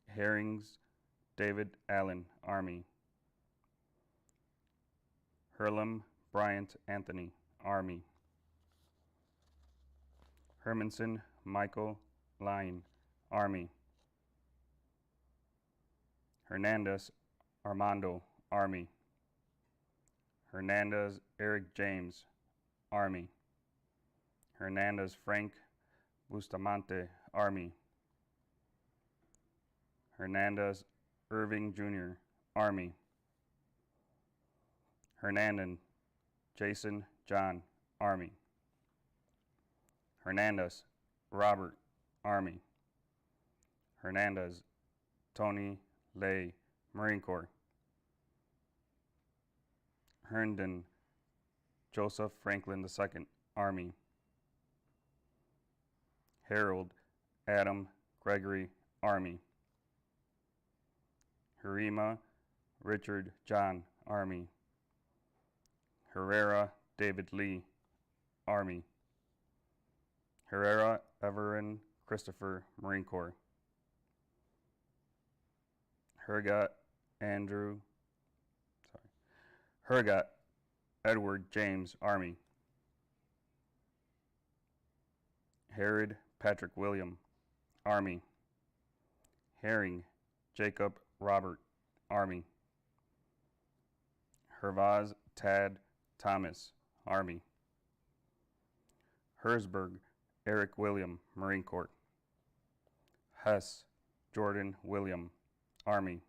Herrings David Allen, Army. Hurlum Bryant Anthony, Army. Hermanson Michael Lyon, Army. Hernandez Armando, Army. Hernandez Eric James, Army. Hernandez Frank Bustamante, Army. Hernandez Irving Jr., Army. Hernandez Jason John, Army. Hernandez Robert, Army. Hernandez Tony Lay, Marine Corps. Herndon Joseph Franklin II, Army. Harold Adam Gregory, Army. Harima Richard John, Army. Herrera David Lee, Army. Herrera Everin Christopher, Marine Corps. Hergot Edward James, Army. Herod Patrick William, Army. Herring Jacob Robert, Army. Hervaz Tad Thomas, Army. Herzberg Eric William, Marine Corps. Hess Jordan William, Army.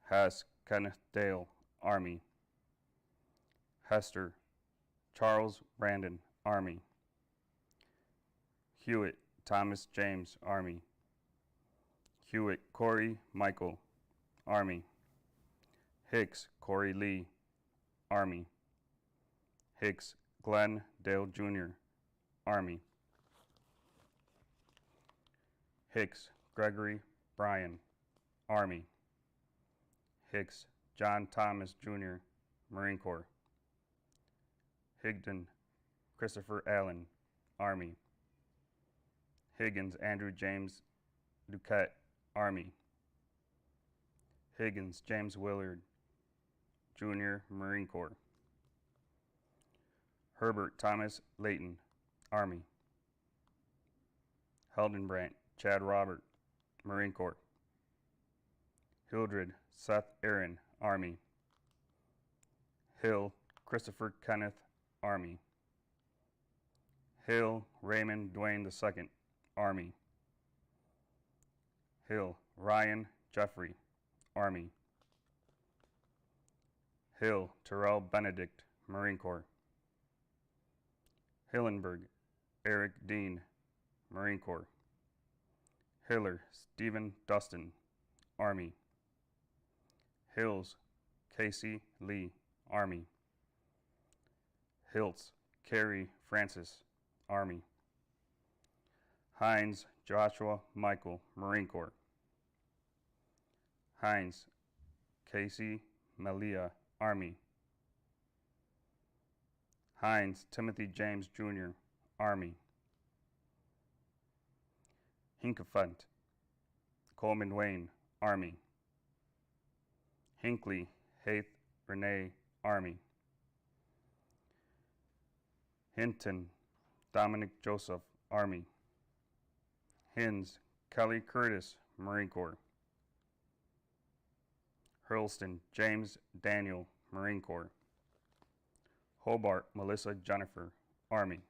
Hess Kenneth Dale, Army. Hester Charles Brandon, Army. Hewitt Thomas James, Army. Hewitt Corey Michael, Army. Hicks Corey Lee, Army. Hicks Glenn Dale Jr., Army. Hicks Gregory Bryan, Army. Hicks John Thomas Jr., Marine Corps. Higdon Christopher Allen, Army. Higgins Andrew James Duquette, Army. Higgins James Willard Jr., Marine Corps. Herbert Thomas Layton, Army. Heldenbrandt Chad Robert, Marine Corps. Hildred Seth Aaron, Army. Hill Christopher Kenneth, Army. Hill Raymond Dwayne II, Army. Hill Ryan Jeffrey, Army. Hill Terrell Benedict, Marine Corps. Hillenberg Eric Dean, Marine Corps. Hiller Stephen Dustin, Army. Hills Casey Lee, Army. Hiltz Carrie Francis, Army. Hines Joshua Michael, Marine Corps. Hines Casey Malia, Army. Hines Timothy James Jr., Army. Hinkefant Coleman Wayne, Army. Hinkley Haith Renee, Army. Hinton Dominic Joseph, Army. Hins Kelly Curtis, Marine Corps. Hurlston James Daniel, Marine Corps. Hobart Melissa Jennifer, Army.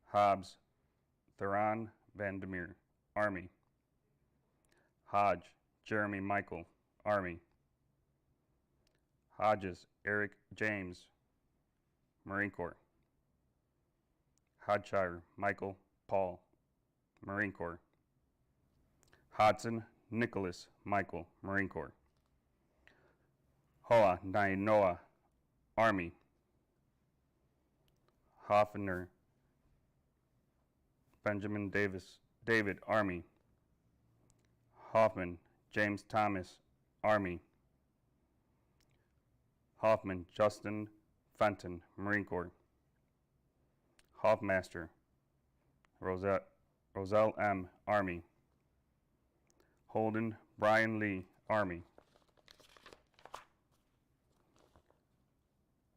Hobbs Theron Vandermeer, Army. Hodge Jeremy Michael, Army. Hodges Eric James, Marine Corps. Hodshire Michael Paul, Marine Corps. Hodson Nicholas Michael, Marine Corps. Hoa Nainoa, Army. Hoffner Benjamin David, Army. Hoffman James Thomas, Army. Hoffman Justin Fenton, Marine Corps. Hoffmaster Roselle M., Army. Holden Brian Lee, Army.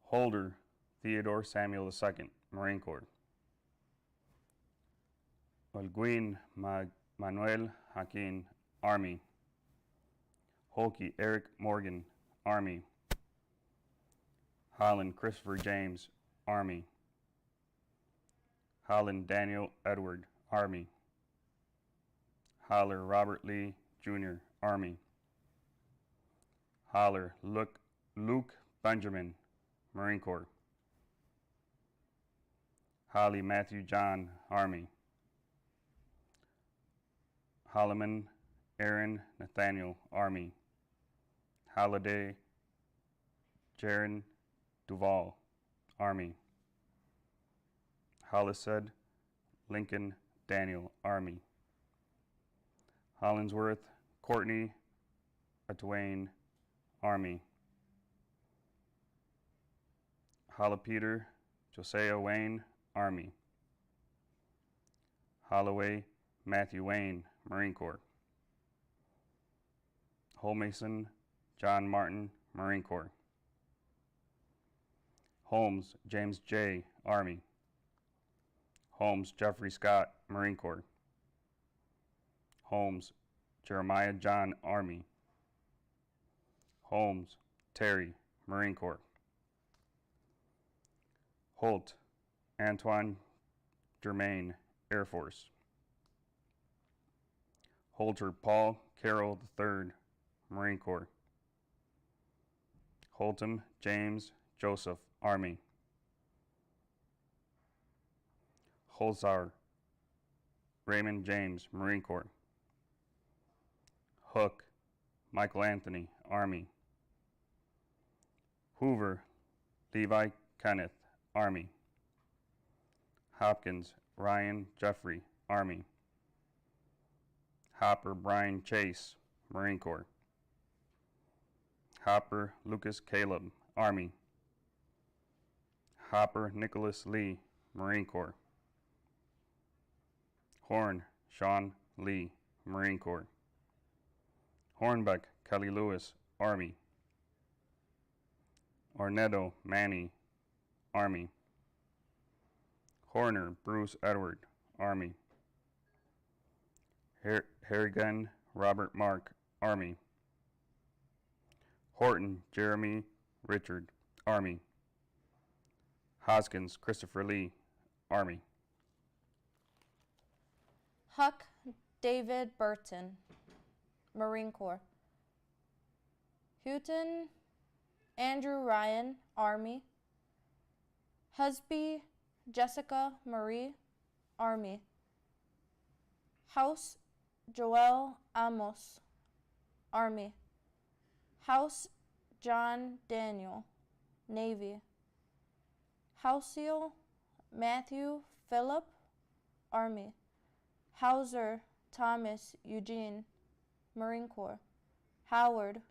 Holder Theodore Samuel II, Marine Corps. Holguin Manuel Joaquin, Army. Holkey Eric Morgan, Army. Holland Christopher James, Army. Holland Daniel Edward, Army. Holler Robert Lee, Jr., Army. Holler Luke Benjamin, Marine Corps. Holly Matthew John, Army. Holloman Aaron Nathaniel, Army. Holiday Jaron Duval, Army. Hollised Lincoln Daniel, Army. Hollingsworth Courtney Atwain, Army. Hollopeter Josiah Wayne, Army. Holloway Matthew Wayne, Marine Corps. Holmason John Martin, Marine Corps. Holmes James J., Army. Holmes Jeffrey Scott, Marine Corps. Holmes Jeremiah John, Army. Holmes Terry, Marine Corps. Holt Antoine Germain, Air Force. Holter Paul Carroll III, Marine Corps. Holtum James Joseph, Army. Holzar Raymond James, Marine Corps. Hook Michael Anthony, Army. Hoover Levi Kenneth, Army. Hopkins Ryan Jeffrey, Army. Hopper Brian Chase, Marine Corps. Hopper Lucas Caleb, Army. Hopper Nicholas Lee, Marine Corps. Horn Sean Lee, Marine Corps. Hornbeck Kelly Lewis, Army. Ornetto Manny, Army. Horner Bruce Edward, Army. Harrigan Robert Mark, Army. Horton Jeremy Richard, Army. Hoskins Christopher Lee, Army. Huck David Burton, Marine Corps. Houghton Andrew Ryan, Army. Husby Jessica Marie, Army. House Joel Amos, Army. House John Daniel, Navy. Halsey Matthew Philip, Army. Hauser Thomas Eugene, Marine Corps. Howard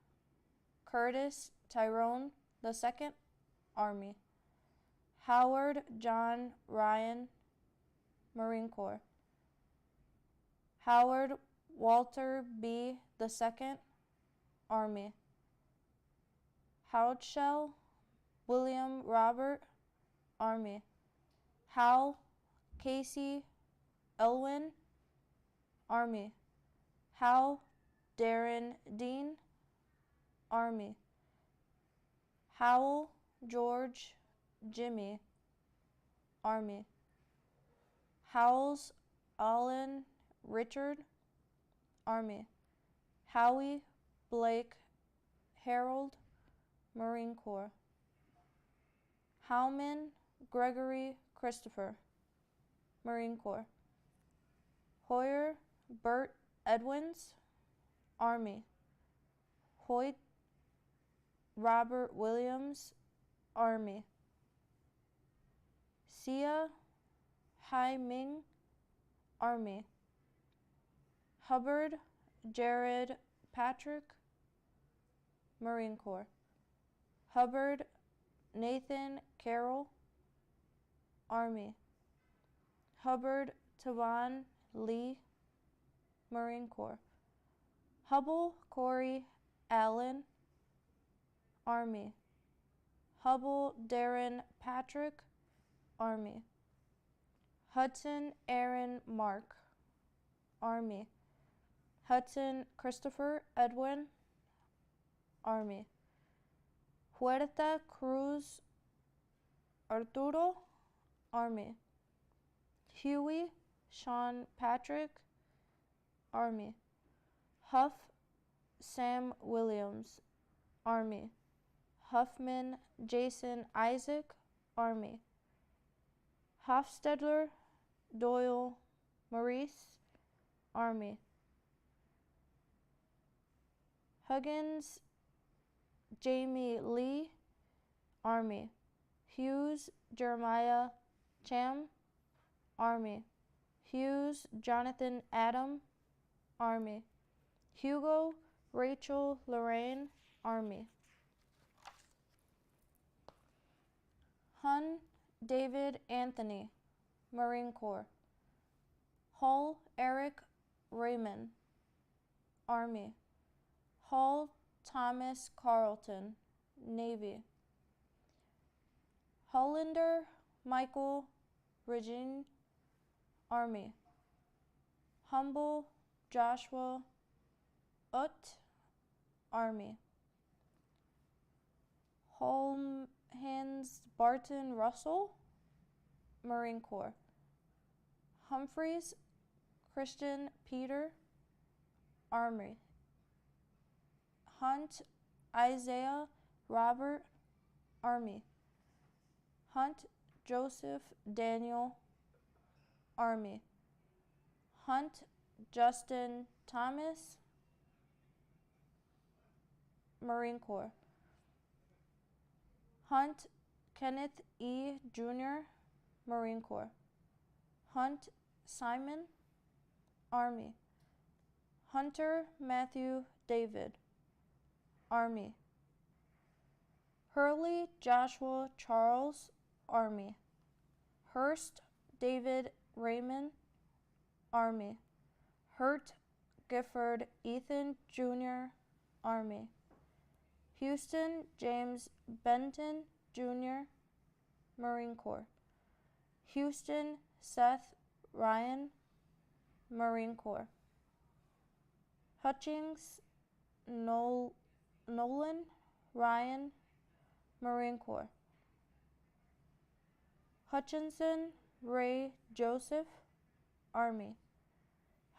Curtis Tyrone II, Army. Howard John Ryan, Marine Corps. Howard Walter B. II, Army. Houtshell William Robert, Army. Hal Casey Elwin, Army. Hal Darren Dean, Army. Howell George Jimmy, Army. Howells Allen Richard, Army. Howie Blake Harold, Marine Corps. Howman Gregory Christopher, Marine Corps. Hoyer Bert Edwins, Army. Hoyt Robert Williams, Army. Sia Hai Ming, Army. Hubbard Jared Patrick, Marine Corps. Hubbard Nathan Carroll, Army. Hubbard Tavon Lee, Marine Corps. Hubble Corey Allen, Army. Hubble Darren Patrick, Army. Hudson Aaron Mark, Army. Hudson Christopher Edwin, Army. Huerta Cruz Arturo, Army. Huey Sean Patrick, Army. Huff Sam Williams, Army. Huffman Jason Isaac, Army. Hofstadler Doyle Maurice, Army. Huggins Jamie Lee, Army. Hughes Jeremiah Cham, Army. Hughes Jonathan Adam, Army. Hugo Rachel Lorraine, Army. Hun David Anthony, Marine Corps. Hull Eric Raymond, Army. Hull Thomas Carlton, Navy. Hollander Michael Regine, Army. Humble Joshua Ut, Army. Holmhans Barton Russell, Marine Corps. Humphreys Christian Peter, Army. Hunt Isaiah Robert, Army. Hunt Joseph Daniel, Army. Hunt Justin Thomas, Marine Corps. Hunt Kenneth E. Jr., Marine Corps. Hunt Simon, Army. Hunter Matthew David, Army. Hurley Joshua Charles, Army. Hurst David Raymond, Army. Hurt Gifford Ethan Jr., Army. Houston James Benton Jr., Marine Corps. Houston Seth Ryan, Marine Corps. Hutchings Nolan Ryan, Marine Corps. Hutchinson Ray Joseph, Army.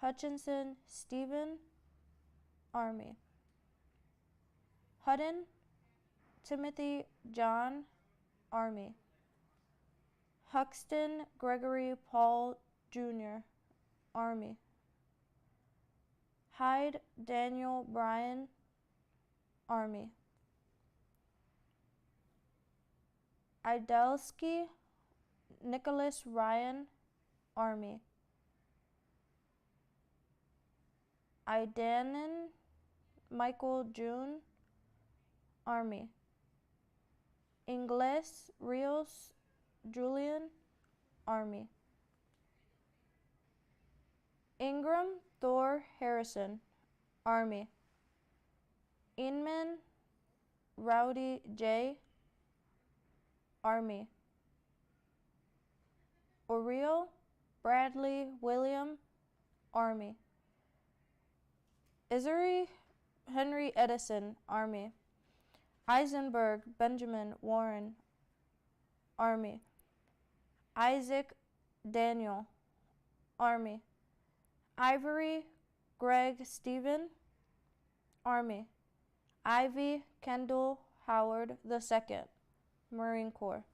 Hutchinson Stephen, Army. Hutton Timothy John, Army. Huxton Gregory Paul Jr., Army. Hyde Daniel Bryan, Army. Idelsky Nicholas Ryan, Army. Idanen Michael June, Army. Ingles Rios Julian, Army. Ingram Thor Harrison, Army. Inman Rowdy J, Army. Oriel Bradley William, Army. Isari Henry Edison, Army. Eisenberg Benjamin Warren, Army. Isaac Daniel, Army. Ivory Greg Stephen, Army. Ivy Kendall Howard II, Marine Corps.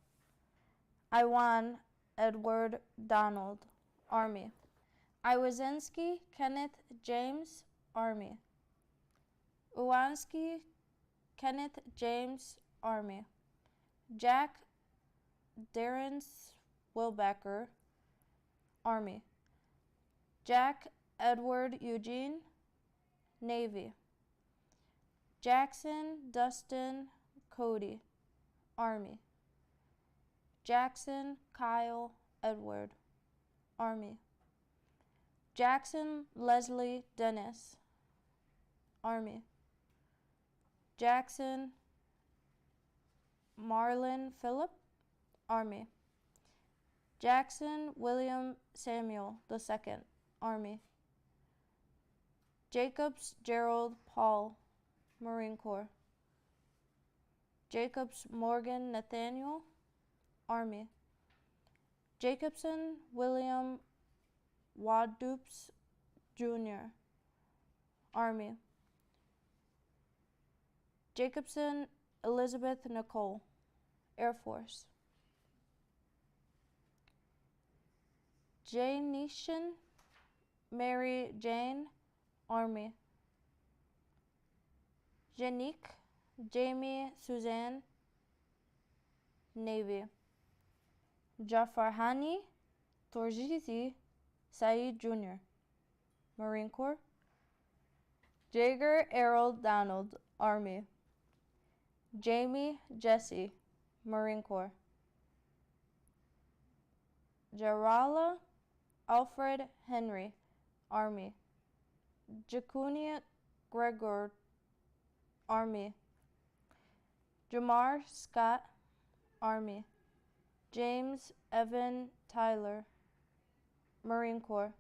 Iwan Edward Donald, Army. Iwazinski Kenneth James, Army. Uwansky Kenneth James, Army. Jack Darrence Wilbecker, Army. Jack Edward Eugene, Navy. Jackson Dustin Cody, Army. Jackson Kyle Edward, Army. Jackson Leslie Dennis, Army. Jackson Marlon Phillip, Army. Jackson William Samuel II, Army. Jacobs Gerald Paul, Marine Corps. Jacobs Morgan Nathaniel, Army. Jacobson William Wadoops Jr., Army. Jacobson Elizabeth Nicole, Air Force. Janishan Mary Jane, Army. Janique Jamie Suzanne, Navy. Jafarhani Torjizi Saeed Jr., Marine Corps. Jager Errol Donald, Army. Jamie Jesse, Marine Corps. Jarala Alfred Henry, Army. Jacunia Gregor, Army. Jamar Scott, Army. James Evan Tyler, Marine Corps.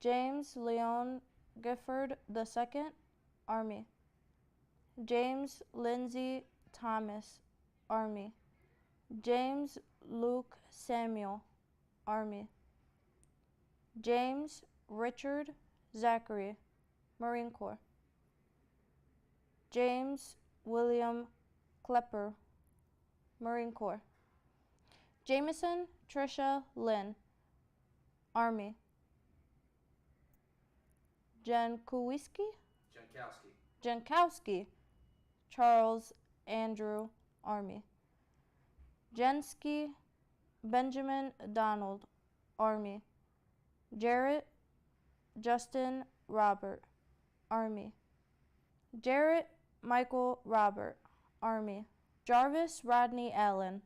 James Leon Gifford II, Army. James Lindsay Thomas, Army. James Luke Samuel, Army. James Richard Zachary, Marine Corps. James William Klepper, Marine Corps. Jameson Trisha Lynn, Army. Jankowski Charles Andrew, Army. Jensky Benjamin Donald, Army. Jarrett Justin Robert, Army. Jarrett Michael Robert, Army. Jarvis Rodney Allen,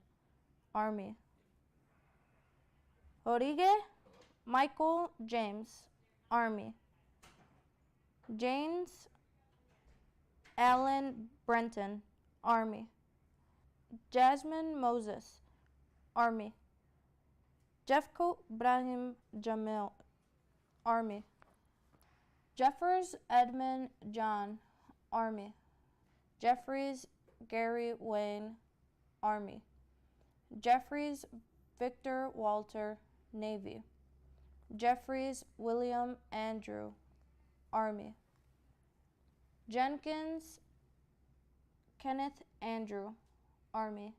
Army. Jorge Michael James, Army. James Allen Brenton, Army. Jasmine Moses, Army. Jeffcoat Brahim Jamil, Army. Jeffers Edmund John, Army. Jeffries Gary Wayne, Army. Jeffries Victor Walter, Navy. Jeffries William Andrew, Army. Jenkins Kenneth Andrew, Army.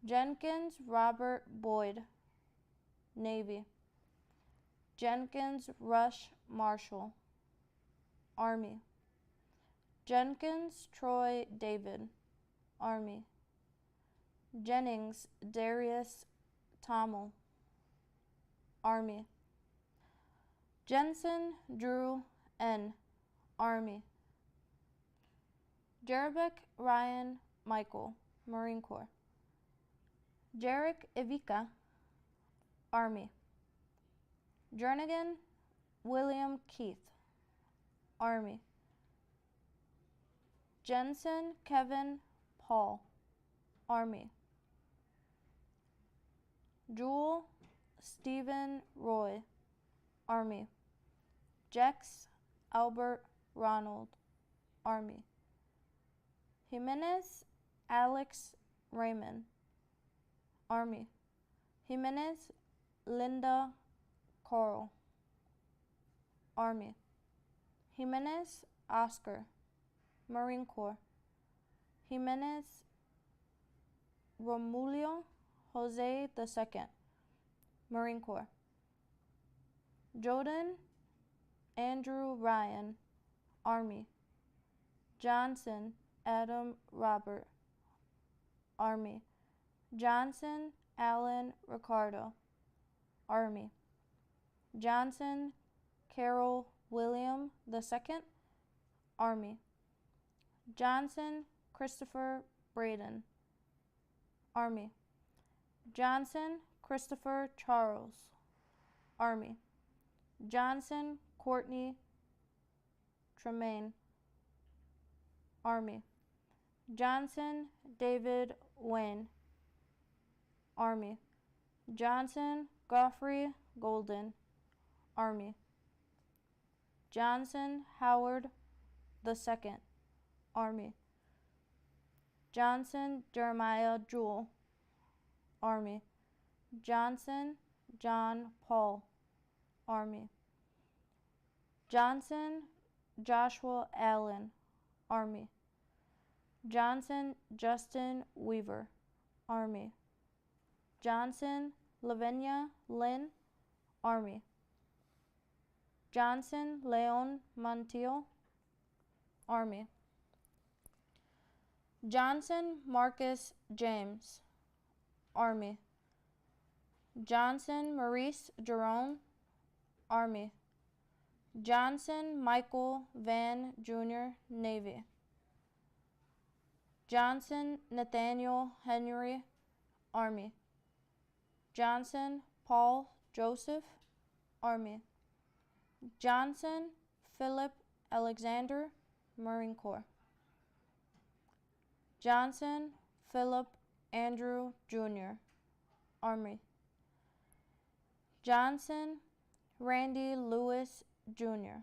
Jenkins Robert Boyd, Navy. Jenkins Rush Marshall, Army. Jenkins Troy David, Army. Jennings Darius Tommel, Army. Jensen Drew N., Army. Jerebeck Ryan Michael, Marine Corps. Jarek Ivica, Army. Jernigan William Keith, Army. Jensen Kevin Paul, Army. Jewel Stephen Roy, Army. Jex Albert Ronald, Army. Jimenez Alex Raymond, Army. Jimenez Linda Coral, Army. Jimenez Oscar, Marine Corps. Jimenez Romulio Jose II, Marine Corps. Jordan Andrew Ryan, Army. Johnson Adam Robert, Army. Johnson Alan Ricardo, Army. Johnson Carol William II, Army. Johnson Christopher Braden, Army. Johnson Christopher Charles, Army. Johnson Courtney Tremaine, Army. Johnson David Wayne, Army. Johnson Godfrey Golden, Army. Johnson Howard II, Army. Johnson Jeremiah Jewell, Army. Johnson John Paul, Army. Johnson Joshua Allen, Army. Johnson Justin Weaver, Army. Johnson Lavinia Lynn, Army. Johnson Leon Montiel, Army. Johnson Marcus James, Army. Johnson Maurice Jerome, Army. Johnson Michael Van Jr., Navy. Johnson Nathaniel Henry, Army. Johnson Paul Joseph, Army. Johnson Philip Alexander, Marine Corps. Johnson Philip Andrew Jr., Army. Johnson Randy Lewis Jr.,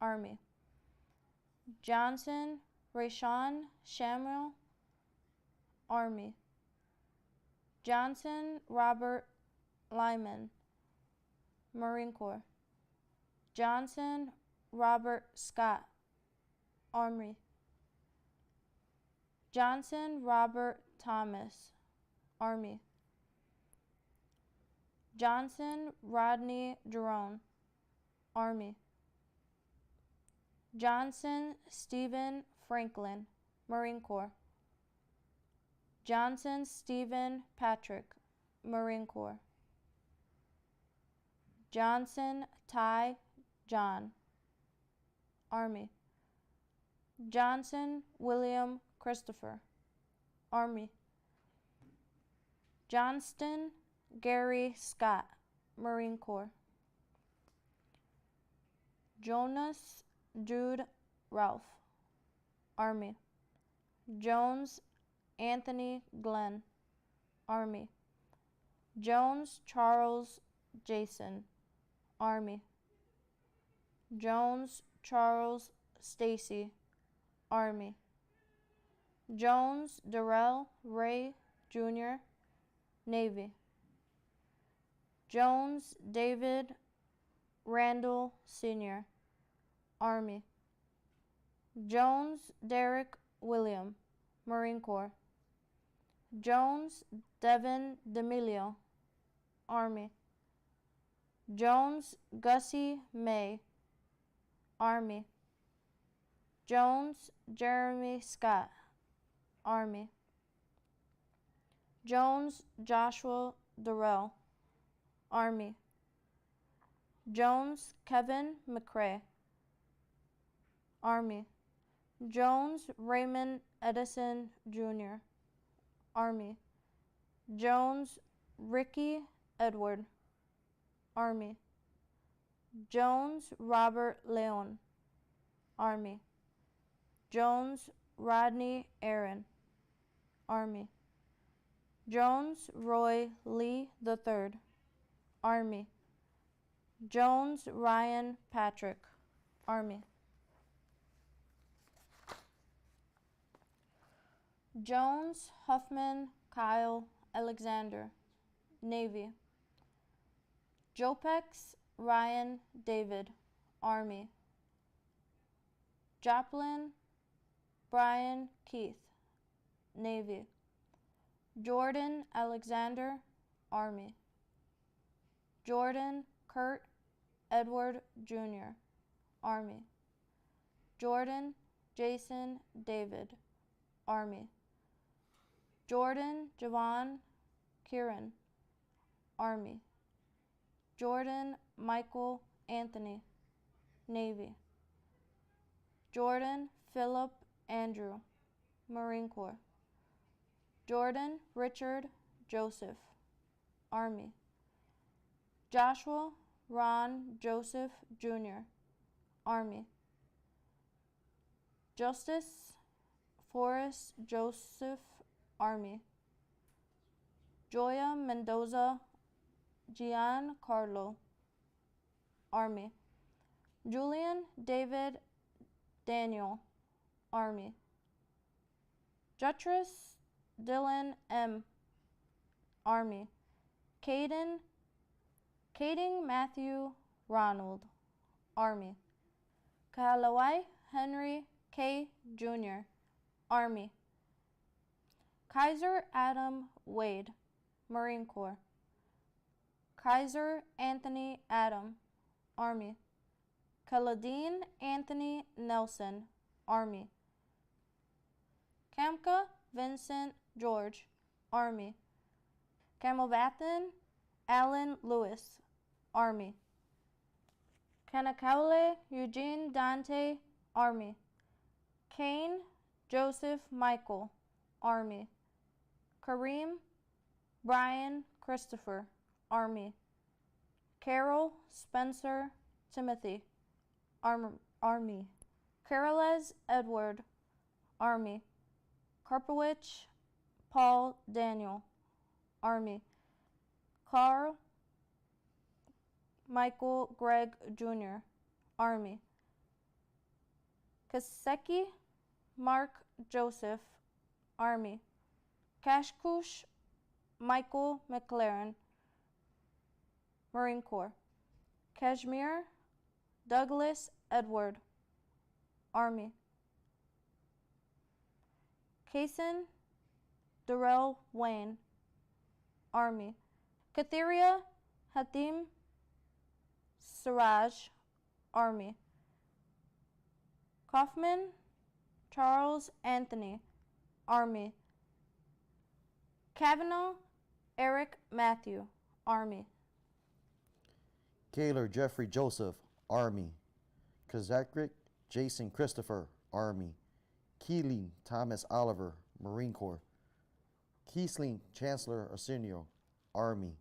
Army. Johnson Rayshawn Samuel, Army. Johnson Robert Lyman, Marine Corps. Johnson Robert Scott, Army. Johnson Robert Thomas, Army. Johnson Rodney Jerome, Army. Johnson Stephen Franklin, Marine Corps. Johnson Stephen Patrick, Marine Corps. Johnson Ty John, Army. Johnson William Christopher, Army. Johnston Gary Scott, Marine Corps. Jonas Jude Ralph, Army. Jones Anthony Glenn, Army. Jones Charles Jason, Army. Jones Charles Stacy, Army. Jones Darrell Ray Jr., Navy. Jones David Randall Sr., Army. Jones Derek William, Marine Corps. Jones Devin D'Amelio, Army. Jones Gussie May, Army. Jones Jeremy Scott, Army. Jones Joshua Durrell, Army. Jones Kevin McCrae, Army. Jones Raymond Edison Jr., Army. Jones Ricky Edward, Army. Jones Robert Leon, Army. Jones Rodney Aaron, Army. Jones Roy Lee III, Army. Jones Ryan Patrick, Army. Jones Huffman Kyle Alexander, Navy. Jopex Ryan David, Army. Joplin Brian Keith, Navy. Jordan Alexander, Army. Jordan Kurt Edward Jr., Army. Jordan Jason David, Army. Jordan Javon Kieran, Army. Jordan Michael Anthony, Navy. Jordan Philip Andrew, Marine Corps. Jordan Richard Joseph, Army. Joshua Ron Joseph Jr., Army. Justice Forrest Joseph, Army. Joya Mendoza Giancarlo, Army. Julian David Daniel, Army. Jutras Dylan M., Army. Caden Matthew Ronald, Army. Kahalawai Henry K. Jr., Army. Kaiser Adam Wade, Marine Corps. Kaiser Anthony Adam, Army. Kaladine Anthony Nelson, Army. Kamka Vincent George, Army. Camelvathan Alan Lewis, Army. Kanakaule Eugene Dante, Army. Kane Joseph Michael, Army. Kareem Brian Christopher, Army. Carol Spencer Timothy, Army. Carolez Edward, Army. Karpowicz Paul Daniel, Army. Carl Michael Greg Jr., Army. Kaseki Mark Joseph, Army. Kashkush Michael McLaren, Marine Corps. Kashmir Douglas Edward, Army. Kason Darrell Wayne, Army. Katheria Hatim Siraj, Army. Kaufman Charles Anthony, Army. Kavanaugh Eric Matthew, Army. Kaler Jeffrey Joseph, Army. Kazakrik Jason Christopher, Army. Keeling Thomas Oliver, Marine Corps. Kiesling Chancellor Arsenio, Army.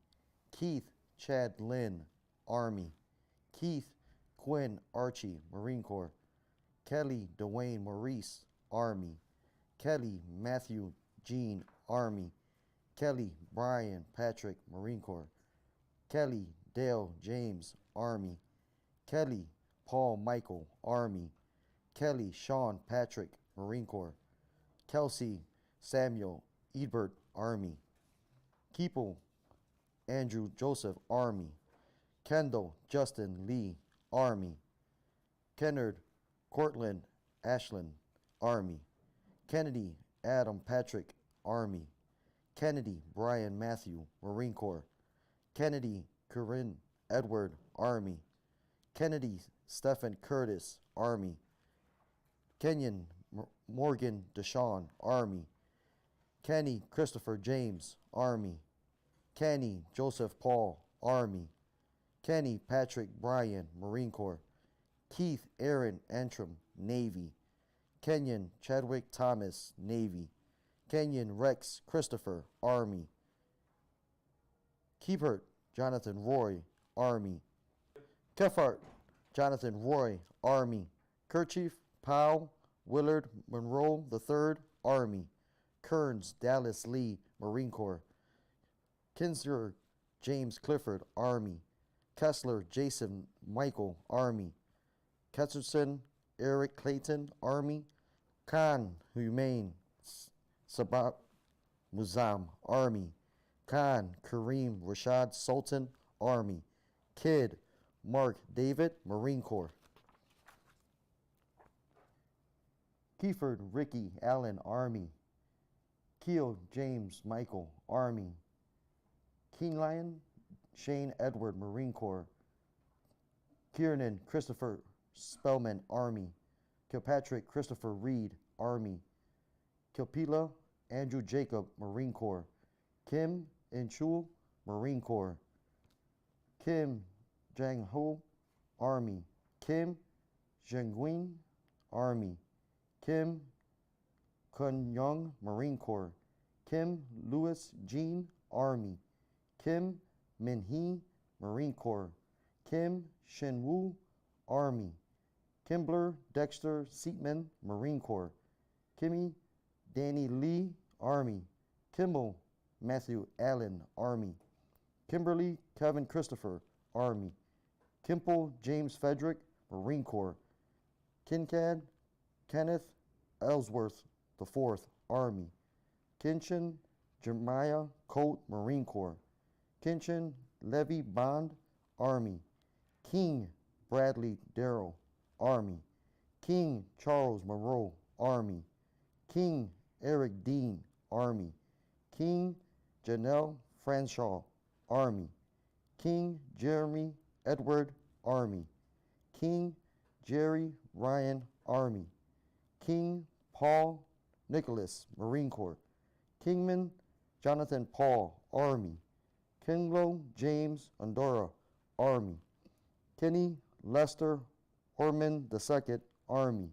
Keith Chad Lynn, Army. Keith Quinn Archie, Marine Corps. Kelly Dwayne Maurice, Army. Kelly Matthew Jean, Army. Kelly Brian Patrick, Marine Corps. Kelly Dale James, Army. Kelly Paul Michael, Army. Kelly Sean Patrick, Marine Corps. Kelsey Samuel Ebert, Army. Keeple Andrew Joseph, Army. Kendall Justin Lee, Army. Kennard Cortland Ashland, Army. Kennedy Adam Patrick, Army. Kennedy Brian Matthew, Marine Corps. Kennedy Corinne Edward, Army. Kennedy Stephen Curtis, Army. Kenyon Morgan Deshawn, Army. Kenny Christopher James, Army. Kenny Joseph Paul, Army. Kenny Patrick Bryan, Marine Corps. Keith Aaron Antrim, Navy. Kenyon Chadwick Thomas, Navy. Kenyon Rex Christopher, Army. Keepert Jonathan Roy, Army. Kefart Jonathan Roy, Army. Kerchief Powell Willard Monroe III, Army. Kearns Dallas Lee, Marine Corps. Kinzer James Clifford, Army. Kessler Jason Michael, Army. Ketcherson Eric Clayton, Army. Khan Humain Sabat Muzam, Army. Khan Kareem Rashad Sultan, Army. Kidd Mark David, Marine Corps. Keyford Ricky Allen, Army. Keel James Michael, Army. Keenlion Shane Edward, Marine Corps. Kiernan Christopher Spellman, Army. Kilpatrick Christopher Reed, Army. Kilpila Andrew Jacob, Marine Corps. Kim Inchul, Marine Corps. Kim Jang Ho, Army. Kim Zhenguin, Army. Kim Kun Young, Marine Corps. Kim Lewis Jean, Army. Kim Min Hee, Marine Corps. Kim Shin Woo, Army. Kimbler Dexter Seatman, Marine Corps. Kimmy Danny Lee, Army. Kimball Matthew Allen, Army. Kimberly Kevin Christopher, Army. Kimple James Frederick, Marine Corps. Kincad Kenneth Ellsworth IV, Army. Kinchin Jeremiah Colt, Marine Corps. Kinchin Levy Bond, Army. King Bradley Darrell, Army. King Charles Monroe, Army. King Eric Dean, Army. King Janelle Franshaw, Army. King Jeremy Edward, Army. King Jerry Ryan, Army. King Paul Nicholas, Marine Corps. Kingman Jonathan Paul, Army. Kinglow James Andorra, Army. Kenny Lester Orman II, Army.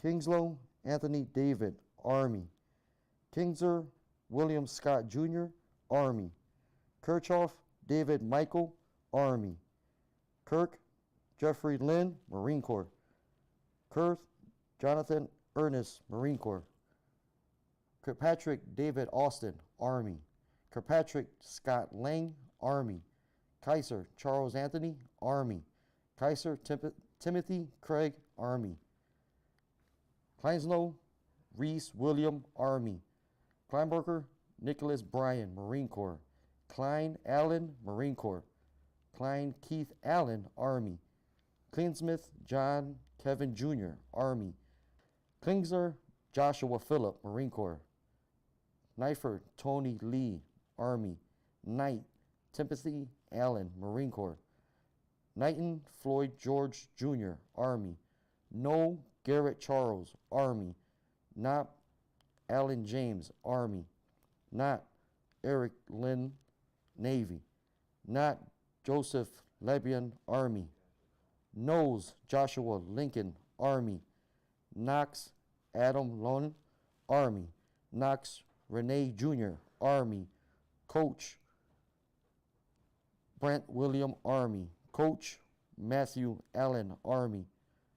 Kingslow Anthony David, Army. Kingser William Scott Jr., Army. Kirchhoff David Michael, Army. Kirk Jeffrey Lynn, Marine Corps. Kirk Jonathan Ernest, Marine Corps. Kirkpatrick David Austin, Army. Kirkpatrick Scott Lang, Army. Kaiser Charles Anthony, Army. Kaiser Timothy Craig, Army. Kleinslow Reese William, Army. Kleinberger Nicholas Bryan, Marine Corps. Klein Allen, Marine Corps. Klein Keith Allen, Army. Klinsmith John Kevin Jr., Army. Klingser Joshua Phillip, Marine Corps. Knifer Tony Lee, Army. Knight Timothy Allen, Marine Corps. Knighton Floyd George Jr., Army. No Garrett Charles, Army. Not Allen James, Army. Not Eric Lynn, Navy. Not Joseph Lebian, Army. Knowles Joshua Lincoln, Army. Knox Adam Lund, Army. Knox Renee Jr., Army. Coach Brent William, Army. Coach Matthew Allen, Army.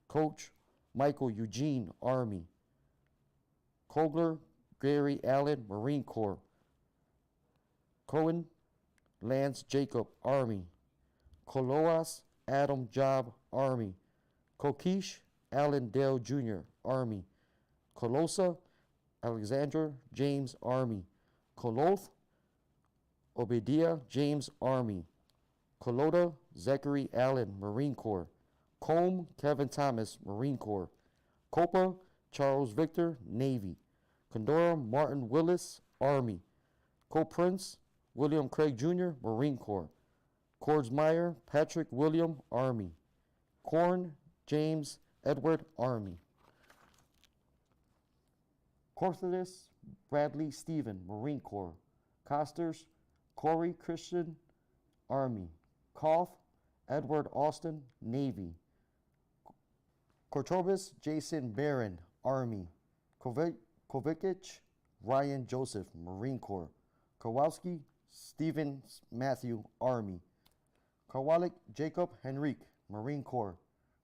Coach Michael Eugene, Army. Kogler Gary Allen, Marine Corps. Cohen Lance Jacob, Army. Koloas Adam Job, Army. Kokish Allen Dale Jr., Army. Colosa Alexander James, Army. Coloth Obadiah James, Army. Colota Zachary Allen, Marine Corps. Combe Kevin Thomas, Marine Corps. Copa Charles Victor, Navy. Condora Martin Willis, Army. Co-Prince William Craig Jr., Marine Corps. Cordsmeyer Patrick William, Army. Corn James Edward, Army. Corthidus Bradley Stephen, Marine Corps. Costers, Corey Christian, Army. Koth, Edward Austin, Navy. Kortobis Jason Barron, Army. Kovic Ryan Joseph, Marine Corps. Kowalski Stephen Matthew, Army. Kowalik Jacob Henrique, Marine Corps.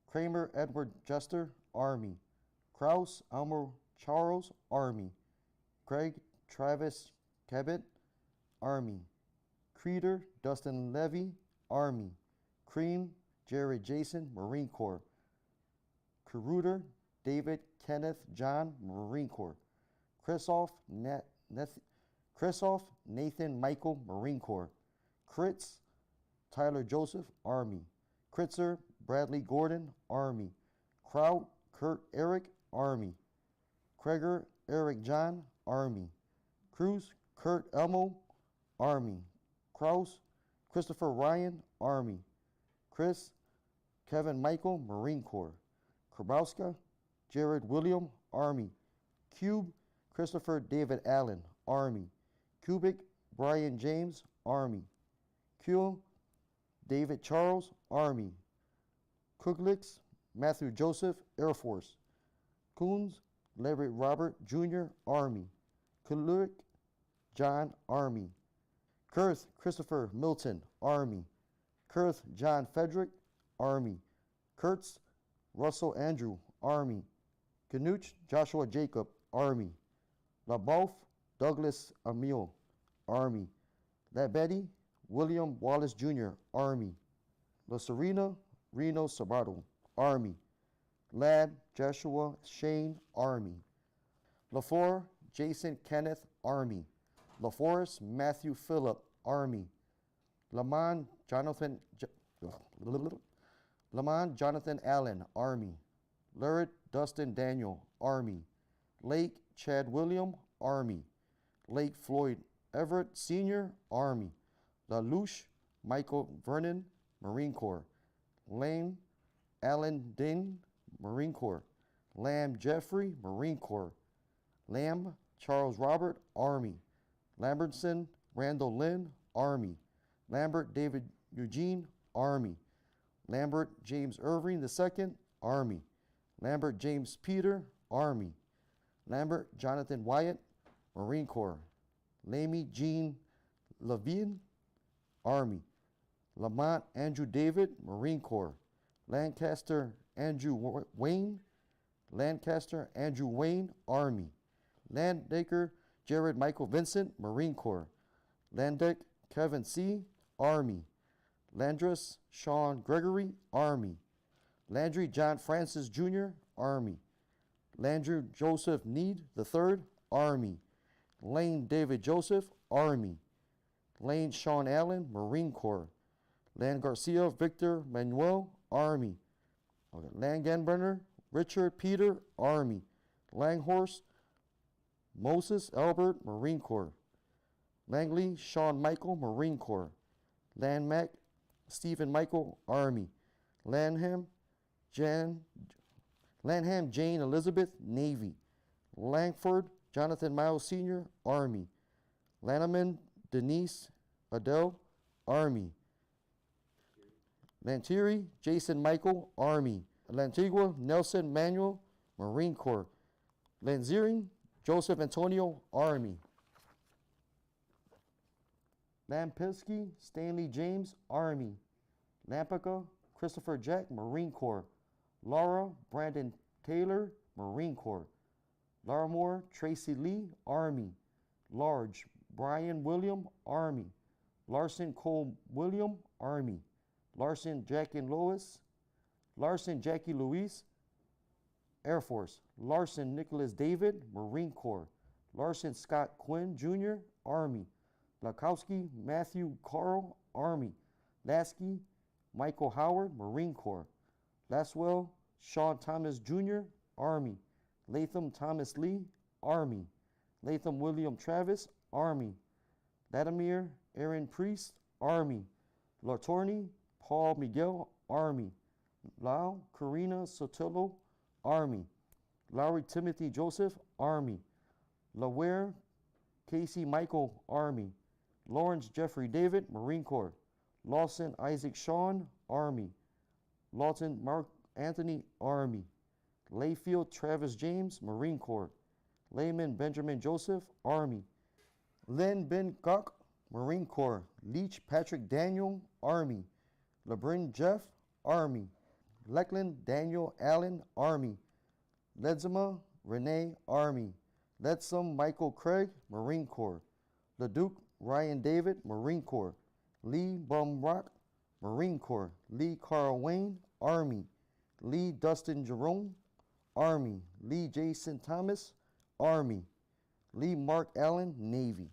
Kramer Edward Jester, Army. Kraus Elmer Charles, Army. Craig Travis Cabot, Army. Creeder Dustin Levy, Army. Cream Jared Jason, Marine Corps. Caruter David Kenneth John, Marine Corps. Krisoff Nathan Michael, Marine Corps. Kritz Tyler Joseph, Army. Kritzer Bradley Gordon, Army. Kraut Kurt Eric, Army. Kreger Eric John, Army. Cruz Kurt Elmo, Army. Kraus Christopher Ryan, Army. Chris Kevin Michael, Marine Corps. Krabowska Jared William, Army. Cube Christopher David Allen, Army. Cubic Brian James, Army. Kuhl David Charles, Army. Kuglix Matthew Joseph, Air Force. Coons Larry Robert Jr., Army. Kulik John, Army. Kurth Christopher Milton, Army. Kurth John Frederick, Army. Kurtz Russell Andrew, Army. Knuch Joshua Jacob, Army. LaBeouf Douglas Emil, Army. Labetty William Wallace Jr., Army. La Serena Reno Sabato, Army. Ladd Joshua Shane, Army. LaFleur Jason Kenneth, Army. LaForest Matthew Phillip, Army. Lamont Jonathan Allen, Army. Lurid Dustin Daniel, Army. Lake Chad William, Army. Lake Floyd Everett Sr., Army. LaLouche Michael Vernon, Marine Corps. Lane Allen Ding, Marine Corps. Lamb Jeffrey, Marine Corps. Lamb Charles Robert, Army. Lambertson Randall Lynn, Army. Lambert David Eugene, Army. Lambert James Irving II, Army. Lambert James Peter, Army. Lambert Jonathan Wyatt, Marine Corps. Lamy Jean Levine, Army. Lamont Andrew David, Marine Corps. Lancaster Andrew Wayne, Lancaster Andrew Wayne, Army. Landaker Jared Michael Vincent, Marine Corps. Landeck Kevin C., Army. Landrus Sean Gregory, Army. Landry John Francis Jr., Army. Landrew Joseph Need III, Army. Lane David Joseph, Army. Lane Sean Allen, Marine Corps. Lan Garcia Victor Manuel, Army. Okay. Langenbrenner Richard Peter, Army. Langhorse Moses Albert, Marine Corps. Langley Sean Michael, Marine Corps. Landmac Stephen Michael, Army. Lanham Jane Elizabeth, Navy. Langford Jonathan Miles Sr., Army. Lanneman Denise Adele, Army. Lantieri Jason Michael, Army. Lantigua Nelson Manuel, Marine Corps. Lanziering Joseph Antonio, Army. Lampiski Stanley James, Army. Lampica Christopher Jack, Marine Corps. Laura Brandon Taylor, Marine Corps. Larimore Tracy Lee, Army. Large Brian William, Army. Larson Cole William, Army. Larson Jackie Louis, Air Force. Larson Nicholas David, Marine Corps. Larson Scott Quinn Jr., Army. Lakowski Matthew Carl, Army. Lasky Michael Howard, Marine Corps. Laswell Sean Thomas Jr., Army. Latham Thomas Lee, Army. Latham William Travis, Army. Latimer Aaron Priest, Army. Latorney Paul Miguel, Army. Lau Karina Sotelo, Army. Lowry Timothy Joseph, Army. Laware Casey Michael, Army. Lawrence Jeffrey David, Marine Corps. Lawson Isaac Sean, Army. Lawton Mark Anthony, Army. Layfield Travis James, Marine Corps. Layman Benjamin Joseph, Army. Lynn Ben Gok, Marine Corps. Leach Patrick Daniel, Army. LeBrin Jeff, Army. Leckland Daniel Allen, Army. Ledzema Renee, Army. Ledsum Michael Craig, Marine Corps. LeDuc Ryan David, Marine Corps. Lee Bumrock, Marine Corps. Lee Carl Wayne, Army. Lee Dustin Jerome, Army. Lee Jason Thomas, Army. Lee Mark Allen, Navy.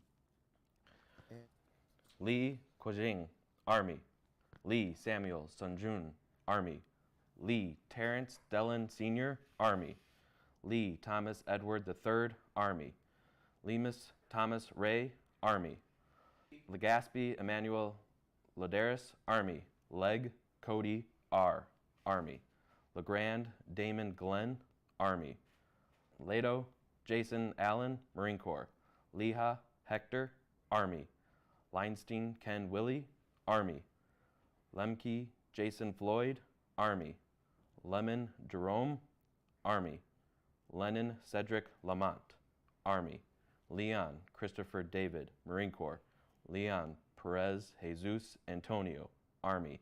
Lee Kwajing, Army. Lee Samuel Sunjun, Army. Lee Terrence Dellin Sr., Army. Lee Thomas Edward III, Army. Lemus Thomas Ray, Army. Legaspi Emmanuel Ladaris, Army. Leg Cody R., Army. Legrand Damon Glenn, Army. Lado Jason Allen, Marine Corps. Leha Hector, Army. Leinstein Ken Willie, Army. Lemke Jason Floyd, Army. Lemon Jerome, Army. Lennon Cedric Lamont, Army. Leon Christopher David, Marine Corps. Leon Perez Jesus Antonio, Army.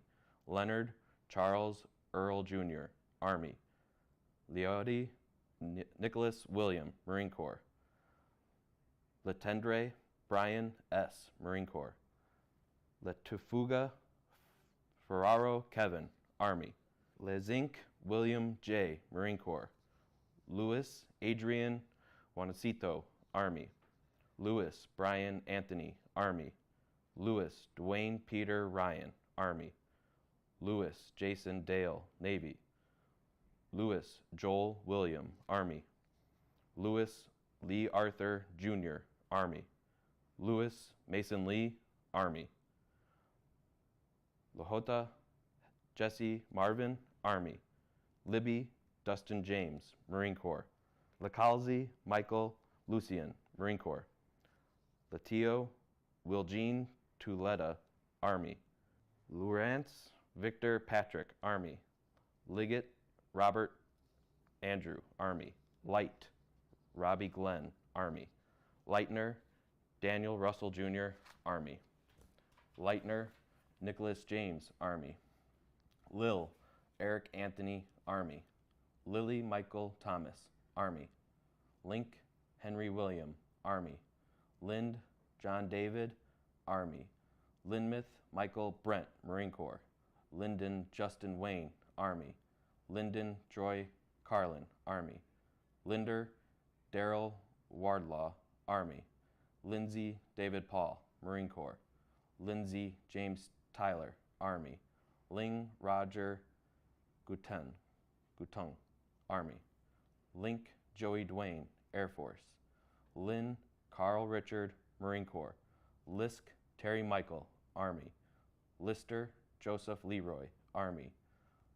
Leonard Charles Earl Jr., Army. Leody Nicholas William, Marine Corps. Letendre Brian S., Marine Corps. Letufuga Ferraro Kevin, Army. Lezink William J., Marine Corps. Louis Adrian Juancito, Army. Louis Brian Anthony, Army. Louis Dwayne Peter Ryan, Army. Louis Jason Dale, Navy. Louis Joel William, Army. Louis Lee Arthur Jr., Army. Louis Mason Lee, Army. Lahota Jesse Marvin, Army. Libby Dustin James, Marine Corps. Lacalzi Michael Lucian, Marine Corps. Latio Wiljean Tuleta, Army. Lawrence Victor Patrick, Army. Liggett Robert Andrew, Army. Light Robbie Glenn, Army. Leitner Daniel Russell Jr., Army. Leitner Nicholas James, Army. Lil Eric Anthony, Army. Lily Michael Thomas, Army. Link Henry William, Army. Lind John David, Army. Lynmouth Michael Brent, Marine Corps. Lyndon Justin Wayne, Army. Lyndon Joy Carlin, Army. Linder Daryl Wardlaw, Army. Lindsay David Paul, Marine Corps. Lindsay James Tyler, Army. Ling Roger Gutung, Army. Link Joey Dwayne, Air Force. Lynn Carl Richard, Marine Corps. Lisk Terry Michael, Army. Lister Joseph Leroy, Army.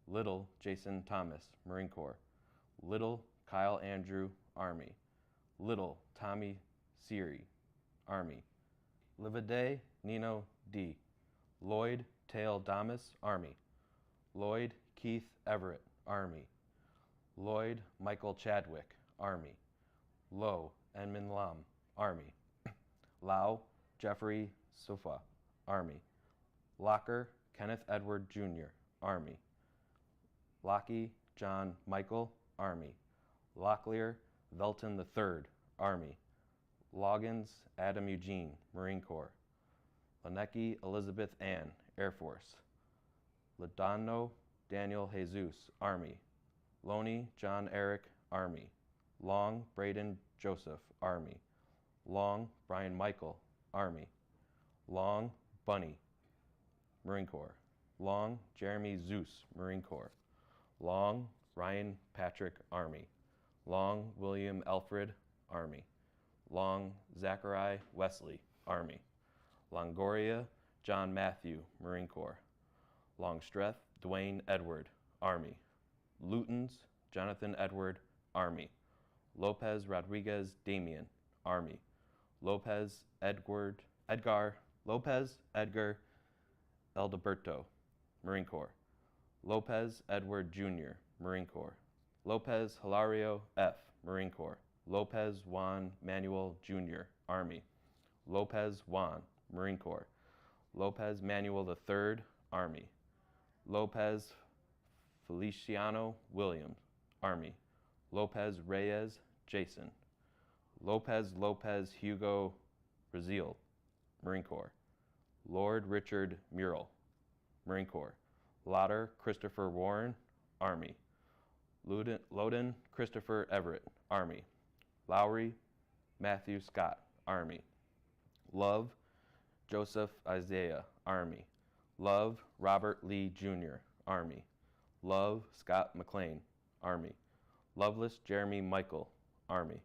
Little Jason Thomas, Marine Corps. Little Kyle Andrew, Army. Little Tommy Siri, Army. Livade Nino D. Lloyd Tail Damas, Army. Lloyd Keith Everett, Army. Lloyd Michael Chadwick, Army. Low Edmund Lam, Army. Lau Jeffrey Sufa, Army. Locker Kenneth Edward Jr., Army. Lockey John Michael, Army. Locklear Velton III, Army. Loggins Adam Eugene, Marine Corps. Lanecki Elizabeth Ann, Air Force. Ladano Daniel Jesus, Army. Loney John Eric, Army. Long Braden Joseph, Army. Long Brian Michael, Army. Long Bunny, Marine Corps. Long Jeremy Zeus, Marine Corps. Long Ryan Patrick, Army. Long William Alfred, Army. Long Zachariah Wesley, Army. Longoria John Matthew, Marine Corps. Longstreth Dwayne Edward, Army. Lutens Jonathan Edward, Army. Lopez Rodriguez Damian, Army. Lopez Edgar Lopez Edgar Eldeberto, Marine Corps. Lopez Edward Jr., Marine Corps. Lopez Hilario F., Marine Corps. Lopez Juan Manuel Jr., Army. Lopez Juan, Marine Corps. Lopez Manuel III, Army. Lopez Feliciano Williams, Army. Lopez Reyes Jason. Lopez Hugo Brazil, Marine Corps. Lord Richard Murrell, Marine Corps. Lauder Christopher Warren, Army. Loden Christopher Everett, Army. Lowry Matthew Scott, Army. Love Joseph Isaiah, Army. Love Robert Lee Jr., Army. Love Scott McLean, Army. Loveless Jeremy Michael, Army.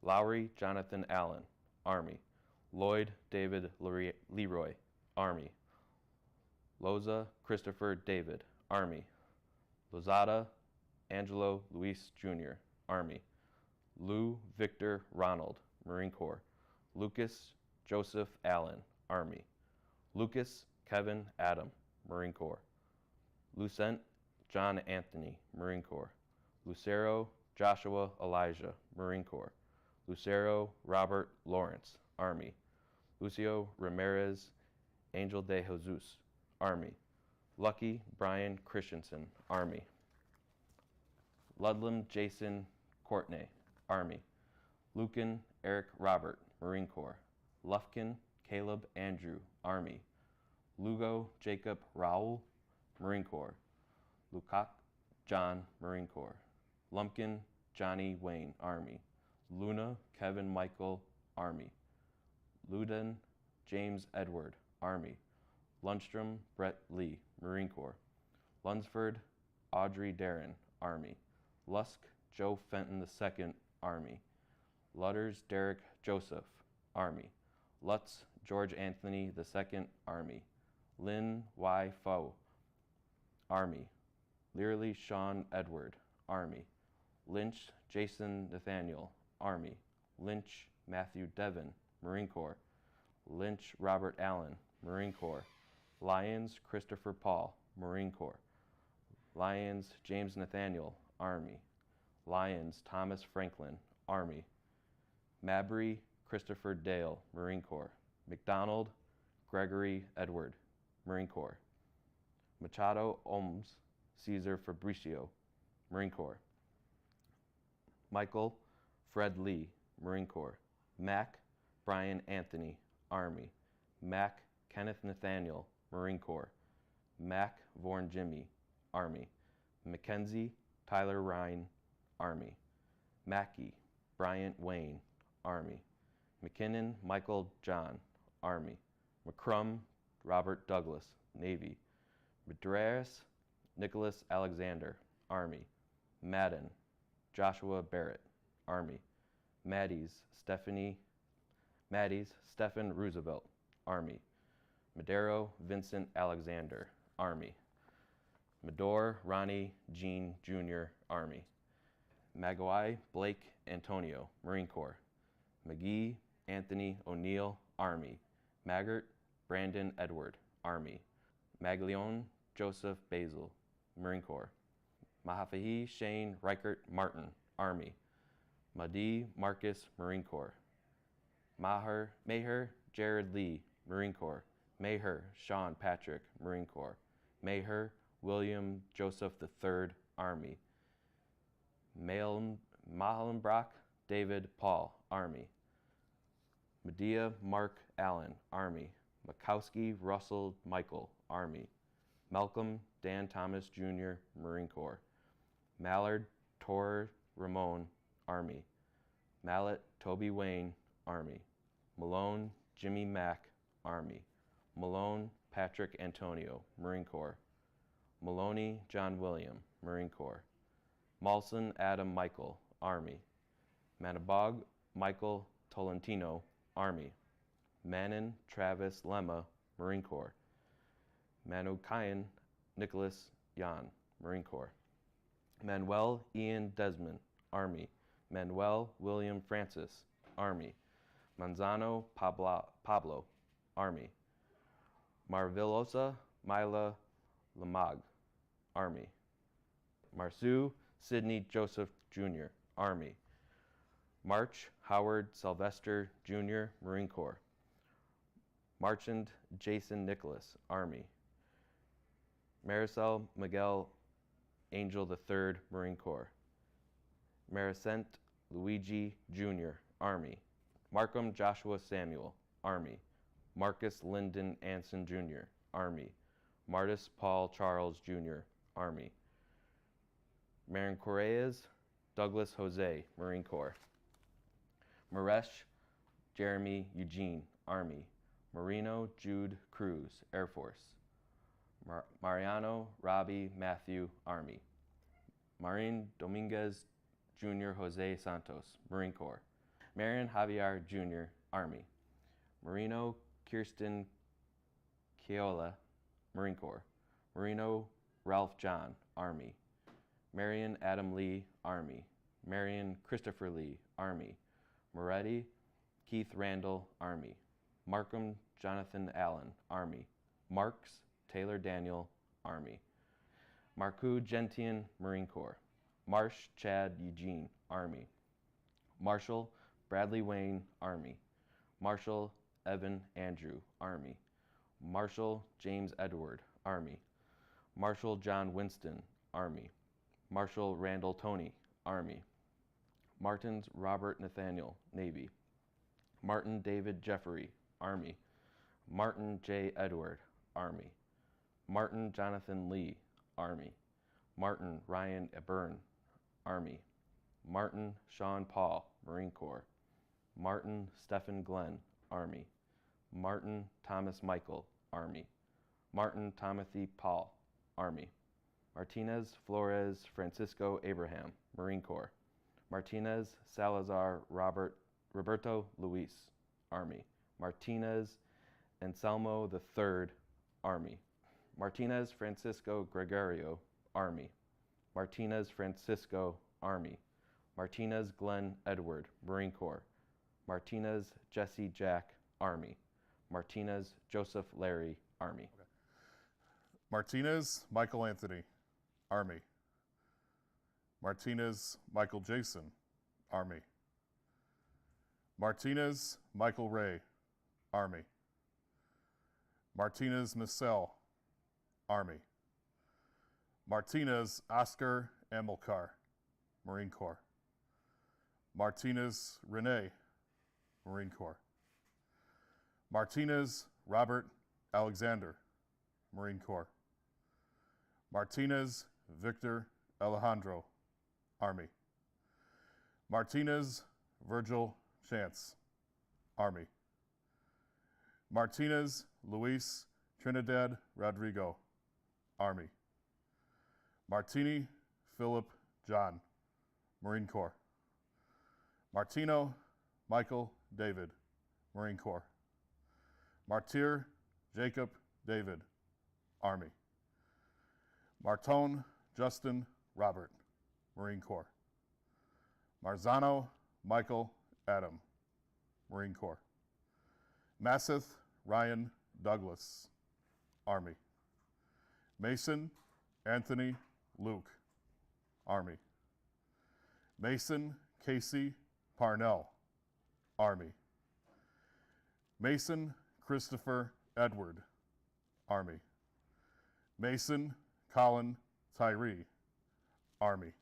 Lowry Jonathan Allen, Army. Lloyd David Leroy, Army. Loza Christopher David, Army. Lozada Angelo Luis Jr., Army. Lou Victor Ronald, Marine Corps. Lucas Joseph Allen, Army. Lucas Kevin Adam, Marine Corps. Lucent John Anthony, Marine Corps. Lucero Joshua Elijah, Marine Corps. Lucero Robert Lawrence, Army. Lucio Ramirez Angel de Jesus, Army. Lucky Brian Christensen, Army. Ludlam Jason Courtney, Army. Lucan Eric Robert, Marine Corps. Lufkin Caleb Andrew, Army. Lugo Jacob Raoul, Marine Corps. Lukac John, Marine Corps. Lumpkin Johnny Wayne, Army. Luna Kevin Michael, Army. Luden James Edward, Army. Lundstrom Brett Lee, Marine Corps. Lunsford Audrey Darren, Army. Lusk Joe Fenton II, Army. Lutters Derek Joseph, Army. Lutz George Anthony II, Army. Lin Y. Foe, Army. Learley Sean Edward, Army. Lynch Jason Nathaniel, Army. Lynch Matthew Devon, Marine Corps. Lynch Robert Allen, Marine Corps. Lyons Christopher Paul, Marine Corps. Lyons James Nathaniel, Army. Lyons Thomas Franklin, Army. Mabry Christopher Dale, Marine Corps. McDonald Gregory Edward, Marine Corps. Machado Ohms Caesar Fabricio, Marine Corps. Michael Fred Lee, Marine Corps. Mac Brian Anthony, Army. Mac Kenneth Nathaniel, Marine Corps. Mac Vorn Jimmy, Army. Mackenzie Tyler Ryan, Army. Mackey Bryant Wayne, Army. McKinnon Michael John, Army. McCrum Robert Douglas, Navy. Madras Nicholas Alexander, Army. Madden Joshua Barrett, Army. Maddies Stephen Roosevelt, Army. Madero Vincent Alexander, Army. Mador Ronnie Jean Jr., Army. Maguire Blake Antonio, Marine Corps. McGee Anthony O'Neill, Army. Maggart Brandon Edward, Army. Maglione Joseph Basil, Marine Corps. Mahafahi Shane Reichert Martin, Army. Madi Marcus, Marine Corps. Maher Jared Lee, Marine Corps. Maher Sean Patrick, Marine Corps. Maher William Joseph III, Army. Mahalenbrock David Paul, Army. Medea Mark Allen, Army. Makowski Russell Michael, Army. Malcolm Dan Thomas Jr., Marine Corps. Mallard Tor Ramon, Army. Mallet Toby Wayne, Army. Malone Jimmy Mack, Army. Malone Patrick Antonio, Marine Corps. Maloney John William, Marine Corps. Malson Adam Michael, Army. Manabog Michael Tolentino, Army. Manon Travis Lemma, Marine Corps. Manukayan Nicholas Yan, Marine Corps. Manuel Ian Desmond, Army. Manuel William Francis, Army. Manzano Pablo, Army. Marvillosa Mila Lamag, Army. Marceau Sidney Joseph Jr., Army. March Howard Sylvester Jr., Marine Corps. Marchand Jason Nicholas, Army. Maricel Miguel Angel III, Marine Corps. Maricent Luigi Jr., Army. Markham Joshua Samuel, Army. Marcus Lyndon Anson Jr., Army. Martis Paul Charles Jr., Army. Marin Correas Douglas Jose, Marine Corps. Maresh Jeremy Eugene, Army. Marino Jude Cruz, Air Force. Mariano Robbie Matthew, Army. Marin Dominguez Jr. Jose Santos, Marine Corps. Marion Javier Jr., Army. Marino Kirsten Keola, Marine Corps. Marino Ralph John, Army. Marion Adam Lee, Army. Marion Christopher Lee, Army. Moretti Keith Randall, Army. Markham Jonathan Allen, Army. Marks Taylor Daniel, Army. Marcoux Gentian, Marine Corps. Marsh Chad Eugene, Army. Marshall Bradley Wayne, Army. Marshall Evan Andrew, Army. Marshall James Edward, Army. Marshall John Winston, Army. Marshall Randall Tony, Army. Martins Robert Nathaniel, Navy. Martin David Jeffrey, Army. Martin J. Edward, Army. Martin Jonathan Lee, Army. Martin Ryan Ebern, Army. Martin Sean Paul, Marine Corps. Martin Stephen Glenn, Army. Martin Thomas Michael, Army. Martin Timothy Paul, Army. Martinez Flores Francisco Abraham, Marine Corps. Martinez Salazar Roberto Luis, Army. Martinez Anselmo III, Army. Martinez Francisco Gregorio, Army. Martinez Francisco, Army. Martinez Glenn Edward, Marine Corps. Martinez Jesse Jack, Army. Martinez Joseph Larry, Army. Okay. Martinez Michael Anthony, Army. Martinez Michael Jason, Army. Martinez Michael Ray, Army. Martinez Michelle, Army. Martinez Oscar Amilcar, Marine Corps. Martinez Renee, Marine Corps. Martinez Robert Alexander, Marine Corps. Martinez Victor Alejandro, Army. Martinez Virgil Chance, Army. Martinez Luis Trinidad Rodrigo, Army. Martini Philip John, Marine Corps. Martino Michael David, Marine Corps. Martyr Jacob David, Army. Martone Justin Robert, Marine Corps. Marzano Michael Adam, Marine Corps. Masseth Ryan Douglas, Army. Mason Anthony Luke, Army. Mason Casey Parnell, Army. Mason Christopher Edward, Army. Mason Colin Tyree, Army.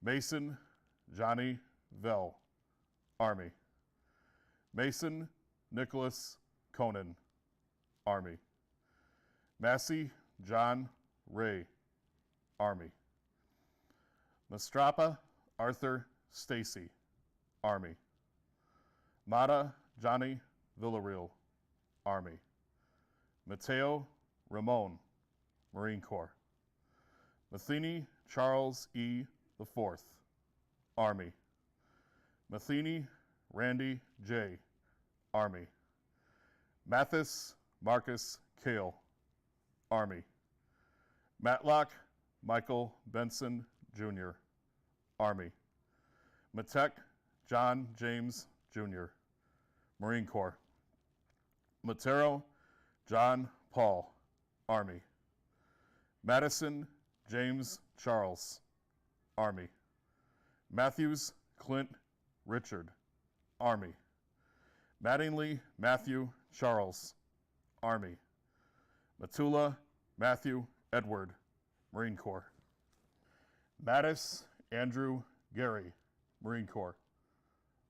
Mason Johnny Vell, Army. Mason Nicholas Conan, Army. Massey John Ray, Army. Mastrapa Arthur Stacy, Army. Mata Johnny Villarreal, Army. Mateo Ramon, Marine Corps. Matheny Charles E. IV, Army. Matheny Randy J., Army. Mathis Marcus Kale, Army. Matlock Michael Benson, Jr., Army. Matek John James, Jr., Marine Corps. Matero John Paul, Army. Madison James Charles, Army. Matthews Clint Richard, Army. Mattingly Matthew Charles, Army. Matula Matthew Edward, Marine Corps. Mattis Andrew Gary, Marine Corps.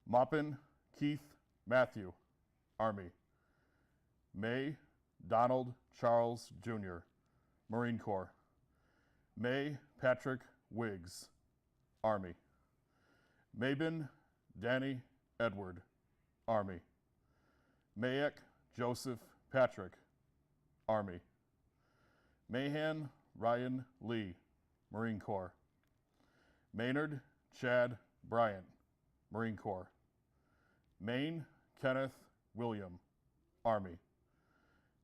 Maupin Keith Matthew, Army. May Donald Charles Jr., Marine Corps. May Patrick Wiggs, Army. Mabin Danny Edward, Army. Mayak Joseph Patrick, Army. Mahan Ryan Lee, Marine Corps. Maynard Chad Bryant, Marine Corps. Maine Kenneth William, Army.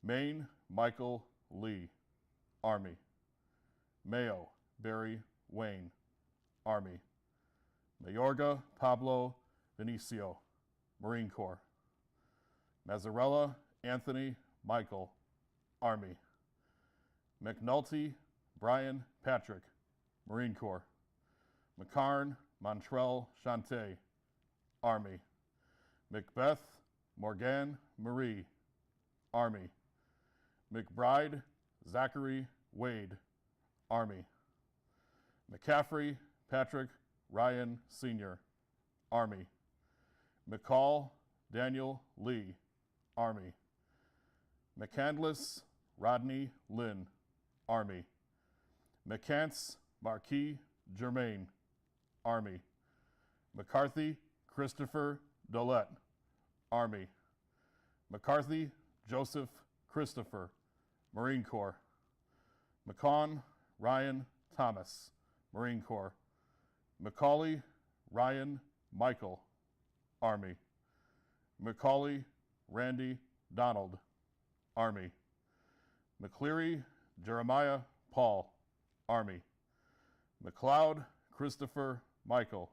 Maine Michael Lee, Army. Mayo Barry Wayne, Army. Mayorga Pablo Vinicio, Marine Corps. Mazzarella Anthony Michael, Army. McNulty Brian Patrick, Marine Corps. McCarn Montrell Chante, Army. Macbeth Morgan Marie, Army. McBride Zachary Wade, Army. McCaffrey Patrick Ryan Sr., Army. McCall Daniel Lee, Army. McCandless Rodney Lynn, Army. McCants Marquis Germain, Army. McCarthy Christopher Dolette, Army. McCarthy Joseph Christopher, Marine Corps. McCon Ryan Thomas, Marine Corps. Macaulay Ryan Michael, Army. Macaulay Randy Donald, Army. McCleary Jeremiah Paul, Army. McLeod Christopher Michael,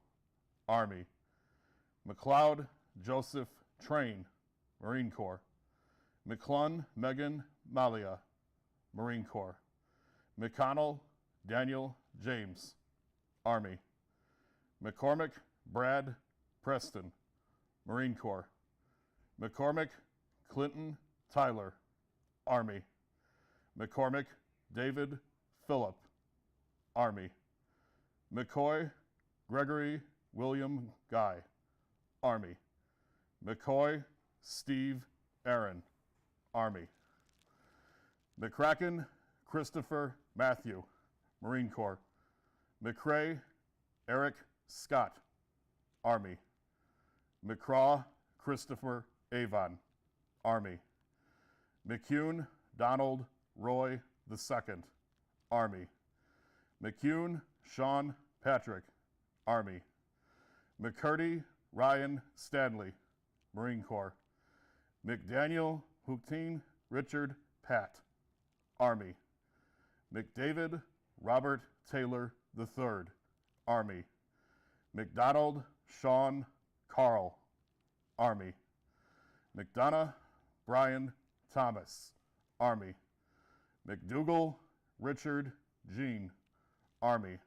Army. McLeod Joseph Train, Marine Corps. McClun Megan Malia, Marine Corps. McConnell Daniel James, Army. McCormick Brad Preston, Marine Corps. McCormick Clinton Tyler, Army. McCormick David Phillip, Army. McCoy Gregory William Guy, Army. McCoy Steve Aaron, Army. McCracken Christopher Matthew, Marine Corps. McCrae Eric Scott, Army. McCraw Christopher Avon, Army. McCune Donald Roy II, Army. McCune Sean Patrick, Army. McCurdy Ryan Stanley, Marine Corps. McDaniel Houghton Richard Pat, Army. McDavid Robert Taylor III, Army. McDonald Sean Carl, Army. McDonough Brian Thomas, Army. McDougall Richard Jean, Army.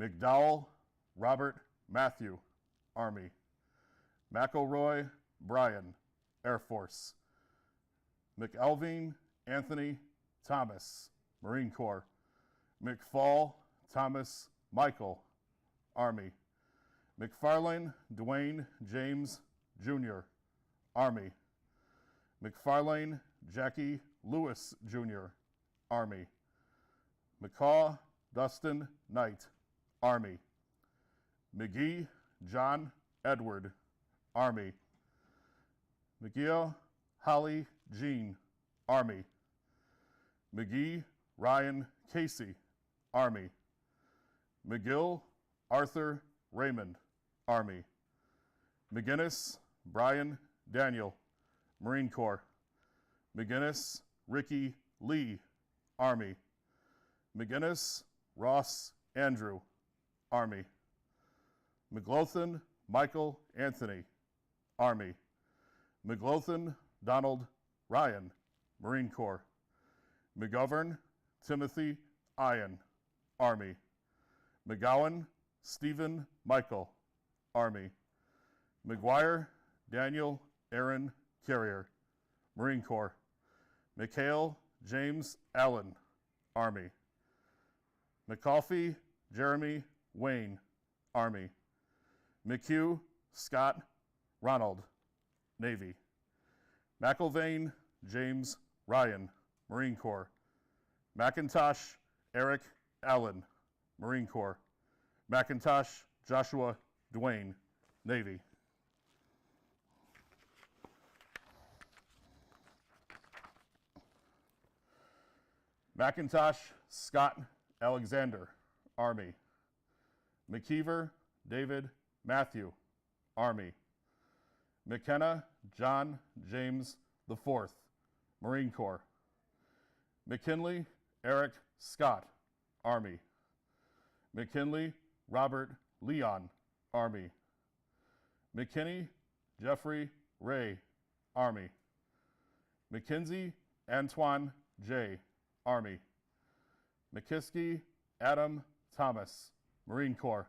McDowell Robert Matthew, Army. McElroy Brian, Air Force. McElveen Anthony Thomas, Marine Corps. McFall Thomas Michael, Army. McFarlane Dwayne James Jr., Army. McFarlane Jackie Lewis Jr., Army. McCaw Dustin Knight, Army. McGee John Edward, Army. McGee Holly Jean, Army. McGee Ryan Casey, Army. McGill Arthur Raymond, Army. McGinnis Brian Daniel, Marine Corps. McGinnis Ricky Lee, Army. McGinnis Ross Andrew, Army. McLaughlin Michael Anthony, Army. McLaughlin Donald Ryan, Marine Corps. McGovern Timothy Ian, Army. McGowan Stephen Michael, Army. McGuire Daniel Aaron Carrier, Marine Corps. McHale James Allen, Army. McCoffey Jeremy Wayne, Army. McHugh Scott Ronald, Navy. McIlvaine James Ryan, Marine Corps. McIntosh Eric Allen, Marine Corps. McIntosh Joshua Dwayne, Navy. McIntosh Scott Alexander, Army. McKeever David Matthew, Army. McKenna John James IV, Marine Corps. McKinley Eric Scott, Army. McKinley Robert Leon, Army. McKinney Jeffrey Ray, Army. McKinsey Antoine J., Army. McKiskey Adam Thomas, Marine Corps.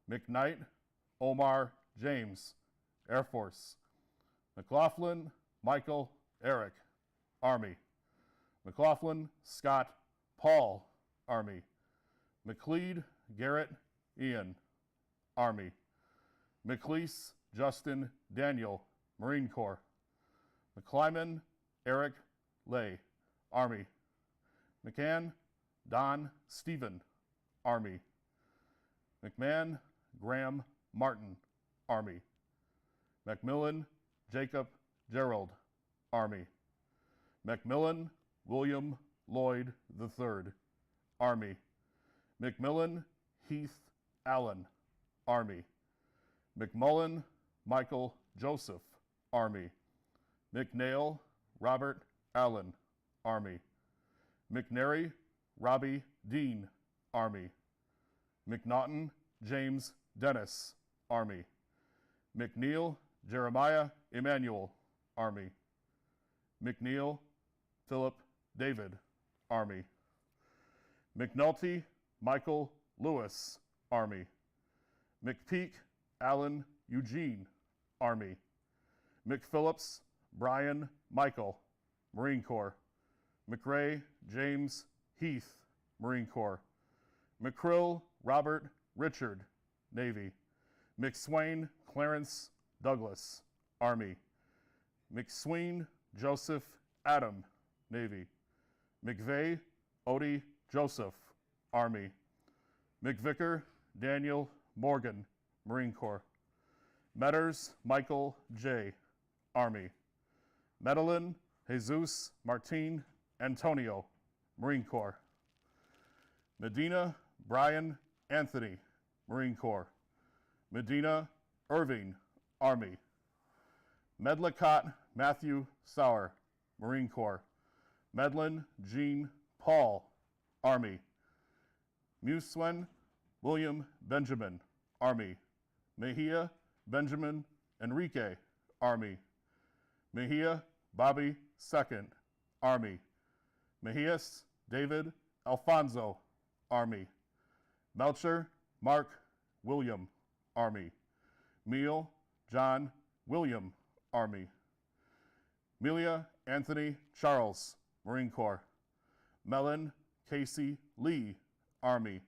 McKnight Omar James, Air Force. McLaughlin Michael Eric, Army. McLaughlin Scott Paul, Army. McLeod Garrett Ian, Army. McLeese Justin Daniel, Marine Corps. McClyman Eric Lay, Army. McCann Don Stephen, Army. McMahon Graham Martin, Army. McMillan Jacob Gerald, Army. McMillan William Lloyd III, Army. McMillan Heath Allen, Army. McMullen Michael Joseph, Army. McNail Robert Allen, Army. McNary Robbie Dean, Army. McNaughton James Dennis, Army. McNeil Jeremiah Emmanuel, Army. McNeil Philip David, Army. McNulty Michael Lewis, Army. McPeak Allen Eugene, Army. McPhillips Brian Michael, Marine Corps. McRae James Heath, Marine Corps. McCrill Robert Richard, Navy. McSwain Clarence Douglas, Army. McSween Joseph Adam, Navy. McVeigh Odie Joseph, Army. McVicker Daniel Morgan, Marine Corps. Metters Michael J., Army. Medellin Jesus Martin Antonio, Marine Corps. Medina Brian Anthony, Marine Corps. Medina Irving, Army. Medlicott Matthew Sauer, Marine Corps. Medlin Jean Paul, Army. Muswen William Benjamin, Army. Mejia Benjamin Enrique, Army. Mejia Bobby II, Army. Mejias David Alfonso, Army. Melcher Mark William, Army. Meal John William, Army. Melia Anthony Charles, Marine Corps. Mellon Casey Lee, Army.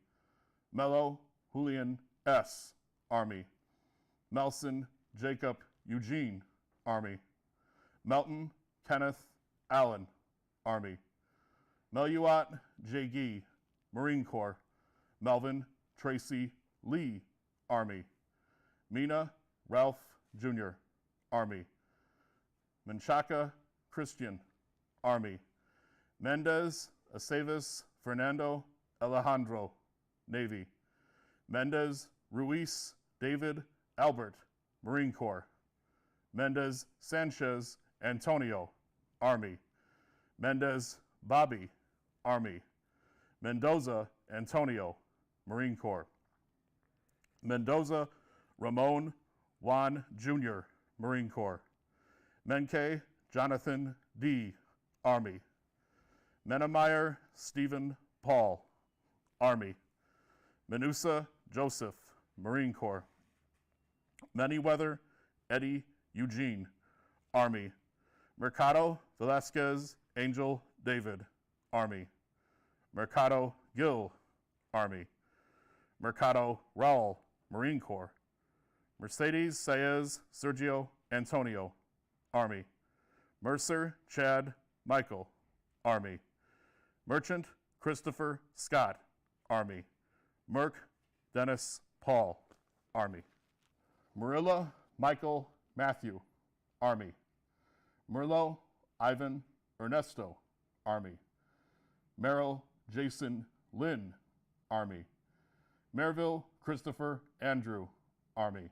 Mello Julian S., Army. Melson Jacob Eugene, Army. Melton Kenneth Allen, Army. Meluat J. Gee, Marine Corps. Melvin Tracy Lee, Army. Mina Ralph Jr., Army. Menchaca Christian, Army. Mendez Aceves Fernando Alejandro, Navy. Mendez Ruiz David Albert, Marine Corps. Mendez Sanchez Antonio, Army. Mendez Bobby, Army. Mendoza Antonio, Marine Corps. Mendoza Ramon Juan Jr., Marine Corps. Menke Jonathan D., Army. Menemeyer Stephen Paul, Army. Menusa Joseph, Marine Corps. Manyweather Eddie Eugene, Army. Mercado Velasquez Angel David, Army. Mercado Gil, Army. Mercado Raul, Marine Corps. Mercedes Saez Sergio Antonio, Army. Mercer Chad Michael, Army. Merchant Christopher Scott, Army. Merck Dennis Paul, Army. Murilla Michael Matthew, Army. Merlo Ivan Ernesto, Army. Merrill Jason Lynn, Army. Merville Christopher Andrew, Army.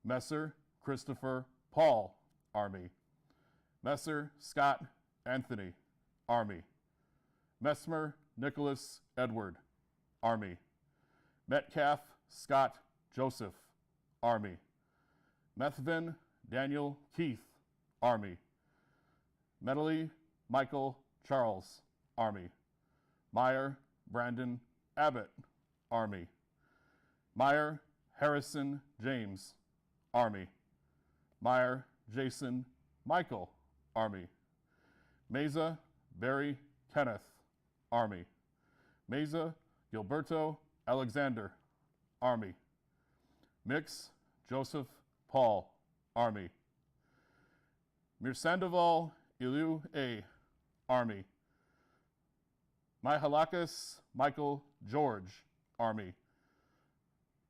Messer Christopher Paul, Army. Messer Scott Anthony, Army. Messmer Nicholas Edward, Army. Metcalf Scott Joseph, Army. Methvin Daniel Keith, Army. Medley Michael Charles, Army. Meyer Brandon Abbott, Army. Meyer Harrison James, Army. Meyer Jason Michael, Army. Meza Barry Kenneth, Army. Meza Gilberto Alexander, Army. Mix Joseph Paul, Army. Mirsandoval Ilu A, Army. Mihalakis Michael George, Army.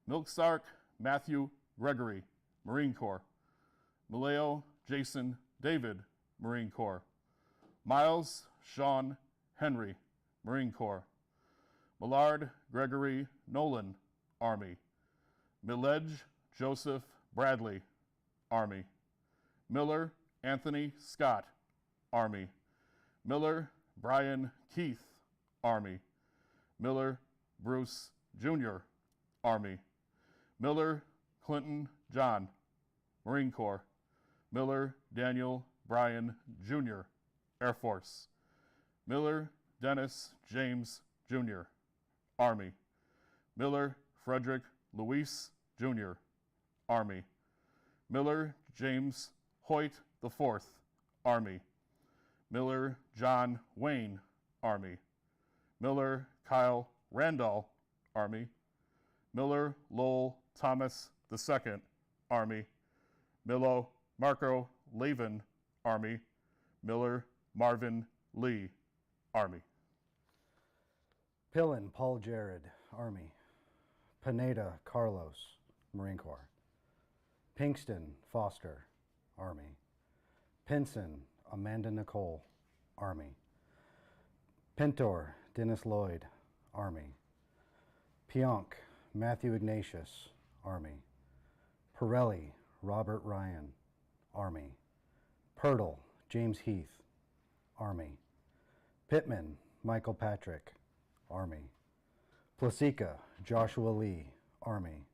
Milksark Matthew Gregory, Marine Corps. Maleo Jason David, Marine Corps. Miles Sean Henry, Marine Corps. Millard Gregory Nolan, Army. Milledge Joseph Bradley, Army. Miller Anthony Scott, Army. Miller Brian Keith, Army. Miller Bruce Jr., Army. Miller Clinton John, Marine Corps. Miller Daniel Bryan Jr., Air Force. Miller Dennis James Jr., Army. Miller Frederick Luis Jr., Army. Miller James Hoyt IV, Army. Miller John Wayne, Army. Miller Kyle Randall, Army. Miller Lowell Thomas II, Army. Milo Marco Lavin, Army. Miller Marvin Lee, Army. Pillen Paul Jared, Army. Pineda Carlos, Marine Corps. Pinkston Foster, Army. Pinson Amanda Nicole, Army. Pintor Dennis Lloyd, Army. Pionk Matthew Ignatius, Army. Pirelli Robert Ryan, Army. Pirtle James Heath, Army. Pittman Michael Patrick, Army. Plasica Joshua Lee, Army.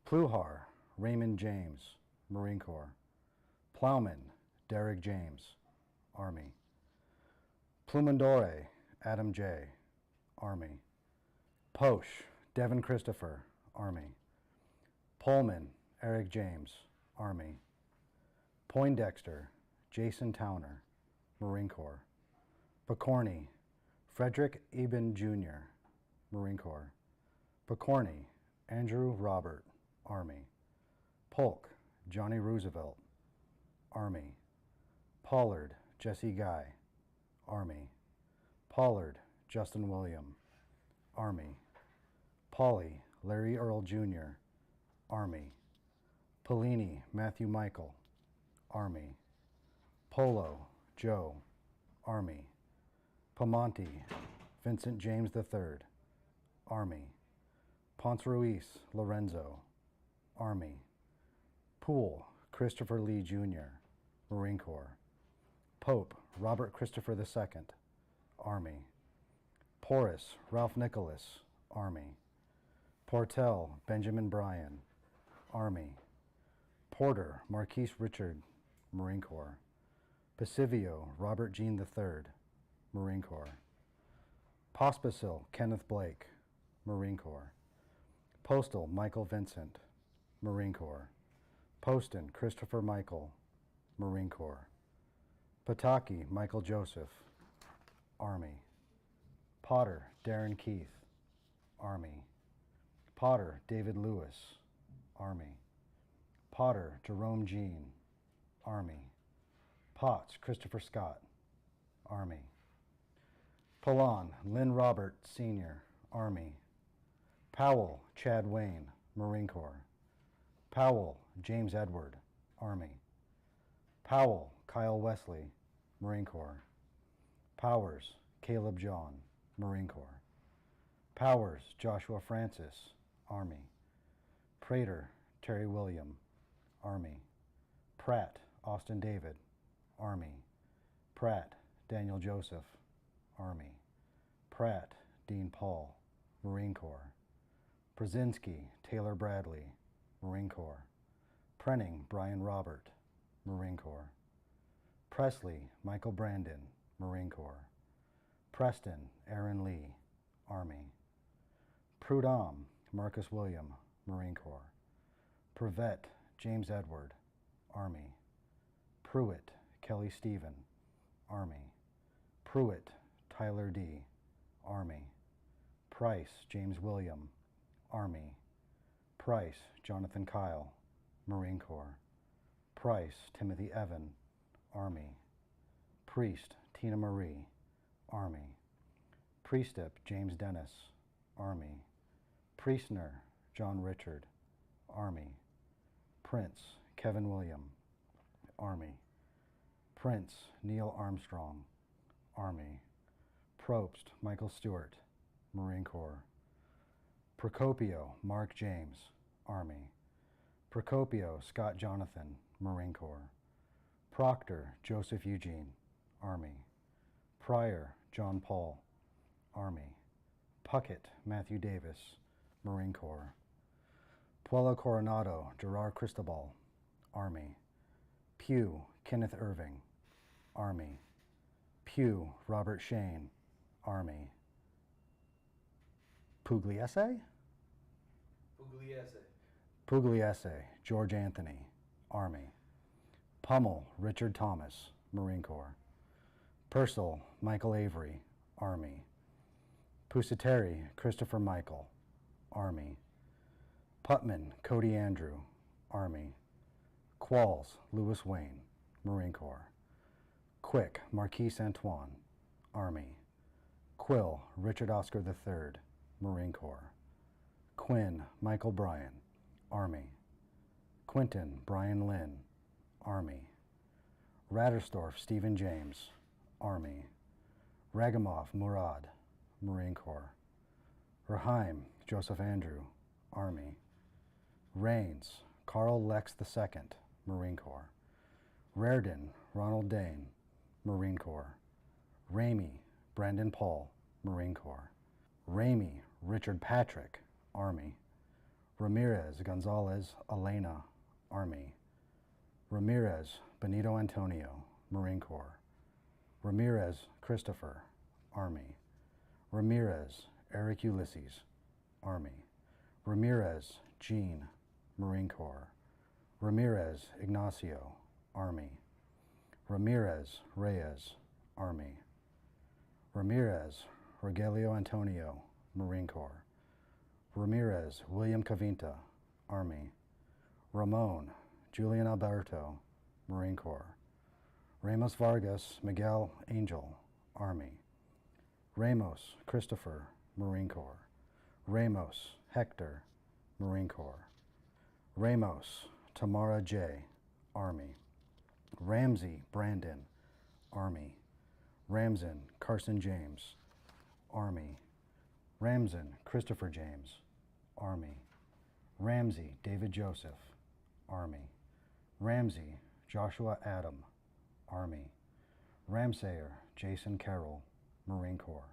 Pluhar Raymond James, Marine Corps. Plowman Derek James, Army. Plumandore Adam J., Army. Posh Devin Christopher, Army. Pullman Eric James, Army. Poindexter Jason Towner, Marine Corps. Picorni Frederick Eben Jr., Marine Corps. Picorni Andrew Robert, Army. Polk Johnny Roosevelt, Army. Pollard Jesse Guy, Army. Pollard Justin William, Army. Pauley Larry Earl Jr., Army. Polini Matthew Michael, Army. Polo Joe, Army. Pamonte Vincent James III, Army. Ponce Ruiz Lorenzo, Army. Poole Christopher Lee Jr., Marine Corps. Pope Robert Christopher II, Army. Porras Ralph Nicholas, Army. Portel Benjamin Bryan, Army. Porter Marquise Richard, Marine Corps. Pasivio Robert Jean III, Marine Corps. Pospisil Kenneth Blake, Marine Corps. Postal Michael Vincent, Marine Corps. Poston Christopher Michael, Marine Corps. Pataki Michael Joseph, Army. Potter Darren Keith, Army. Potter David Lewis, Army. Potter Jerome Jean, Army. Potts Christopher Scott, Army. Pallon Lynn Robert Sr., Army. Powell Chad Wayne, Marine Corps. Powell James Edward, Army. Powell Kyle Wesley, Marine Corps. Powers Caleb John, Marine Corps. Powers Joshua Francis, Army. Prater Terry William, Army. Pratt Austin David, Army. Pratt Daniel Joseph, Army. Pratt Dean Paul, Marine Corps. Brzezinski Taylor Bradley, Marine Corps. Prenning Brian Robert, Marine Corps. Presley Michael Brandon, Marine Corps. Preston Aaron Lee, Army. Prudhomme Marcus William, Marine Corps. Prevet James Edward, Army. Pruitt Kelly Stephen, Army. Pruitt Tyler D., Army. Price James William, Army. Price Jonathan Kyle, Marine Corps. Price Timothy Evan, Army. Priest Tina Marie, Army. Priestep James Dennis, Army. Priestner John Richard, Army. Prince Kevin William, Army. Prince Neil Armstrong, Army. Probst Michael Stewart, Marine Corps. Procopio Mark James, Army. Procopio Scott Jonathan, Marine Corps. Proctor Joseph Eugene, Army. Pryor John Paul, Army. Puckett Matthew Davis, Marine Corps. Pueblo Coronado Gerard Cristobal, Army. Pugh Kenneth Irving, Army. Pugh Robert Shane, Army. Pugliese? Pugliese George Anthony, Army. Pummel Richard Thomas, Marine Corps. Purcell Michael Avery, Army. Pusateri Christopher Michael, Army. Putman Cody Andrew, Army. Qualls Lewis Wayne, Marine Corps. Quick Marquise Antoine, Army. Quill Richard Oscar III, Marine Corps. Quinn Michael Bryan, Army. Quinton Brian Lynn, Army. Raderstorff Stephen James, Army. Ragamoff Murad, Marine Corps. Raheim Joseph Andrew, Army. Rains Carl Lex II, Marine Corps. Raridan Ronald Dane, Marine Corps. Ramey Brandon Paul, Marine Corps. Ramey Richard Patrick, Army. Ramirez Gonzalez Elena, Army. Ramirez Benito Antonio, Marine Corps. Ramirez Christopher, Army. Ramirez Eric Ulysses, Army. Ramirez Jean, Marine Corps. Ramirez Ignacio, Army. Ramirez Reyes, Army. Ramirez Rogelio Antonio, Marine Corps. Ramirez William Cavinta, Army. Ramon Julian Alberto, Marine Corps. Ramos Vargas Miguel Angel, Army. Ramos Christopher, Marine Corps. Ramos Hector, Marine Corps. Ramos Tamara J., Army. Ramsey Brandon, Army. Ramsden Carson James, Army. Ramsden Christopher James, Army. Ramsey David Joseph, Army. Ramsey Joshua Adam, Army. Ramsayer Jason Carroll, Marine Corps.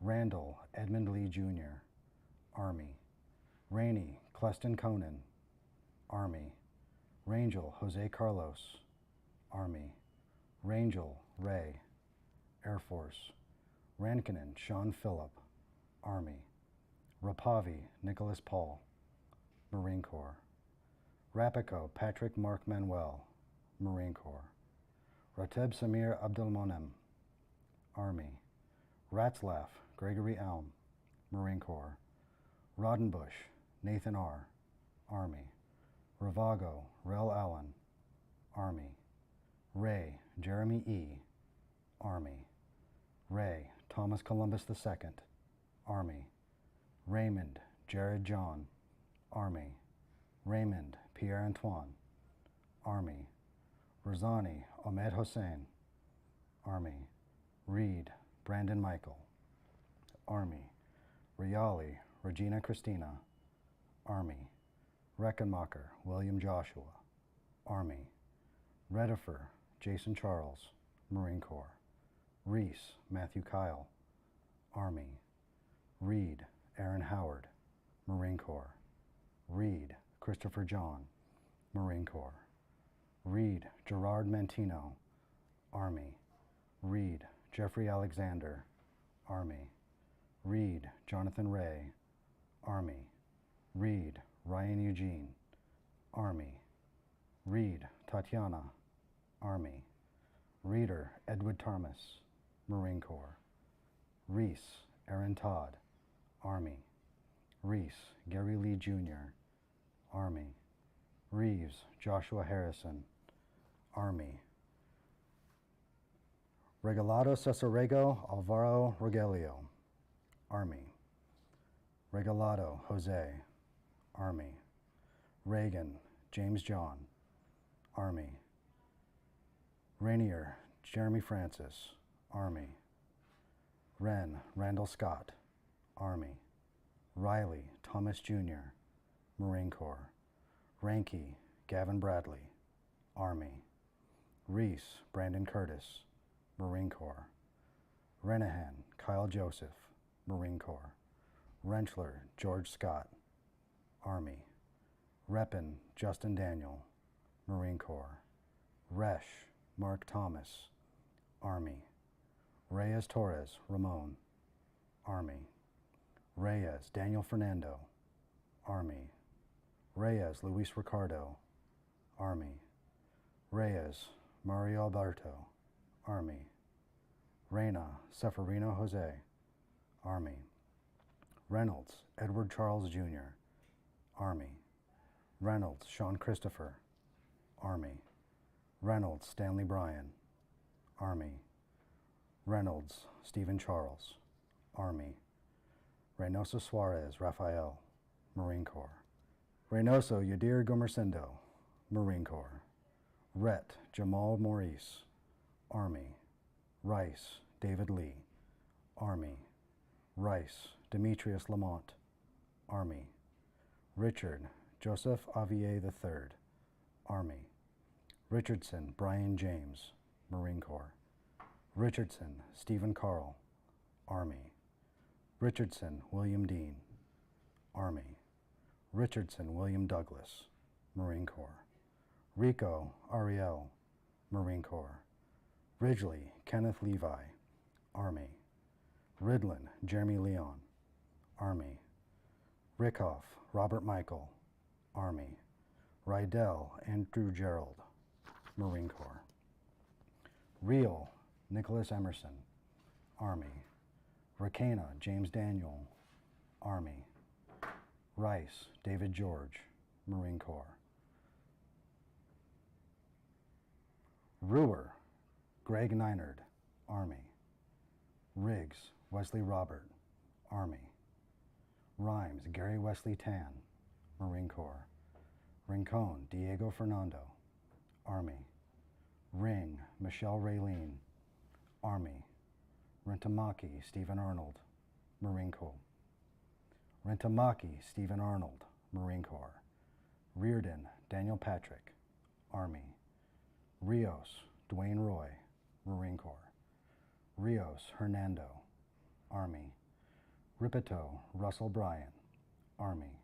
Randall Edmund Lee Jr., Army. Rainey Cleston Conan, Army. Rangel Jose Carlos, Army. Rangel, Ray, Air Force. Rankinen, Sean Phillip, Army. Rapavi, Nicholas Paul, Marine Corps. Rapico, Patrick Mark Manuel, Marine Corps. Rateb Samir Abdulmonem, Army. Ratzlaff, Gregory Elm, Marine Corps. Rodenbush, Nathan R., Army. Ravago, Rel Allen, Army. Ray, Jeremy E., Army. Ray, Thomas Columbus II, Army. Raymond, Jared John, Army. Raymond, Pierre Antoine, Army. Razani, Ahmed Hossein, Army. Reed, Brandon Michael, Army. Riali, Regina Christina, Army. Reckenmacher, William Joshua, Army. Redifer, Jason Charles, Marine Corps. Reese, Matthew Kyle, Army. Reed, Aaron Howard, Marine Corps. Reed, Christopher John, Marine Corps. Reed, Gerard Mantino, Army. Reed, Jeffrey Alexander, Army. Reed, Jonathan Ray, Army. Reed, Ryan Eugene, Army. Reed, Tatiana, Army. Reeder, Edward Tarmas, Marine Corps. Reese, Aaron Todd, Army. Reese, Gary Lee Jr., Army. Reeves, Joshua Harrison, Army. Regalado Cesarego Alvaro Rogelio, Army. Regalado Jose, Army. Reagan, James John, Army. Rainier, Jeremy Francis, Army. Wren, Randall Scott, Army. Riley, Thomas Jr., Marine Corps. Ranke, Gavin Bradley, Army. Reese, Brandon Curtis, Marine Corps. Renahan, Kyle Joseph, Marine Corps. Rentschler, George Scott, Army. Reppin, Justin Daniel, Marine Corps. Resch, Mark Thomas, Army. Reyes Torres, Ramon, Army. Reyes, Daniel Fernando, Army. Reyes, Luis Ricardo, Army. Reyes, Mario Alberto, Army. Reyna, Seferino Jose, Army. Reynolds, Edward Charles Jr., Army. Reynolds, Sean Christopher, Army. Reynolds, Stanley Bryan, Army. Reynolds, Stephen Charles, Army. Reynoso Suarez, Rafael, Marine Corps. Reynoso, Yadir Gomercindo, Marine Corps. Rhett, Jamal Maurice, Army. Rice, David Lee, Army. Rice, Demetrius Lamont, Army. Richard, Joseph Avier III, Army. Richardson, Brian James, Marine Corps. Richardson, Stephen Carl, Army. Richardson, William Dean, Army. Richardson, William Douglas, Marine Corps. Rico, Ariel, Marine Corps. Ridgely, Kenneth Levi, Army. Ridlin, Jeremy Leon, Army. Rickoff, Robert Michael, Army. Rydell, Andrew Gerald, Marine Corps. Reel, Nicholas Emerson, Army. Rakana, James Daniel, Army. Rice, David George, Marine Corps. Ruhr, Greg Neinard, Army. Riggs, Wesley Robert, Army. Rhymes, Gary Wesley Tan, Marine Corps. Rincon, Diego Fernando, Army. Ring, Michelle Raylene, Army. Rentamaki, Stephen Arnold, Marine Corps. Rentamaki, Stephen Arnold, Marine Corps. Reardon, Daniel Patrick, Army. Rios, Dwayne Roy, Marine Corps. Rios, Hernando, Army. Ripito, Russell Bryan, Army.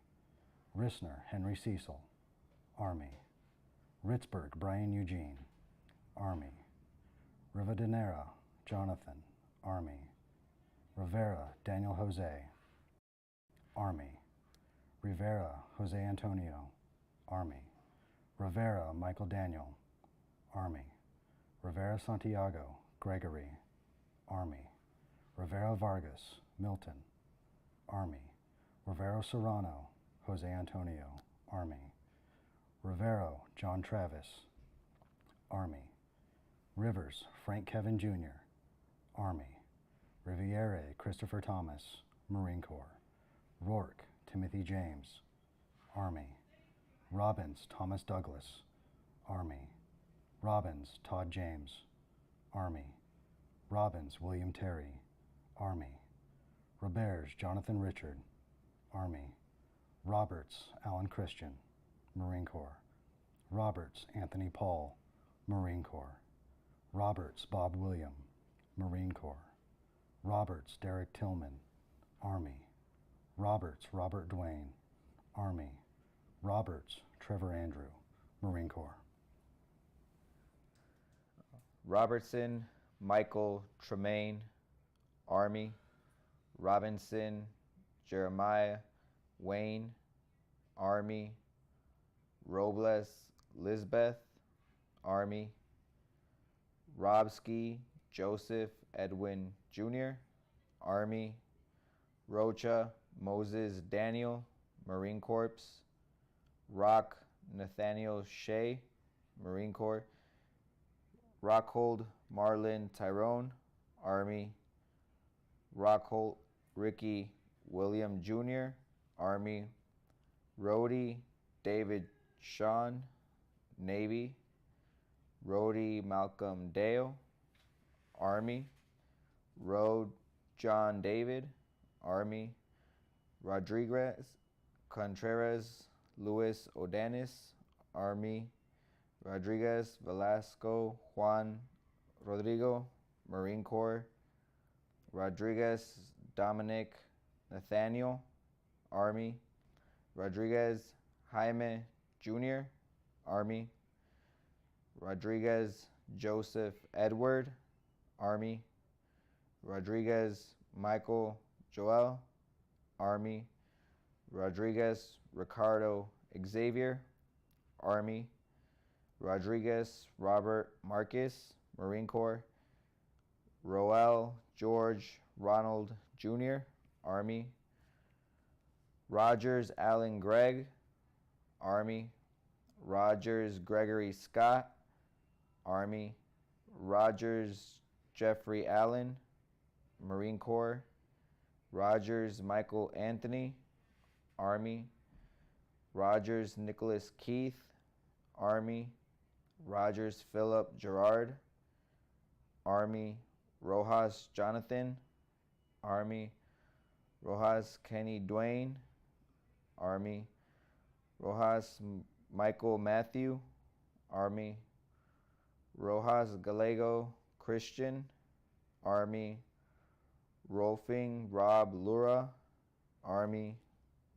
Rissner, Henry Cecil, Army. Ritzberg, Brian Eugene, Army. Rivadeneira, Jonathan, Army. Rivera, Daniel Jose, Army. Rivera, Jose Antonio, Army. Rivera, Michael Daniel, Army. Rivera Santiago, Gregory, Army. Rivera Vargas, Milton, Army. Rivero Serrano, Jose Antonio, Army. Rivero, John Travis, Army. Rivers, Frank Kevin Jr., Army. Riviere, Christopher Thomas, Marine Corps. Rourke, Timothy James, Army. Robbins, Thomas Douglas, Army. Robbins, Todd James, Army. Robbins, William Terry, Army. Roberts, Jonathan Richard, Army. Roberts, Alan Christian, Marine Corps. Roberts, Anthony Paul, Marine Corps. Roberts, Bob William, Marine Corps. Roberts, Derek Tillman, Army. Roberts, Robert Duane, Army. Roberts, Trevor Andrew, Marine Corps. Robertson, Michael Tremaine, Army. Robinson, Jeremiah Wayne, Army. Robles, Lisbeth, Army. Robsky, Joseph Edwin Jr., Army. Rocha, Moses Daniel, Marine Corps. Rock, Nathaniel Shea, Marine Corps. Rockhold, Marlon Tyrone, Army. Rockhold, Ricky William Jr., Army. Rhodey, David Sean, Navy. Rhodey Malcolm Dale, Army. Rode John David, Army. Rodriguez Contreras Luis Odanis, Army. Rodriguez Velasco Juan Rodrigo, Marine Corps. Rodriguez Dominic Nathaniel, Army. Rodriguez Jaime Jr., Army. Rodriguez Joseph Edward, Army. Rodriguez Michael Joel, Army. Rodriguez Ricardo Xavier, Army. Rodriguez Robert Marcus, Marine Corps. Roel George Ronald Jr., Army. Rogers Allen Gregg, Army. Rogers Gregory Scott, Army. Rogers Jeffrey Allen, Marine Corps. Rogers Michael Anthony, Army. Rogers Nicholas Keith, Army. Rogers Philip Gerard, Army. Rojas Jonathan, Army. Rojas Kenny Dwayne, Army. Rojas Michael Matthew, Army. Rojas Gallego Christian, Army. Rolfing Rob Lura, Army.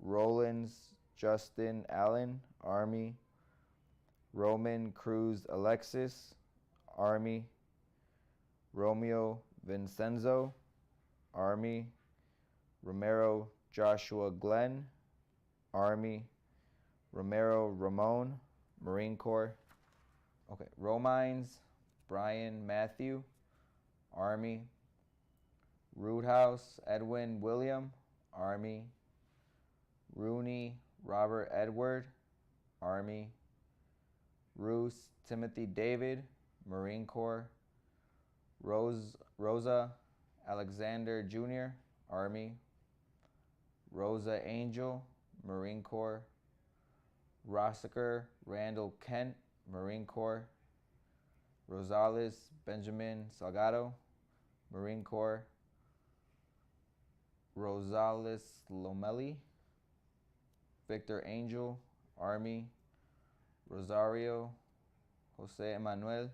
Rollins Justin Allen, Army. Roman Cruz Alexis, Army. Romeo Vincenzo, Army. Romero Joshua Glenn, Army. Romero Ramon, Marine Corps. Okay, Romines Brian Matthew, Army. Roothouse Edwin William, Army. Rooney Robert Edward, Army. Roos Timothy David, Marine Corps. Rosa Alexander Jr., Army. Rosa Angel, Marine Corps. Rossiker Randall Kent, Marine Corps. Rosales Benjamin Salgado, Marine Corps. Rosales Lomeli, Victor Angel, Army. Rosario Jose Emanuel,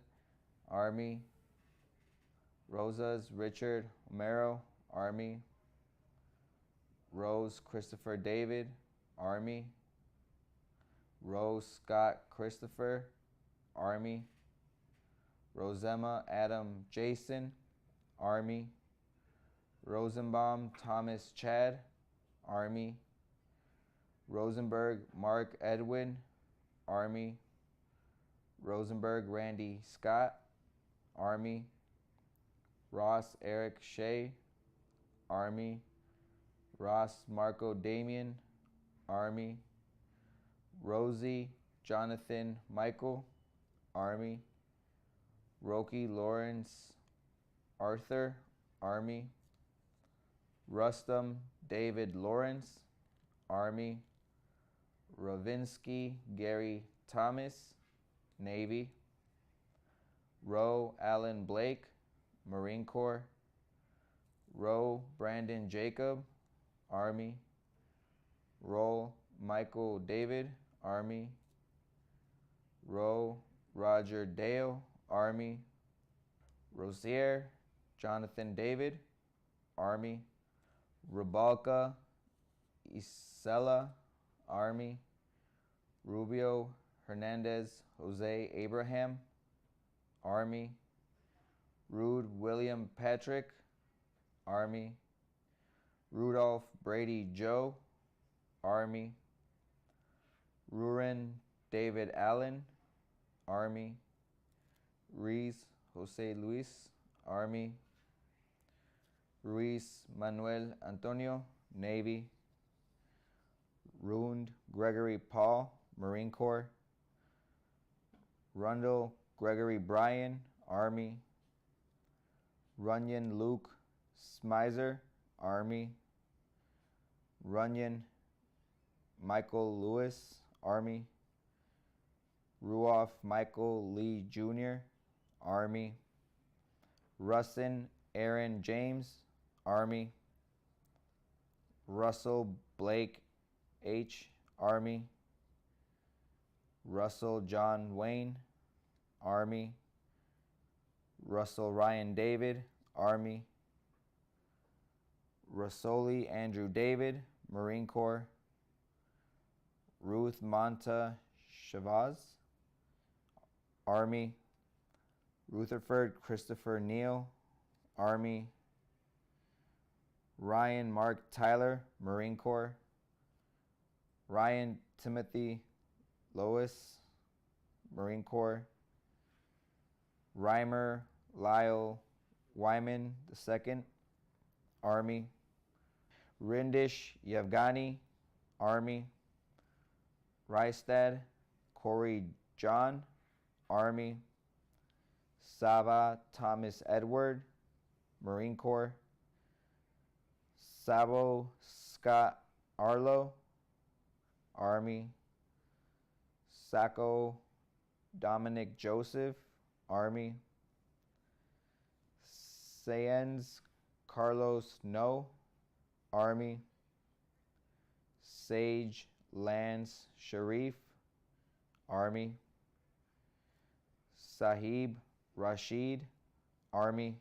Army. Rosas Richard Romero, Army. Rose Christopher David, Army. Rose Scott Christopher, Army. Rosema Adam Jason, Army. Rosenbaum Thomas Chad, Army. Rosenberg Mark Edwin, Army. Rosenberg Randy Scott, Army. Ross Eric Shea, Army. Ross Marco Damien, Army. Rosie Jonathan Michael, Army. Roki Lawrence Arthur, Army. Rustum David Lawrence, Army. Ravinsky Gary Thomas, Navy. Roe Allen Blake, Marine Corps. Roe Brandon Jacob, Army. Roll Michael David, Army. Roe Roger Dale, Army. Rosier Jonathan David, Army. Rubalka Isela, Army. Rubio Hernandez Jose Abraham, Army. Rude William Patrick, Army. Rudolph Brady Joe, Army. Ruren David Allen, Army. Rees Jose Luis, Army. Ruiz Manuel Antonio, Navy. Rund Gregory Paul, Marine Corps. Rundle Gregory Bryan, Army. Runyon Luke Smizer, Army. Runyon Michael Lewis, Army. Ruoff Michael Lee Jr., Army. Russin Aaron James, Army. Russell Blake H., Army. Russell John Wayne, Army. Russell Ryan David, Army. Russoli Andrew David, Marine Corps. Ruth Monta Shavaz, Army. Rutherford Christopher Neal, Army. Ryan Mark Tyler, Marine Corps. Ryan Timothy Lois, Marine Corps. Reimer Lyle Wyman II, Army. Rindish Yevgeny, Army. Rystad Corey John, Army. Sava Thomas Edward, Marine Corps. Sabo Scott Arlo, Army. Sacco Dominic Joseph, Army. Sayens Carlos No, Army. Sage Lance Sharif, Army. Sahib Rashid, Army.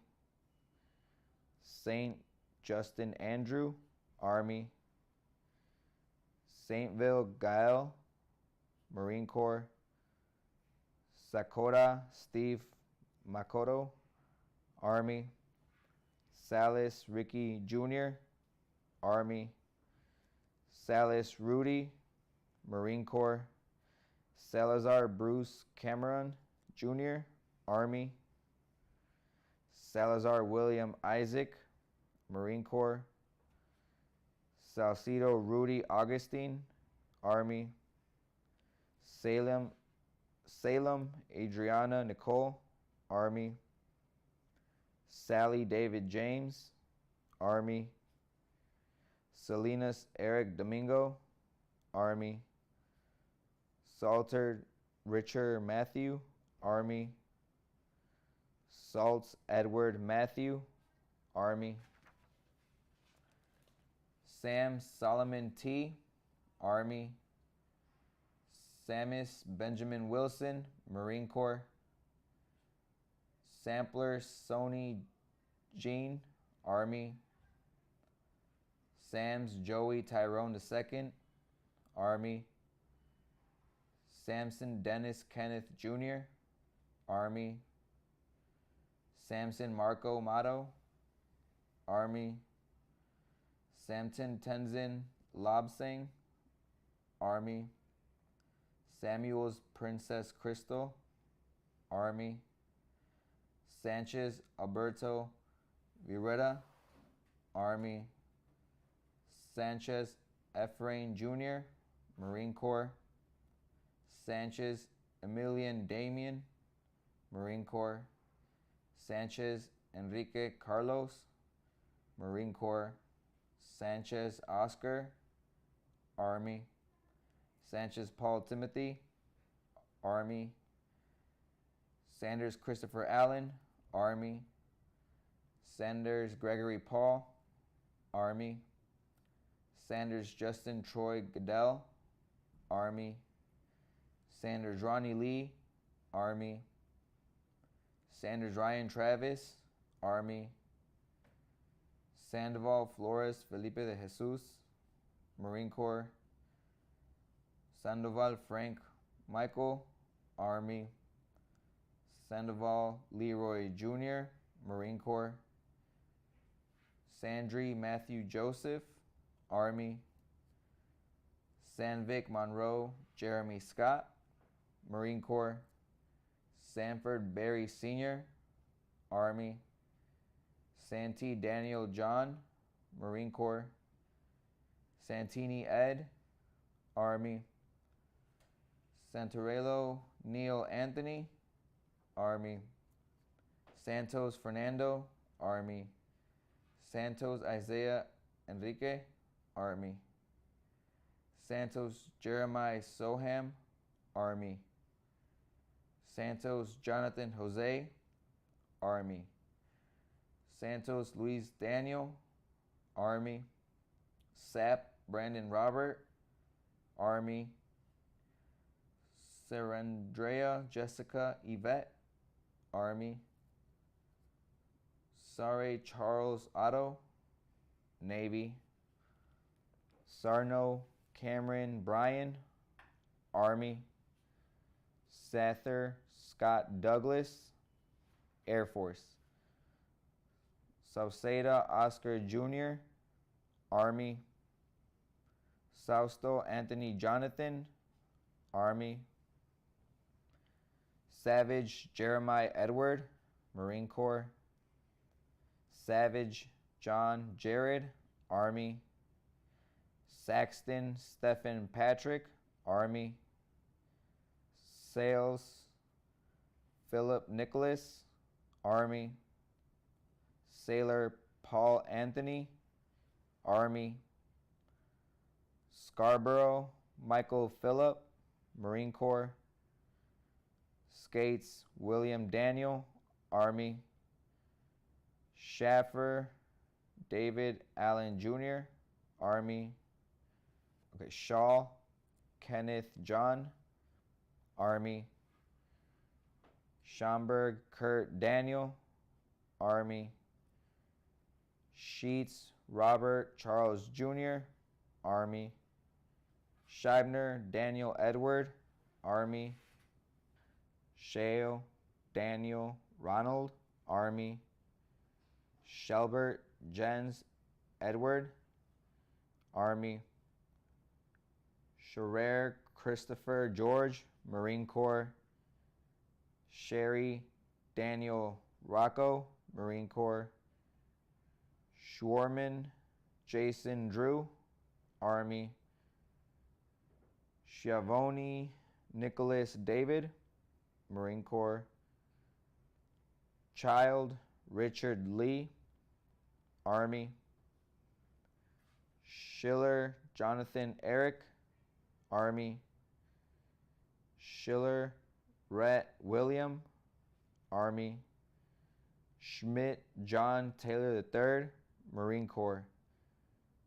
Saint Justin Andrew, Army. Saintville Gael, Marine Corps. Sakota Steve Makoto, Army. Salis Ricky Jr., Army. Salis Rudy, Marine Corps. Salazar Bruce Cameron Jr., Army. Salazar William Isaac, Marine Corps. Salcedo Rudy Augustine, Army. Salem Adriana Nicole, Army. Sally David James, Army. Salinas Eric Domingo, Army. Salter Richard Matthew, Army. Salts Edward Matthew, Army. Sam Solomon T., Army. Samus Benjamin Wilson, Marine Corps. Sampler Sony Jean, Army. Sams Joey Tyrone II, Army. Samson Dennis Kenneth Jr., Army. Samson Marco Mato, Army. Samson Tenzin Lobsang, Army. Samuels Princess Crystal, Army. Sanchez Alberto Vireta, Army. Sanchez Ephraim Jr., Marine Corps. Sanchez Emilian Damien, Marine Corps. Sanchez Enrique Carlos, Marine Corps. Sanchez Oscar, Army. Sanchez Paul Timothy, Army. Sanders Christopher Allen, Army. Sanders Gregory Paul, Army. Sanders Justin Troy Goodell, Army. Sanders Ronnie Lee, Army. Sanders Ryan Travis, Army. Sandoval Flores Felipe de Jesus, Marine Corps. Sandoval Frank Michael, Army. Sandoval Leroy Jr., Marine Corps. Sandry Matthew Joseph, Army. Sanvic Monroe Jeremy Scott, Marine Corps. Sanford Barry Sr., Army. Santee Daniel John, Marine Corps. Santini Ed, Army. Santorello Neil Anthony, Army. Santos Fernando, Army. Santos Isaiah Enrique, Army. Santos Jeremiah Soham, Army. Santos Jonathan Jose, Army. Santos Luis Daniel, Army. Sapp Brandon Robert, Army. Sarandrea Jessica Yvette, Army. Sare Charles Otto, Navy. Sarno Cameron Bryan, Army. Sather Scott Douglas, Air Force. Sauceda Oscar Jr., Army. Sausto Anthony Jonathan, Army. Savage Jeremiah Edward, Marine Corps. Savage John Jared, Army. Saxton Stephen Patrick, Army. Sales Philip Nicholas, Army. Sailor Paul Anthony, Army. Scarborough Michael Phillip, Marine Corps. Skates William Daniel, Army. Schaffer David Allen Jr., Army. Okay, Shaw Kenneth John, Army. Schomburg Kurt Daniel, Army. Sheets Robert Charles Jr., Army. Scheibner Daniel Edward, Army. Shale Daniel Ronald, Army. Shelbert Jens Edward, Army. Scherer Christopher George, Marine Corps. Sherry Daniel Rocco, Marine Corps. Schwarman Jason Drew, Army. Schiavone Nicholas David, Marine Corps. Child Richard Lee, Army. Schiller Jonathan Eric, Army. Schiller Rhett William, Army. Schmidt John Taylor III, Marine Corps.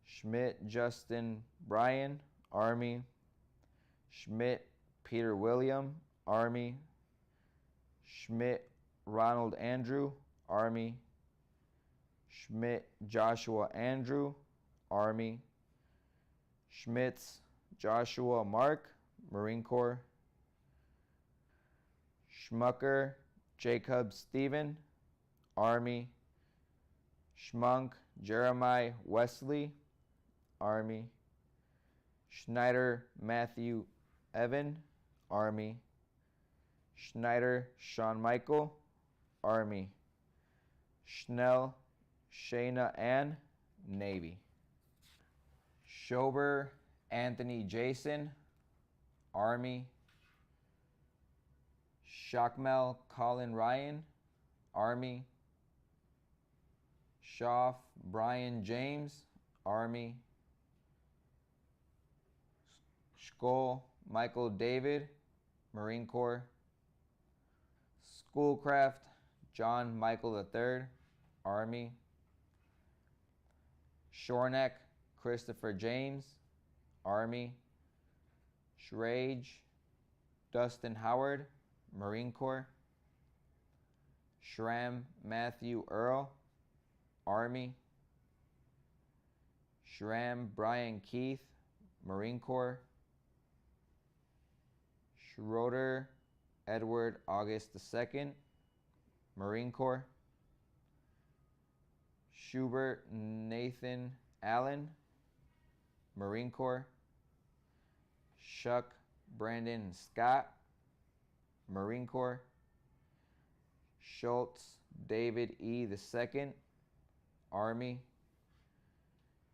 Schmidt Justin Bryan, Army. Schmidt Peter William, Army. Schmidt Ronald Andrew, Army. Schmidt Joshua Andrew, Army. Schmitz Joshua Mark, Marine Corps. Schmucker Jacob Stephen, Army. Schmunk Jeremiah Wesley, Army. Schneider Matthew Evan, Army. Schneider Sean Michael, Army. Schnell Shayna Ann, Navy. Schober Anthony Jason, Army. Shockmel Colin Ryan, Army. Schaff Brian James, Army. Skoll Michael David, Marine Corps. Schoolcraft John Michael III, Army. Shorneck Christopher James, Army. Schrage Dustin Howard, Marine Corps. Schramm Matthew Earl, Army. Schramm Brian Keith, Marine Corps. Schroeder Edward August II, Marine Corps. Schubert Nathan Allen, Marine Corps. Shuck Brandon Scott, Marine Corps. Schultz David E. II, Army.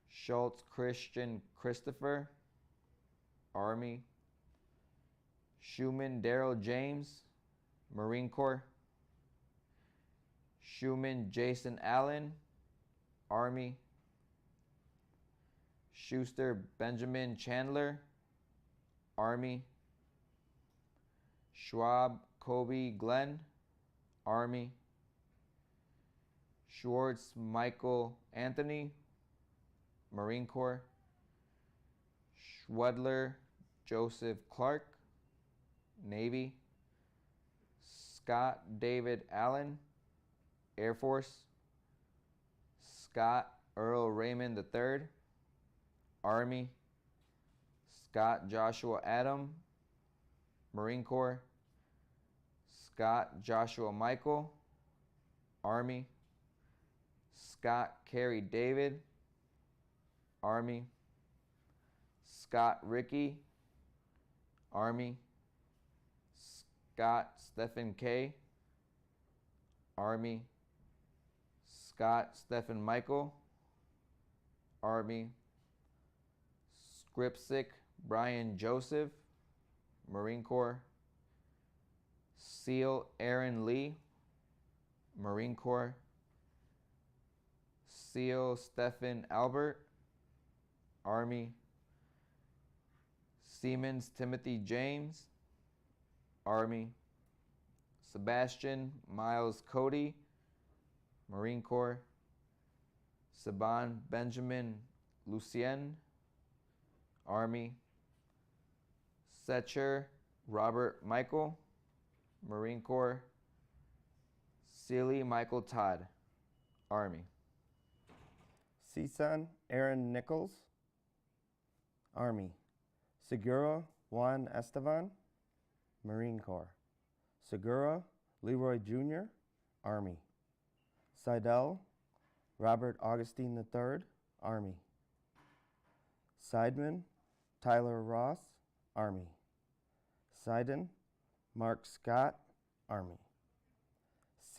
Schultz Christian Christopher, Army. Schumann Darrell James, Marine Corps. Schumann Jason Allen, Army. Schuster Benjamin Chandler, Army. Schwab Kobe Glenn, Army. Schwartz Michael Anthony, Marine Corps. Schwedler Joseph Clark, Navy. Scott David Allen, Air Force. Scott Earl Raymond III, Army. Scott Joshua Adam, Marine Corps. Scott Joshua Michael, Army. Scott Carey David, Army. Scott Ricky, Army. Scott Stephen K, Army. Scott Stephen Michael, Army. Skripsik Brian Joseph, Marine Corps. Seal Aaron Lee, Marine Corps. Seal Stephen Albert, Army. Siemens Timothy James, Army. Sebastian Miles Cody, Marine Corps. Saban Benjamin Lucien, Army. Setcher Robert Michael, Marine Corps. Sealy Michael Todd, Army. Cisan Aaron Nichols, Army. Segura Juan Estevan, Marine Corps. Segura Leroy Jr., Army. Seidel Robert Augustine III, Army. Seidman Tyler Ross, Army. Seiden Mark Scott, Army.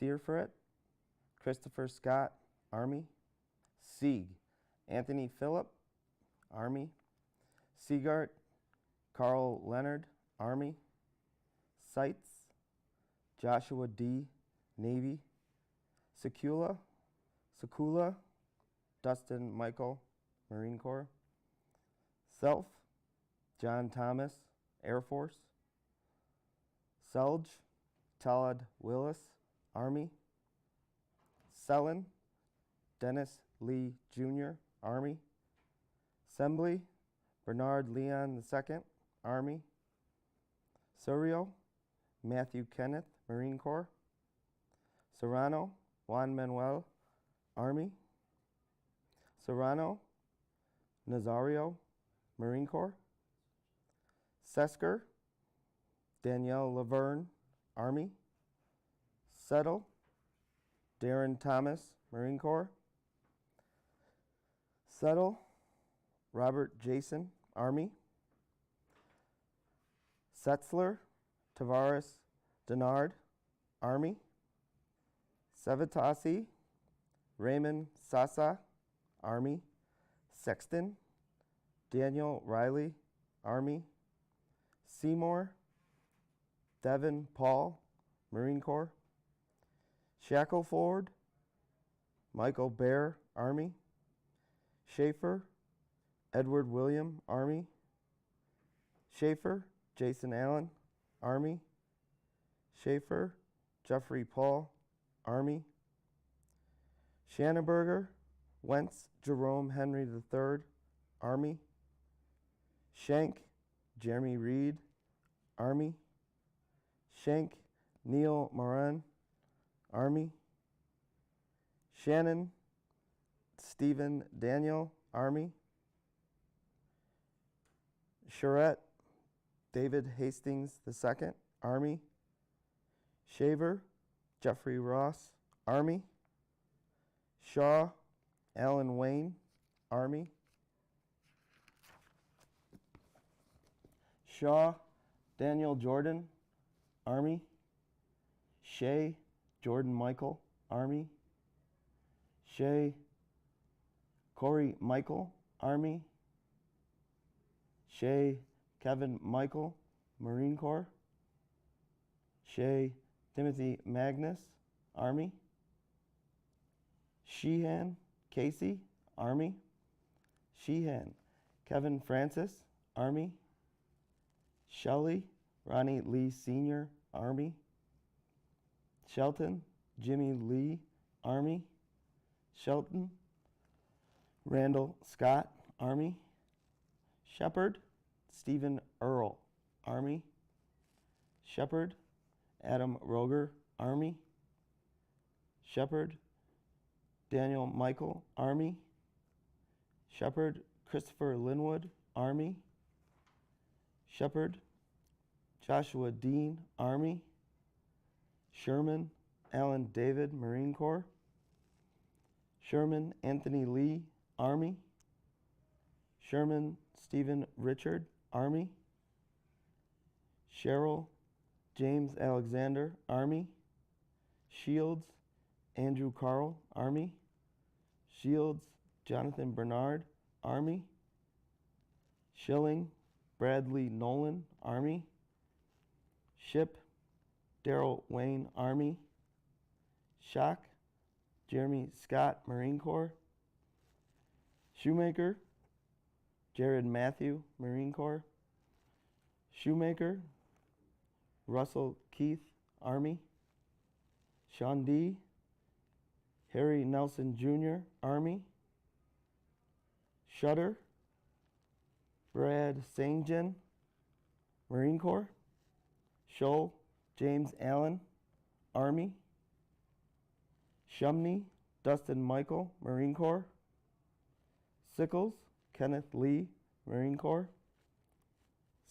Searfret Christopher Scott, Army. Sieg Anthony Phillip, Army. Siegart Carl Leonard, Army. Seitz Joshua D., Navy. Sekula Dustin Michael, Marine Corps. Self John Thomas, Air Force. Selge Todd Willis, Army. Sellen Dennis Lee Jr., Army. Assembly Bernard Leon II, Army. Surreal Matthew Kenneth, Marine Corps. Serrano Juan Manuel, Army. Serrano Nazario, Marine Corps. Sesker Danielle Laverne, Army. Settle Darren Thomas, Marine Corps. Settle, Robert Jason, Army. Setzler, Tavares Denard, Army. Savitasi, Raymond Sasa, Army. Sexton, Daniel Riley, Army. Seymour, Devin Paul, Marine Corps. Shackelford, Michael Bear, Army. Schaefer, Edward William, Army. Schaefer, Jason Allen, Army. Schaefer, Jeffrey Paul, Army. Schanenberger, Wentz Jerome Henry III, Army. Shank, Jeremy Reed, Army. Shank, Neil Moran, Army. Shannon, Stephen Daniel, Army. Charette, David Hastings II, Army. Shaver, Jeffrey Ross, Army. Shaw, Alan Wayne, Army. Shaw, Daniel Jordan, Army. Shea, Jordan Michael, Army. Shea, Corey Michael, Army. Shea, Kevin Michael, Marine Corps. Shea, Timothy Magnus, Army. Sheehan, Casey, Army. Sheehan, Kevin Francis, Army. Shelley, Ronnie Lee Sr., Army. Shelton, Jimmy Lee, Army. Shelton, Randall Scott, Army. Shepard, Stephen Earl, Army. Shepard, Adam Roger, Army. Shepard, Daniel Michael, Army. Shepard, Christopher Linwood, Army. Shepard, Joshua Dean, Army. Sherman, Alan David, Marine Corps. Sherman, Anthony Lee, Army. Sherman, Stephen Richard, Army. Cheryl, James Alexander, Army. Shields, Andrew Carl, Army. Shields, Jonathan Bernard, Army. Schilling, Bradley Nolan, Army. Ship, Daryl Wayne, Army. Shock, Jeremy Scott, Marine Corps. Shoemaker, Jared Matthew, Marine Corps. Shoemaker, Russell Keith, Army. Sean D., Harry Nelson Jr., Army. Shutter, Brad Saingen, Marine Corps. Scholl, James Allen, Army. Shumney, Dustin Michael, Marine Corps. Sickles, Kenneth Lee, Marine Corps.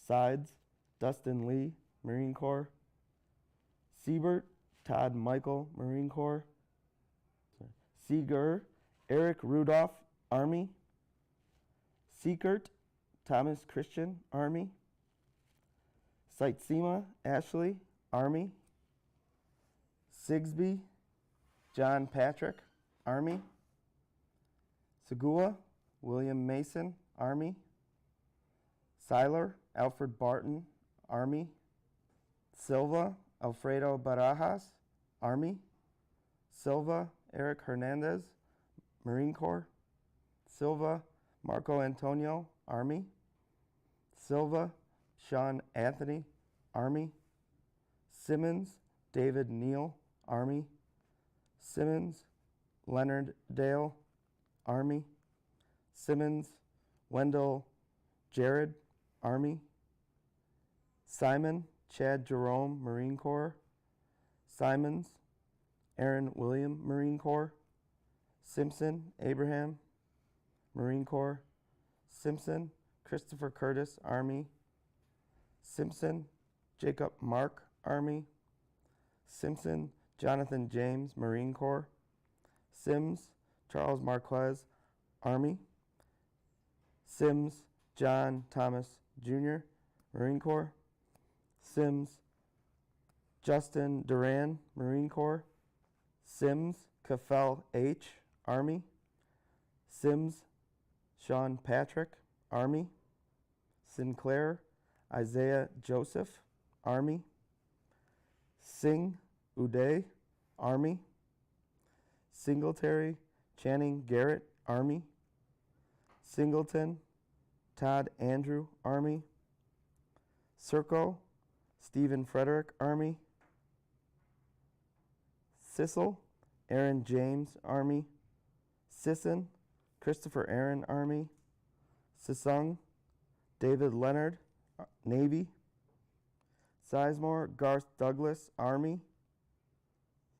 Sides, Dustin Lee, Marine Corps. Siebert, Todd Michael, Marine Corps. Seeger, Eric Rudolph, Army. Seekert, Thomas Christian, Army. Seitzema, Ashley, Army. Sigsby, John Patrick, Army. Segua, William Mason, Army. Seiler, Alfred Barton, Army. Silva, Alfredo Barajas, Army. Silva, Eric Hernandez, Marine Corps. Silva, Marco Antonio, Army. Silva, Sean Anthony, Army. Simmons, David Neal, Army. Simmons, Leonard Dale, Army. Simmons, Wendell Jared, Army. Simon, Chad Jerome, Marine Corps. Simons, Aaron William, Marine Corps. Simpson, Abraham, Marine Corps. Simpson, Christopher Curtis, Army. Simpson, Jacob Mark, Army. Simpson, Jonathan James, Marine Corps. Sims Charles Marquez, Army. Sims John Thomas Jr., Marine Corps. Sims Justin Duran, Marine Corps. Sims Kafel H., Army. Sims Sean Patrick, Army. Sinclair Isaiah Joseph, Army. Singh Uday, Army. Singletary Channing Garrett, Army. Singleton Todd Andrew, Army. Circo Stephen Frederick, Army. Sissel Aaron James, Army. Sisson Christopher Aaron, Army. Sisung David Leonard, Navy. Sizemore Garth Douglas, Army.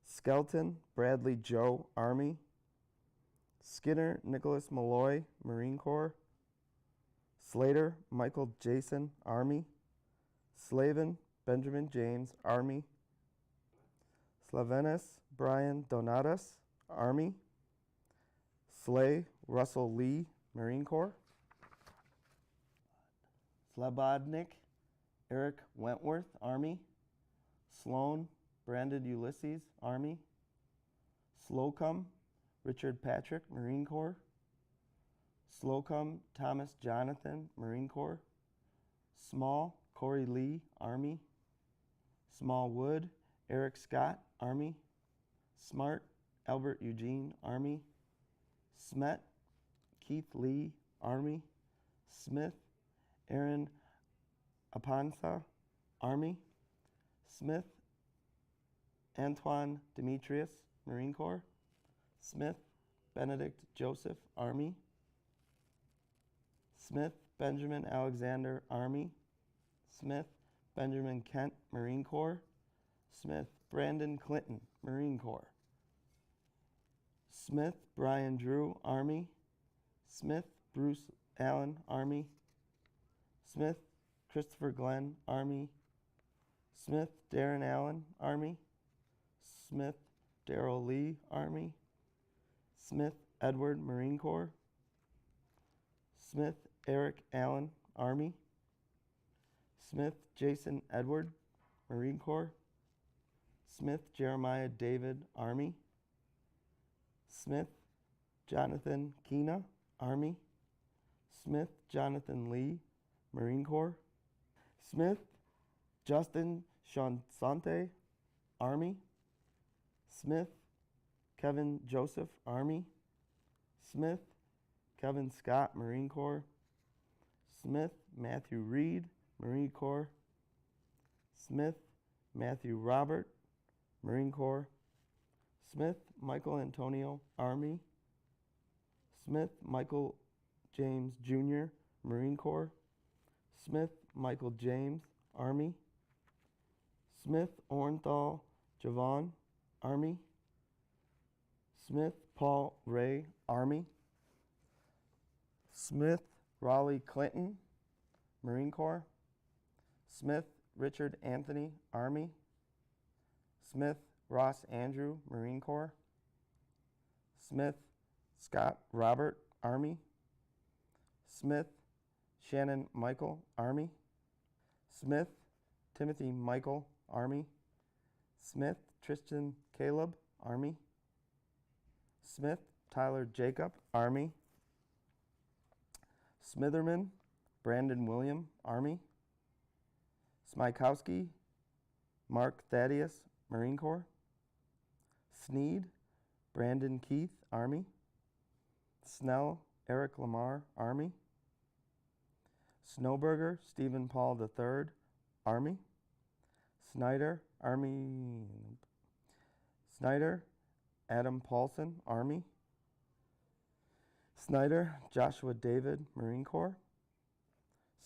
Skelton Bradley Joe, Army. Skinner Nicholas Malloy, Marine Corps. Slater Michael Jason, Army. Slavin Benjamin James, Army. Slavenis Brian Donatus, Army. Slay Russell Lee, Marine Corps. Slobodnik Eric Wentworth, Army. Sloan Brandon Ulysses, Army. Slocum Richard Patrick, Marine Corps. Slocum Thomas Jonathan, Marine Corps. Small Corey Lee, Army. Smallwood Eric Scott, Army. Smart Albert Eugene, Army. Smet Keith Lee, Army. Smith Aaron Apansa, Army. Smith Antoine Demetrius, Marine Corps. Smith Benedict Joseph, Army. Smith Benjamin Alexander, Army. Smith Benjamin Kent, Marine Corps. Smith Brandon Clinton, Marine Corps. Smith Brian Drew, Army. Smith Bruce Allen, Army. Smith Christopher Glenn, Army. Smith Darren Allen, Army. Smith Darrell Lee, Army. Smith Edward, Marine Corps. Smith Eric Allen, Army. Smith Jason Edward, Marine Corps. Smith Jeremiah David, Army. Smith Jonathan Keena, Army. Smith Jonathan Lee, Marine Corps. Smith Justin Shansante, Army. Smith Kevin Joseph, Army. Smith Kevin Scott, Marine Corps. Smith Matthew Reed, Marine Corps. Smith Matthew Robert, Marine Corps. Smith Michael Antonio, Army. Smith Michael James Jr., Marine Corps. Smith Michael James, Army. Smith Orenthal Javon, Army. Smith Paul Ray, Army. Smith Raleigh Clinton, Marine Corps. Smith Richard Anthony, Army. Smith Ross Andrew, Marine Corps. Smith Scott Robert, Army. Smith Shannon Michael, Army. Smith Timothy Michael, Army. Smith Tristan Caleb, Army. Smith Tyler Jacob, Army. Smitherman Brandon William, Army. Smykowski Mark Thaddeus, Marine Corps. Sneed Brandon Keith, Army. Snell Eric Lamar, Army. Snowberger Stephen Paul III, Army. Snyder Adam Paulson, Army. Snyder Joshua David, Marine Corps.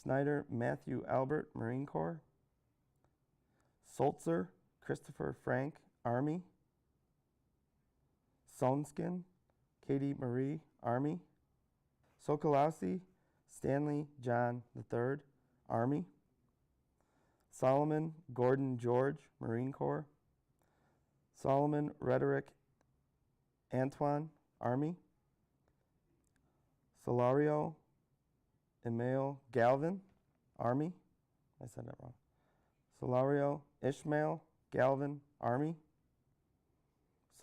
Snyder Matthew Albert, Marine Corps. Soltzer Christopher Frank, Army. Sonskin Katie Marie, Army. Sokolowski Stanley John III, Army. Solomon Gordon George, Marine Corps. Solomon Rhetoric Antoine, Army. Solario Emil Galvin, Army. I said that wrong. Solario Ishmael Galvin, Army.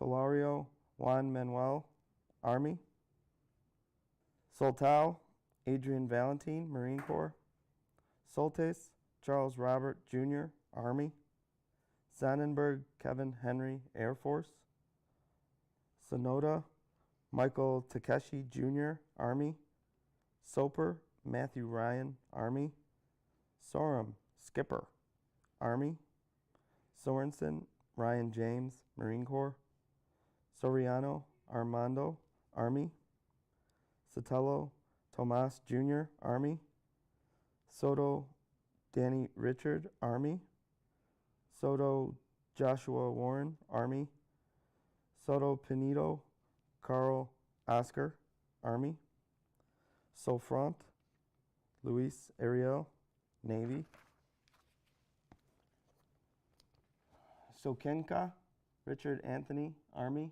Solario Juan Manuel, Army. Soltau Adrian Valentine, Marine Corps. Soltes Charles Robert Jr., Army. Sonnenberg Kevin Henry, Air Force. Sonoda Michael Takeshi Jr., Army. Soper Matthew Ryan, Army. Sorum Skipper, Army. Sorensen Ryan James, Marine Corps. Soriano Armando, Army. Sotelo Tomas Jr., Army. Soto Danny Richard, Army. Soto Joshua Warren, Army. Soto Pinedo Carl Oscar, Army. Sofront Luis Ariel, Navy. Sokenka Richard Anthony, Army.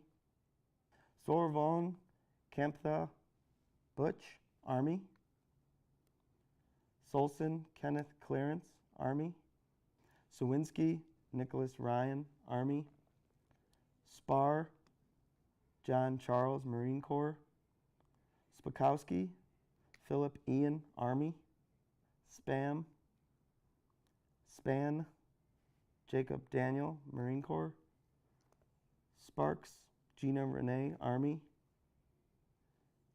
Sorvon Kemptha Butch, Army. Solson Kenneth Clarence, Army. Sawinski Nicholas Ryan, Army. Spar John Charles, Marine Corps. Spakowski Philip Ian, Army. Span Jacob Daniel, Marine Corps. Sparks Gina Renee, Army.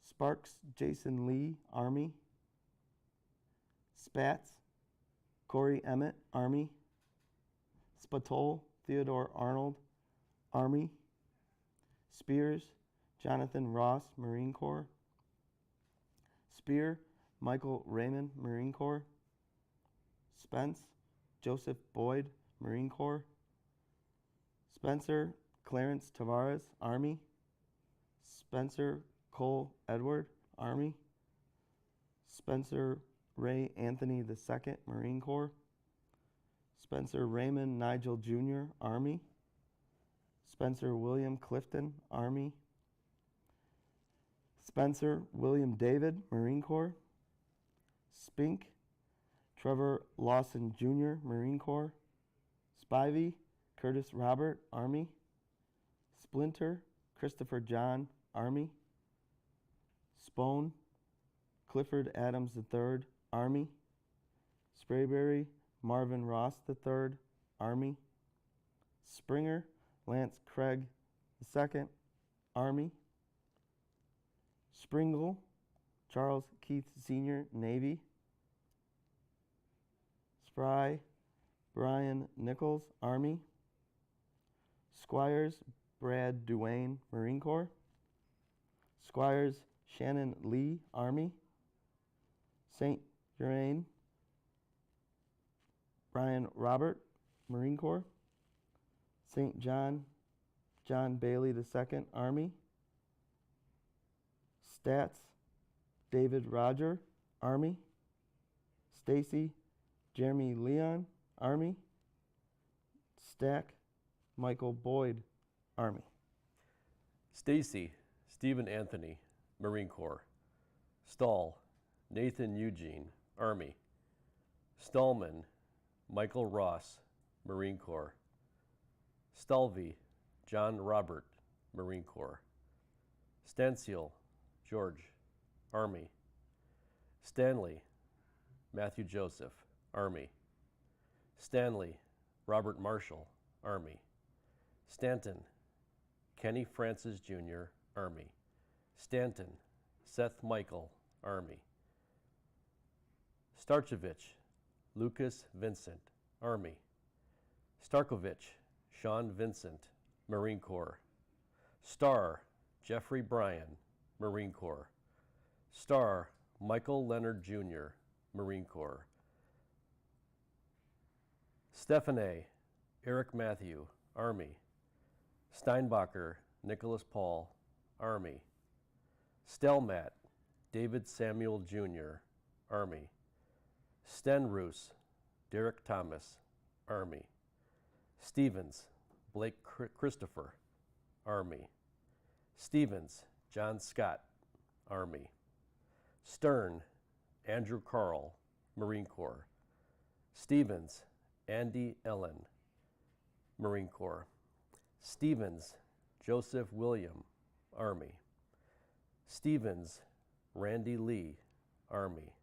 Sparks Jason Lee, Army. Spatz Corey Emmett, Army. Spatol Theodore Arnold, Army. Spears Jonathan Ross, Marine Corps. Spear Michael Raymond, Marine Corps. Spence Joseph Boyd, Marine Corps. Spencer Clarence Tavares, Army. Spencer Cole Edward, Army. Spencer Ray Anthony II, Marine Corps. Spencer Raymond Nigel Jr., Army. Spencer William Clifton, Army. Spencer William David, Marine Corps. Spink Trevor Lawson Jr., Marine Corps. Spivey Curtis Robert, Army. Splinter Christopher John, Army. Spone Clifford Adams III, Army. Sprayberry Marvin Ross III, Army. Springer Lance Craig II, Army. Springle Charles Keith Sr., Navy. Spry Brian Nichols, Army. Squires Brad Duane, Marine Corps. Squires Shannon Lee, Army. St. Urane Brian Robert, Marine Corps. St. John John Bailey II, Army. Stats David Roger, Army. Stacy Jeremy Leon, Army. Stack Michael Boyd, Army. Stacy Stephen Anthony, Marine Corps. Stahl Nathan Eugene, Army. Stallman Michael Ross, Marine Corps. Stalvey John Robert, Marine Corps. Stansel George, Army. Stanley Matthew Joseph, Army. Stanley Robert Marshall, Army. Stanton Kenny Francis Jr., Army. Stanton Seth Michael, Army. Starcevich Lucas Vincent, Army. Starkovich Sean Vincent, Marine Corps. Starr Jeffrey Bryan, Marine Corps. Starr Michael Leonard Jr., Marine Corps. Stephanie Eric Matthew, Army. Steinbacher Nicholas Paul, Army. Stelmat David Samuel Jr., Army. Stenroos Derek Thomas, Army. Stevens Blake Christopher, Army. Stevens, John Scott, Army. Stern, Andrew Carl, Marine Corps. Stevens, Andy Ellen, Marine Corps. Stevens, Joseph William, Army. Stevens, Randy Lee, Army.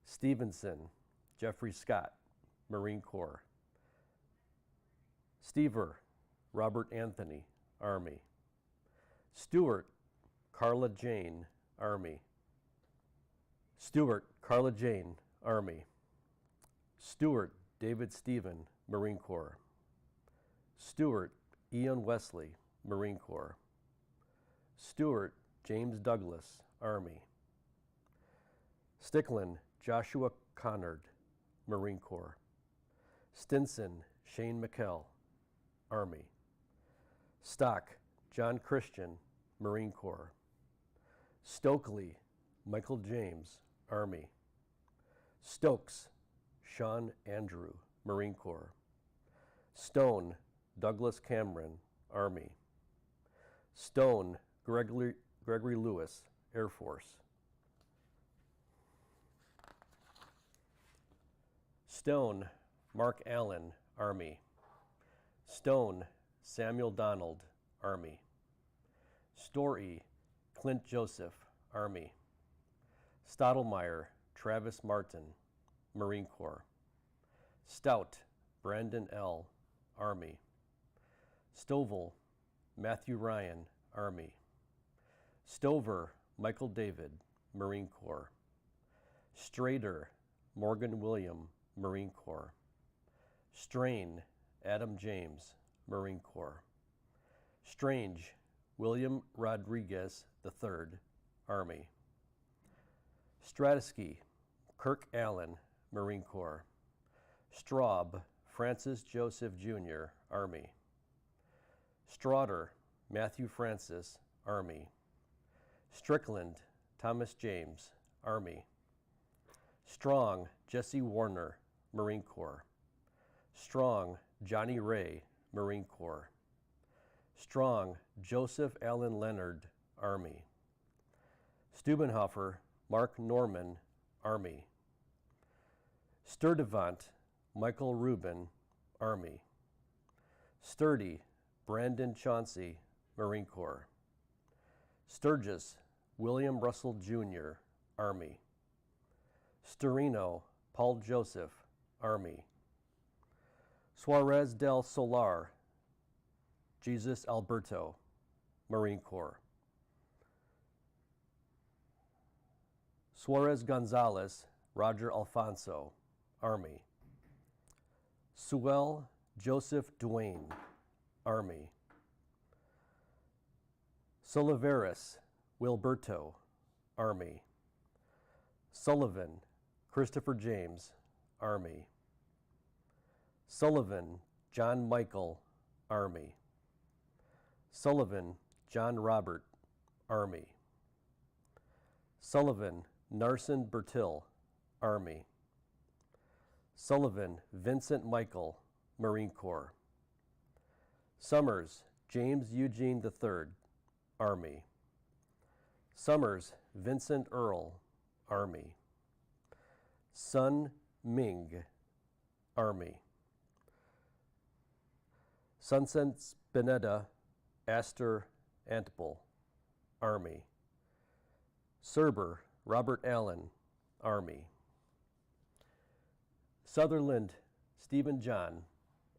Stevenson, Jeffrey Scott, Marine Corps. Stever, Robert Anthony, Army. Stewart, Carla Jane, Army. Stewart, Carla Jane, Army. Stewart, David Stephen, Marine Corps. Stewart, Ian Wesley, Marine Corps. Stewart, James Douglas, Army. Stickland, Joshua Connard, Marine Corps. Stinson, Shane McKell, Army. Stock, John Christian, Marine Corps. Stokely, Michael James, Army. Stokes, Sean Andrew, Marine Corps. Stone, Douglas Cameron, Army. Stone, Gregory Lewis, Air Force. Stone, Mark Allen, Army. Stone, Samuel Donald, Army. Story, Clint Joseph, Army. Stottlemyre, Travis Martin, Marine Corps. Stout, Brandon L., Army. Stovall, Matthew Ryan, Army. Stover, Michael David, Marine Corps. Strader, Morgan William, Marine Corps. Strain, Adam James, Marine Corps. Strange, William Rodriguez III, Army. Stratsky, Kirk Allen, Marine Corps. Straub, Francis Joseph Jr., Army. Straughter, Matthew Francis, Army. Strickland, Thomas James, Army. Strong, Jesse Warner, Marine Corps. Strong, Johnny Ray, Marine Corps. Strong, Joseph Allen Leonard, Army. Stubenhofer, Mark Norman, Army. Sturdivant, Michael Rubin, Army. Sturdy, Brandon Chauncey, Marine Corps. Sturgis, William Russell Jr., Army. Sturino, Paul Joseph, Army. Suarez del Solar, Jesus Alberto, Marine Corps. Suarez Gonzalez, Roger Alfonso, Army. Sewell Joseph Duane, Army. Soliveris Wilberto, Army. Sullivan Christopher James, Army. Sullivan John Michael, Army. Sullivan John Robert, Army. Sullivan Narson Bertil, Army. Sullivan Vincent Michael, Marine Corps. Summers James Eugene III, Army. Summers Vincent Earl, Army. Sun Ming, Army. Sunset Benetta Astor Antipal, Army. Serber Robert Allen, Army. Sutherland Stephen John,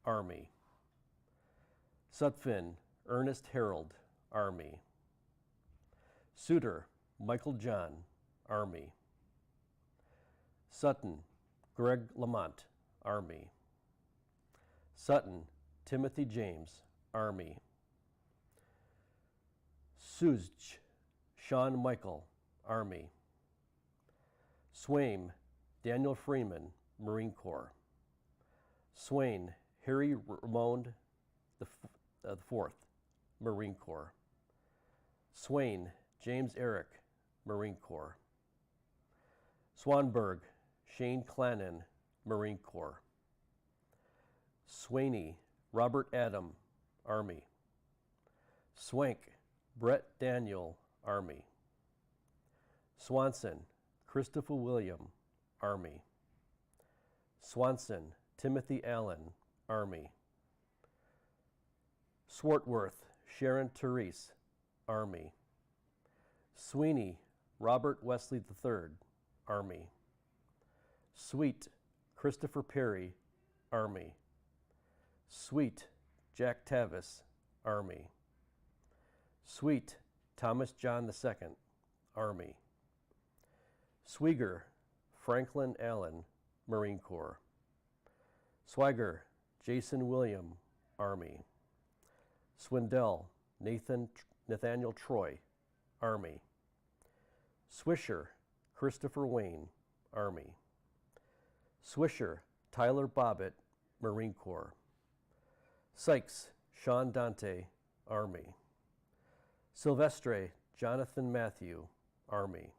Army. Sutphin Ernest Harold, Army. Suter Michael John, Army. Sutton Greg Lamont, Army. Sutton Timothy James, Army. Suzge Sean Michael, Army. Swaim Daniel Freeman, Marine Corps. Swain Harry Ramond the Fourth, Marine Corps. Swain James Eric, Marine Corps. Swanberg Shane Clannon, Marine Corps. Swaney Robert Adam, Army. Swank Brett Daniel, Army. Swanson, Christopher William, Army. Swanson, Timothy Allen, Army. Swartworth, Sharon Therese, Army. Sweeney, Robert Wesley III, Army. Sweet, Christopher Perry, Army. Sweet, Jack Tavis, Army. Sweet, Thomas John II, Army. Swieger, Franklin Allen, Marine Corps. Swigger, Jason William, Army. Swindell, Nathaniel Troy, Army. Swisher, Christopher Wayne, Army. Swisher, Tyler Bobbitt, Marine Corps. Sykes, Sean Dante, Army. Silvestre, Jonathan Matthew, Army.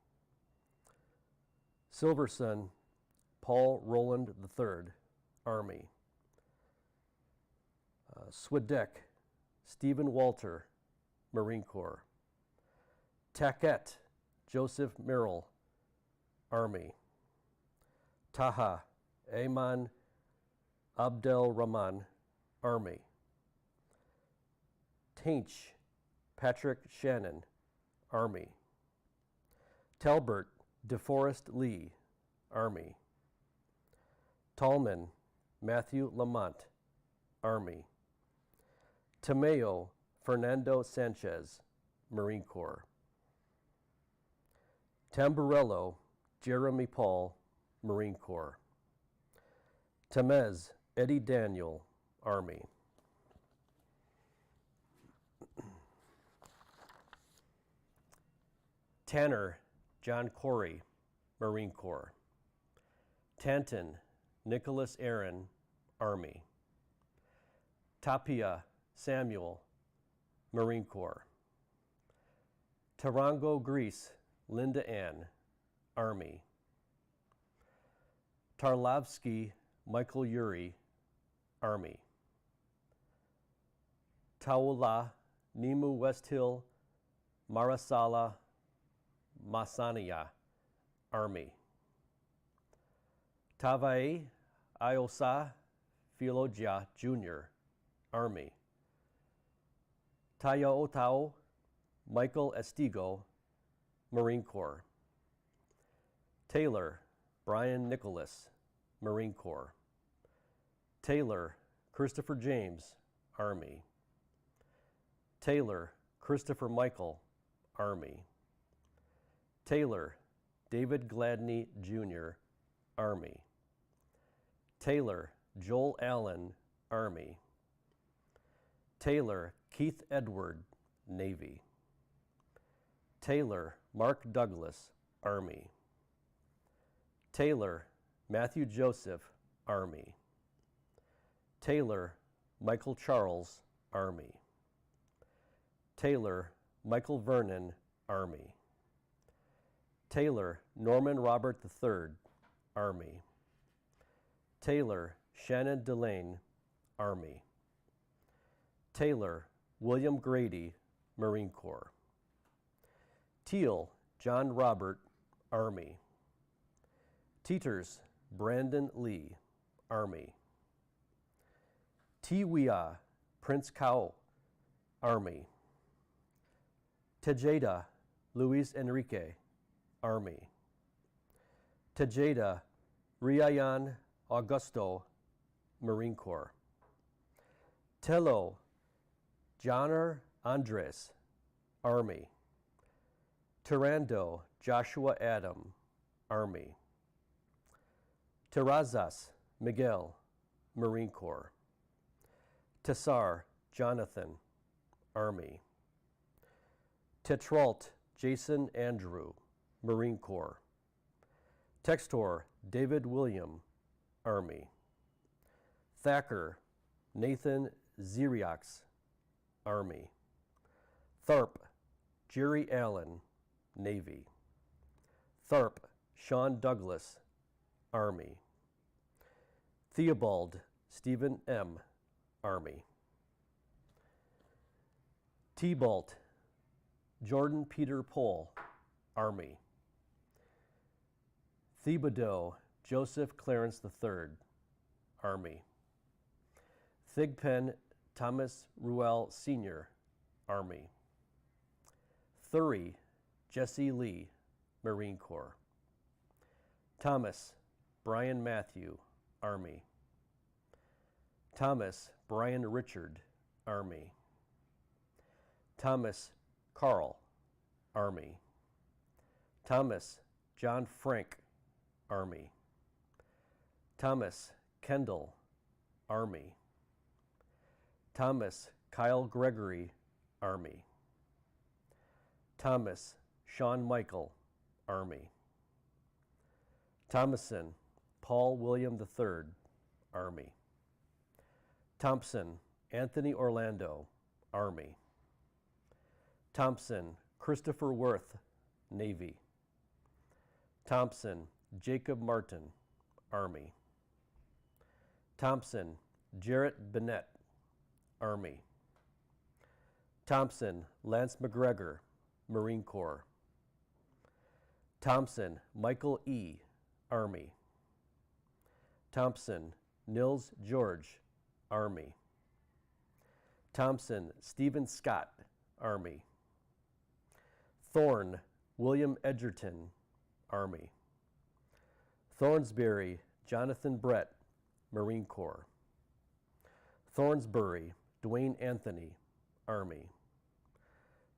Silverson, Paul Roland III, Army. Swidek, Stephen Walter, Marine Corps. Taquette, Joseph Merrill, Army. Taha, Ayman Abdel Rahman, Army. Tainch, Patrick Shannon, Army. Talbert, DeForest Lee, Army. Tallman, Matthew Lamont, Army. Tamayo, Fernando Sanchez, Marine Corps. Tamburello, Jeremy Paul, Marine Corps. Tamez, Eddie Daniel, Army. Tanner, John Corey, Marine Corps. Tanton, Nicholas Aaron, Army. Tapia, Samuel, Marine Corps. Tarango, Greece, Linda Ann, Army. Tarlavsky, Michael Yuri, Army. Taula, Nimu Westhill, Marasala, Masania, Army. Tavai, Iosa, Philogia, Jr., Army. Tayaotao, Michael Estigo, Marine Corps. Taylor, Brian Nicholas, Marine Corps. Taylor, Christopher James, Army. Taylor, Christopher Michael, Army. Taylor, David Gladney, Jr., Army. Taylor, Joel Allen, Army. Taylor, Keith Edward, Navy. Taylor, Mark Douglas, Army. Taylor, Matthew Joseph, Army. Taylor, Michael Charles, Army. Taylor, Michael Vernon, Army. Taylor, Norman Robert III, Army. Taylor, Shannon Delane, Army. Taylor, William Grady, Marine Corps. Teal, John Robert, Army. Teeters, Brandon Lee, Army. Tiwia, Prince Cao, Army. Tejeda, Luis Enrique, Army. Tejeda, Riayan Augusto, Marine Corps. Tello, Johnner Andres, Army. Tarando, Joshua Adam, Army. Terrazas, Miguel, Marine Corps. Tessar, Jonathan, Army. Tetrault, Jason Andrew, Marine Corps. Textor, David William, Army. Thacker, Nathan Ziriax, Army. Tharp, Jerry Allen, Navy. Tharp, Sean Douglas, Army. Theobald, Stephen M., Army. T-Balt, Jordan Peter Pohl, Army. Thibodeau Joseph Clarence III, Army. Thigpen Thomas Ruel Sr., Army. Thury Jesse Lee, Marine Corps. Thomas Brian Matthew, Army. Thomas Brian Richard, Army. Thomas Carl, Army. Thomas John Frank, Army. Thomas Kendall, Army. Thomas Kyle Gregory, Army. Thomas Sean Michael, Army. Thomason Paul William III, Army. Thompson Anthony Orlando, Army. Thompson Christopher Worth, Navy. Thompson Jacob Martin, Army. Thompson Jarrett Bennett, Army. Thompson Lance McGregor, Marine Corps. Thompson Michael E., Army. Thompson Nils George, Army. Thompson Stephen Scott, Army. Thorne William Edgerton, Army. Thornsbury Jonathan Brett, Marine Corps. Thornsbury Dwayne Anthony, Army.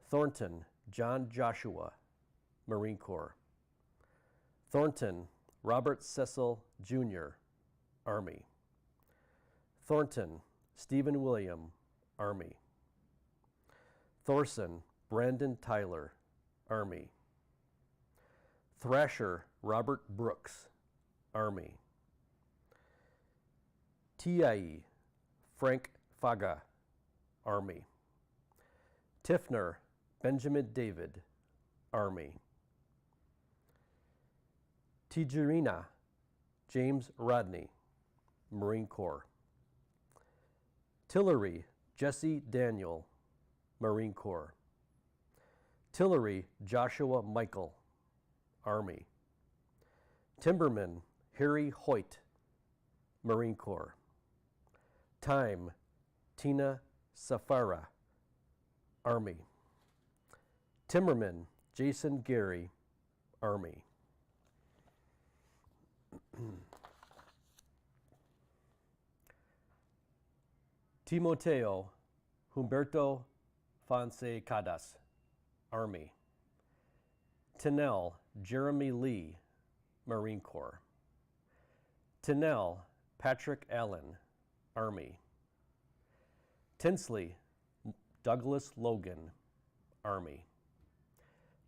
Thornton John Joshua, Marine Corps. Thornton Robert Cecil Jr., Army. Thornton Stephen William, Army. Thorson Brandon Tyler, Army. Thrasher Robert Brooks, Army. Tiai Frank Faga, Army. Tiffner Benjamin David, Army. Tijerina James Rodney, Marine Corps. Tillery Jesse Daniel, Marine Corps. Tillery Joshua Michael, Army. Timberman Harry Hoyt, Marine Corps. Time Tina Safara, Army. Timmerman Jason Gary, Army. Timoteo Humberto Fonsecadas, Army. Tinnell Jeremy Lee, Marine Corps. Tinnell Patrick Allen, Army. Tinsley Douglas Logan, Army.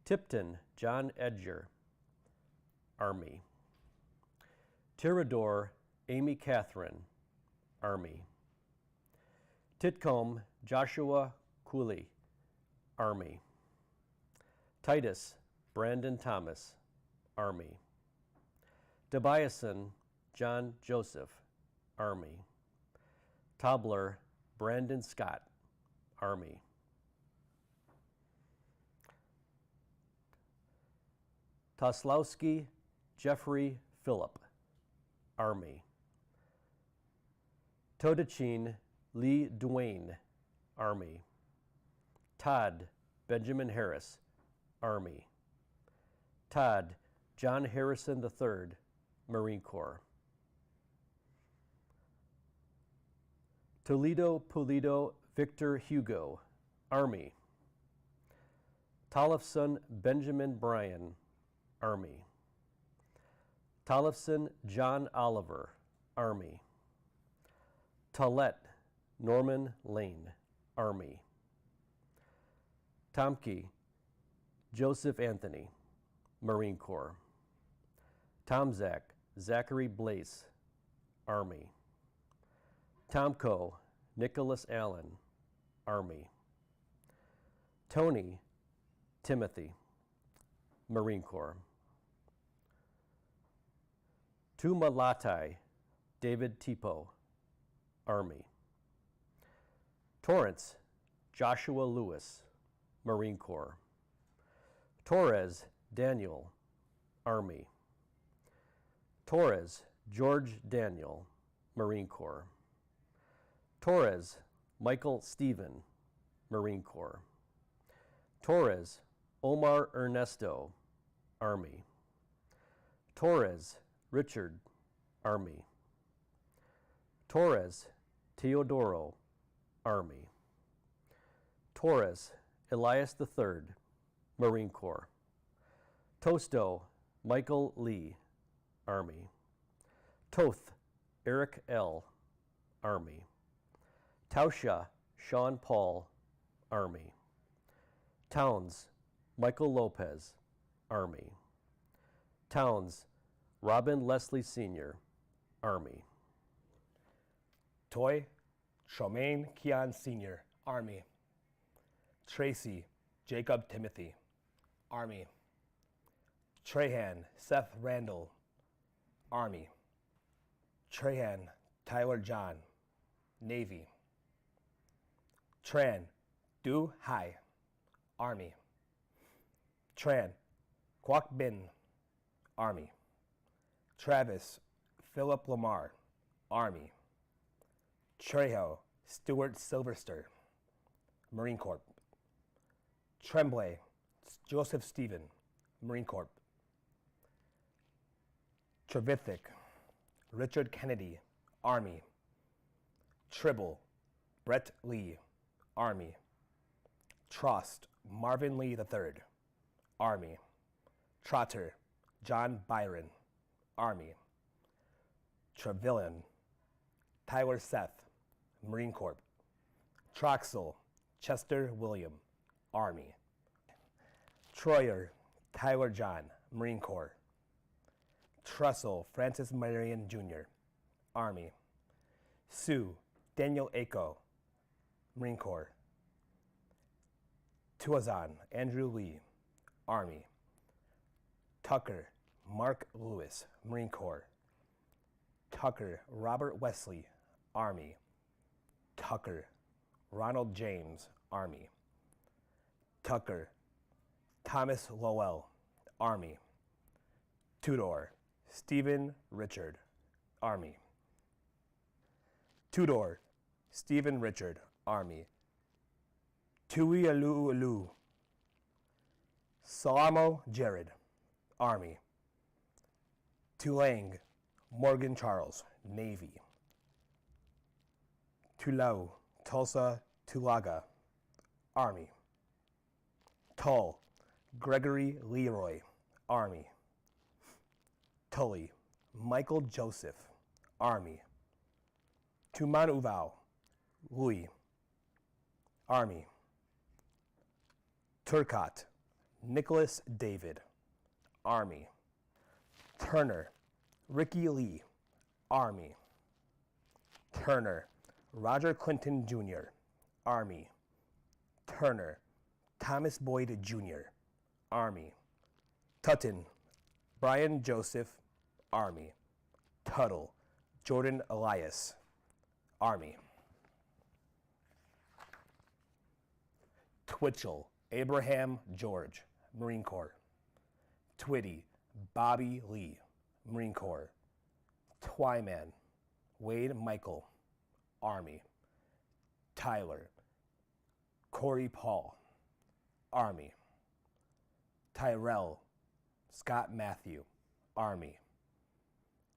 Tipton John Edger, Army. Tirador Amy Catherine, Army. Titcomb Joshua Cooley, Army. Titus Brandon Thomas, Army. Tobiason John Joseph, Army. Tobler Brandon Scott, Army. Toslowski Jeffrey Phillip, Army. Todachin Lee Duane, Army. Todd Benjamin Harris, Army. Todd John Harrison III, Marine Corps. Toledo Pulido Victor Hugo, Army. Tollefson Benjamin Bryan, Army. Tollefson John Oliver, Army. Tollett Norman Lane, Army. Tomke Joseph Anthony, Marine Corps. Tomzak Zachary Blaze, Army. Tomko Nicholas Allen, Army. Tony Timothy, Marine Corps. Tumalatai David Tipo, Army. Torrance Joshua Lewis, Marine Corps. Torres Daniel, Army. Torres George Daniel, Marine Corps. Torres Michael Stephen, Marine Corps. Torres Omar Ernesto, Army. Torres Richard, Army. Torres Teodoro, Army. Torres Elias III, Marine Corps. Tosto Michael Lee, Army. Toth Eric L., Army. Tausha Sean Paul, Army. Towns Michael Lopez, Army. Towns Robin Leslie Sr., Army. Toy Tromaine Keon Sr., Army. Tracy Jacob Timothy, Army. Trahan Seth Randall, Army. Trahan Tyler John, Navy. Tran Du Hai, Army. Tran Kwok Bin, Army. Travis Philip Lamar, Army. Trejo Stuart Silverster, Marine Corps. Tremblay Joseph Stephen, Marine Corps. Trevithick Richard Kennedy, Army. Tribble Brett Lee, Army. Trost Marvin Lee III, Army. Trotter John Byron, Army. Trevillin Tyler Seth, Marine Corps. Troxel Chester William, Army. Troyer Tyler John, Marine Corps. Trussell Francis Marion Jr., Army. Sue Daniel Ako, Marine Corps. Tuazan Andrew Lee, Army. Tucker Mark Lewis, Marine Corps. Tucker Robert Wesley, Army. Tucker Ronald James, Army. Tucker Thomas Lowell, Army. Tudor Stephen Richard, Army. Tudor Stephen Richard, Army. Tuialu'ulu Salamo Jared, Army. Tulang Morgan Charles, Navy. Tulau Tulsa Tulaga, Army. Tull Gregory Leroy, Army. Tully Michael Joseph, Army. Tumanuvau Louis, Army. Turcot Nicholas David, Army. Turner Ricky Lee, Army. Turner Roger Clinton Jr., Army. Turner Thomas Boyd Jr., Army. Tutton Brian Joseph, Army. Tuttle Jordan Elias, Army. Twitchell Abraham George, Marine Corps. Twitty Bobby Lee, Marine Corps. Twyman Wade Michael, Army. Tyler Corey Paul, Army. Tyrell Scott Matthew, Army.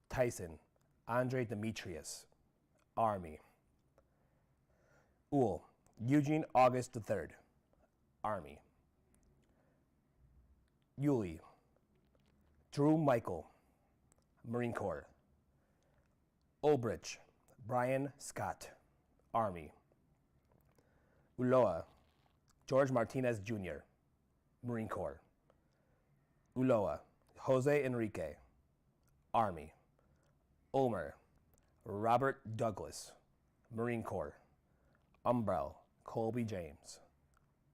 Tyson Andre Demetrius, Army. Uhl Eugene August III, Army. Yulee Drew Michael, Marine Corps. Olbrich Brian Scott, Army. Ulloa George Martinez Jr., Marine Corps. Ulloa Jose Enrique, Army. Ulmer Robert Douglas, Marine Corps. Umbrell Colby James,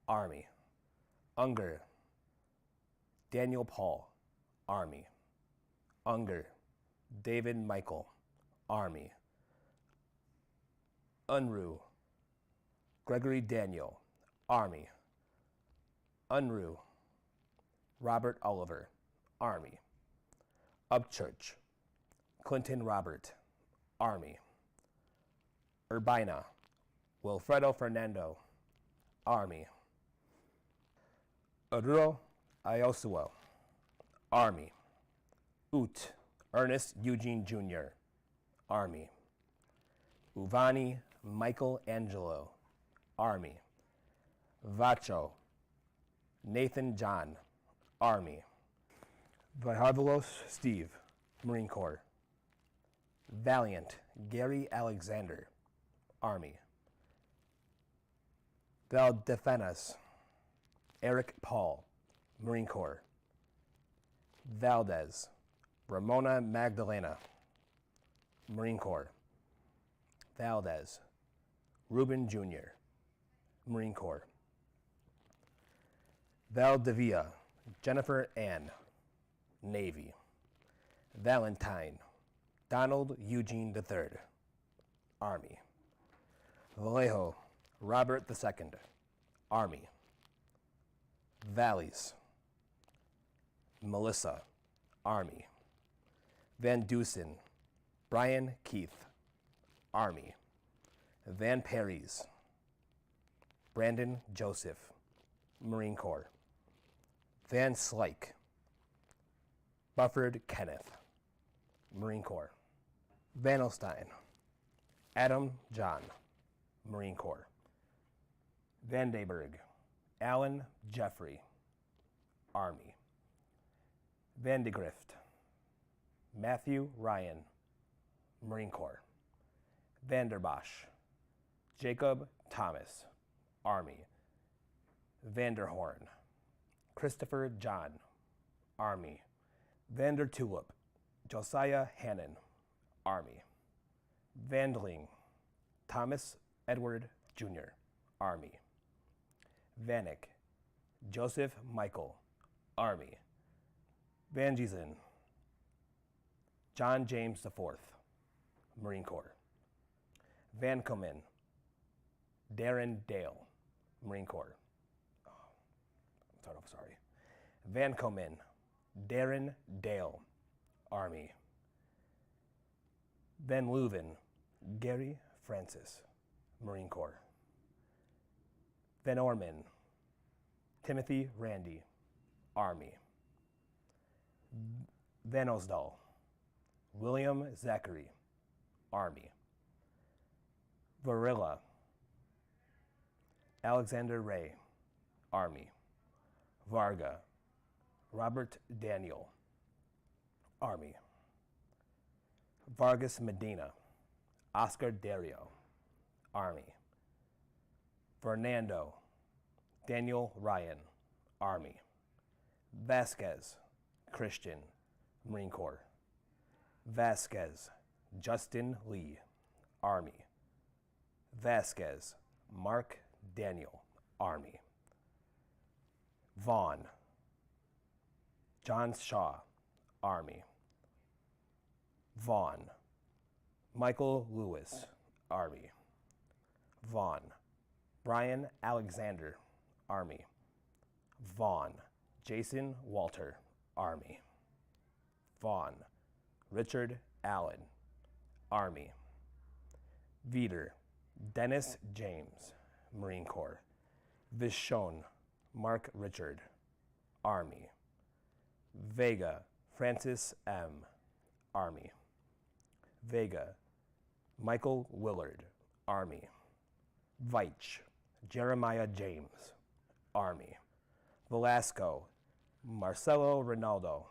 Army. Unger Daniel Paul, Army. Unger David Michael, Army. Unruh Gregory Daniel, Army. Unruh Robert Oliver, Army. Upchurch, Clinton Robert, Army. Urbina, Wilfredo Fernando, Army. Ururo Iosuo, Army. Ut, Ernest Eugene Jr., Army. Uvani Michael Angelo, Army. Vacho, Nathan John, Army. Viharvalos Steve, Marine Corps. Valiant, Gary Alexander, Army. Valdefanas, Eric Paul, Marine Corps. Valdez, Ramona Magdalena, Marine Corps. Valdez, Ruben Jr., Marine Corps. Valdivia, Jennifer Ann, Navy. Valentine, Donald Eugene III, Army. Vallejo, Robert II, Army. Valleys, Melissa, Army. Van Dusen, Brian Keith, Army. Van Perrys, Brandon Joseph, Marine Corps. Van Slyke, Bufford Kenneth, Marine Corps. Van Alstyne, Adam John, Marine Corps. Vandenberg, Alan Jeffrey, Army. Vandegrift, Matthew Ryan, Marine Corps. Vanderbosch, Jacob Thomas, Army. Vanderhorn, Christopher John, Army. Vandertulip, Josiah Hannon, Army. Vandling, Thomas Edward Jr., Army. Vanek, Joseph Michael, Army. Van Giesen, John James IV, Marine Corps. Van Komen, Darren Dale, Marine Corps. Sorry. Van Komen, Darren Dale, Army. Van Leuven, Gary Francis, Marine Corps. Van Orman, Timothy Randy, Army. Van Osdal, William Zachary, Army. Varilla, Alexander Ray, Army. Varga, Robert Daniel, Army. Vargas Medina, Oscar Dario, Army. Fernando, Daniel Ryan, Army. Vasquez, Christian, Marine Corps. Vasquez, Justin Lee, Army. Vasquez, Mark Daniel, Army. Vaughn, John Shaw, Army. Vaughn, Michael Lewis, Army. Vaughn, Brian Alexander, Army. Vaughn, Jason Walter, Army. Vaughn, Richard Allen, Army. Veeder, Dennis James, Marine Corps. Vishon, Mark Richard, Army. Vega, Francis M., Army. Vega, Michael Willard, Army. Veitch, Jeremiah James, Army. Velasco, Marcelo Ronaldo,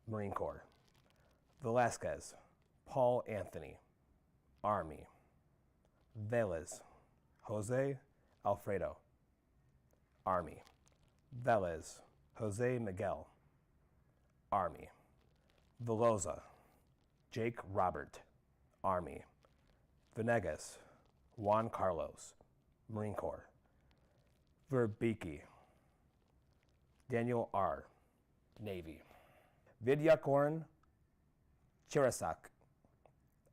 Marine Corps. Velasquez, Paul Anthony, Army. Velez, Jose Alfredo, Army. Velez, Jose Miguel, Army. Veloza, Jake Robert, Army. Venegas, Juan Carlos, Marine Corps. Verbeke, Daniel R., Navy. Vidyakorn Chirasak,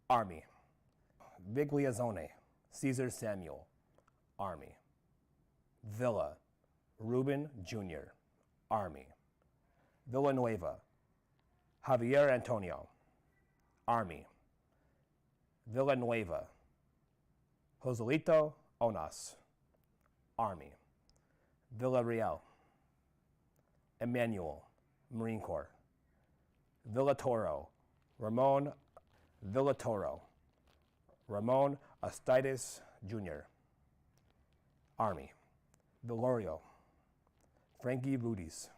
Army. Vigliazzone, Caesar Samuel, Army. Villa, Reuben Jr., Army. Villanueva, Javier Antonio, Army. Villanueva, Joselito Onas, Army. Villarreal, Emmanuel, Marine Corps. Villatoro, Ramon Villatoro, Ramon Astides Jr., Army. Vilorio, Frankie Rudis,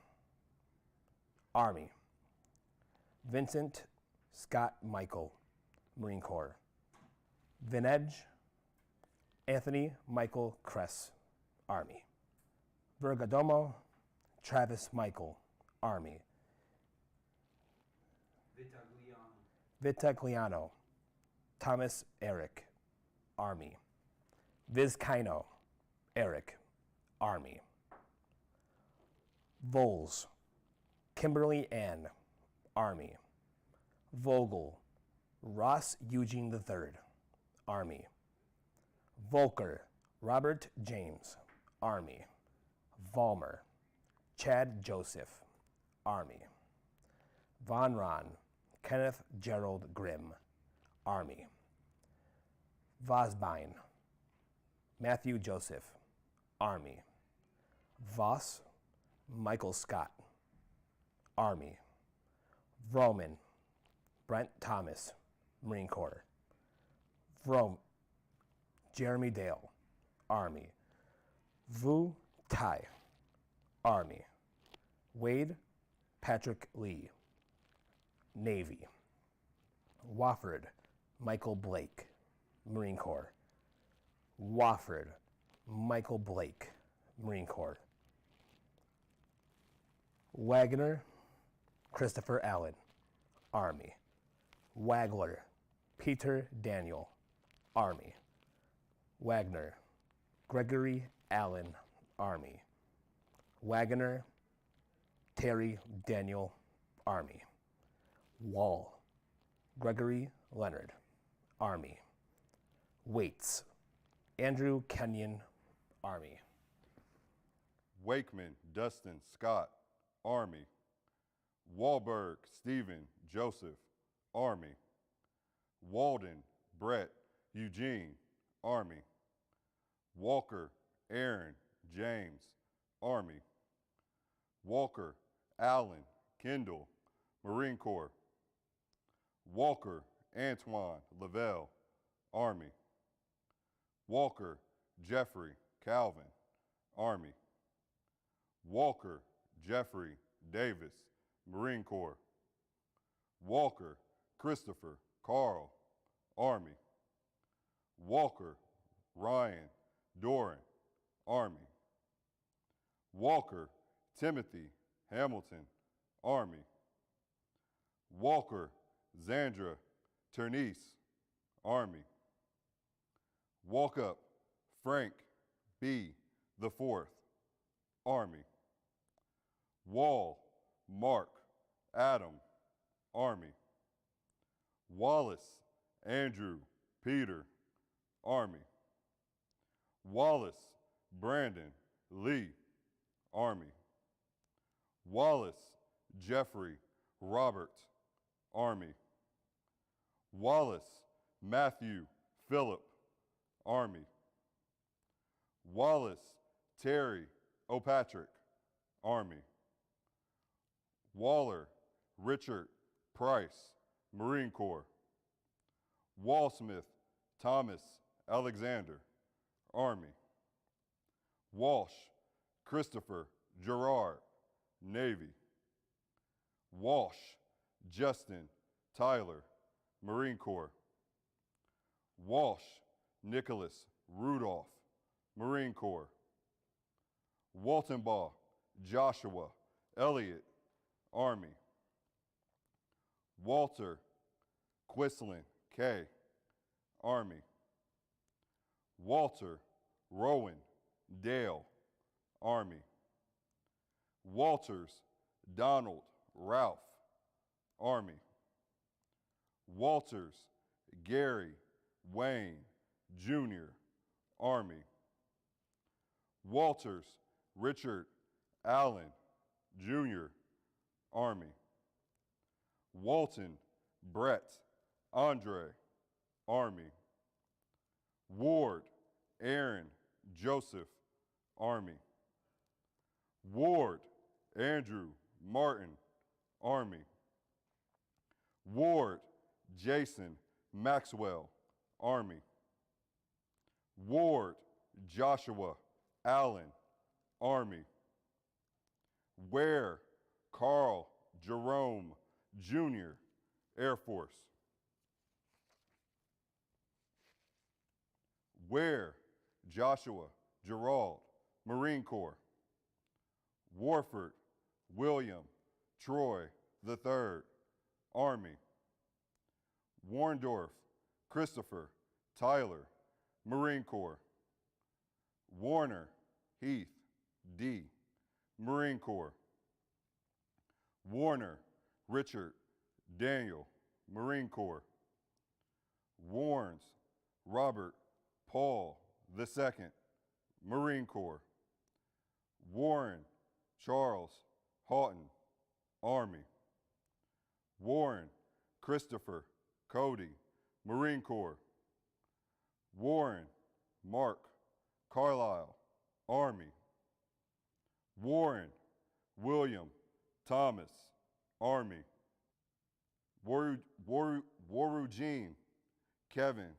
Army. Vincent Scott Michael, Marine Corps. Vinedge Anthony Michael Kress, Army. Vergadomo Travis Michael, Army. Vitagliano Thomas Eric, Army. Vizcaino Eric, Army. Voles Kimberly Ann, Army. Vogel Ross Eugene III, Army. Volker Robert James, Army. Vollmer Chad Joseph, Army. Von Ron Kenneth Gerald Grimm, Army. Vosbein Matthew Joseph, Army. Voss Michael Scott, Army. Vroman Brent Thomas, Marine Corps. Vrom Jeremy Dale, Army. Vu Tai, Army. Wade Patrick Lee, Navy. Wofford Michael Blake, Marine Corps. Wofford Michael Blake, Marine Corps. Wagner Christopher Allen, Army. Wagler Peter Daniel, Army. Wagner Gregory Allen, Army. Wagner Terry Daniel, Army. Wall Gregory Leonard, Army. Waits Andrew Kenyon, Army. Wakeman Dustin Scott, Army. Wahlberg Stephen Joseph, Army. Walden Brett Eugene, Army. Walker Aaron James, Army. Walker Allen Kendall, Marine Corps. Walker Antoine Lavelle, Army. Walker Jeffrey Calvin, Army. Walker Jeffrey Davis, Marine Corps. Walker Christopher Carl, Army. Walker Ryan Doran, Army. Walker Timothy Hamilton, Army. Walker Zandra Ternice, Army. Walkup Frank B. the Fourth, Army. Wall Mark Adam, Army. Wallace Andrew Peter, Army. Wallace Brandon Lee, Army. Wallace Jeffrey Robert, Army. Wallace Matthew Phillip, Army. Wallace Terry O'Patrick, Army. Waller Richard Price, Marine Corps. Wallsmith Thomas Alexander, Army. Walsh Christopher Gerard, Navy. Walsh Justin Tyler, Marine Corps. Walsh Nicholas Rudolph, Marine Corps. Waltenbaugh Joshua Elliott, Army. Walter Quisling K, Army. Walter Rowan Dale, Army. Walters Donald Ralph, Army. Walters Gary Wayne Jr., Army. Walters Richard Allen, Jr., Army. Walton Brett Andre, Army. Ward Aaron Joseph, Army. Ward Andrew Martin, Army. Ward Jason Maxwell, Army. Ward Joshua Allen, Army. Ware Carl Jerome Jr., Air Force. Ware Joshua Gerald, Marine Corps. Warford William Troy III, Army. Warndorf Christopher Tyler, Marine Corps. Warner Heath D., Marine Corps. Warner Richard Daniel, Marine Corps. Warnes Robert Paul II, Marine Corps. Warren Charles Houghton, Army. Warren Christopher Cody, Marine Corps. Warren Mark Carlisle, Army. Warren William Thomas, Army. Warugene Kevin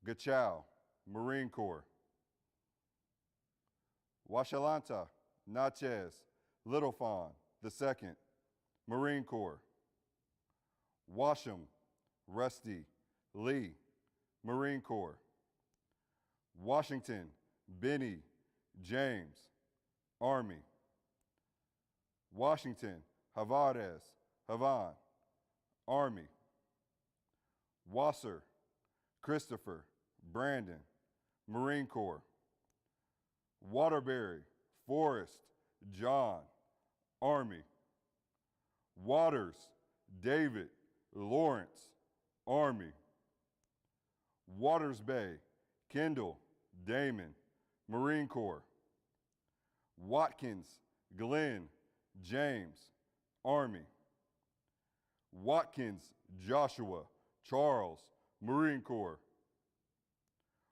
Gachow, Marine Corps. Washalanta Natchez Littlefon II, Marine Corps. Washam Rusty Lee, Marine Corps. Washington Benny James, Army. Washington Havarez Havan, Army. Wasser Christopher Brandon, Marine Corps. Waterbury Forrest John, Army. Waters David Lawrence, Army. Waters Bay Kendall Damon, Marine Corps. Watkins Glenn James, Army. Watkins Joshua Charles, Marine Corps.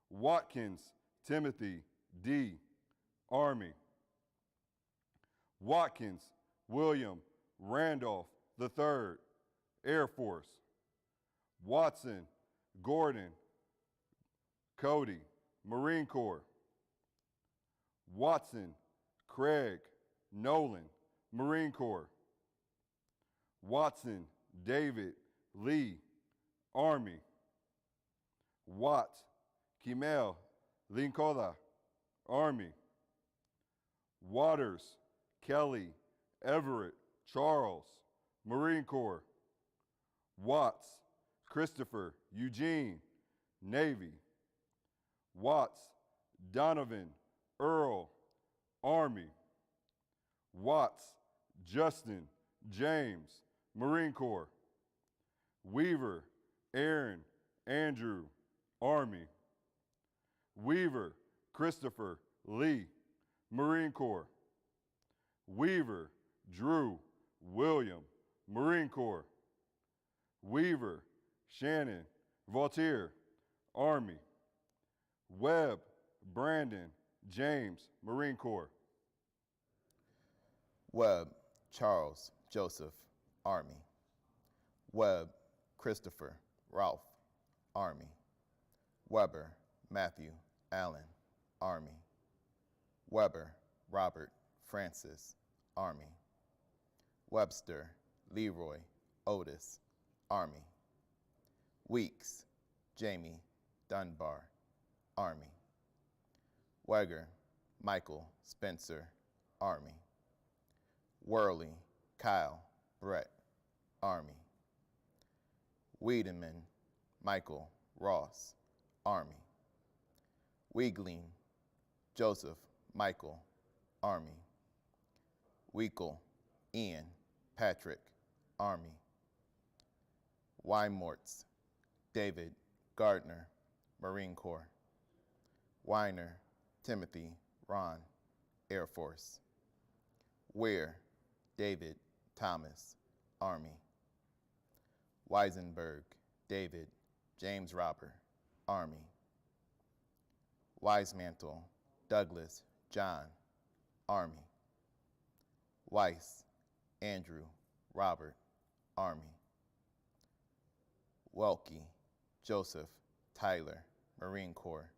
Watkins Timothy D., Army. Watkins William Randolph III, Air Force. Watson Gordon Cody, Marine Corps. Watson Craig Nolan, Marine Corps. Watson David Lee, Army. Watt Kimel Linkola, Army. Waters Kelly Everett Charles, Marine Corps. Watts Christopher Eugene, Navy. Watts Donovan Earl, Army. Watts Justin James, Marine Corps. Weaver Aaron Andrew, Army. Weaver Christopher Lee, Marine Corps. Weaver Drew William, Marine Corps. Weaver Shannon Vautier, Army. Webb Brandon James, Marine Corps. Webb Charles Joseph, Army. Webb Christopher Ralph, Army. Weber Matthew Allen, Army. Weber Robert Francis, Army. Webster Leroy Otis, Army. Weeks Jamie Dunbar, Army. Weger Michael Spencer, Army. Worley Kyle Brett, Army. Wiedemann Michael Ross, Army. Weigling Joseph Michael, Army. Weekle Ian Patrick, Army. Wymorts David Gardner, Marine Corps. Weiner Timothy Ron, Air Force. Weir David Thomas, Army. Weisenberg David James Robert, Army. Wisemantle Douglas John, Army. Weiss Andrew Robert, Army. Welke Joseph Tyler, Marine Corps.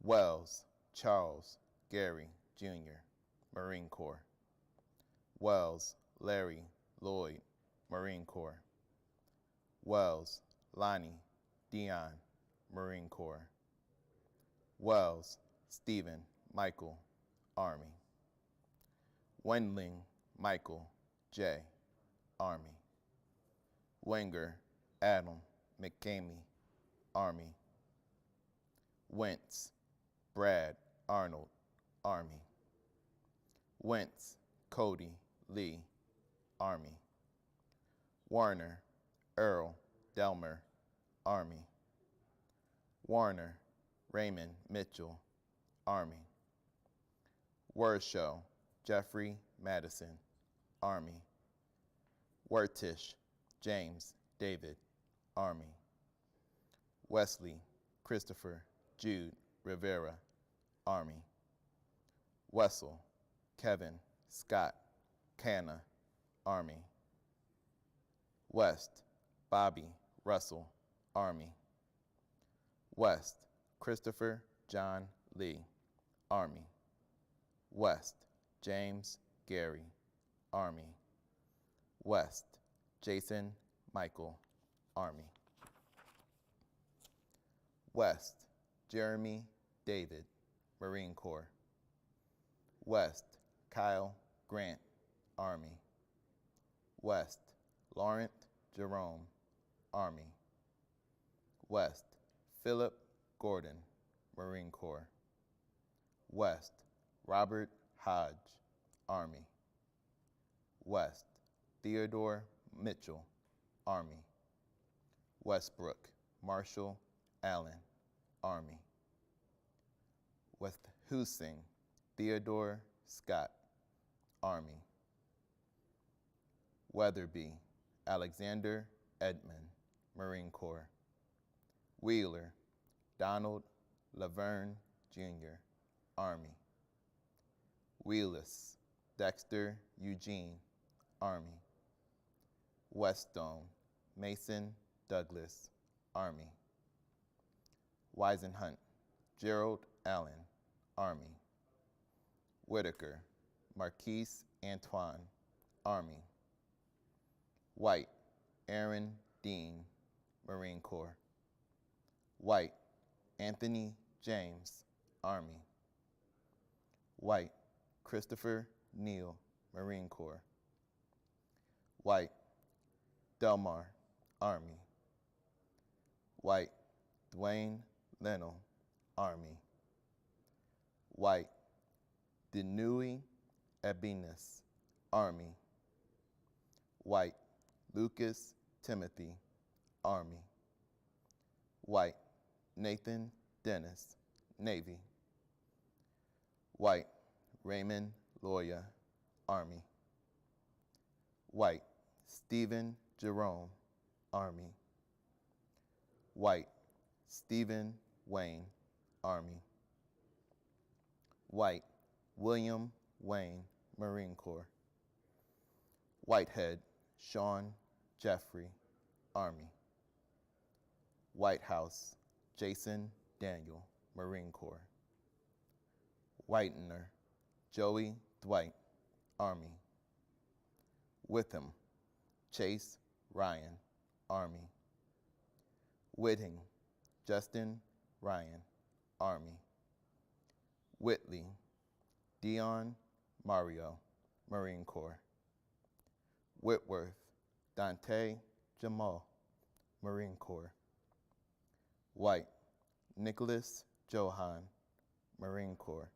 Wells Charles Gary, Jr., Marine Corps. Wells Larry Lloyd, Marine Corps. Wells Lonnie Dion, Marine Corps. Wells Stephen Michael, Army. Wendling Michael J., Army. Wenger Adam McCamey, Army. Wentz Brad Arnold, Army. Wentz Cody Lee, Army. Warner Earl Delmer, Army. Warner Raymond Mitchell, Army. Worshow Jeffrey Madison, Army. Wertish James David, Army. Wesley Christopher Jude Rivera, Army. Wessel Kevin Scott Canna, Army. West Bobby Russell, Army. West Christopher John Lee, Army. West James Gary, Army. West Jason Michael, Army. West Jeremy David, Marine Corps. West Kyle Grant, Army. West Laurent Jerome, Army. West Philip Gordon, Marine Corps. West Robert Hodge, Army. West Theodore Mitchell, Army. Westbrook Marshall Allen, Army. West Husing Theodore Scott, Army. Weatherby Alexander Edmond, Marine Corps. Wheeler Donald Laverne, Jr., Army. Wheelis Dexter Eugene, Army. Weststone Mason Douglas, Army. Weisenhunt Gerald Allen, Army. Whitaker Marquise Antoine, Army. White Aaron Dean, Marine Corps. White Anthony James, Army. White Christopher Neal, Marine Corps. White Delmar, Army. White Dwayne Leno, Army. White Denui Ebinas, Army. White Lucas Timothy, Army. White Nathan Dennis, Navy. White Raymond Loya, Army. White Stephen Jerome, Army. White Stephen Wayne, Army. White William Wayne, Marine Corps. Whitehead Sean Jeffrey, Army. Whitehouse Jason Daniel, Marine Corps. Whitener Joey Dwight, Army. Witham Chase Ryan, Army. Whitting Justin Ryan, Army. Whitley Dion Mario, Marine Corps. Whitworth Dante Jamal, Marine Corps. White Nicholas Johan, Marine Corps.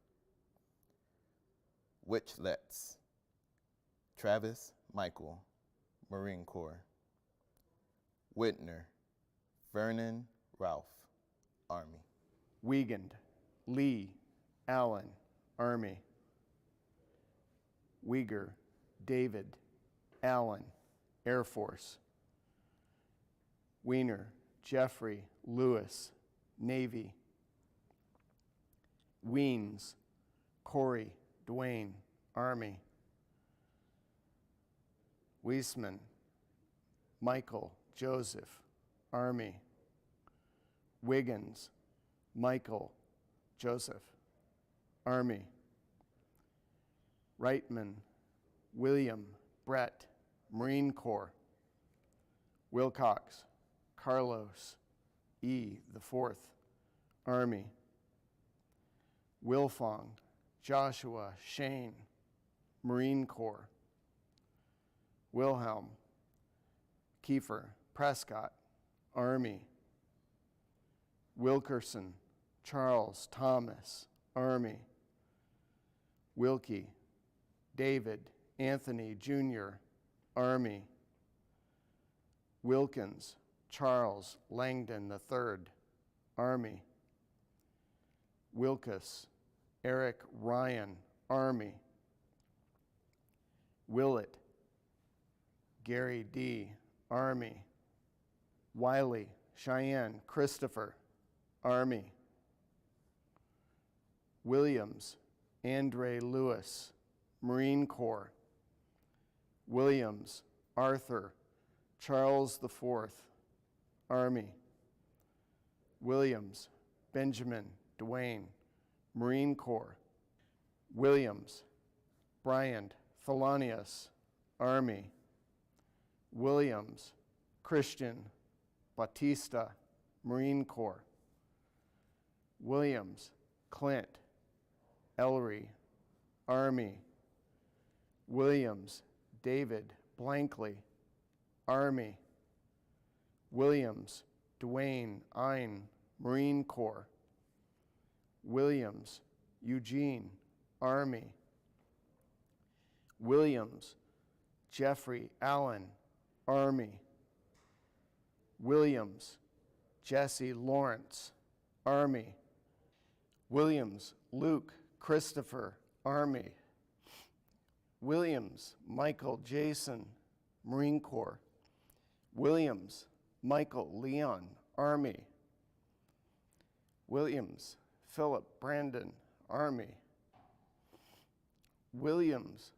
Witchlets Travis Michael, Marine Corps. Whitner Vernon Ralph, Army. Wiegand Lee Allen, Army. Uyghur David, Allen, Air Force. Wiener, Jeffrey, Lewis, Navy. Weens, Corey, Dwayne, Army. Weisman, Michael, Joseph, Army. Wiggins, Michael, Joseph, Army. Reitman, William, Brett, Marine Corps. Wilcox, Carlos, E. the 4th, Army. Wilfong, Joshua, Shane, Marine Corps. Wilhelm, Kiefer, Prescott, Army. Wilkerson, Charles, Thomas, Army. Wilkie, David, Anthony, Jr., Army. Wilkins, Charles, Langdon III, Army. Wilkus, Eric, Ryan, Army. Willett, Gary D., Army. Wiley, Cheyenne, Christopher, Army. Williams, Andre Lewis, Marine Corps. Williams, Arthur, Charles IV, Army. Williams, Benjamin, Dwayne, Marine Corps. Williams, Bryant, Thelonious, Army. Williams, Christian, Bautista, Marine Corps. Williams, Clint, Ellery, Army. Williams, David, Blankley, Army. Williams, Dwayne, Ein, Marine Corps. Williams, Eugene, Army. Williams, Jeffrey Allen, Army. Williams, Jesse Lawrence, Army. Williams, Luke Christopher, Army. Williams, Michael Jason, Marine Corps. Williams, Michael Leon, Army. Williams, Philip Brandon, Army. Williams,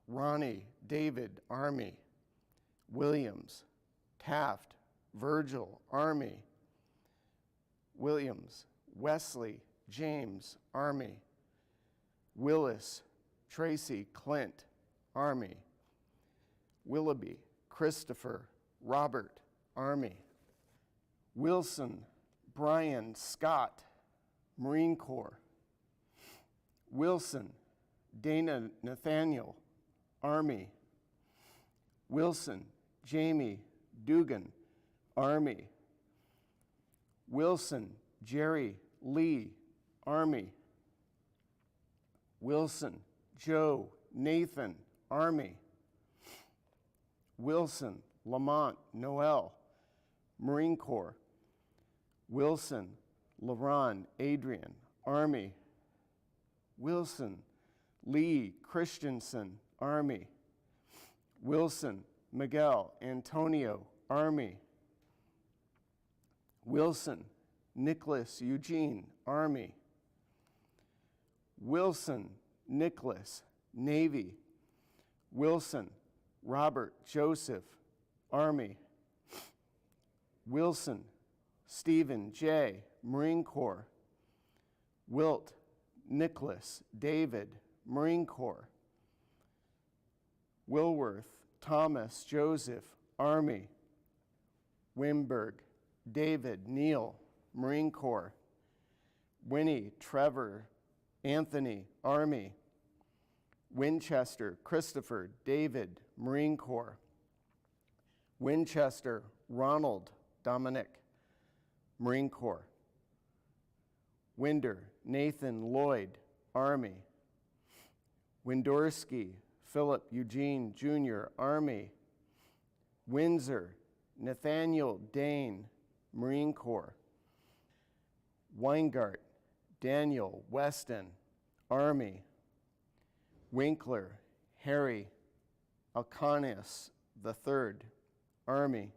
Ronnie David, Army. Williams, Taft, Virgil, Army. Williams, Wesley, James, Army. Willis, Tracy, Clint, Army. Willoughby, Christopher, Robert, Army. Wilson, Brian, Scott, Marine Corps. Wilson, Dana Nathaniel, Army. Wilson, Jamie Dugan, Army. Wilson, Jerry Lee, Army. Wilson, Joe Nathan, Army. Wilson, Lamont Noel, Marine Corps. Wilson, LaRon Adrian, Army. Wilson, Lee Christensen, Army. Wilson, Miguel Antonio, Army. Wilson, Nicholas Eugene, Army. Wilson, Nicholas, Navy. Wilson, Robert Joseph, Army. Wilson, Stephen J., Marine Corps. Wilt, Nicholas David, Marine Corps. Wilworth, Thomas Joseph, Army. Wimberg, David Neal, Marine Corps. Winnie Trevor Anthony, Army. Winchester Christopher David, Marine Corps. Winchester Ronald Dominic, Marine Corps. Winder Nathan Lloyd, Army. Windorski Philip Eugene Jr., Army. Windsor Nathaniel Dane, Marine Corps. Weingart Daniel Weston, Army. Winkler Harry Alconius III, Army.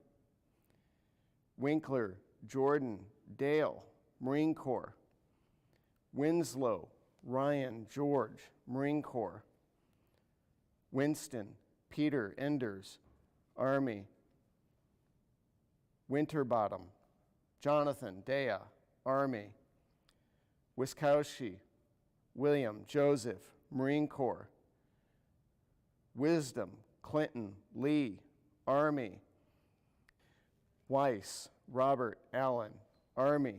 Winkler Jordan Dale, Marine Corps. Winslow Ryan George, Marine Corps. Winston Peter Enders, Army. Winterbottom Jonathan Dea, Army. Wiskowski William Joseph, Marine Corps. Wisdom Clinton Lee, Army. Weiss Robert Allen, Army.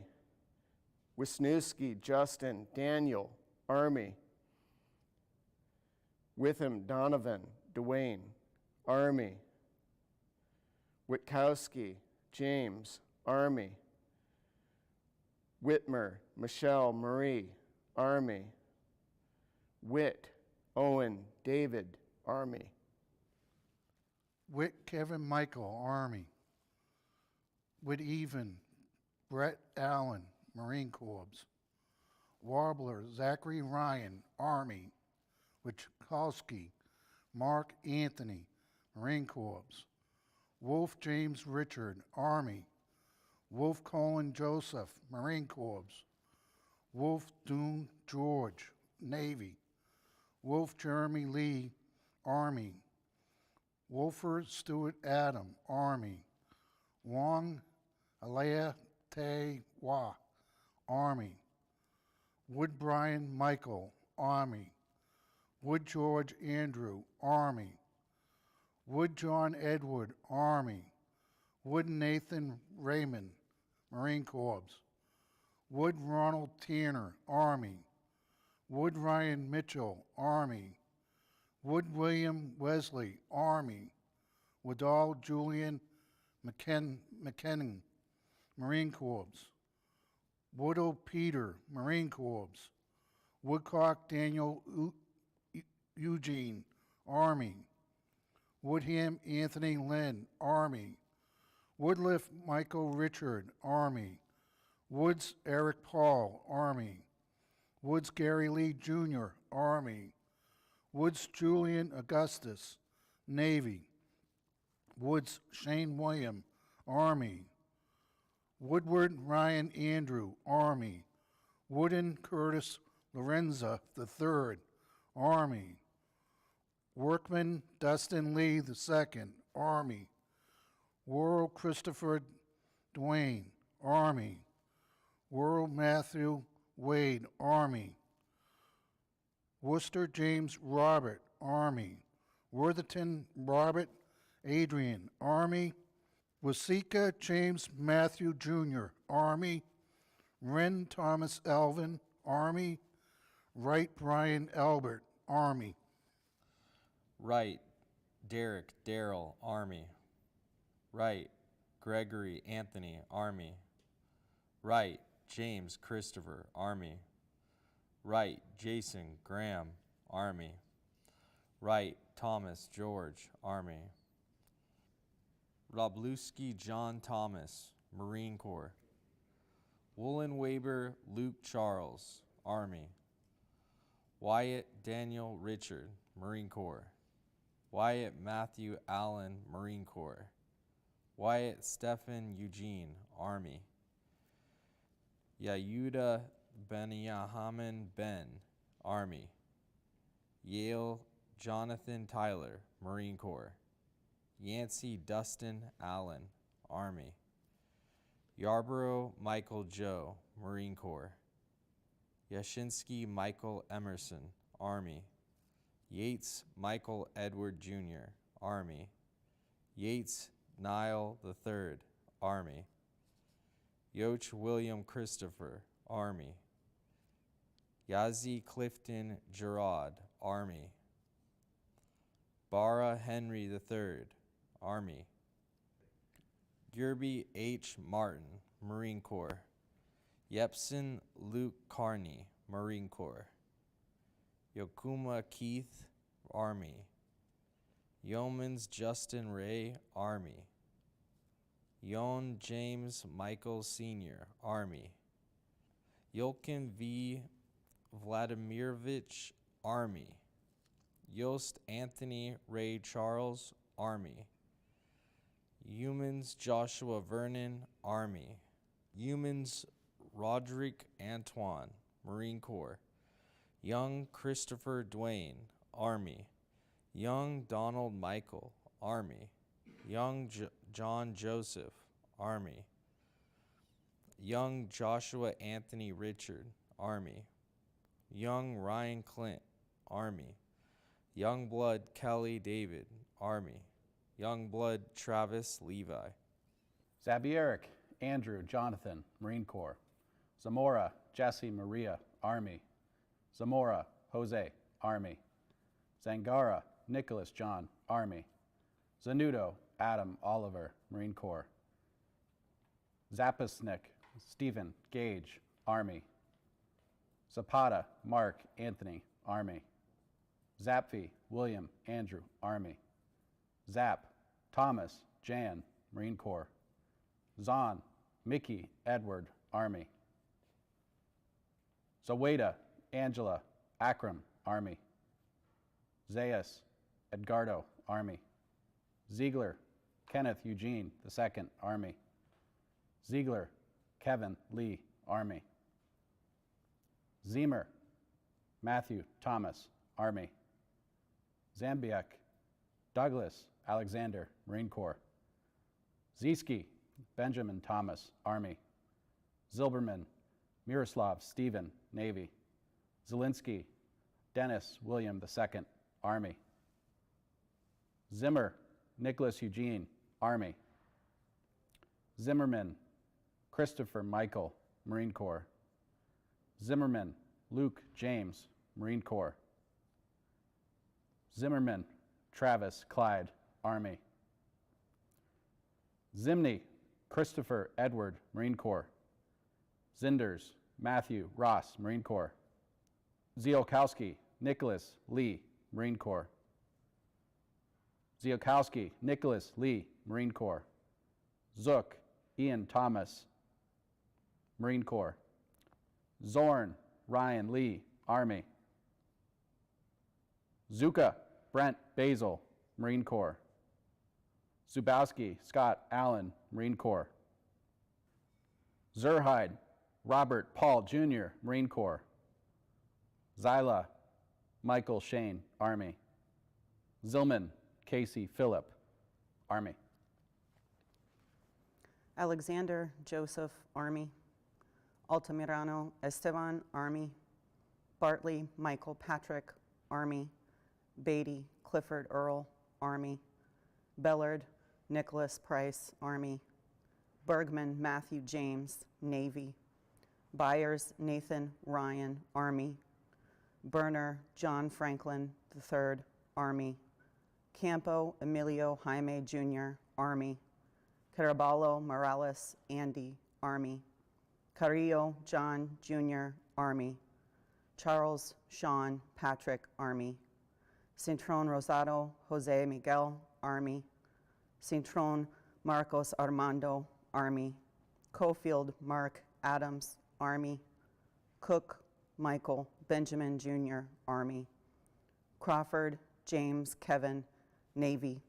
Wisniewski Justin Daniel, Army. Witham Donovan Dwayne, Army. Witkowski James, Army. Whitmer Michelle Marie, Army. Witt Owen David, Army. Witt Kevin Michael, Army. Witt Even Brett Allen, Marine Corps. Warbler Zachary Ryan, Army. Witkowski Mark Anthony, Marine Corps. Wolf James Richard, Army. Wolf Colin Joseph, Marine Corps. Wolf Doon George, Navy. Wolf Jeremy Lee, Army. Wolfer Stewart Adam, Army. Wong Alea Te Wa, Army. Wood Brian Michael, Army. Wood George Andrew, Army. Wood John Edward, Army. Wood Nathan Raymond, Marine Corps. Wood Ronald Tanner, Army. Wood Ryan Mitchell, Army. Wood William Wesley, Army. Woodall Julian McKinnon, Marine Corps. Woodall Peter, Marine Corps. Woodcock Daniel Eugene, Army. Woodham Anthony Lynn, Army. Woodliff Michael Richard, Army. Woods Eric Paul, Army. Woods Gary Lee Jr., Army. Woods Julian Augustus, Navy. Woods Shane William, Army. Woodward Ryan Andrew, Army. Wooden Curtis Lorenza III, Army. Workman Dustin Lee II, Army. Worrell Christopher Dwayne, Army. Worrell Matthew Wade, Army. Worcester James Robert, Army. Worthington Robert Adrian, Army. Wasika James Matthew Jr., Army. Wren Thomas Elvin, Army. Wright Brian Albert, Army. Wright Derek Darrell, Army. Wright Gregory Anthony, Army. Wright James Christopher, Army. Wright Jason Graham, Army. Wright Thomas George, Army. Roblewski John Thomas, Marine Corps. Woolenweber Luke Charles, Army. Wyatt Daniel Richard, Marine Corps. Wyatt Matthew Allen, Marine Corps. Wyatt Stephen Eugene, Army. Yayuda Benyahamin Ben, Army. Yale Jonathan Tyler, Marine Corps. Yancey Dustin Allen, Army. Yarborough Michael Joe, Marine Corps. Yashinsky Michael Emerson, Army. Yates Michael Edward Jr., Army. Yates Niall III, Army. Yoch William Christopher, Army. Yazzie Clifton Gerard, Army. Barra Henry III, Army. Gerby H. Martin, Marine Corps. Yepson Luke Carney, Marine Corps. Yokuma Keith, Army. Yeomans Justin Ray, Army. Yon James Michael Sr., Army. Yolkin V. Vladimirovich, Army. Yost Anthony Ray Charles, Army. Humans Joshua Vernon, Army. Humans Roderick Antoine, Marine Corps. Young Christopher Dwayne, Army. Young Donald Michael, Army. Young John Joseph, Army. Young Joshua Anthony Richard, Army. Young Ryan Clint, Army. Youngblood Kelly David, Army. Youngblood Travis Levi. Zabieric Andrew Jonathan, Marine Corps. Zamora Jesse Maria, Army. Zamora Jose, Army. Zangara Nicholas John, Army. Zanudo Adam Oliver, Marine Corps. Zapasnik Stephen Gage, Army. Zapata Mark Anthony, Army. Zapfi William Andrew, Army. Zap Thomas Jan, Marine Corps. Zahn Mickey Edward, Army. Zaweda Angela Akram, Army. Zayas Edgardo, Army. Ziegler Kenneth Eugene II, Army. Ziegler Kevin Lee, Army. Zemer Matthew Thomas, Army. Zambiak Douglas Alexander, Marine Corps. Zieski Benjamin Thomas, Army. Zilberman Miroslav Stephen, Navy. Zelinsky Dennis William II, Army. Zimmer Nicholas Eugene, Army. Zimmerman Christopher Michael, Marine Corps. Zimmerman Luke James, Marine Corps. Zimmerman Travis Clyde, Army. Zimney Christopher Edward, Marine Corps. Zinders Matthew Ross, Marine Corps. Ziolkowski Nicholas Lee, Marine Corps. Ziolkowski Nicholas Lee, Marine Corps. Zook Ian Thomas, Marine Corps. Zorn Ryan Lee, Army. Zuka Brent Basil, Marine Corps. Zubowski Scott Allen, Marine Corps. Zerhide Robert Paul Jr., Marine Corps. Zyla Michael Shane, Army. Zillman Casey Phillip, Army. Alexander Joseph, Army. Altamirano Esteban, Army. Bartley Michael Patrick, Army. Beatty Clifford Earl, Army. Bellard Nicholas Price, Army. Bergman Matthew James, Navy. Byers Nathan Ryan, Army. Berner John Franklin III, Army. Campo Emilio Jaime Jr., Army. Caraballo Morales Andy, Army. Carrillo John Jr., Army. Charles Sean Patrick, Army. Cintron Rosado Jose Miguel, Army. Cintron Marcos Armando, Army. Cofield Mark Adams, Army. Cook Michael Benjamin Jr., Army. Crawford James Kevin, Navy.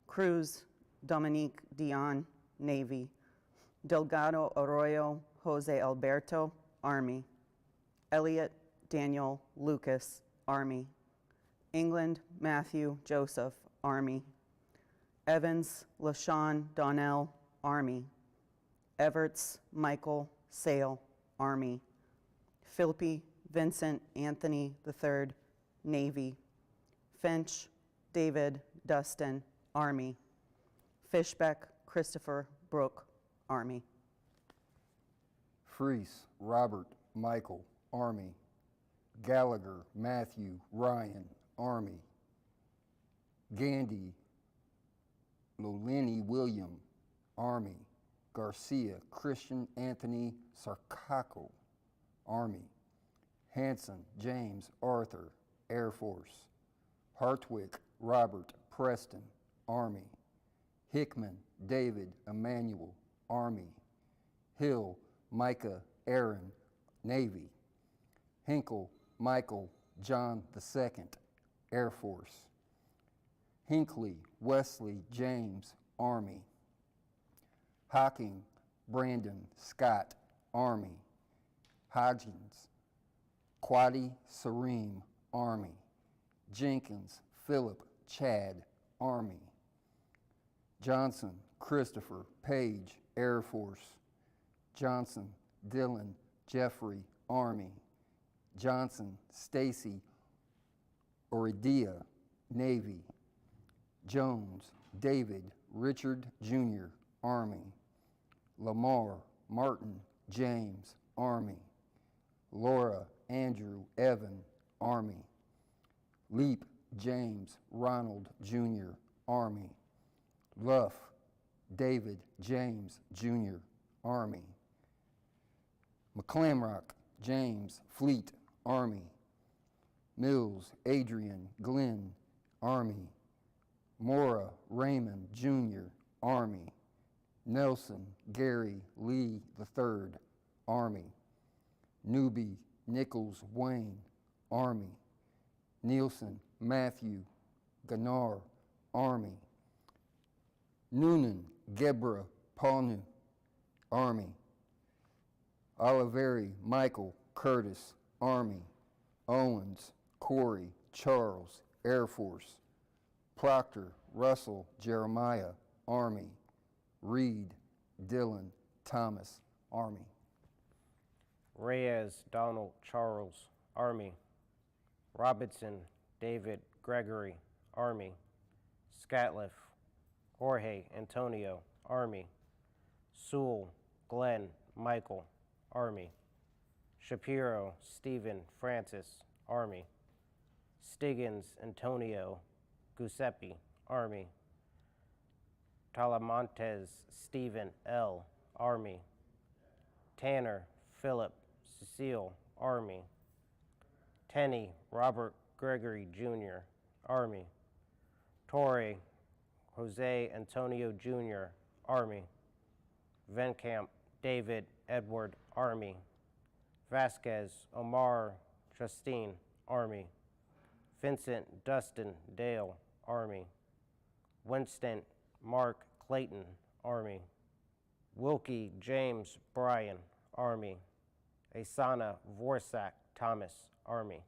Cruz Dominique Dion, Navy. Delgado Arroyo Jose Alberto, Army. Elliott Daniel Lucas, Army. England Matthew Joseph, Army. Evans LaShawn Donnell, Army. Everts Michael Sale, Army. Philippi Vincent Anthony III, Navy. Finch David Dustin, Army. Fishbeck Christopher Brooke, Army. Freese Robert Michael, Army. Gallagher Matthew Ryan, Army. Gandy Lolini William, Army. Garcia Christian Anthony Sarcaco, Army. Hanson James Arthur, Air Force. Hartwick Robert Preston, Army. Hickman David Emmanuel, Army. Hill Micah Aaron, Navy. Hinkle Michael John II, Air Force. Hinckley Wesley James, Army. Hocking Brandon Scott, Army. Hodgins Quadi Sareem, Army. Jenkins Philip Chad, Army. Johnson Christopher Page, Air Force. Johnson Dylan Jeffrey, Army. Johnson Stacy Oridia, Navy. Jones David Richard Jr., Army. Lamar Martin James, Army. Laura Andrew Evan, Army. Leap James Ronald Jr., Army. Luff David James Jr., Army. McClamrock James Fleet, Army. Mills Adrian Glenn, Army. Mora Raymond Jr., Army. Nelson Gary Lee III, Army. Newby Nichols Wayne, Army. Nielsen Matthew Ganar, Army. Noonan Gebra Panu, Army. Oliveri Michael Curtis, Army. Owens Corey Charles, Air Force. Proctor Russell Jeremiah, Army. Reed Dylan Thomas, Army. Reyes Donald Charles, Army. Robinson David Gregory, Army. Scatliff Jorge Antonio, Army. Sewell Glenn Michael, Army. Shapiro Stephen Francis, Army. Stiggins Antonio Giuseppe, Army. Talamontes Stephen L., Army. Tanner Philip Cecile, Army. Tenney Robert Gregory Jr., Army. Torre Jose Antonio Jr., Army. Vencamp David Edward, Army. Vasquez Omar Justine, Army. Vincent Dustin Dale, Army. Winston Mark Clayton, Army. Wilkie James Bryan, Army. Asana Vorsak Thomas, Army.